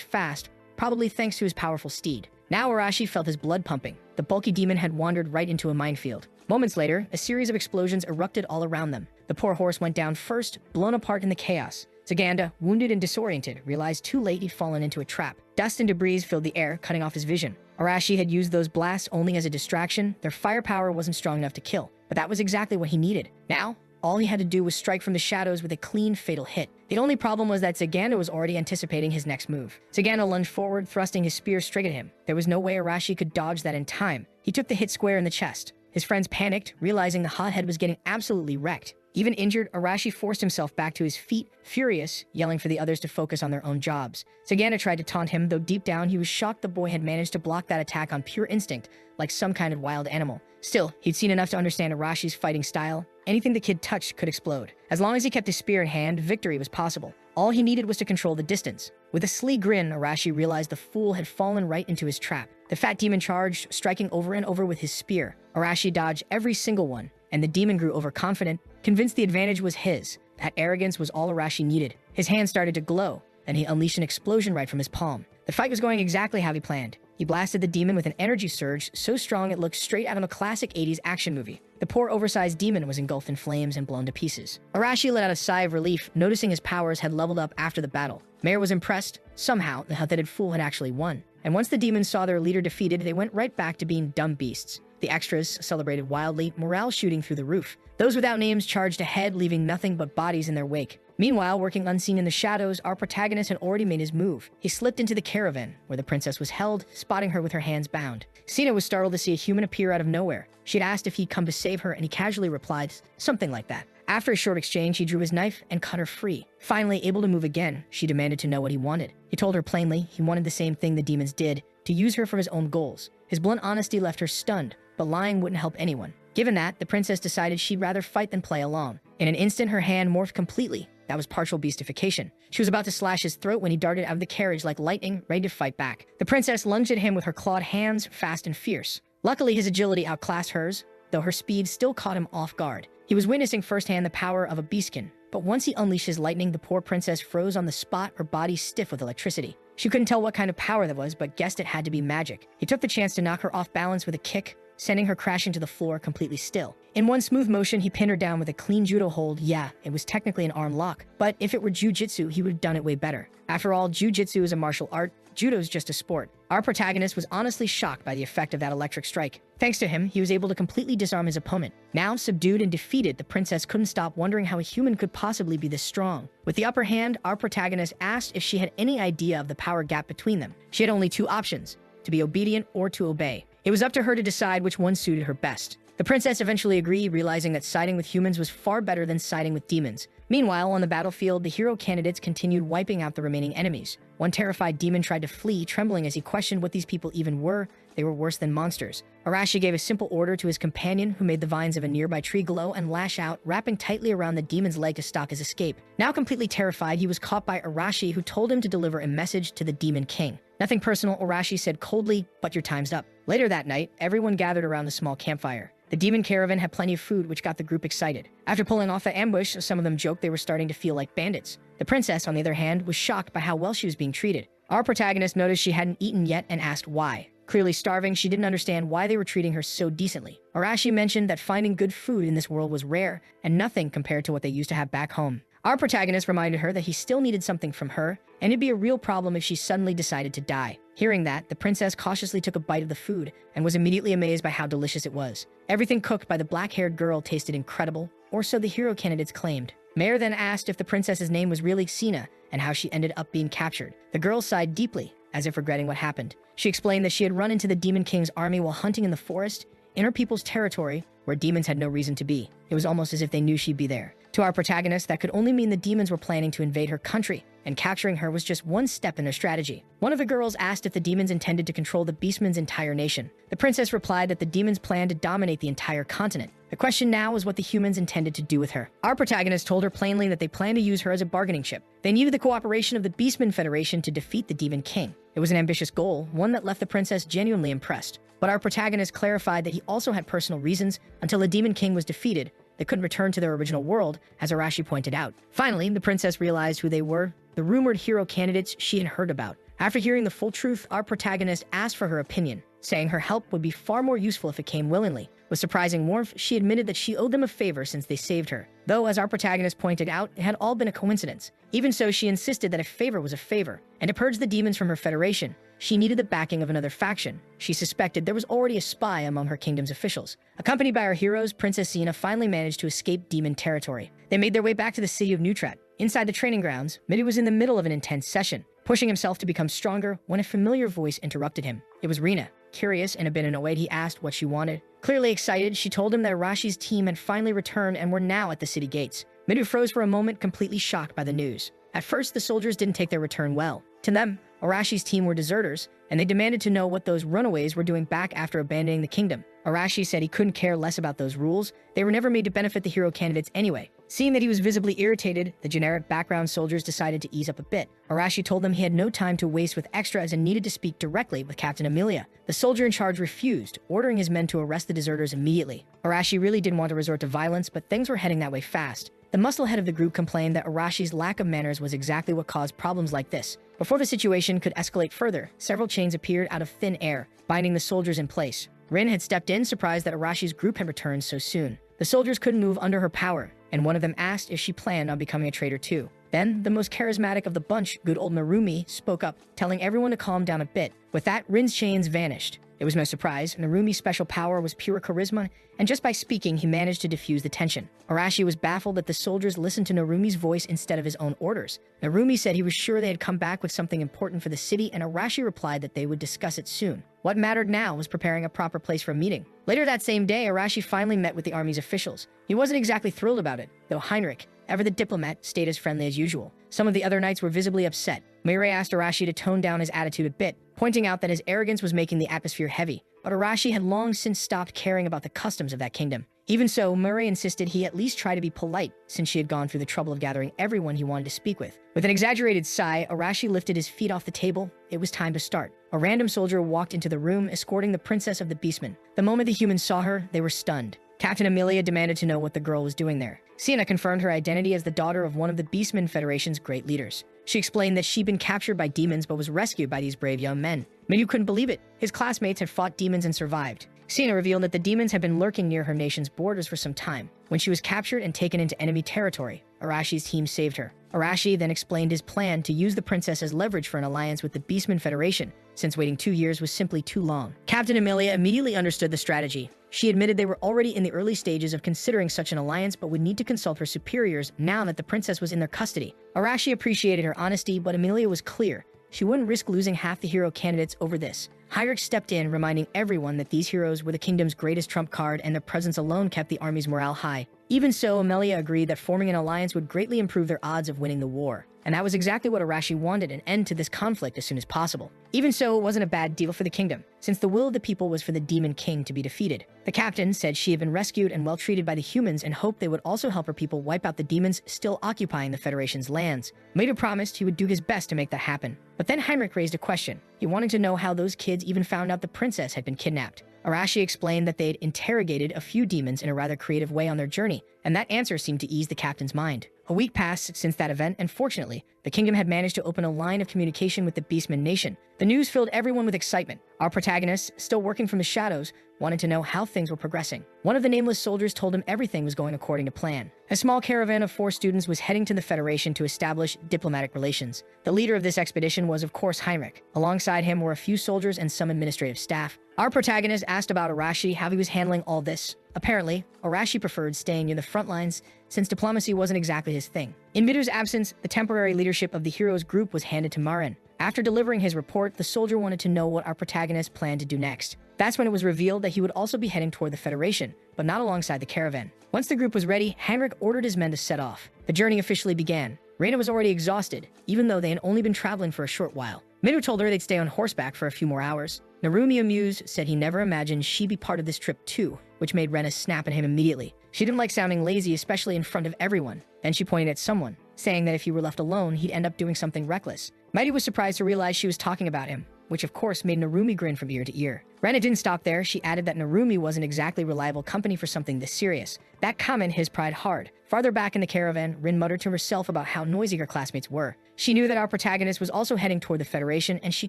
A: fast, probably thanks to his powerful steed. Now Arashi felt his blood pumping. The bulky demon had wandered right into a minefield. Moments later, a series of explosions erupted all around them. The poor horse went down first, blown apart in the chaos. Zaganda, wounded and disoriented, realized too late he'd fallen into a trap. Dust and debris filled the air, cutting off his vision. Arashi had used those blasts only as a distraction. Their firepower wasn't strong enough to kill, but that was exactly what he needed. Now, all he had to do was strike from the shadows with a clean, fatal hit. The only problem was that Zaganda was already anticipating his next move. Zaganda lunged forward, thrusting his spear straight at him. There was no way Arashi could dodge that in time. He took the hit square in the chest. His friends panicked, realizing the hothead was getting absolutely wrecked. Even injured, Arashi forced himself back to his feet, furious, yelling for the others to focus on their own jobs. Sagana tried to taunt him, though deep down he was shocked the boy had managed to block that attack on pure instinct, like some kind of wild animal. Still, he'd seen enough to understand Arashi's fighting style. Anything the kid touched could explode. As long as he kept his spear in hand, victory was possible. All he needed was to control the distance. With a sly grin, Arashi realized the fool had fallen right into his trap. The fat demon charged, striking over and over with his spear. Arashi dodged every single one, and the demon grew overconfident, convinced the advantage was his. That arrogance was all Arashi needed. His hand started to glow, then he unleashed an explosion right from his palm. The fight was going exactly how he planned. He blasted the demon with an energy surge so strong it looked straight out of a classic 80s action movie. The poor oversized demon was engulfed in flames and blown to pieces. Arashi let out a sigh of relief, noticing his powers had leveled up after the battle. Mayor was impressed, somehow, the hot-headed fool had actually won. And once the demons saw their leader defeated, they went right back to being dumb beasts. The extras celebrated wildly, morale shooting through the roof. Those without names charged ahead, leaving nothing but bodies in their wake. Meanwhile, working unseen in the shadows, our protagonist had already made his move. He slipped into the caravan, where the princess was held, spotting her with her hands bound. Sina was startled to see a human appear out of nowhere. She'd asked if he'd come to save her, and he casually replied, something like that. After a short exchange, he drew his knife and cut her free. Finally, able to move again, she demanded to know what he wanted. He told her plainly he wanted the same thing the demons did, to use her for his own goals. His blunt honesty left her stunned, but lying wouldn't help anyone. Given that, the princess decided she'd rather fight than play along. In an instant, her hand morphed completely. That was partial beastification. She was about to slash his throat when he darted out of the carriage like lightning, ready to fight back. The princess lunged at him with her clawed hands, fast and fierce. Luckily, his agility outclassed hers, though her speed still caught him off guard. He was witnessing firsthand the power of a beastkin, but once he unleashed his lightning, the poor princess froze on the spot, her body stiff with electricity. She couldn't tell what kind of power that was, but guessed it had to be magic. He took the chance to knock her off balance with a kick, sending her crashing to the floor completely still. In one smooth motion, he pinned her down with a clean judo hold. Yeah, it was technically an arm lock, but if it were jujitsu, he would have done it way better. After all, jujitsu is a martial art, judo's just a sport. Our protagonist was honestly shocked by the effect of that electric strike. Thanks to him, he was able to completely disarm his opponent. Now, subdued and defeated, the princess couldn't stop wondering how a human could possibly be this strong. With the upper hand, our protagonist asked if she had any idea of the power gap between them. She had only two options, to be obedient or to obey. It was up to her to decide which one suited her best. The princess eventually agreed, realizing that siding with humans was far better than siding with demons. Meanwhile, on the battlefield, the hero candidates continued wiping out the remaining enemies. One terrified demon tried to flee, trembling as he questioned what these people even were. They were worse than monsters. Arashi gave a simple order to his companion, who made the vines of a nearby tree glow and lash out, wrapping tightly around the demon's leg to stop his escape. Now completely terrified, he was caught by Arashi, who told him to deliver a message to the Demon King. Nothing personal, Arashi said coldly, but your time's up. Later that night, everyone gathered around the small campfire. The demon caravan had plenty of food, which got the group excited. After pulling off the ambush, some of them joked they were starting to feel like bandits. The princess, on the other hand, was shocked by how well she was being treated. Our protagonist noticed she hadn't eaten yet and asked why. Clearly starving, she didn't understand why they were treating her so decently. Arashi mentioned that finding good food in this world was rare and nothing compared to what they used to have back home. Our protagonist reminded her that he still needed something from her, and it'd be a real problem if she suddenly decided to die. Hearing that, the princess cautiously took a bite of the food and was immediately amazed by how delicious it was. Everything cooked by the black-haired girl tasted incredible, or so the hero candidates claimed. Mayor then asked if the princess's name was really Sina and how she ended up being captured. The girl sighed deeply, as if regretting what happened. She explained that she had run into the Demon King's army while hunting in the forest, in her people's territory, where demons had no reason to be. It was almost as if they knew she'd be there. To our protagonist, that could only mean the demons were planning to invade her country, and capturing her was just one step in their strategy. One of the girls asked if the demons intended to control the Beastman's entire nation. The princess replied that the demons planned to dominate the entire continent. The question now was what the humans intended to do with her. Our protagonist told her plainly that they planned to use her as a bargaining chip. They needed the cooperation of the Beastman Federation to defeat the Demon King. It was an ambitious goal, one that left the princess genuinely impressed. But our protagonist clarified that he also had personal reasons until the Demon King was defeated. They couldn't return to their original world, as Arashi pointed out. Finally, the princess realized who they were, the rumored hero candidates she had heard about. After hearing the full truth, our protagonist asked for her opinion, saying her help would be far more useful if it came willingly. With surprising warmth, she admitted that she owed them a favor since they saved her. Though, as our protagonist pointed out, it had all been a coincidence. Even so, she insisted that a favor was a favor, and to purge the demons from her federation, she needed the backing of another faction. She suspected there was already a spy among her kingdom's officials. Accompanied by our heroes, Princess Sina finally managed to escape demon territory. They made their way back to the city of Neutrat. Inside the training grounds, Midi was in the middle of an intense session, pushing himself to become stronger when a familiar voice interrupted him. It was Rina. Curious and a bit annoyed, he asked what she wanted. Clearly excited, she told him that Arashi's team had finally returned and were now at the city gates. Midu froze for a moment, completely shocked by the news. At first, the soldiers didn't take their return well. To them, Arashi's team were deserters, and they demanded to know what those runaways were doing back after abandoning the kingdom. Arashi said he couldn't care less about those rules. They were never made to benefit the hero candidates anyway. Seeing that he was visibly irritated, the generic background soldiers decided to ease up a bit. Arashi told them he had no time to waste with extras and needed to speak directly with Captain Amelia. The soldier in charge refused, ordering his men to arrest the deserters immediately. Arashi really didn't want to resort to violence, but things were heading that way fast. The muscle head of the group complained that Arashi's lack of manners was exactly what caused problems like this. Before the situation could escalate further, several chains appeared out of thin air, binding the soldiers in place. Rin had stepped in, surprised that Arashi's group had returned so soon. The soldiers couldn't move under her power, and one of them asked if she planned on becoming a traitor too. Then, the most charismatic of the bunch, good old Narumi, spoke up, telling everyone to calm down a bit. With that, Rin's chains vanished. It was no surprise. Narumi's special power was pure charisma, and just by speaking, he managed to diffuse the tension. Arashi was baffled that the soldiers listened to Narumi's voice instead of his own orders. Narumi said he was sure they had come back with something important for the city, and Arashi replied that they would discuss it soon. What mattered now was preparing a proper place for a meeting. Later that same day, Arashi finally met with the army's officials. He wasn't exactly thrilled about it, though Heinrich, ever the diplomat, stayed as friendly as usual. Some of the other knights were visibly upset. Mirai asked Arashi to tone down his attitude a bit, pointing out that his arrogance was making the atmosphere heavy. But Arashi had long since stopped caring about the customs of that kingdom. Even so, Murray insisted he at least try to be polite, since she had gone through the trouble of gathering everyone he wanted to speak with. With an exaggerated sigh, Arashi lifted his feet off the table. It was time to start. A random soldier walked into the room, escorting the princess of the Beastmen. The moment the humans saw her, they were stunned. Captain Amelia demanded to know what the girl was doing there. Sienna confirmed her identity as the daughter of one of the Beastmen Federation's great leaders. She explained that she'd been captured by demons but was rescued by these brave young men. Miyu couldn't believe it. His classmates had fought demons and survived. Sienna revealed that the demons had been lurking near her nation's borders for some time. When she was captured and taken into enemy territory, Arashi's team saved her. Arashi then explained his plan to use the princess as leverage for an alliance with the Beastmen Federation, since waiting 2 years was simply too long. Captain Amelia immediately understood the strategy. She admitted they were already in the early stages of considering such an alliance but would need to consult her superiors now that the princess was in their custody. Arashi appreciated her honesty, but Amelia was clear. She wouldn't risk losing half the hero candidates over this. Heinrich stepped in, reminding everyone that these heroes were the kingdom's greatest trump card and their presence alone kept the army's morale high. Even so, Amelia agreed that forming an alliance would greatly improve their odds of winning the war. And that was exactly what Arashi wanted, an end to this conflict as soon as possible. Even so, it wasn't a bad deal for the kingdom, since the will of the people was for the Demon King to be defeated. The captain said she had been rescued and well treated by the humans and hoped they would also help her people wipe out the demons still occupying the Federation's lands. Maida promised he would do his best to make that happen. But then Heinrich raised a question. He wanted to know how those kids even found out the princess had been kidnapped. Arashi explained that they had interrogated a few demons in a rather creative way on their journey, and that answer seemed to ease the captain's mind. A week passed since that event, and fortunately, the kingdom had managed to open a line of communication with the Beastmen Nation. The news filled everyone with excitement. Our protagonist, still working from the shadows, wanted to know how things were progressing. One of the nameless soldiers told him everything was going according to plan. A small caravan of 4 students was heading to the Federation to establish diplomatic relations. The leader of this expedition was, of course, Heinrich. Alongside him were a few soldiers and some administrative staff. Our protagonist asked about Arashi, how he was handling all this. Apparently, Arashi preferred staying near the front lines, since diplomacy wasn't exactly his thing. In Midu's absence, the temporary leadership of the heroes group was handed to Marin. After delivering his report, the soldier wanted to know what our protagonist planned to do next. That's when it was revealed that he would also be heading toward the Federation, but not alongside the caravan. Once the group was ready, Heinrich ordered his men to set off. The journey officially began. Reina was already exhausted, even though they had only been traveling for a short while. Midu told her they'd stay on horseback for a few more hours. Narumi, amused, said he never imagined she'd be part of this trip too, which made Rena snap at him immediately. She didn't like sounding lazy, especially in front of everyone. Then she pointed at someone, saying that if he were left alone, he'd end up doing something reckless. Mighty was surprised to realize she was talking about him, which of course made Narumi grin from ear to ear. Rena didn't stop there. She added that Narumi wasn't exactly reliable company for something this serious. That comment his pride hard. Farther back in the caravan, Rin muttered to herself about how noisy her classmates were. She knew that our protagonist was also heading toward the Federation, and she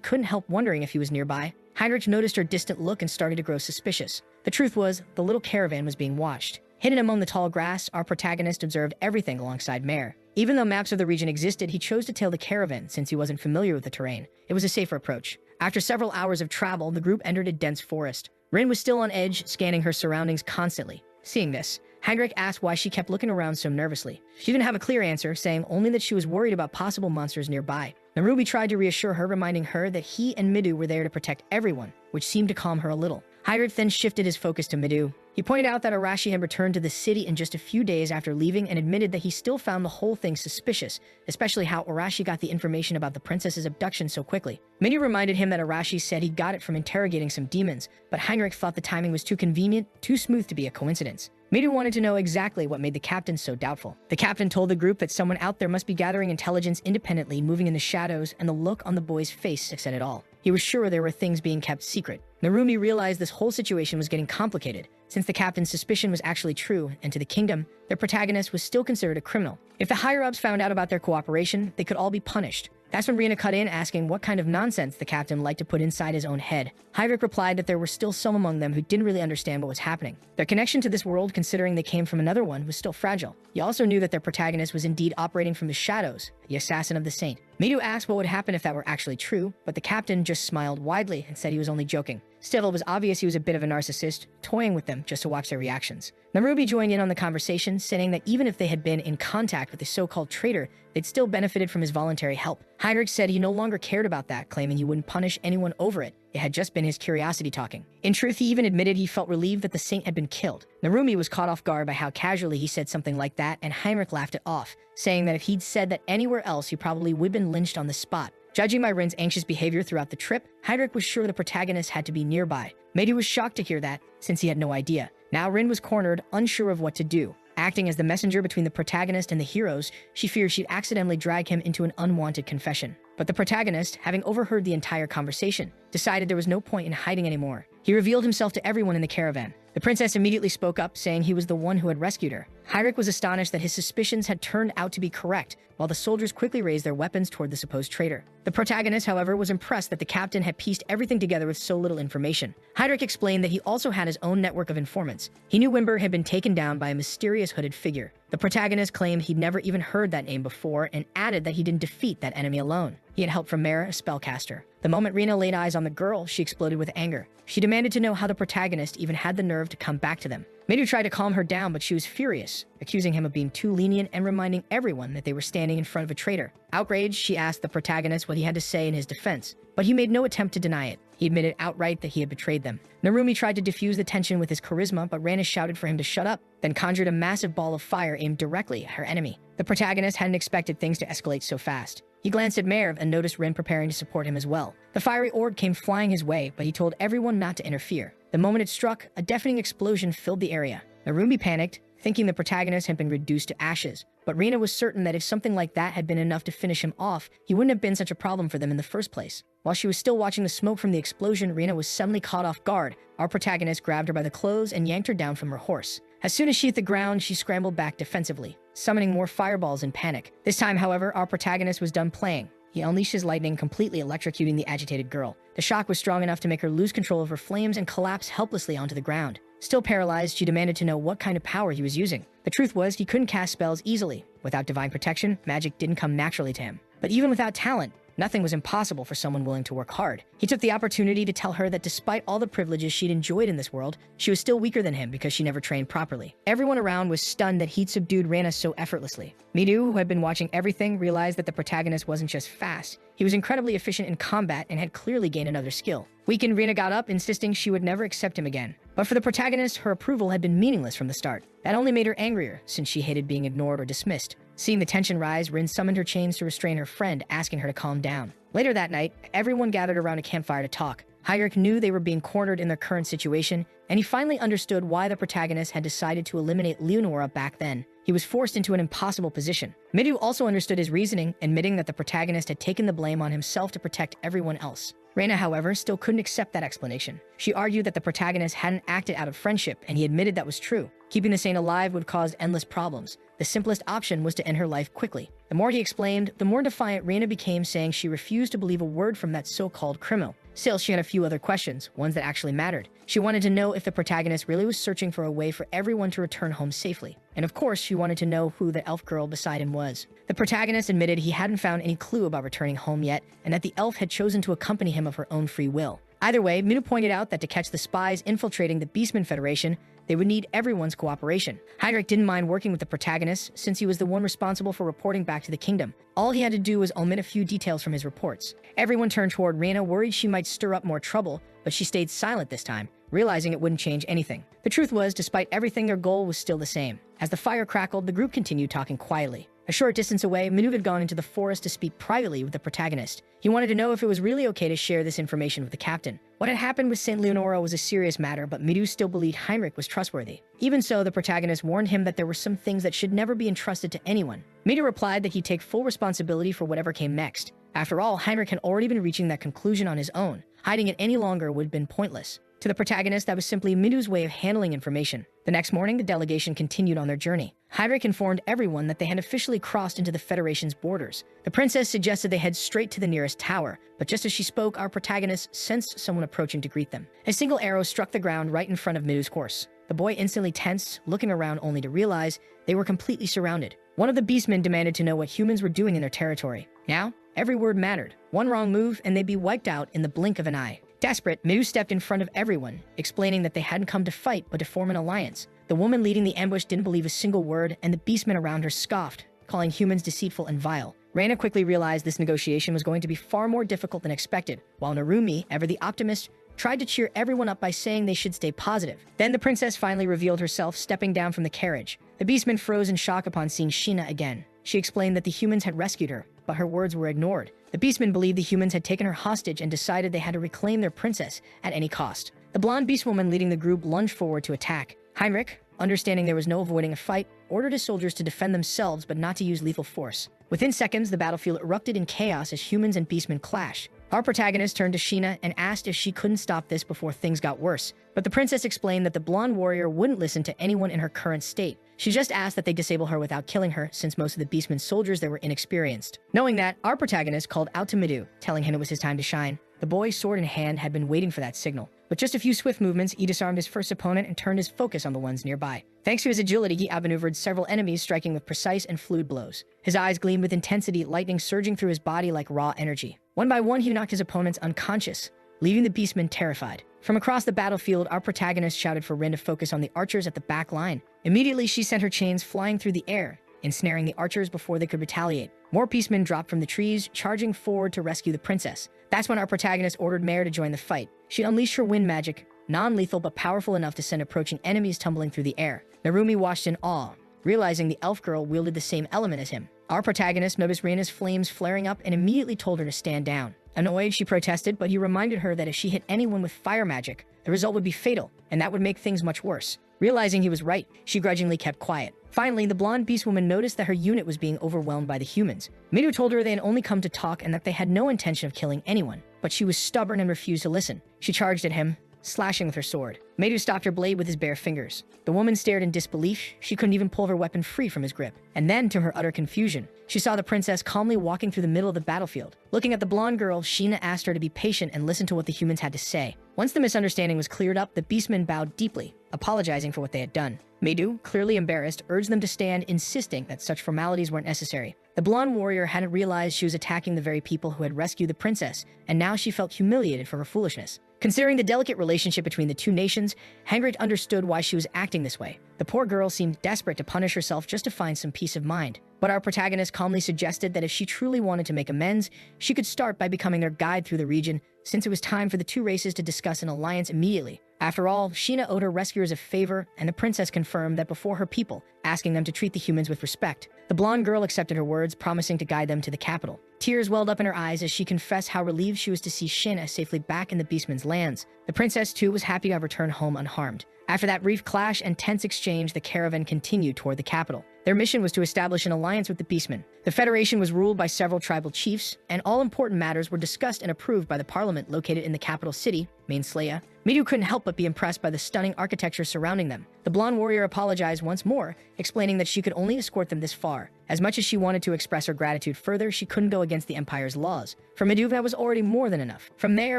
A: couldn't help wondering if he was nearby. Heinrich noticed her distant look and started to grow suspicious. The truth was, the little caravan was being watched. Hidden among the tall grass, our protagonist observed everything alongside Mare. Even though maps of the region existed, he chose to tail the caravan since he wasn't familiar with the terrain. It was a safer approach. After several hours of travel, the group entered a dense forest. Rin was still on edge, scanning her surroundings constantly. Seeing this, Heinrich asked why she kept looking around so nervously. She didn't have a clear answer, saying only that she was worried about possible monsters nearby. Narumi tried to reassure her, reminding her that he and Midu were there to protect everyone. which seemed to calm her a little. Heinrich then shifted his focus to Midu. He pointed out that Arashi had returned to the city in just a few days after leaving and admitted that he still found the whole thing suspicious, especially how Arashi got the information about the princess's abduction so quickly. Midu reminded him that Arashi said he got it from interrogating some demons, but Heinrich thought the timing was too convenient, too smooth to be a coincidence. Midu wanted to know exactly what made the captain so doubtful. The captain told the group that someone out there must be gathering intelligence independently, moving in the shadows, and the look on the boy's face said it all. He was sure there were things being kept secret. Narumi realized this whole situation was getting complicated, since the captain's suspicion was actually true, and to the kingdom, their protagonist was still considered a criminal. If the higher-ups found out about their cooperation, they could all be punished. That's when Rina cut in, asking what kind of nonsense the captain liked to put inside his own head. Heinrich replied that there were still some among them who didn't really understand what was happening. Their connection to this world, considering they came from another one, was still fragile. He also knew that their protagonist was indeed operating from the shadows, the assassin of the saint. Midu asked what would happen if that were actually true, but the captain just smiled widely and said he was only joking. Still, it was obvious he was a bit of a narcissist, toying with them just to watch their reactions. Narumi joined in on the conversation, saying that even if they had been in contact with the so-called traitor, they'd still benefited from his voluntary help. Heinrich said he no longer cared about that, claiming he wouldn't punish anyone over it. It had just been his curiosity talking. In truth, he even admitted he felt relieved that the saint had been killed. Narumi was caught off guard by how casually he said something like that, and Heinrich laughed it off, saying that if he'd said that anywhere else, he probably would have been lynched on the spot. Judging by Rin's anxious behavior throughout the trip, Heinrich was sure the protagonist had to be nearby. Meidi was shocked to hear that, since he had no idea. Now Rin was cornered, unsure of what to do. Acting as the messenger between the protagonist and the heroes, she feared she'd accidentally drag him into an unwanted confession. But the protagonist, having overheard the entire conversation, decided there was no point in hiding anymore. He revealed himself to everyone in the caravan. The princess immediately spoke up, saying he was the one who had rescued her. Heinrich was astonished that his suspicions had turned out to be correct, while the soldiers quickly raised their weapons toward the supposed traitor. The protagonist, however, was impressed that the captain had pieced everything together with so little information. Heinrich explained that he also had his own network of informants. He knew Wimber had been taken down by a mysterious hooded figure. The protagonist claimed he'd never even heard that name before and added that he didn't defeat that enemy alone. He had help from Mare, a spellcaster. The moment Rina laid eyes on the girl, she exploded with anger. She demanded to know how the protagonist even had the nerve to come back to them. Midu tried to calm her down, but she was furious, accusing him of being too lenient and reminding everyone that they were standing in front of a traitor. Outraged, she asked the protagonist what he had to say in his defense, but he made no attempt to deny it. He admitted outright that he had betrayed them. Narumi tried to diffuse the tension with his charisma, but Rana shouted for him to shut up, then conjured a massive ball of fire aimed directly at her enemy. The protagonist hadn't expected things to escalate so fast. He glanced at Merv and noticed Rin preparing to support him as well. The fiery orb came flying his way, but he told everyone not to interfere. The moment it struck, a deafening explosion filled the area. Narumi panicked, thinking the protagonist had been reduced to ashes. But Rina was certain that if something like that had been enough to finish him off, he wouldn't have been such a problem for them in the first place. While she was still watching the smoke from the explosion, Rina was suddenly caught off guard. Our protagonist grabbed her by the clothes and yanked her down from her horse. As soon as she hit the ground, she scrambled back defensively, summoning more fireballs in panic. This time, however, our protagonist was done playing. He unleashed his lightning, completely electrocuting the agitated girl. The shock was strong enough to make her lose control of her flames and collapse helplessly onto the ground. Still paralyzed, she demanded to know what kind of power he was using. The truth was, he couldn't cast spells easily. Without divine protection, magic didn't come naturally to him. But even without talent, nothing was impossible for someone willing to work hard. He took the opportunity to tell her that despite all the privileges she'd enjoyed in this world, she was still weaker than him because she never trained properly. Everyone around was stunned that he'd subdued Rana so effortlessly. Midu, who had been watching everything, realized that the protagonist wasn't just fast. He was incredibly efficient in combat and had clearly gained another skill. Weakened, Rina got up, insisting she would never accept him again. But for the protagonist, her approval had been meaningless from the start. That only made her angrier, since she hated being ignored or dismissed. Seeing the tension rise, Rin summoned her chains to restrain her friend, asking her to calm down. Later that night, everyone gathered around a campfire to talk. Heinrich knew they were being cornered in their current situation, and he finally understood why the protagonist had decided to eliminate Leonora back then. He was forced into an impossible position. Midu also understood his reasoning, admitting that the protagonist had taken the blame on himself to protect everyone else. Rena, however, still couldn't accept that explanation. She argued that the protagonist hadn't acted out of friendship, and he admitted that was true. Keeping the saint alive would cause endless problems. The simplest option was to end her life quickly. The more he explained, the more defiant Rena became, saying she refused to believe a word from that so-called criminal. Still, she had a few other questions, ones that actually mattered. She wanted to know if the protagonist really was searching for a way for everyone to return home safely. And of course, she wanted to know who the elf girl beside him was. The protagonist admitted he hadn't found any clue about returning home yet, and that the elf had chosen to accompany him of her own free will. Either way, Midu pointed out that to catch the spies infiltrating the Beastman Federation, they would need everyone's cooperation. Heinrich didn't mind working with the protagonist since he was the one responsible for reporting back to the kingdom. All he had to do was omit a few details from his reports. Everyone turned toward Rena, worried she might stir up more trouble, but she stayed silent this time, realizing it wouldn't change anything. The truth was, despite everything, their goal was still the same. As the fire crackled, the group continued talking quietly. A short distance away, Manhwa had gone into the forest to speak privately with the protagonist. He wanted to know if it was really okay to share this information with the captain. What had happened with St. Leonora was a serious matter, but Manhwa still believed Heinrich was trustworthy. Even so, the protagonist warned him that there were some things that should never be entrusted to anyone. Manhwa replied that he'd take full responsibility for whatever came next. After all, Heinrich had already been reaching that conclusion on his own. Hiding it any longer would have been pointless. To the protagonist, that was simply Manhwa's way of handling information. The next morning, the delegation continued on their journey. Heinrich informed everyone that they had officially crossed into the Federation's borders. The princess suggested they head straight to the nearest tower, but just as she spoke, our protagonist sensed someone approaching to greet them. A single arrow struck the ground right in front of Manhwa's horse. The boy instantly tensed, looking around only to realize they were completely surrounded. One of the beastmen demanded to know what humans were doing in their territory. Now, every word mattered. One wrong move, and they'd be wiped out in the blink of an eye. Desperate, Manhwa stepped in front of everyone, explaining that they hadn't come to fight but to form an alliance. The woman leading the ambush didn't believe a single word, and the beastmen around her scoffed, calling humans deceitful and vile. Rena quickly realized this negotiation was going to be far more difficult than expected, while Narumi, ever the optimist, tried to cheer everyone up by saying they should stay positive. Then the princess finally revealed herself, stepping down from the carriage. The beastmen froze in shock upon seeing Sheena again. She explained that the humans had rescued her, but her words were ignored. The beastmen believed the humans had taken her hostage and decided they had to reclaim their princess at any cost. The blonde beastwoman leading the group lunged forward to attack. Heinrich, understanding there was no avoiding a fight, ordered his soldiers to defend themselves but not to use lethal force. Within seconds, the battlefield erupted in chaos as humans and beastmen clashed. Our protagonist turned to Sheena and asked if she couldn't stop this before things got worse. But the princess explained that the blonde warrior wouldn't listen to anyone in her current state. She just asked that they disable her without killing her, since most of the beastmen's soldiers there were inexperienced. Knowing that, our protagonist called out to Manhwa, telling him it was his time to shine. The boy, sword in hand, had been waiting for that signal. With just a few swift movements, he disarmed his first opponent and turned his focus on the ones nearby. Thanks to his agility, he outmaneuvered several enemies, striking with precise and fluid blows. His eyes gleamed with intensity, lightning surging through his body like raw energy. One by one, he knocked his opponents unconscious, leaving the beastmen terrified. From across the battlefield, our protagonist shouted for Rin to focus on the archers at the back line. Immediately, she sent her chains flying through the air, ensnaring the archers before they could retaliate. More beastmen dropped from the trees, charging forward to rescue the princess. That's when our protagonist ordered Mare to join the fight. She unleashed her wind magic, non-lethal but powerful enough to send approaching enemies tumbling through the air. Narumi watched in awe, realizing the elf girl wielded the same element as him. Our protagonist noticed Rena's flames flaring up and immediately told her to stand down. Annoyed, she protested, but he reminded her that if she hit anyone with fire magic, the result would be fatal, and that would make things much worse. Realizing he was right, she grudgingly kept quiet. Finally, the blonde beastwoman noticed that her unit was being overwhelmed by the humans. Manhwa told her they had only come to talk and that they had no intention of killing anyone, but she was stubborn and refused to listen. She charged at him, slashing with her sword. Manhwa stopped her blade with his bare fingers. The woman stared in disbelief. She couldn't even pull her weapon free from his grip. And then, to her utter confusion, she saw the princess calmly walking through the middle of the battlefield. Looking at the blonde girl, Sheena asked her to be patient and listen to what the humans had to say. Once the misunderstanding was cleared up, the beastmen bowed deeply, apologizing for what they had done. Manhwa, clearly embarrassed, urged them to stand, insisting that such formalities weren't necessary. The blonde warrior hadn't realized she was attacking the very people who had rescued the princess, and now she felt humiliated for her foolishness. Considering the delicate relationship between the two nations, Heinrich understood why she was acting this way. The poor girl seemed desperate to punish herself just to find some peace of mind. But our protagonist calmly suggested that if she truly wanted to make amends, she could start by becoming their guide through the region, since it was time for the two races to discuss an alliance immediately. After all, Sheena owed her rescuers a favor, and the princess confirmed that before her people, asking them to treat the humans with respect. The blonde girl accepted her words, promising to guide them to the capital. Tears welled up in her eyes as she confessed how relieved she was to see Sheena safely back in the beastmen's lands. The princess, too, was happy to have returned home unharmed. After that brief clash and tense exchange, the caravan continued toward the capital. Their mission was to establish an alliance with the beastmen. The Federation was ruled by several tribal chiefs, and all important matters were discussed and approved by the parliament located in the capital city, Manhwa. Manhwa couldn't help but be impressed by the stunning architecture surrounding them. The blonde warrior apologized once more, explaining that she could only escort them this far. As much as she wanted to express her gratitude further, she couldn't go against the Empire's laws. For Manhwa, that was already more than enough. From there,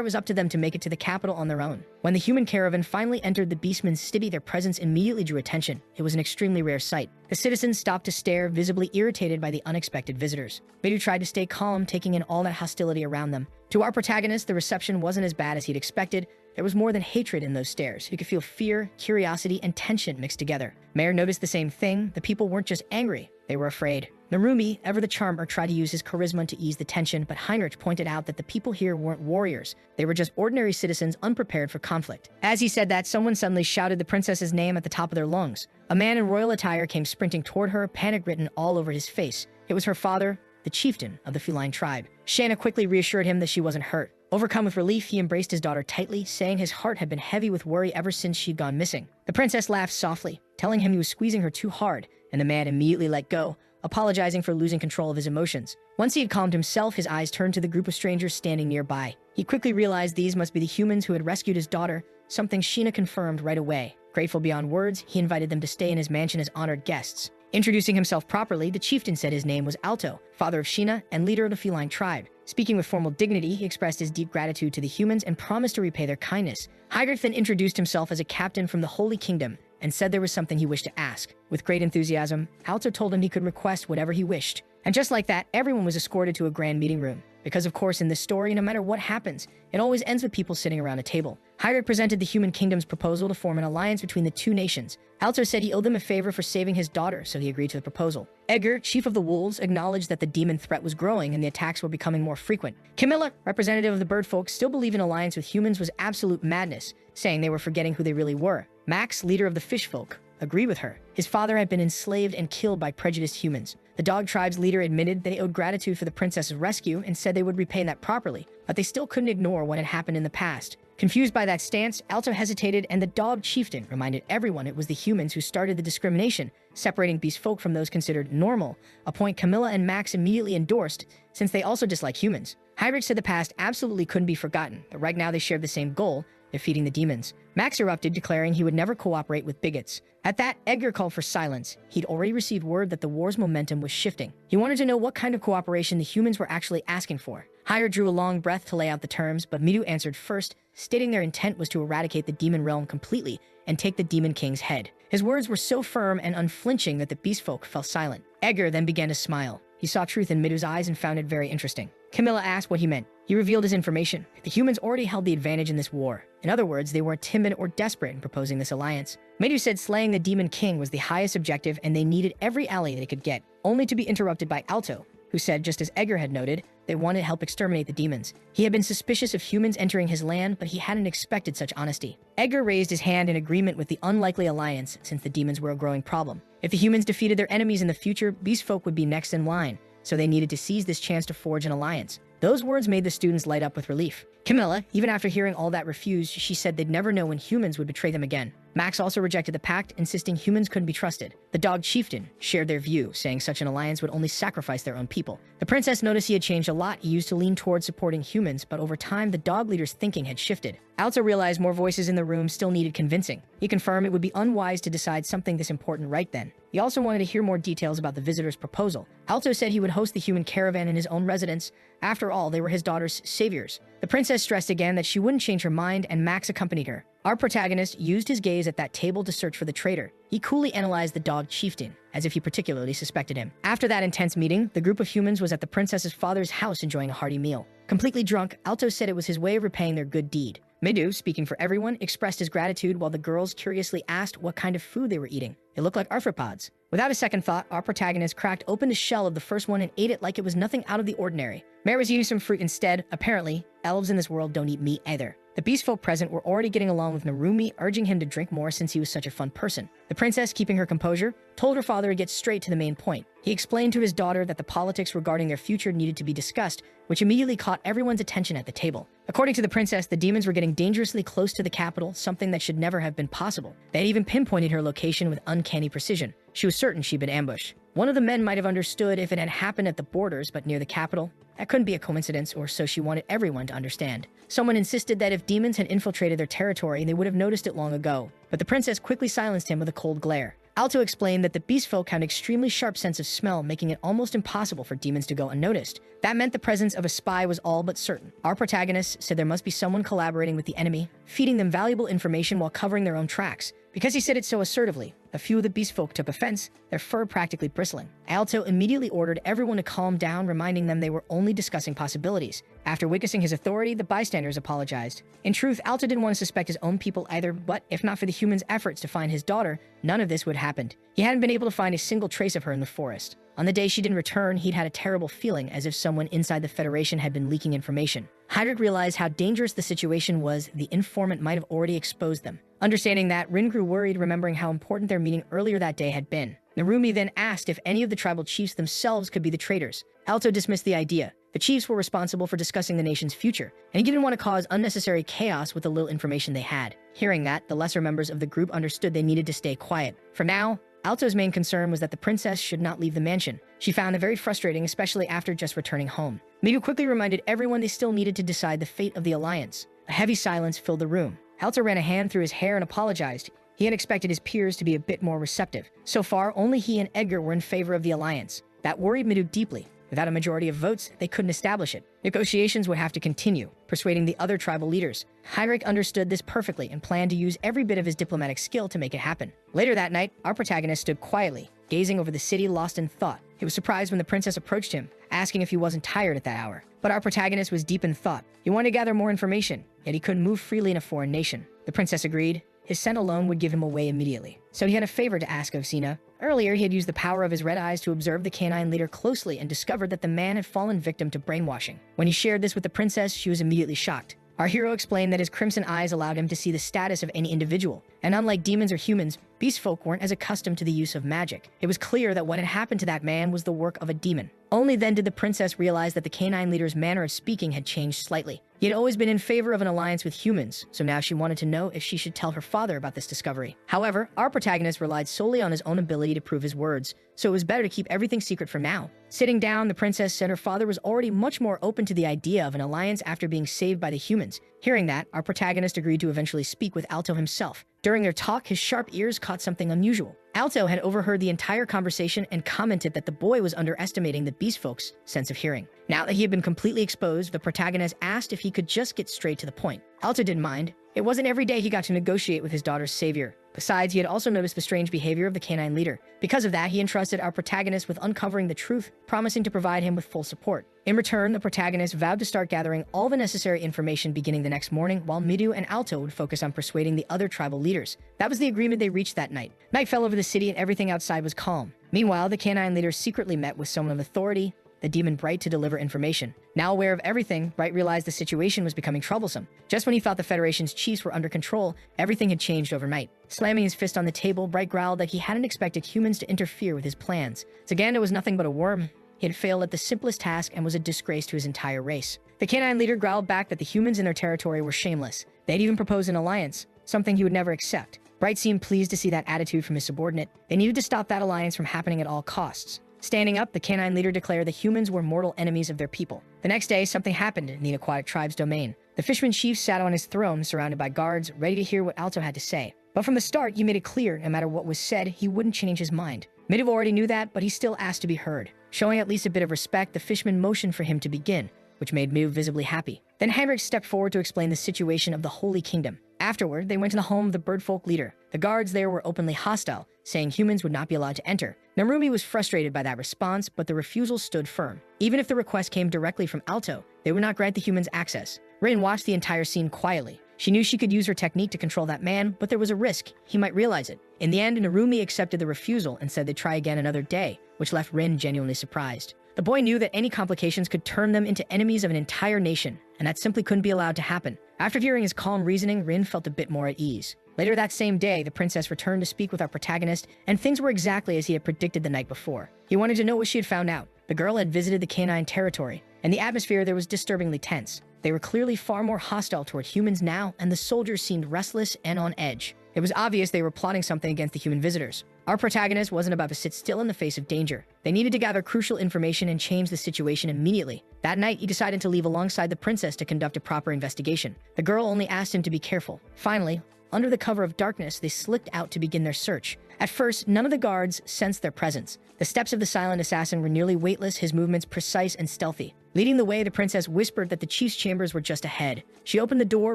A: it was up to them to make it to the capital on their own. When the human caravan finally entered the beastmen's city, their presence immediately drew attention. It was an extremely rare sight. The citizens stopped to stare, visibly irritated by the unexpected visitors. Manhwa tried to stay calm, taking in all that hostility around them. To our protagonist, the reception wasn't as bad as he'd expected. There was more than hatred in those stares. You could feel fear, curiosity, and tension mixed together. Mayor noticed the same thing. The people weren't just angry, they were afraid. Narumi, ever the charmer, tried to use his charisma to ease the tension, but Heinrich pointed out that the people here weren't warriors. They were just ordinary citizens unprepared for conflict. As he said that, someone suddenly shouted the princess's name at the top of their lungs. A man in royal attire came sprinting toward her, panic written all over his face. It was her father, the chieftain of the feline tribe. Shanna quickly reassured him that she wasn't hurt. Overcome with relief, he embraced his daughter tightly, saying his heart had been heavy with worry ever since she'd gone missing. The princess laughed softly, telling him he was squeezing her too hard, and the man immediately let go, apologizing for losing control of his emotions. Once he had calmed himself, his eyes turned to the group of strangers standing nearby. He quickly realized these must be the humans who had rescued his daughter, something Sheena confirmed right away. Grateful beyond words, he invited them to stay in his mansion as honored guests. Introducing himself properly, the chieftain said his name was Alto, father of Sheena and leader of the feline tribe. Speaking with formal dignity, he expressed his deep gratitude to the humans and promised to repay their kindness. Heinrich then introduced himself as a captain from the Holy Kingdom and said there was something he wished to ask. With great enthusiasm, Alto told him he could request whatever he wished. And just like that, everyone was escorted to a grand meeting room. Because of course in this story, no matter what happens, it always ends with people sitting around a table. Heinrich presented the human kingdom's proposal to form an alliance between the two nations. Alto said he owed them a favor for saving his daughter, so he agreed to the proposal. Edgar, chief of the wolves, acknowledged that the demon threat was growing and the attacks were becoming more frequent. Camilla, representative of the birdfolk, still believed an alliance with humans was absolute madness, saying they were forgetting who they really were. Max, leader of the fishfolk, agreed with her. His father had been enslaved and killed by prejudiced humans. The dog tribe's leader admitted that they owed gratitude for the princess's rescue and said they would repay that properly, but they still couldn't ignore what had happened in the past. Confused by that stance, Alto hesitated, and the dog chieftain reminded everyone it was the humans who started the discrimination, separating beast folk from those considered normal, a point Camilla and Max immediately endorsed, since they also dislike humans. Heinrich said the past absolutely couldn't be forgotten, but right now they shared the same goal, defeating the demons. Max erupted, declaring he would never cooperate with bigots. At that, Edgar called for silence. He'd already received word that the war's momentum was shifting. He wanted to know what kind of cooperation the humans were actually asking for. Heinrich drew a long breath to lay out the terms, but Midu answered first, stating their intent was to eradicate the demon realm completely and take the demon king's head. His words were so firm and unflinching that the beast folk fell silent. Edgar then began to smile. He saw truth in Midu's eyes and found it very interesting. Camilla asked what he meant. He revealed his information. The humans already held the advantage in this war. In other words, they weren't timid or desperate in proposing this alliance. Midu said slaying the demon king was the highest objective and they needed every ally they could get, only to be interrupted by Alto, who said, just as Edgar had noted, they wanted to help exterminate the demons. He had been suspicious of humans entering his land, but he hadn't expected such honesty. Edgar raised his hand in agreement with the unlikely alliance, since the demons were a growing problem. If the humans defeated their enemies in the future, beast folk would be next in line, so they needed to seize this chance to forge an alliance. Those words made the students light up with relief. Camilla, even after hearing all that, refused. She said they'd never know when humans would betray them again. Max also rejected the pact, insisting humans couldn't be trusted. The dog chieftain shared their view, saying such an alliance would only sacrifice their own people. The princess noticed he had changed a lot. He used to lean towards supporting humans, but over time, the dog leader's thinking had shifted. Alto realized more voices in the room still needed convincing. He confirmed it would be unwise to decide something this important right then. He also wanted to hear more details about the visitor's proposal. Alto said he would host the human caravan in his own residence. After all, they were his daughter's saviors. The princess stressed again that she wouldn't change her mind, and Max accompanied her. Our protagonist used his gaze at that table to search for the traitor. He coolly analyzed the dog chieftain, as if he particularly suspected him. After that intense meeting, the group of humans was at the princess's father's house enjoying a hearty meal. Completely drunk, Alto said it was his way of repaying their good deed. Midu, speaking for everyone, expressed his gratitude while the girls curiously asked what kind of food they were eating. It looked like arthropods. Without a second thought, our protagonist cracked open the shell of the first one and ate it like it was nothing out of the ordinary. Mare was eating some fruit instead. Apparently, elves in this world don't eat meat either. The beast folk present were already getting along with Narumi, urging him to drink more since he was such a fun person. The princess, keeping her composure, told her father to get straight to the main point. He explained to his daughter that the politics regarding their future needed to be discussed, which immediately caught everyone's attention at the table. According to the princess, the demons were getting dangerously close to the capital, something that should never have been possible. They had even pinpointed her location with uncanny precision. She was certain she'd been ambushed. One of the men might have understood if it had happened at the borders, but near the capital, that couldn't be a coincidence, or so she wanted everyone to understand. Someone insisted that if demons had infiltrated their territory, they would have noticed it long ago. But the princess quickly silenced him with a cold glare. Alto explained that the beast folk had an extremely sharp sense of smell, making it almost impossible for demons to go unnoticed. That meant the presence of a spy was all but certain. Our protagonist said there must be someone collaborating with the enemy, feeding them valuable information while covering their own tracks. Because he said it so assertively, A few of the beast folk took offense, their fur practically bristling. Alto immediately ordered everyone to calm down, reminding them they were only discussing possibilities. After witnessing his authority, the bystanders apologized. In truth, Alto didn't want to suspect his own people either, but if not for the humans' efforts to find his daughter, none of this would have happened. He hadn't been able to find a single trace of her in the forest. On the day she didn't return, he'd had a terrible feeling, as if someone inside the Federation had been leaking information. Heinrich realized how dangerous the situation was. The informant might have already exposed them. Understanding that, Rin grew worried, remembering how important their meeting earlier that day had been. Narumi then asked if any of the tribal chiefs themselves could be the traitors. Alto dismissed the idea. The chiefs were responsible for discussing the nation's future, and he didn't want to cause unnecessary chaos with the little information they had. Hearing that, the lesser members of the group understood they needed to stay quiet. For now, Alto's main concern was that the princess should not leave the mansion. She found it very frustrating, especially after just returning home. Midu quickly reminded everyone they still needed to decide the fate of the alliance. A heavy silence filled the room. Alto ran a hand through his hair and apologized. He had expected his peers to be a bit more receptive. So far, only he and Edgar were in favor of the alliance. That worried Midu deeply. Without a majority of votes, they couldn't establish it. Negotiations would have to continue, persuading the other tribal leaders. Heinrich understood this perfectly and planned to use every bit of his diplomatic skill to make it happen. Later that night, our protagonist stood quietly, gazing over the city lost in thought. He was surprised when the princess approached him, asking if he wasn't tired at that hour. But our protagonist was deep in thought. He wanted to gather more information, yet he couldn't move freely in a foreign nation. The princess agreed. His scent alone would give him away immediately. So he had a favor to ask of Xena. Earlier, he had used the power of his red eyes to observe the canine leader closely and discovered that the man had fallen victim to brainwashing. When he shared this with the princess, she was immediately shocked. Our hero explained that his crimson eyes allowed him to see the status of any individual, and unlike demons or humans, beast folk weren't as accustomed to the use of magic. It was clear that what had happened to that man was the work of a demon. Only then did the princess realize that the canine leader's manner of speaking had changed slightly. He had always been in favor of an alliance with humans, so now she wanted to know if she should tell her father about this discovery. However, our protagonist relied solely on his own ability to prove his words, so it was better to keep everything secret for now. Sitting down, the princess said her father was already much more open to the idea of an alliance after being saved by the humans. Hearing that, our protagonist agreed to eventually speak with Alto himself. During their talk, his sharp ears caught something unusual. Alto had overheard the entire conversation and commented that the boy was underestimating the beast folks' sense of hearing. Now that he had been completely exposed, the protagonist asked if he could just get straight to the point. Alto didn't mind. It wasn't every day he got to negotiate with his daughter's savior. Besides, he had also noticed the strange behavior of the canine leader. Because of that, he entrusted our protagonist with uncovering the truth, promising to provide him with full support. In return, the protagonist vowed to start gathering all the necessary information beginning the next morning, while Midu and Alto would focus on persuading the other tribal leaders. That was the agreement they reached that night. Night fell over the city and everything outside was calm. Meanwhile, the canine leader secretly met with someone of authority, the demon Bright, to deliver information. Now aware of everything, Bright realized the situation was becoming troublesome. Just when he thought the Federation's chiefs were under control, everything had changed overnight. Slamming his fist on the table, Bright growled that he hadn't expected humans to interfere with his plans. Zaganda was nothing but a worm. He had failed at the simplest task and was a disgrace to his entire race. The canine leader growled back that the humans in their territory were shameless. They'd even proposed an alliance, something he would never accept. Bright seemed pleased to see that attitude from his subordinate. They needed to stop that alliance from happening at all costs. Standing up, the canine leader declared the humans were mortal enemies of their people. The next day, something happened in the aquatic tribe's domain. The Fishman chief sat on his throne, surrounded by guards, ready to hear what Alto had to say. But from the start, he made it clear, no matter what was said, he wouldn't change his mind. Midiv already knew that, but he still asked to be heard. Showing at least a bit of respect, the Fishman motioned for him to begin, which made Midiv visibly happy. Then Heinrich stepped forward to explain the situation of the Holy Kingdom. Afterward, they went to the home of the birdfolk leader. The guards there were openly hostile, saying humans would not be allowed to enter. Narumi was frustrated by that response, but the refusal stood firm. Even if the request came directly from Alto, they would not grant the humans access. Rin watched the entire scene quietly. She knew she could use her technique to control that man, but there was a risk. He might realize it. In the end, Narumi accepted the refusal and said they'd try again another day, which left Rin genuinely surprised. The boy knew that any complications could turn them into enemies of an entire nation, and that simply couldn't be allowed to happen. After hearing his calm reasoning, Rin felt a bit more at ease. Later that same day, the princess returned to speak with our protagonist, and things were exactly as he had predicted the night before. He wanted to know what she had found out. The girl had visited the canine territory, and the atmosphere there was disturbingly tense. They were clearly far more hostile toward humans now, and the soldiers seemed restless and on edge. It was obvious they were plotting something against the human visitors. Our protagonist wasn't about to sit still in the face of danger. They needed to gather crucial information and change the situation immediately. That night, he decided to leave alongside the princess to conduct a proper investigation. The girl only asked him to be careful. Finally, under the cover of darkness, they slipped out to begin their search. At first, none of the guards sensed their presence. The steps of the silent assassin were nearly weightless, his movements precise and stealthy. Leading the way, the princess whispered that the chief's chambers were just ahead. She opened the door,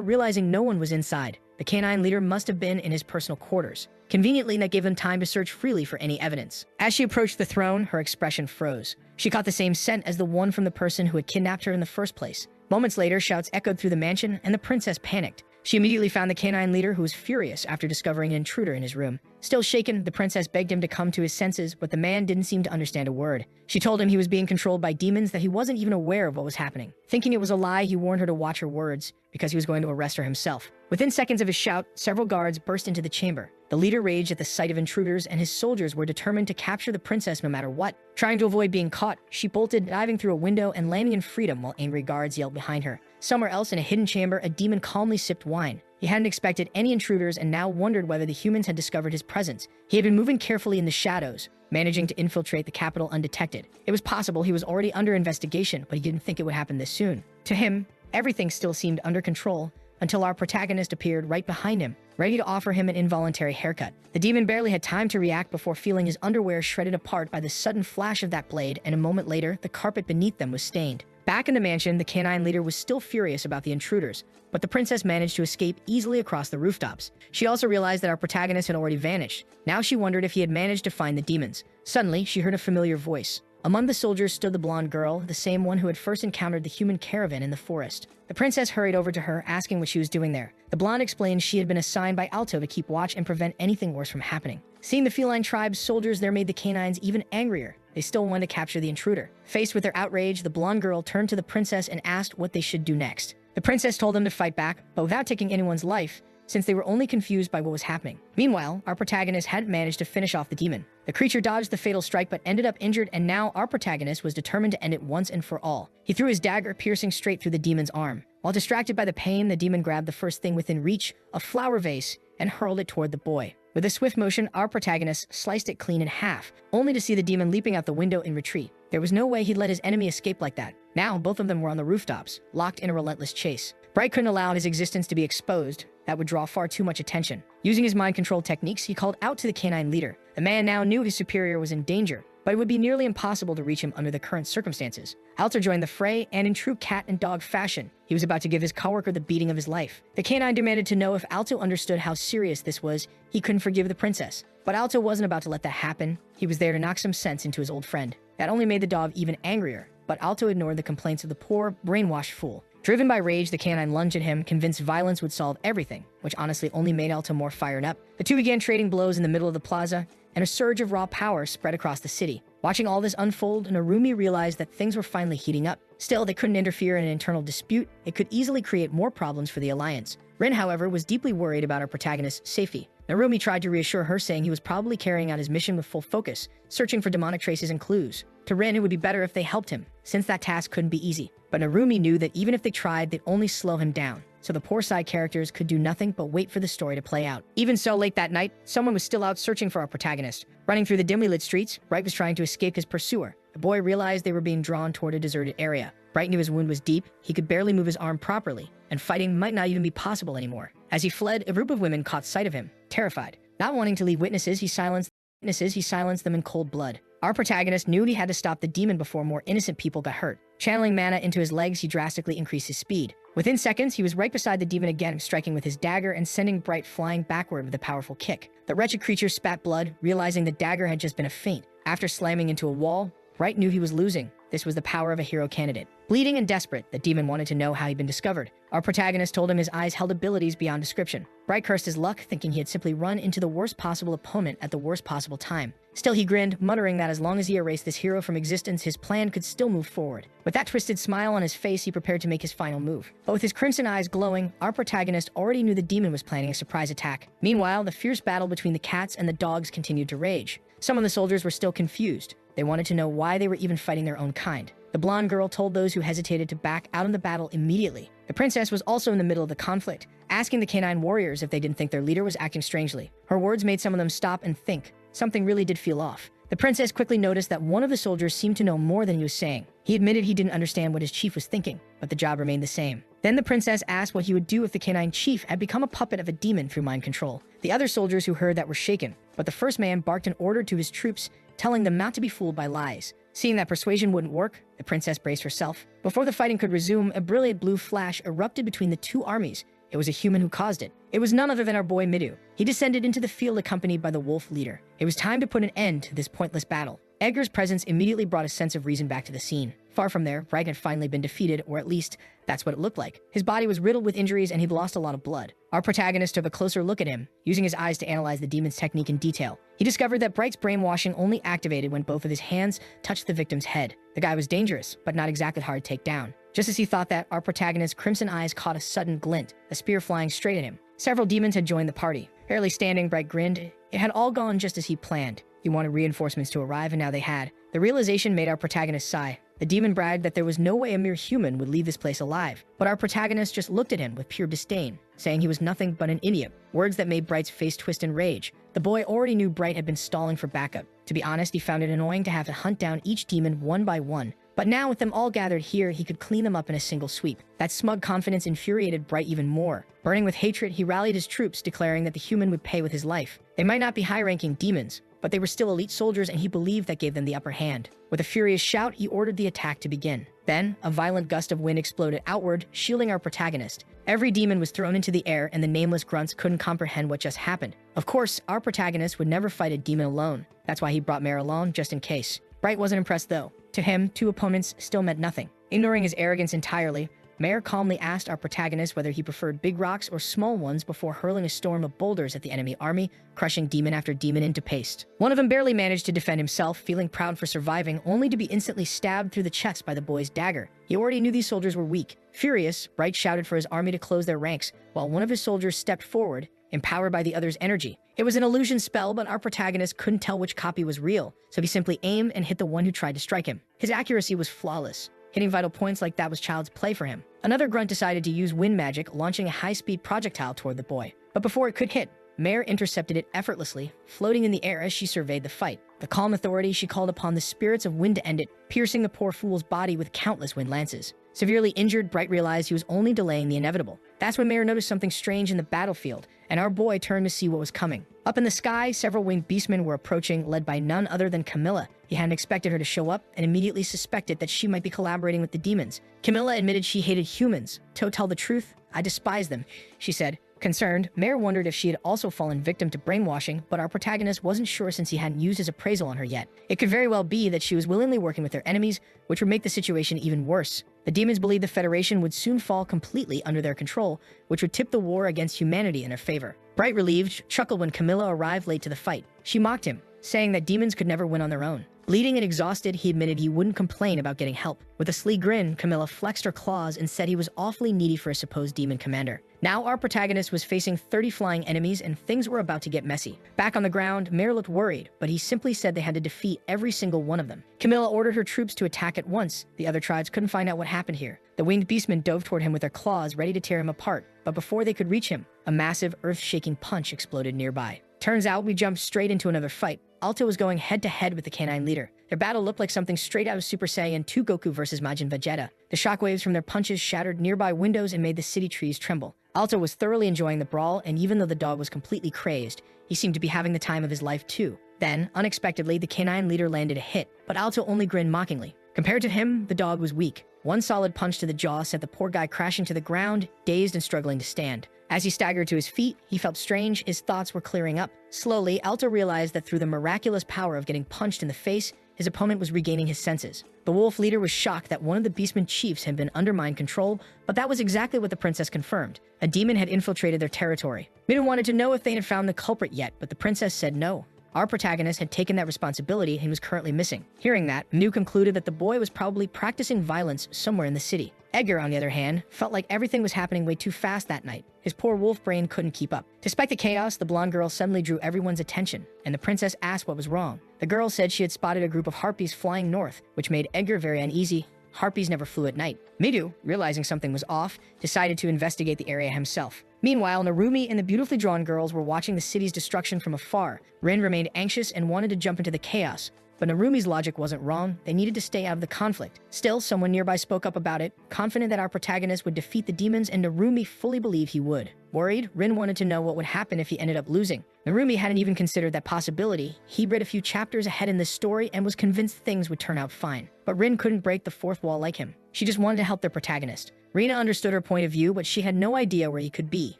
A: realizing no one was inside. The canine leader must have been in his personal quarters. Conveniently, that gave them time to search freely for any evidence. As she approached the throne, her expression froze. She caught the same scent as the one from the person who had kidnapped her in the first place. Moments later, shouts echoed through the mansion, and the princess panicked. She immediately found the canine leader, who was furious after discovering an intruder in his room. Still shaken, the princess begged him to come to his senses, but the man didn't seem to understand a word. She told him he was being controlled by demons, that he wasn't even aware of what was happening. Thinking it was a lie, he warned her to watch her words, because he was going to arrest her himself. Within seconds of his shout, several guards burst into the chamber. The leader raged at the sight of intruders, and his soldiers were determined to capture the princess no matter what. Trying to avoid being caught, she bolted, diving through a window and landing in freedom while angry guards yelled behind her. Somewhere else in a hidden chamber, a demon calmly sipped wine. He hadn't expected any intruders and now wondered whether the humans had discovered his presence. He had been moving carefully in the shadows, managing to infiltrate the capital undetected. It was possible he was already under investigation, but he didn't think it would happen this soon. To him, everything still seemed under control until our protagonist appeared right behind him, ready to offer him an involuntary haircut. The demon barely had time to react before feeling his underwear shredded apart by the sudden flash of that blade, and a moment later, the carpet beneath them was stained. Back in the mansion, the canine leader was still furious about the intruders, but the princess managed to escape easily across the rooftops. She also realized that our protagonist had already vanished. Now she wondered if he had managed to find the demons. Suddenly, she heard a familiar voice. Among the soldiers stood the blonde girl, the same one who had first encountered the human caravan in the forest. The princess hurried over to her, asking what she was doing there. The blonde explained she had been assigned by Alto to keep watch and prevent anything worse from happening. Seeing the feline tribe's soldiers there made the canines even angrier. They still wanted to capture the intruder. Faced with their outrage, the blonde girl turned to the princess and asked what they should do next. The princess told them to fight back, but without taking anyone's life, since they were only confused by what was happening. Meanwhile, our protagonist hadn't managed to finish off the demon. The creature dodged the fatal strike but ended up injured, and now our protagonist was determined to end it once and for all. He threw his dagger, piercing straight through the demon's arm. While distracted by the pain, the demon grabbed the first thing within reach, a flower vase, and hurled it toward the boy. With a swift motion, our protagonist sliced it clean in half, only to see the demon leaping out the window in retreat. There was no way he'd let his enemy escape like that. Now, both of them were on the rooftops, locked in a relentless chase. Bright couldn't allow his existence to be exposed. That would draw far too much attention. Using his mind control techniques, he called out to the canine leader. The man now knew his superior was in danger, but it would be nearly impossible to reach him under the current circumstances. Alto joined the fray, and in true cat and dog fashion, he was about to give his coworker the beating of his life. The canine demanded to know if Alto understood how serious this was. He couldn't forgive the princess. But Alto wasn't about to let that happen. He was there to knock some sense into his old friend. That only made the dog even angrier, but Alto ignored the complaints of the poor, brainwashed fool. Driven by rage, the canine lunged at him, convinced violence would solve everything, which honestly only made Alto more fired up. The two began trading blows in the middle of the plaza, and a surge of raw power spread across the city. Watching all this unfold, Narumi realized that things were finally heating up. Still, they couldn't interfere in an internal dispute. It could easily create more problems for the Alliance. Rin, however, was deeply worried about our protagonist's safety. Narumi tried to reassure her, saying he was probably carrying out his mission with full focus, searching for demonic traces and clues. To Rin, it would be better if they helped him, since that task couldn't be easy. But Narumi knew that even if they tried, they'd only slow him down. So the poor side characters could do nothing but wait for the story to play out. Even so, late that night, someone was still out searching for our protagonist. Running through the dimly lit streets, Bright was trying to escape his pursuer. The boy realized they were being drawn toward a deserted area. Bright knew his wound was deep, he could barely move his arm properly, and fighting might not even be possible anymore. As he fled, a group of women caught sight of him, terrified. Not wanting to leave witnesses, he silenced them in cold blood. Our protagonist knew he had to stop the demon before more innocent people got hurt. Channeling mana into his legs, he drastically increased his speed. Within seconds, he was right beside the demon again, striking with his dagger and sending Bright flying backward with a powerful kick. The wretched creature spat blood, realizing the dagger had just been a feint. After slamming into a wall, Bright knew he was losing. This was the power of a hero candidate. Bleeding and desperate, the demon wanted to know how he'd been discovered. Our protagonist told him his eyes held abilities beyond description. Bright cursed his luck, thinking he had simply run into the worst possible opponent at the worst possible time. Still, he grinned, muttering that as long as he erased this hero from existence, his plan could still move forward. With that twisted smile on his face, he prepared to make his final move. But with his crimson eyes glowing, our protagonist already knew the demon was planning a surprise attack. Meanwhile, the fierce battle between the cats and the dogs continued to rage. Some of the soldiers were still confused. They wanted to know why they were even fighting their own kind. The blonde girl told those who hesitated to back out of the battle immediately. The princess was also in the middle of the conflict, asking the canine warriors if they didn't think their leader was acting strangely. Her words made some of them stop and think. Something really did feel off. The princess quickly noticed that one of the soldiers seemed to know more than he was saying. He admitted he didn't understand what his chief was thinking, but the job remained the same. Then the princess asked what he would do if the canine chief had become a puppet of a demon through mind control. The other soldiers who heard that were shaken, but the first man barked an order to his troops, telling them not to be fooled by lies. Seeing that persuasion wouldn't work, the princess braced herself. Before the fighting could resume, a brilliant blue flash erupted between the two armies. It was a human who caused it. It was none other than our boy Midu. He descended into the field accompanied by the wolf leader. It was time to put an end to this pointless battle. Edgar's presence immediately brought a sense of reason back to the scene. Far from there, Bright had finally been defeated, or at least, that's what it looked like. His body was riddled with injuries and he'd lost a lot of blood. Our protagonist took a closer look at him, using his eyes to analyze the demon's technique in detail. He discovered that Bright's brainwashing only activated when both of his hands touched the victim's head. The guy was dangerous, but not exactly hard to take down. Just as he thought that, our protagonist's crimson eyes caught a sudden glint, a spear flying straight at him. Several demons had joined the party. Barely standing, Bright grinned. It had all gone just as he planned. He wanted reinforcements to arrive, and now they had. The realization made our protagonist sigh. The demon bragged that there was no way a mere human would leave this place alive, but our protagonist just looked at him with pure disdain, saying he was nothing but an idiot, words that made Bright's face twist in rage. The boy already knew Bright had been stalling for backup. To be honest, he found it annoying to have to hunt down each demon one by one, but now with them all gathered here, he could clean them up in a single sweep. That smug confidence infuriated Bright even more. Burning with hatred, he rallied his troops, declaring that the human would pay with his life. They might not be high-ranking demons, but they were still elite soldiers, and he believed that gave them the upper hand. With a furious shout, he ordered the attack to begin. Then, a violent gust of wind exploded outward, shielding our protagonist. Every demon was thrown into the air, and the nameless grunts couldn't comprehend what just happened. Of course, our protagonist would never fight a demon alone. That's why he brought Mare along, just in case. Bright wasn't impressed, though. To him, two opponents still meant nothing. Ignoring his arrogance entirely, Mare calmly asked our protagonist whether he preferred big rocks or small ones before hurling a storm of boulders at the enemy army, crushing demon after demon into paste. One of them barely managed to defend himself, feeling proud for surviving, only to be instantly stabbed through the chest by the boy's dagger. He already knew these soldiers were weak. Furious, Bright shouted for his army to close their ranks, while one of his soldiers stepped forward, empowered by the other's energy. It was an illusion spell, but our protagonist couldn't tell which copy was real, so he simply aimed and hit the one who tried to strike him. His accuracy was flawless. Hitting vital points like that was child's play for him. Another grunt decided to use wind magic, launching a high-speed projectile toward the boy. But before it could hit, Mare intercepted it effortlessly, floating in the air as she surveyed the fight. The calm authority, she called upon the spirits of wind to end it, piercing the poor fool's body with countless wind lances. Severely injured, Bright realized he was only delaying the inevitable. That's when Mare noticed something strange in the battlefield, and our boy turned to see what was coming. Up in the sky, several winged beastmen were approaching, led by none other than Camilla. He hadn't expected her to show up, and immediately suspected that she might be collaborating with the demons. Camilla admitted she hated humans. To tell the truth, I despise them, she said. Concerned, Mare wondered if she had also fallen victim to brainwashing, but our protagonist wasn't sure since he hadn't used his appraisal on her yet. It could very well be that she was willingly working with their enemies, which would make the situation even worse. The demons believed the Federation would soon fall completely under their control, which would tip the war against humanity in their favor. Bright, relieved, chuckled when Camilla arrived late to the fight. She mocked him, saying that demons could never win on their own. Bleeding and exhausted, he admitted he wouldn't complain about getting help. With a sly grin, Camilla flexed her claws and said he was awfully needy for a supposed demon commander. Now our protagonist was facing 30 flying enemies and things were about to get messy. Back on the ground, Mare looked worried, but he simply said they had to defeat every single one of them. Camilla ordered her troops to attack at once. The other tribes couldn't find out what happened here. The winged beastmen dove toward him with their claws, ready to tear him apart, but before they could reach him, a massive, earth-shaking punch exploded nearby. Turns out we jumped straight into another fight. Alto was going head-to-head with the canine leader. Their battle looked like something straight out of Super Saiyan 2 Goku versus Majin Vegeta. The shockwaves from their punches shattered nearby windows and made the city trees tremble. Alto was thoroughly enjoying the brawl, and even though the dog was completely crazed, he seemed to be having the time of his life too. Then, unexpectedly, the canine leader landed a hit, but Alto only grinned mockingly. Compared to him, the dog was weak. One solid punch to the jaw sent the poor guy crashing to the ground, dazed and struggling to stand. As he staggered to his feet, he felt strange. His thoughts were clearing up. Slowly, Alto realized that through the miraculous power of getting punched in the face, his opponent was regaining his senses. The wolf leader was shocked that one of the beastmen chiefs had been under mind control, but that was exactly what the princess confirmed. A demon had infiltrated their territory. Midu wanted to know if they had found the culprit yet, but the princess said no. Our protagonist had taken that responsibility and was currently missing. Hearing that, Midu concluded that the boy was probably practicing violence somewhere in the city. Edgar, on the other hand, felt like everything was happening way too fast that night. His poor wolf brain couldn't keep up. Despite the chaos, the blonde girl suddenly drew everyone's attention, and the princess asked what was wrong. The girl said she had spotted a group of harpies flying north, which made Edgar very uneasy. Harpies never flew at night. Midu, realizing something was off, decided to investigate the area himself. Meanwhile, Narumi and the beautifully drawn girls were watching the city's destruction from afar. Rin remained anxious and wanted to jump into the chaos. But Narumi's logic wasn't wrong. They needed to stay out of the conflict. Still, someone nearby spoke up about it, confident that our protagonist would defeat the demons, and Narumi fully believed he would. Worried, Rin wanted to know what would happen if he ended up losing. Narumi hadn't even considered that possibility. He'd read a few chapters ahead in this story and was convinced things would turn out fine. But Rin couldn't break the fourth wall like him. She just wanted to help their protagonist. Rina understood her point of view, but she had no idea where he could be,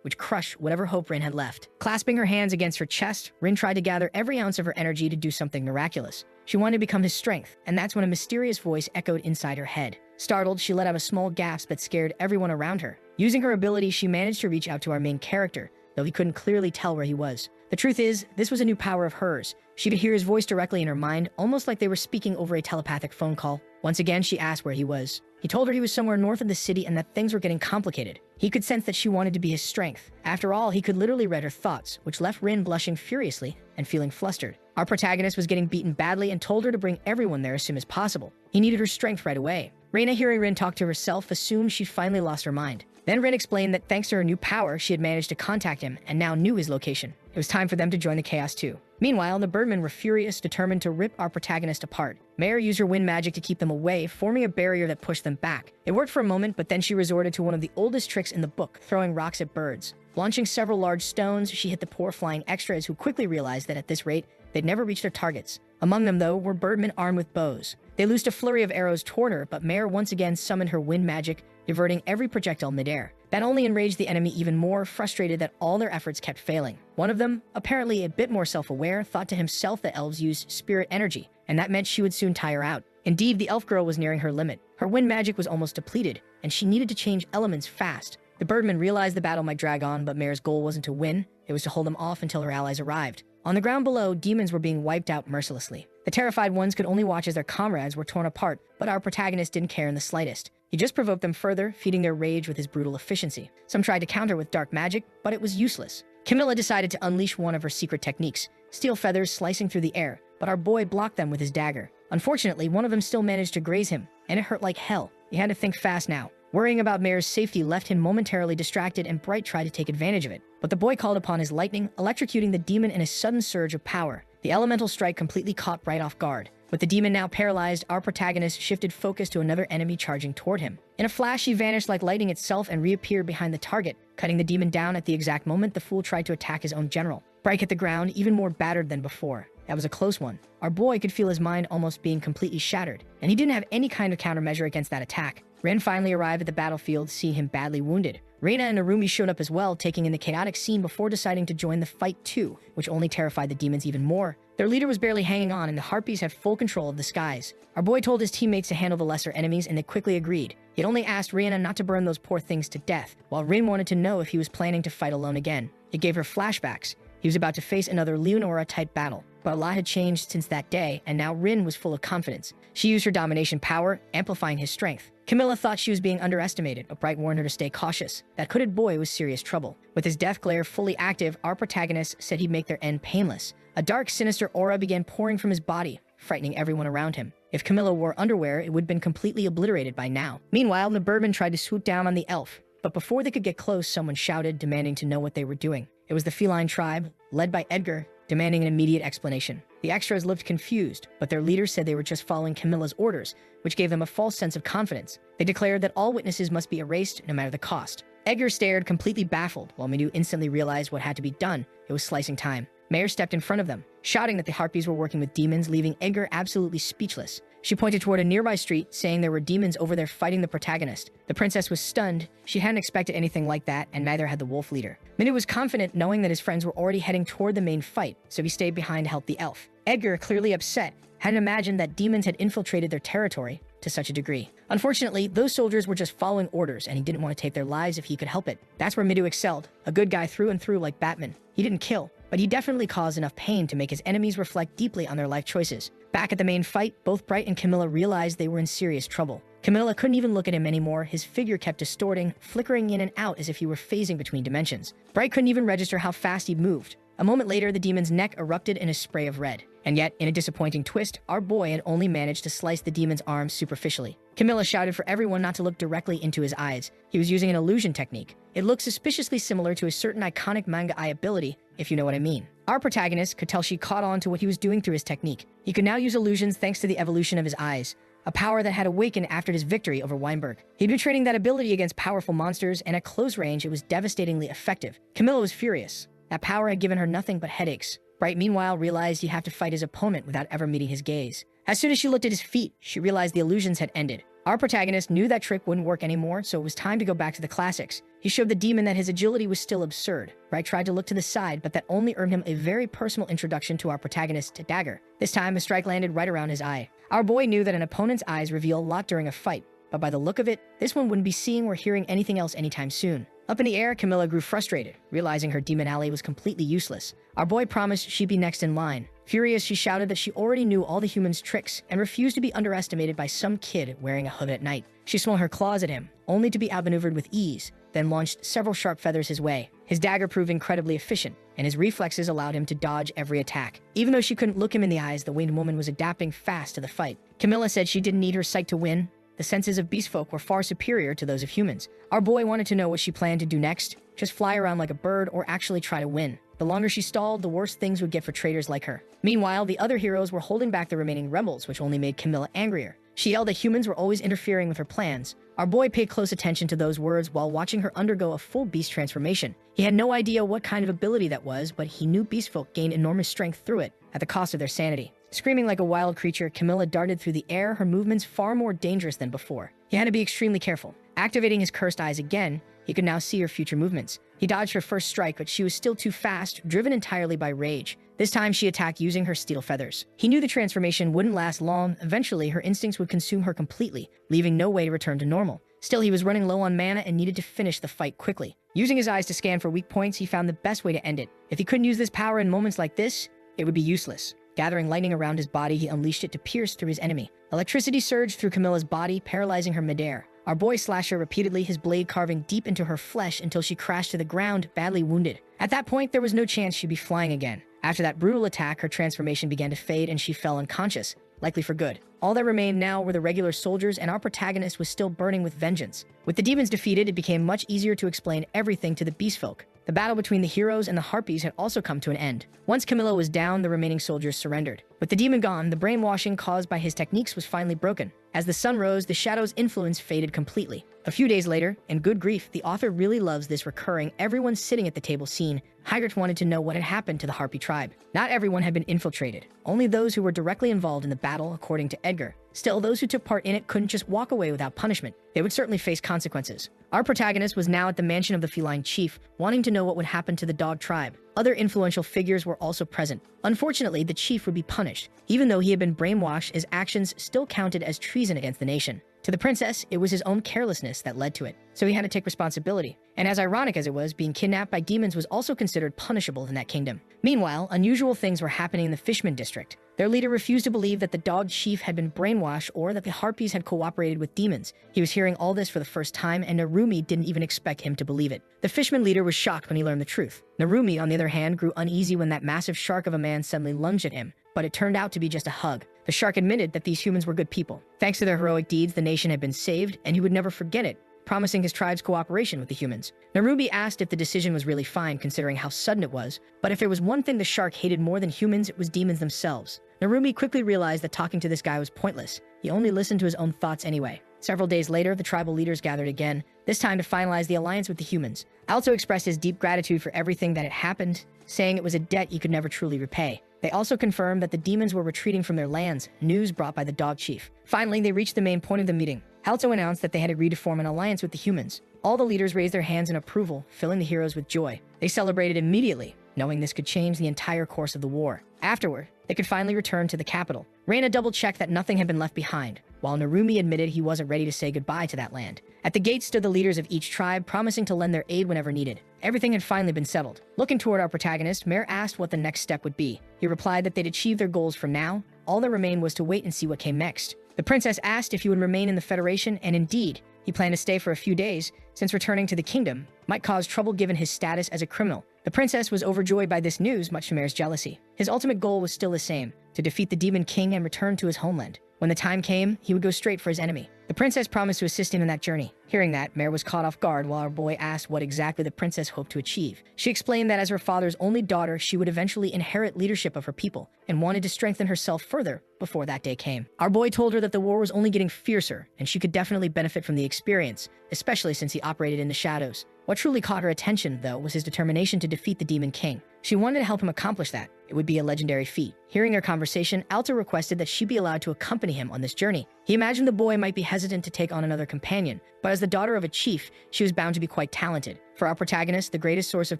A: which crushed whatever hope Rin had left. Clasping her hands against her chest, Rin tried to gather every ounce of her energy to do something miraculous. She wanted to become his strength, and that's when a mysterious voice echoed inside her head. Startled, she let out a small gasp that scared everyone around her. Using her ability, she managed to reach out to our main character, though he couldn't clearly tell where he was. The truth is, this was a new power of hers. She could hear his voice directly in her mind, almost like they were speaking over a telepathic phone call. Once again, she asked where he was. He told her he was somewhere north of the city and that things were getting complicated. He could sense that she wanted to be his strength. After all, he could literally read her thoughts, which left Rin blushing furiously and feeling flustered. Our protagonist was getting beaten badly and told her to bring everyone there as soon as possible. He needed her strength right away. Reina, hearing Rin talk to herself, assumed she'd finally lost her mind. Then Rin explained that thanks to her new power, she had managed to contact him and now knew his location. It was time for them to join the chaos too. Meanwhile, the Birdmen were furious, determined to rip our protagonist apart. Mare used her wind magic to keep them away, forming a barrier that pushed them back. It worked for a moment, but then she resorted to one of the oldest tricks in the book, throwing rocks at birds. Launching several large stones, she hit the poor flying extras, who quickly realized that at this rate, they'd never reach their targets. Among them, though, were birdmen armed with bows. They loosed a flurry of arrows toward her, but Mare once again summoned her wind magic, diverting every projectile midair. That only enraged the enemy even more, frustrated that all their efforts kept failing. One of them, apparently a bit more self-aware, thought to himself that elves use spirit energy, and that meant she would soon tire out. Indeed, the elf girl was nearing her limit. Her wind magic was almost depleted, and she needed to change elements fast. The birdmen realized the battle might drag on, but Mare's goal wasn't to win, it was to hold them off until her allies arrived. On the ground below, demons were being wiped out mercilessly. The terrified ones could only watch as their comrades were torn apart, but our protagonist didn't care in the slightest. He just provoked them further, feeding their rage with his brutal efficiency. Some tried to counter with dark magic, but it was useless. Camilla decided to unleash one of her secret techniques, steel feathers slicing through the air, but our boy blocked them with his dagger. Unfortunately, one of them still managed to graze him, and it hurt like hell. He had to think fast now. Worrying about Mare's safety left him momentarily distracted, and Bright tried to take advantage of it. But the boy called upon his lightning, electrocuting the demon in a sudden surge of power. The elemental strike completely caught Bright off guard. With the demon now paralyzed, our protagonist shifted focus to another enemy charging toward him. In a flash, he vanished like lightning itself and reappeared behind the target, cutting the demon down at the exact moment the fool tried to attack his own general. Bright hit the ground, even more battered than before. That was a close one. Our boy could feel his mind almost being completely shattered, and he didn't have any kind of countermeasure against that attack. Ren finally arrived at the battlefield, seeing him badly wounded. Reina and Narumi showed up as well, taking in the chaotic scene before deciding to join the fight too, which only terrified the demons even more. Their leader was barely hanging on, and the Harpies had full control of the skies. Our boy told his teammates to handle the lesser enemies, and they quickly agreed. He had only asked Reina not to burn those poor things to death, while Rin wanted to know if he was planning to fight alone again. It gave her flashbacks. He was about to face another Leonora-type battle. But a lot had changed since that day, and now Rin was full of confidence. She used her domination power, amplifying his strength. Camilla thought she was being underestimated, but Bright warned her to stay cautious. That hooded boy was serious trouble. With his death glare fully active, our protagonist said he'd make their end painless. A dark, sinister aura began pouring from his body, frightening everyone around him. If Camilla wore underwear, it would have been completely obliterated by now. Meanwhile, the birdman tried to swoop down on the elf, but before they could get close, someone shouted, demanding to know what they were doing. It was the feline tribe, led by Edgar, demanding an immediate explanation. The extras looked confused, but their leader said they were just following Camilla's orders, which gave them a false sense of confidence. They declared that all witnesses must be erased, no matter the cost. Edgar stared, completely baffled, while Minu instantly realized what had to be done. It was slicing time. Mayor stepped in front of them, shouting that the Harpies were working with demons, leaving Edgar absolutely speechless. She pointed toward a nearby street, saying there were demons over there fighting the protagonist. The princess was stunned. She hadn't expected anything like that, and neither had the wolf leader. Minu was confident, knowing that his friends were already heading toward the main fight, so he stayed behind to help the elf. Edgar, clearly upset, hadn't imagined that demons had infiltrated their territory to such a degree. Unfortunately, those soldiers were just following orders, and he didn't want to take their lives if he could help it. That's where Midu excelled, a good guy through and through like Batman. He didn't kill, but he definitely caused enough pain to make his enemies reflect deeply on their life choices. Back at the main fight, both Bright and Camilla realized they were in serious trouble. Camilla couldn't even look at him anymore. His figure kept distorting, flickering in and out as if he were phasing between dimensions. Bright couldn't even register how fast he moved. A moment later, the demon's neck erupted in a spray of red. And yet, in a disappointing twist, our boy had only managed to slice the demon's arm superficially. Camilla shouted for everyone not to look directly into his eyes. He was using an illusion technique. It looked suspiciously similar to a certain iconic manga eye ability, if you know what I mean. Our protagonist could tell she caught on to what he was doing through his technique. He could now use illusions thanks to the evolution of his eyes. a power that had awakened after his victory over Weinberg. He'd been training that ability against powerful monsters, and at close range, it was devastatingly effective. Camilla was furious. That power had given her nothing but headaches. Bright, meanwhile, realized he'd have to fight his opponent without ever meeting his gaze. As soon as she looked at his feet, she realized the illusions had ended. Our protagonist knew that trick wouldn't work anymore, so it was time to go back to the classics. He showed the demon that his agility was still absurd. Bright tried to look to the side, but that only earned him a very personal introduction to our protagonist's dagger. This time, a strike landed right around his eye. Our boy knew that an opponent's eyes reveal a lot during a fight, but by the look of it, this one wouldn't be seeing or hearing anything else anytime soon. Up in the air, Camilla grew frustrated, realizing her demon ally was completely useless. Our boy promised she'd be next in line. Furious, she shouted that she already knew all the humans' tricks and refused to be underestimated by some kid wearing a hood at night. She swung her claws at him, only to be outmaneuvered with ease, then launched several sharp feathers his way. His dagger proved incredibly efficient, and his reflexes allowed him to dodge every attack. Even though she couldn't look him in the eyes, the winged woman was adapting fast to the fight. Camilla said she didn't need her sight to win. The senses of beastfolk were far superior to those of humans. Our boy wanted to know what she planned to do next, just fly around like a bird or actually try to win. The longer she stalled, the worse things would get for traitors like her. Meanwhile, the other heroes were holding back the remaining rebels, which only made Camilla angrier. She yelled that humans were always interfering with her plans. Our boy paid close attention to those words while watching her undergo a full beast transformation. He had no idea what kind of ability that was, but he knew beastfolk gained enormous strength through it, at the cost of their sanity. Screaming like a wild creature, Camilla darted through the air, her movements far more dangerous than before. He had to be extremely careful. Activating his cursed eyes again, he could now see her future movements. He dodged her first strike, but she was still too fast, driven entirely by rage. This time, she attacked using her steel feathers. He knew the transformation wouldn't last long. Eventually, her instincts would consume her completely, leaving no way to return to normal. Still, he was running low on mana and needed to finish the fight quickly. Using his eyes to scan for weak points, he found the best way to end it. If he couldn't use this power in moments like this, it would be useless. Gathering lightning around his body, he unleashed it to pierce through his enemy. Electricity surged through Camilla's body, paralyzing her midair. Our boy slashed her repeatedly, his blade carving deep into her flesh until she crashed to the ground, badly wounded. At that point, there was no chance she'd be flying again. After that brutal attack, her transformation began to fade and she fell unconscious, likely for good. All that remained now were the regular soldiers, and our protagonist was still burning with vengeance. With the demons defeated, it became much easier to explain everything to the beastfolk. The battle between the heroes and the harpies had also come to an end. Once Camilla was down, the remaining soldiers surrendered. With the demon gone, the brainwashing caused by his techniques was finally broken. As the sun rose, the shadow's influence faded completely. A few days later, and good grief, the author really loves this recurring everyone sitting at the table scene. Hygert wanted to know what had happened to the Harpy tribe. Not everyone had been infiltrated, only those who were directly involved in the battle, according to Edgar. Still, those who took part in it couldn't just walk away without punishment. They would certainly face consequences. Our protagonist was now at the mansion of the feline chief, wanting to know what would happen to the dog tribe. Other influential figures were also present. Unfortunately, the chief would be punished. Even though he had been brainwashed, his actions still counted as treason against the nation. To the princess, it was his own carelessness that led to it, so he had to take responsibility. And as ironic as it was, being kidnapped by demons was also considered punishable in that kingdom. Meanwhile, unusual things were happening in the Fishman district. Their leader refused to believe that the dog chief had been brainwashed or that the harpies had cooperated with demons. He was hearing all this for the first time, and Narumi didn't even expect him to believe it. The Fishman leader was shocked when he learned the truth. Narumi, on the other hand, grew uneasy when that massive shark of a man suddenly lunged at him, but it turned out to be just a hug. The shark admitted that these humans were good people. Thanks to their heroic deeds, the nation had been saved, and he would never forget it, promising his tribe's cooperation with the humans. Narumi asked if the decision was really fine considering how sudden it was, but if there was one thing the shark hated more than humans, it was demons themselves. Narumi quickly realized that talking to this guy was pointless. He only listened to his own thoughts anyway. Several days later, the tribal leaders gathered again, this time to finalize the alliance with the humans. Alto expressed his deep gratitude for everything that had happened, saying it was a debt he could never truly repay. They also confirmed that the demons were retreating from their lands, news brought by the dog chief. Finally, they reached the main point of the meeting. Halto announced that they had agreed to form an alliance with the humans. All the leaders raised their hands in approval, filling the heroes with joy. They celebrated immediately, knowing this could change the entire course of the war. Afterward, they could finally return to the capital. Reina double-checked that nothing had been left behind, while Narumi admitted he wasn't ready to say goodbye to that land. At the gate stood the leaders of each tribe, promising to lend their aid whenever needed. Everything had finally been settled. Looking toward our protagonist, Mare asked what the next step would be. He replied that they'd achieved their goals for now. All that remained was to wait and see what came next. The princess asked if he would remain in the Federation, and indeed, he planned to stay for a few days, since returning to the kingdom might cause trouble given his status as a criminal. The princess was overjoyed by this news, much to Mare's jealousy. His ultimate goal was still the same, to defeat the Demon King and return to his homeland. When the time came, he would go straight for his enemy. The princess promised to assist him in that journey. Hearing that, Mare was caught off guard while our boy asked what exactly the princess hoped to achieve. She explained that as her father's only daughter, she would eventually inherit leadership of her people and wanted to strengthen herself further before that day came. Our boy told her that the war was only getting fiercer and she could definitely benefit from the experience, especially since he operated in the shadows. What truly caught her attention, though, was his determination to defeat the Demon King. She wanted to help him accomplish that. It would be a legendary feat. Hearing their conversation, Alta requested that she be allowed to accompany him on this journey. He imagined the boy might be hesitant to take on another companion, but as the daughter of a chief, she was bound to be quite talented. For our protagonist, the greatest source of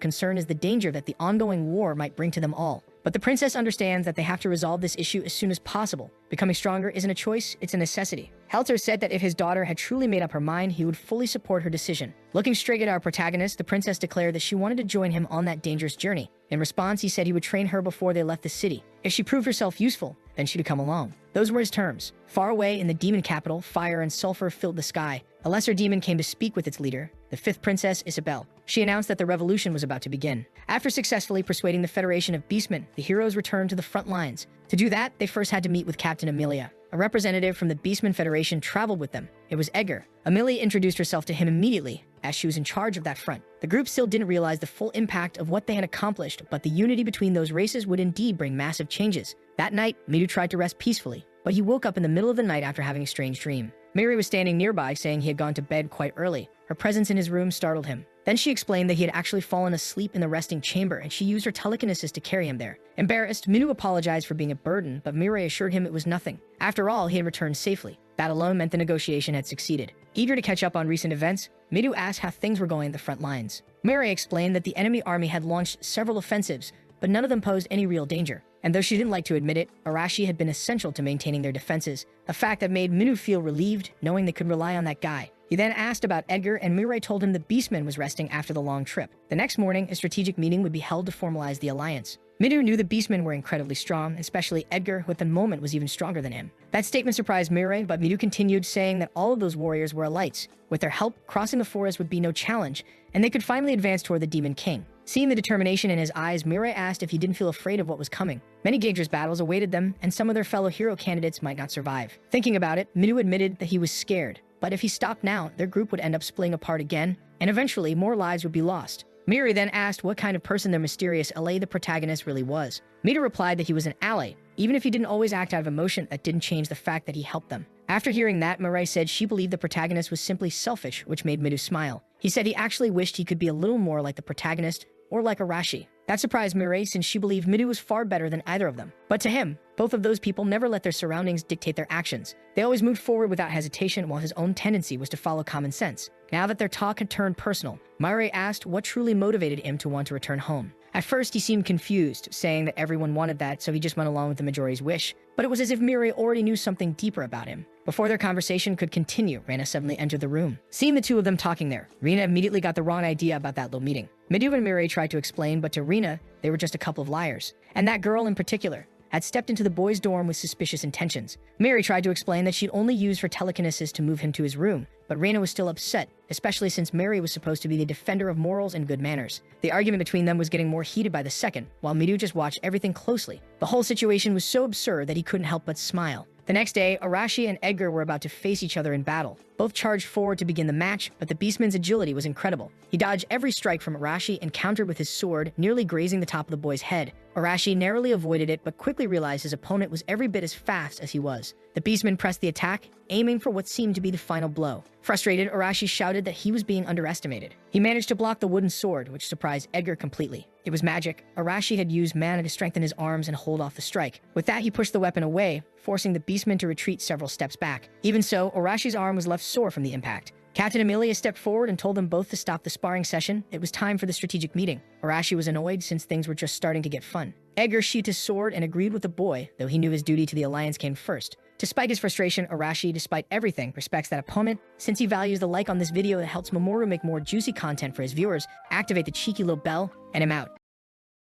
A: concern is the danger that the ongoing war might bring to them all. But the princess understands that they have to resolve this issue as soon as possible. Becoming stronger isn't a choice, it's a necessity. Helter said that if his daughter had truly made up her mind, he would fully support her decision. Looking straight at our protagonist, the princess declared that she wanted to join him on that dangerous journey. In response, he said he would train her before they left the city. If she proved herself useful, then she would come along. Those were his terms. Far away in the demon capital, fire and sulfur filled the sky. A lesser demon came to speak with its leader, the fifth princess, Isabel. She announced that the revolution was about to begin. After successfully persuading the Federation of Beastmen, the heroes returned to the front lines. To do that, they first had to meet with Captain Amelia. A representative from the Beastmen Federation traveled with them. It was Edgar. Amelia introduced herself to him immediately, as she was in charge of that front. The group still didn't realize the full impact of what they had accomplished, but the unity between those races would indeed bring massive changes. That night, Midu tried to rest peacefully, but he woke up in the middle of the night after having a strange dream. Mary was standing nearby, saying he had gone to bed quite early. Her presence in his room startled him. Then she explained that he had actually fallen asleep in the resting chamber and she used her telekinesis to carry him there. Embarrassed, Minu apologized for being a burden, but Mirai assured him it was nothing. After all, he had returned safely. That alone meant the negotiation had succeeded. Eager to catch up on recent events, Midu asked how things were going at the front lines. Mirai explained that the enemy army had launched several offensives, but none of them posed any real danger. And though she didn't like to admit it, Arashi had been essential to maintaining their defenses, a fact that made Minu feel relieved, knowing they could rely on that guy. He then asked about Edgar, and Mirai told him the Beastman was resting after the long trip. The next morning, a strategic meeting would be held to formalize the alliance. Midu knew the Beastmen were incredibly strong, especially Edgar, who at the moment was even stronger than him. That statement surprised Mirai, but Midu continued, saying that all of those warriors were elites. With their help, crossing the forest would be no challenge, and they could finally advance toward the Demon King. Seeing the determination in his eyes, Mirai asked if he didn't feel afraid of what was coming. Many dangerous battles awaited them, and some of their fellow hero candidates might not survive. Thinking about it, Midu admitted that he was scared. But if he stopped now, their group would end up splitting apart again, and eventually more lives would be lost. Miri then asked what kind of person their mysterious ally, the protagonist, really was. Midu replied that he was an ally. Even if he didn't always act out of emotion, that didn't change the fact that he helped them. After hearing that, Mirai said she believed the protagonist was simply selfish, which made Midu smile. He said he actually wished he could be a little more like the protagonist, or like Arashi. That surprised Mirai since she believed Midu was far better than either of them. But to him, both of those people never let their surroundings dictate their actions. They always moved forward without hesitation, while his own tendency was to follow common sense. Now that their talk had turned personal, Mirai asked what truly motivated him to want to return home. At first, he seemed confused, saying that everyone wanted that, so he just went along with the majority's wish. But it was as if Mirai already knew something deeper about him. Before their conversation could continue, Rena suddenly entered the room. Seeing the two of them talking there, Rena immediately got the wrong idea about that little meeting. Midu and Mirai tried to explain, but to Rena, they were just a couple of liars. And that girl in particular had stepped into the boys' dorm with suspicious intentions. Mary tried to explain that she'd only used her telekinesis to move him to his room, but Rena was still upset, especially since Mary was supposed to be the defender of morals and good manners. The argument between them was getting more heated by the second, while Midu just watched everything closely. The whole situation was so absurd that he couldn't help but smile. The next day, Arashi and Edgar were about to face each other in battle. Both charged forward to begin the match, but the Beastman's agility was incredible. He dodged every strike from Arashi and countered with his sword, nearly grazing the top of the boy's head. Arashi narrowly avoided it, but quickly realized his opponent was every bit as fast as he was. The Beastman pressed the attack, aiming for what seemed to be the final blow. Frustrated, Arashi shouted that he was being underestimated. He managed to block the wooden sword, which surprised Edgar completely. It was magic. Arashi had used mana to strengthen his arms and hold off the strike. With that, he pushed the weapon away, forcing the Beastman to retreat several steps back. Even so, Arashi's arm was left sore from the impact. Captain Amelia stepped forward and told them both to stop the sparring session. It was time for the strategic meeting. Arashi was annoyed since things were just starting to get fun. Edgar sheathed his sword and agreed with the boy, though he knew his duty to the alliance came first. Despite his frustration, Arashi, despite everything, respects that opponent. Since he values the like on this video that helps Mamoru make more juicy content for his viewers, activate the cheeky little bell, and I'm out.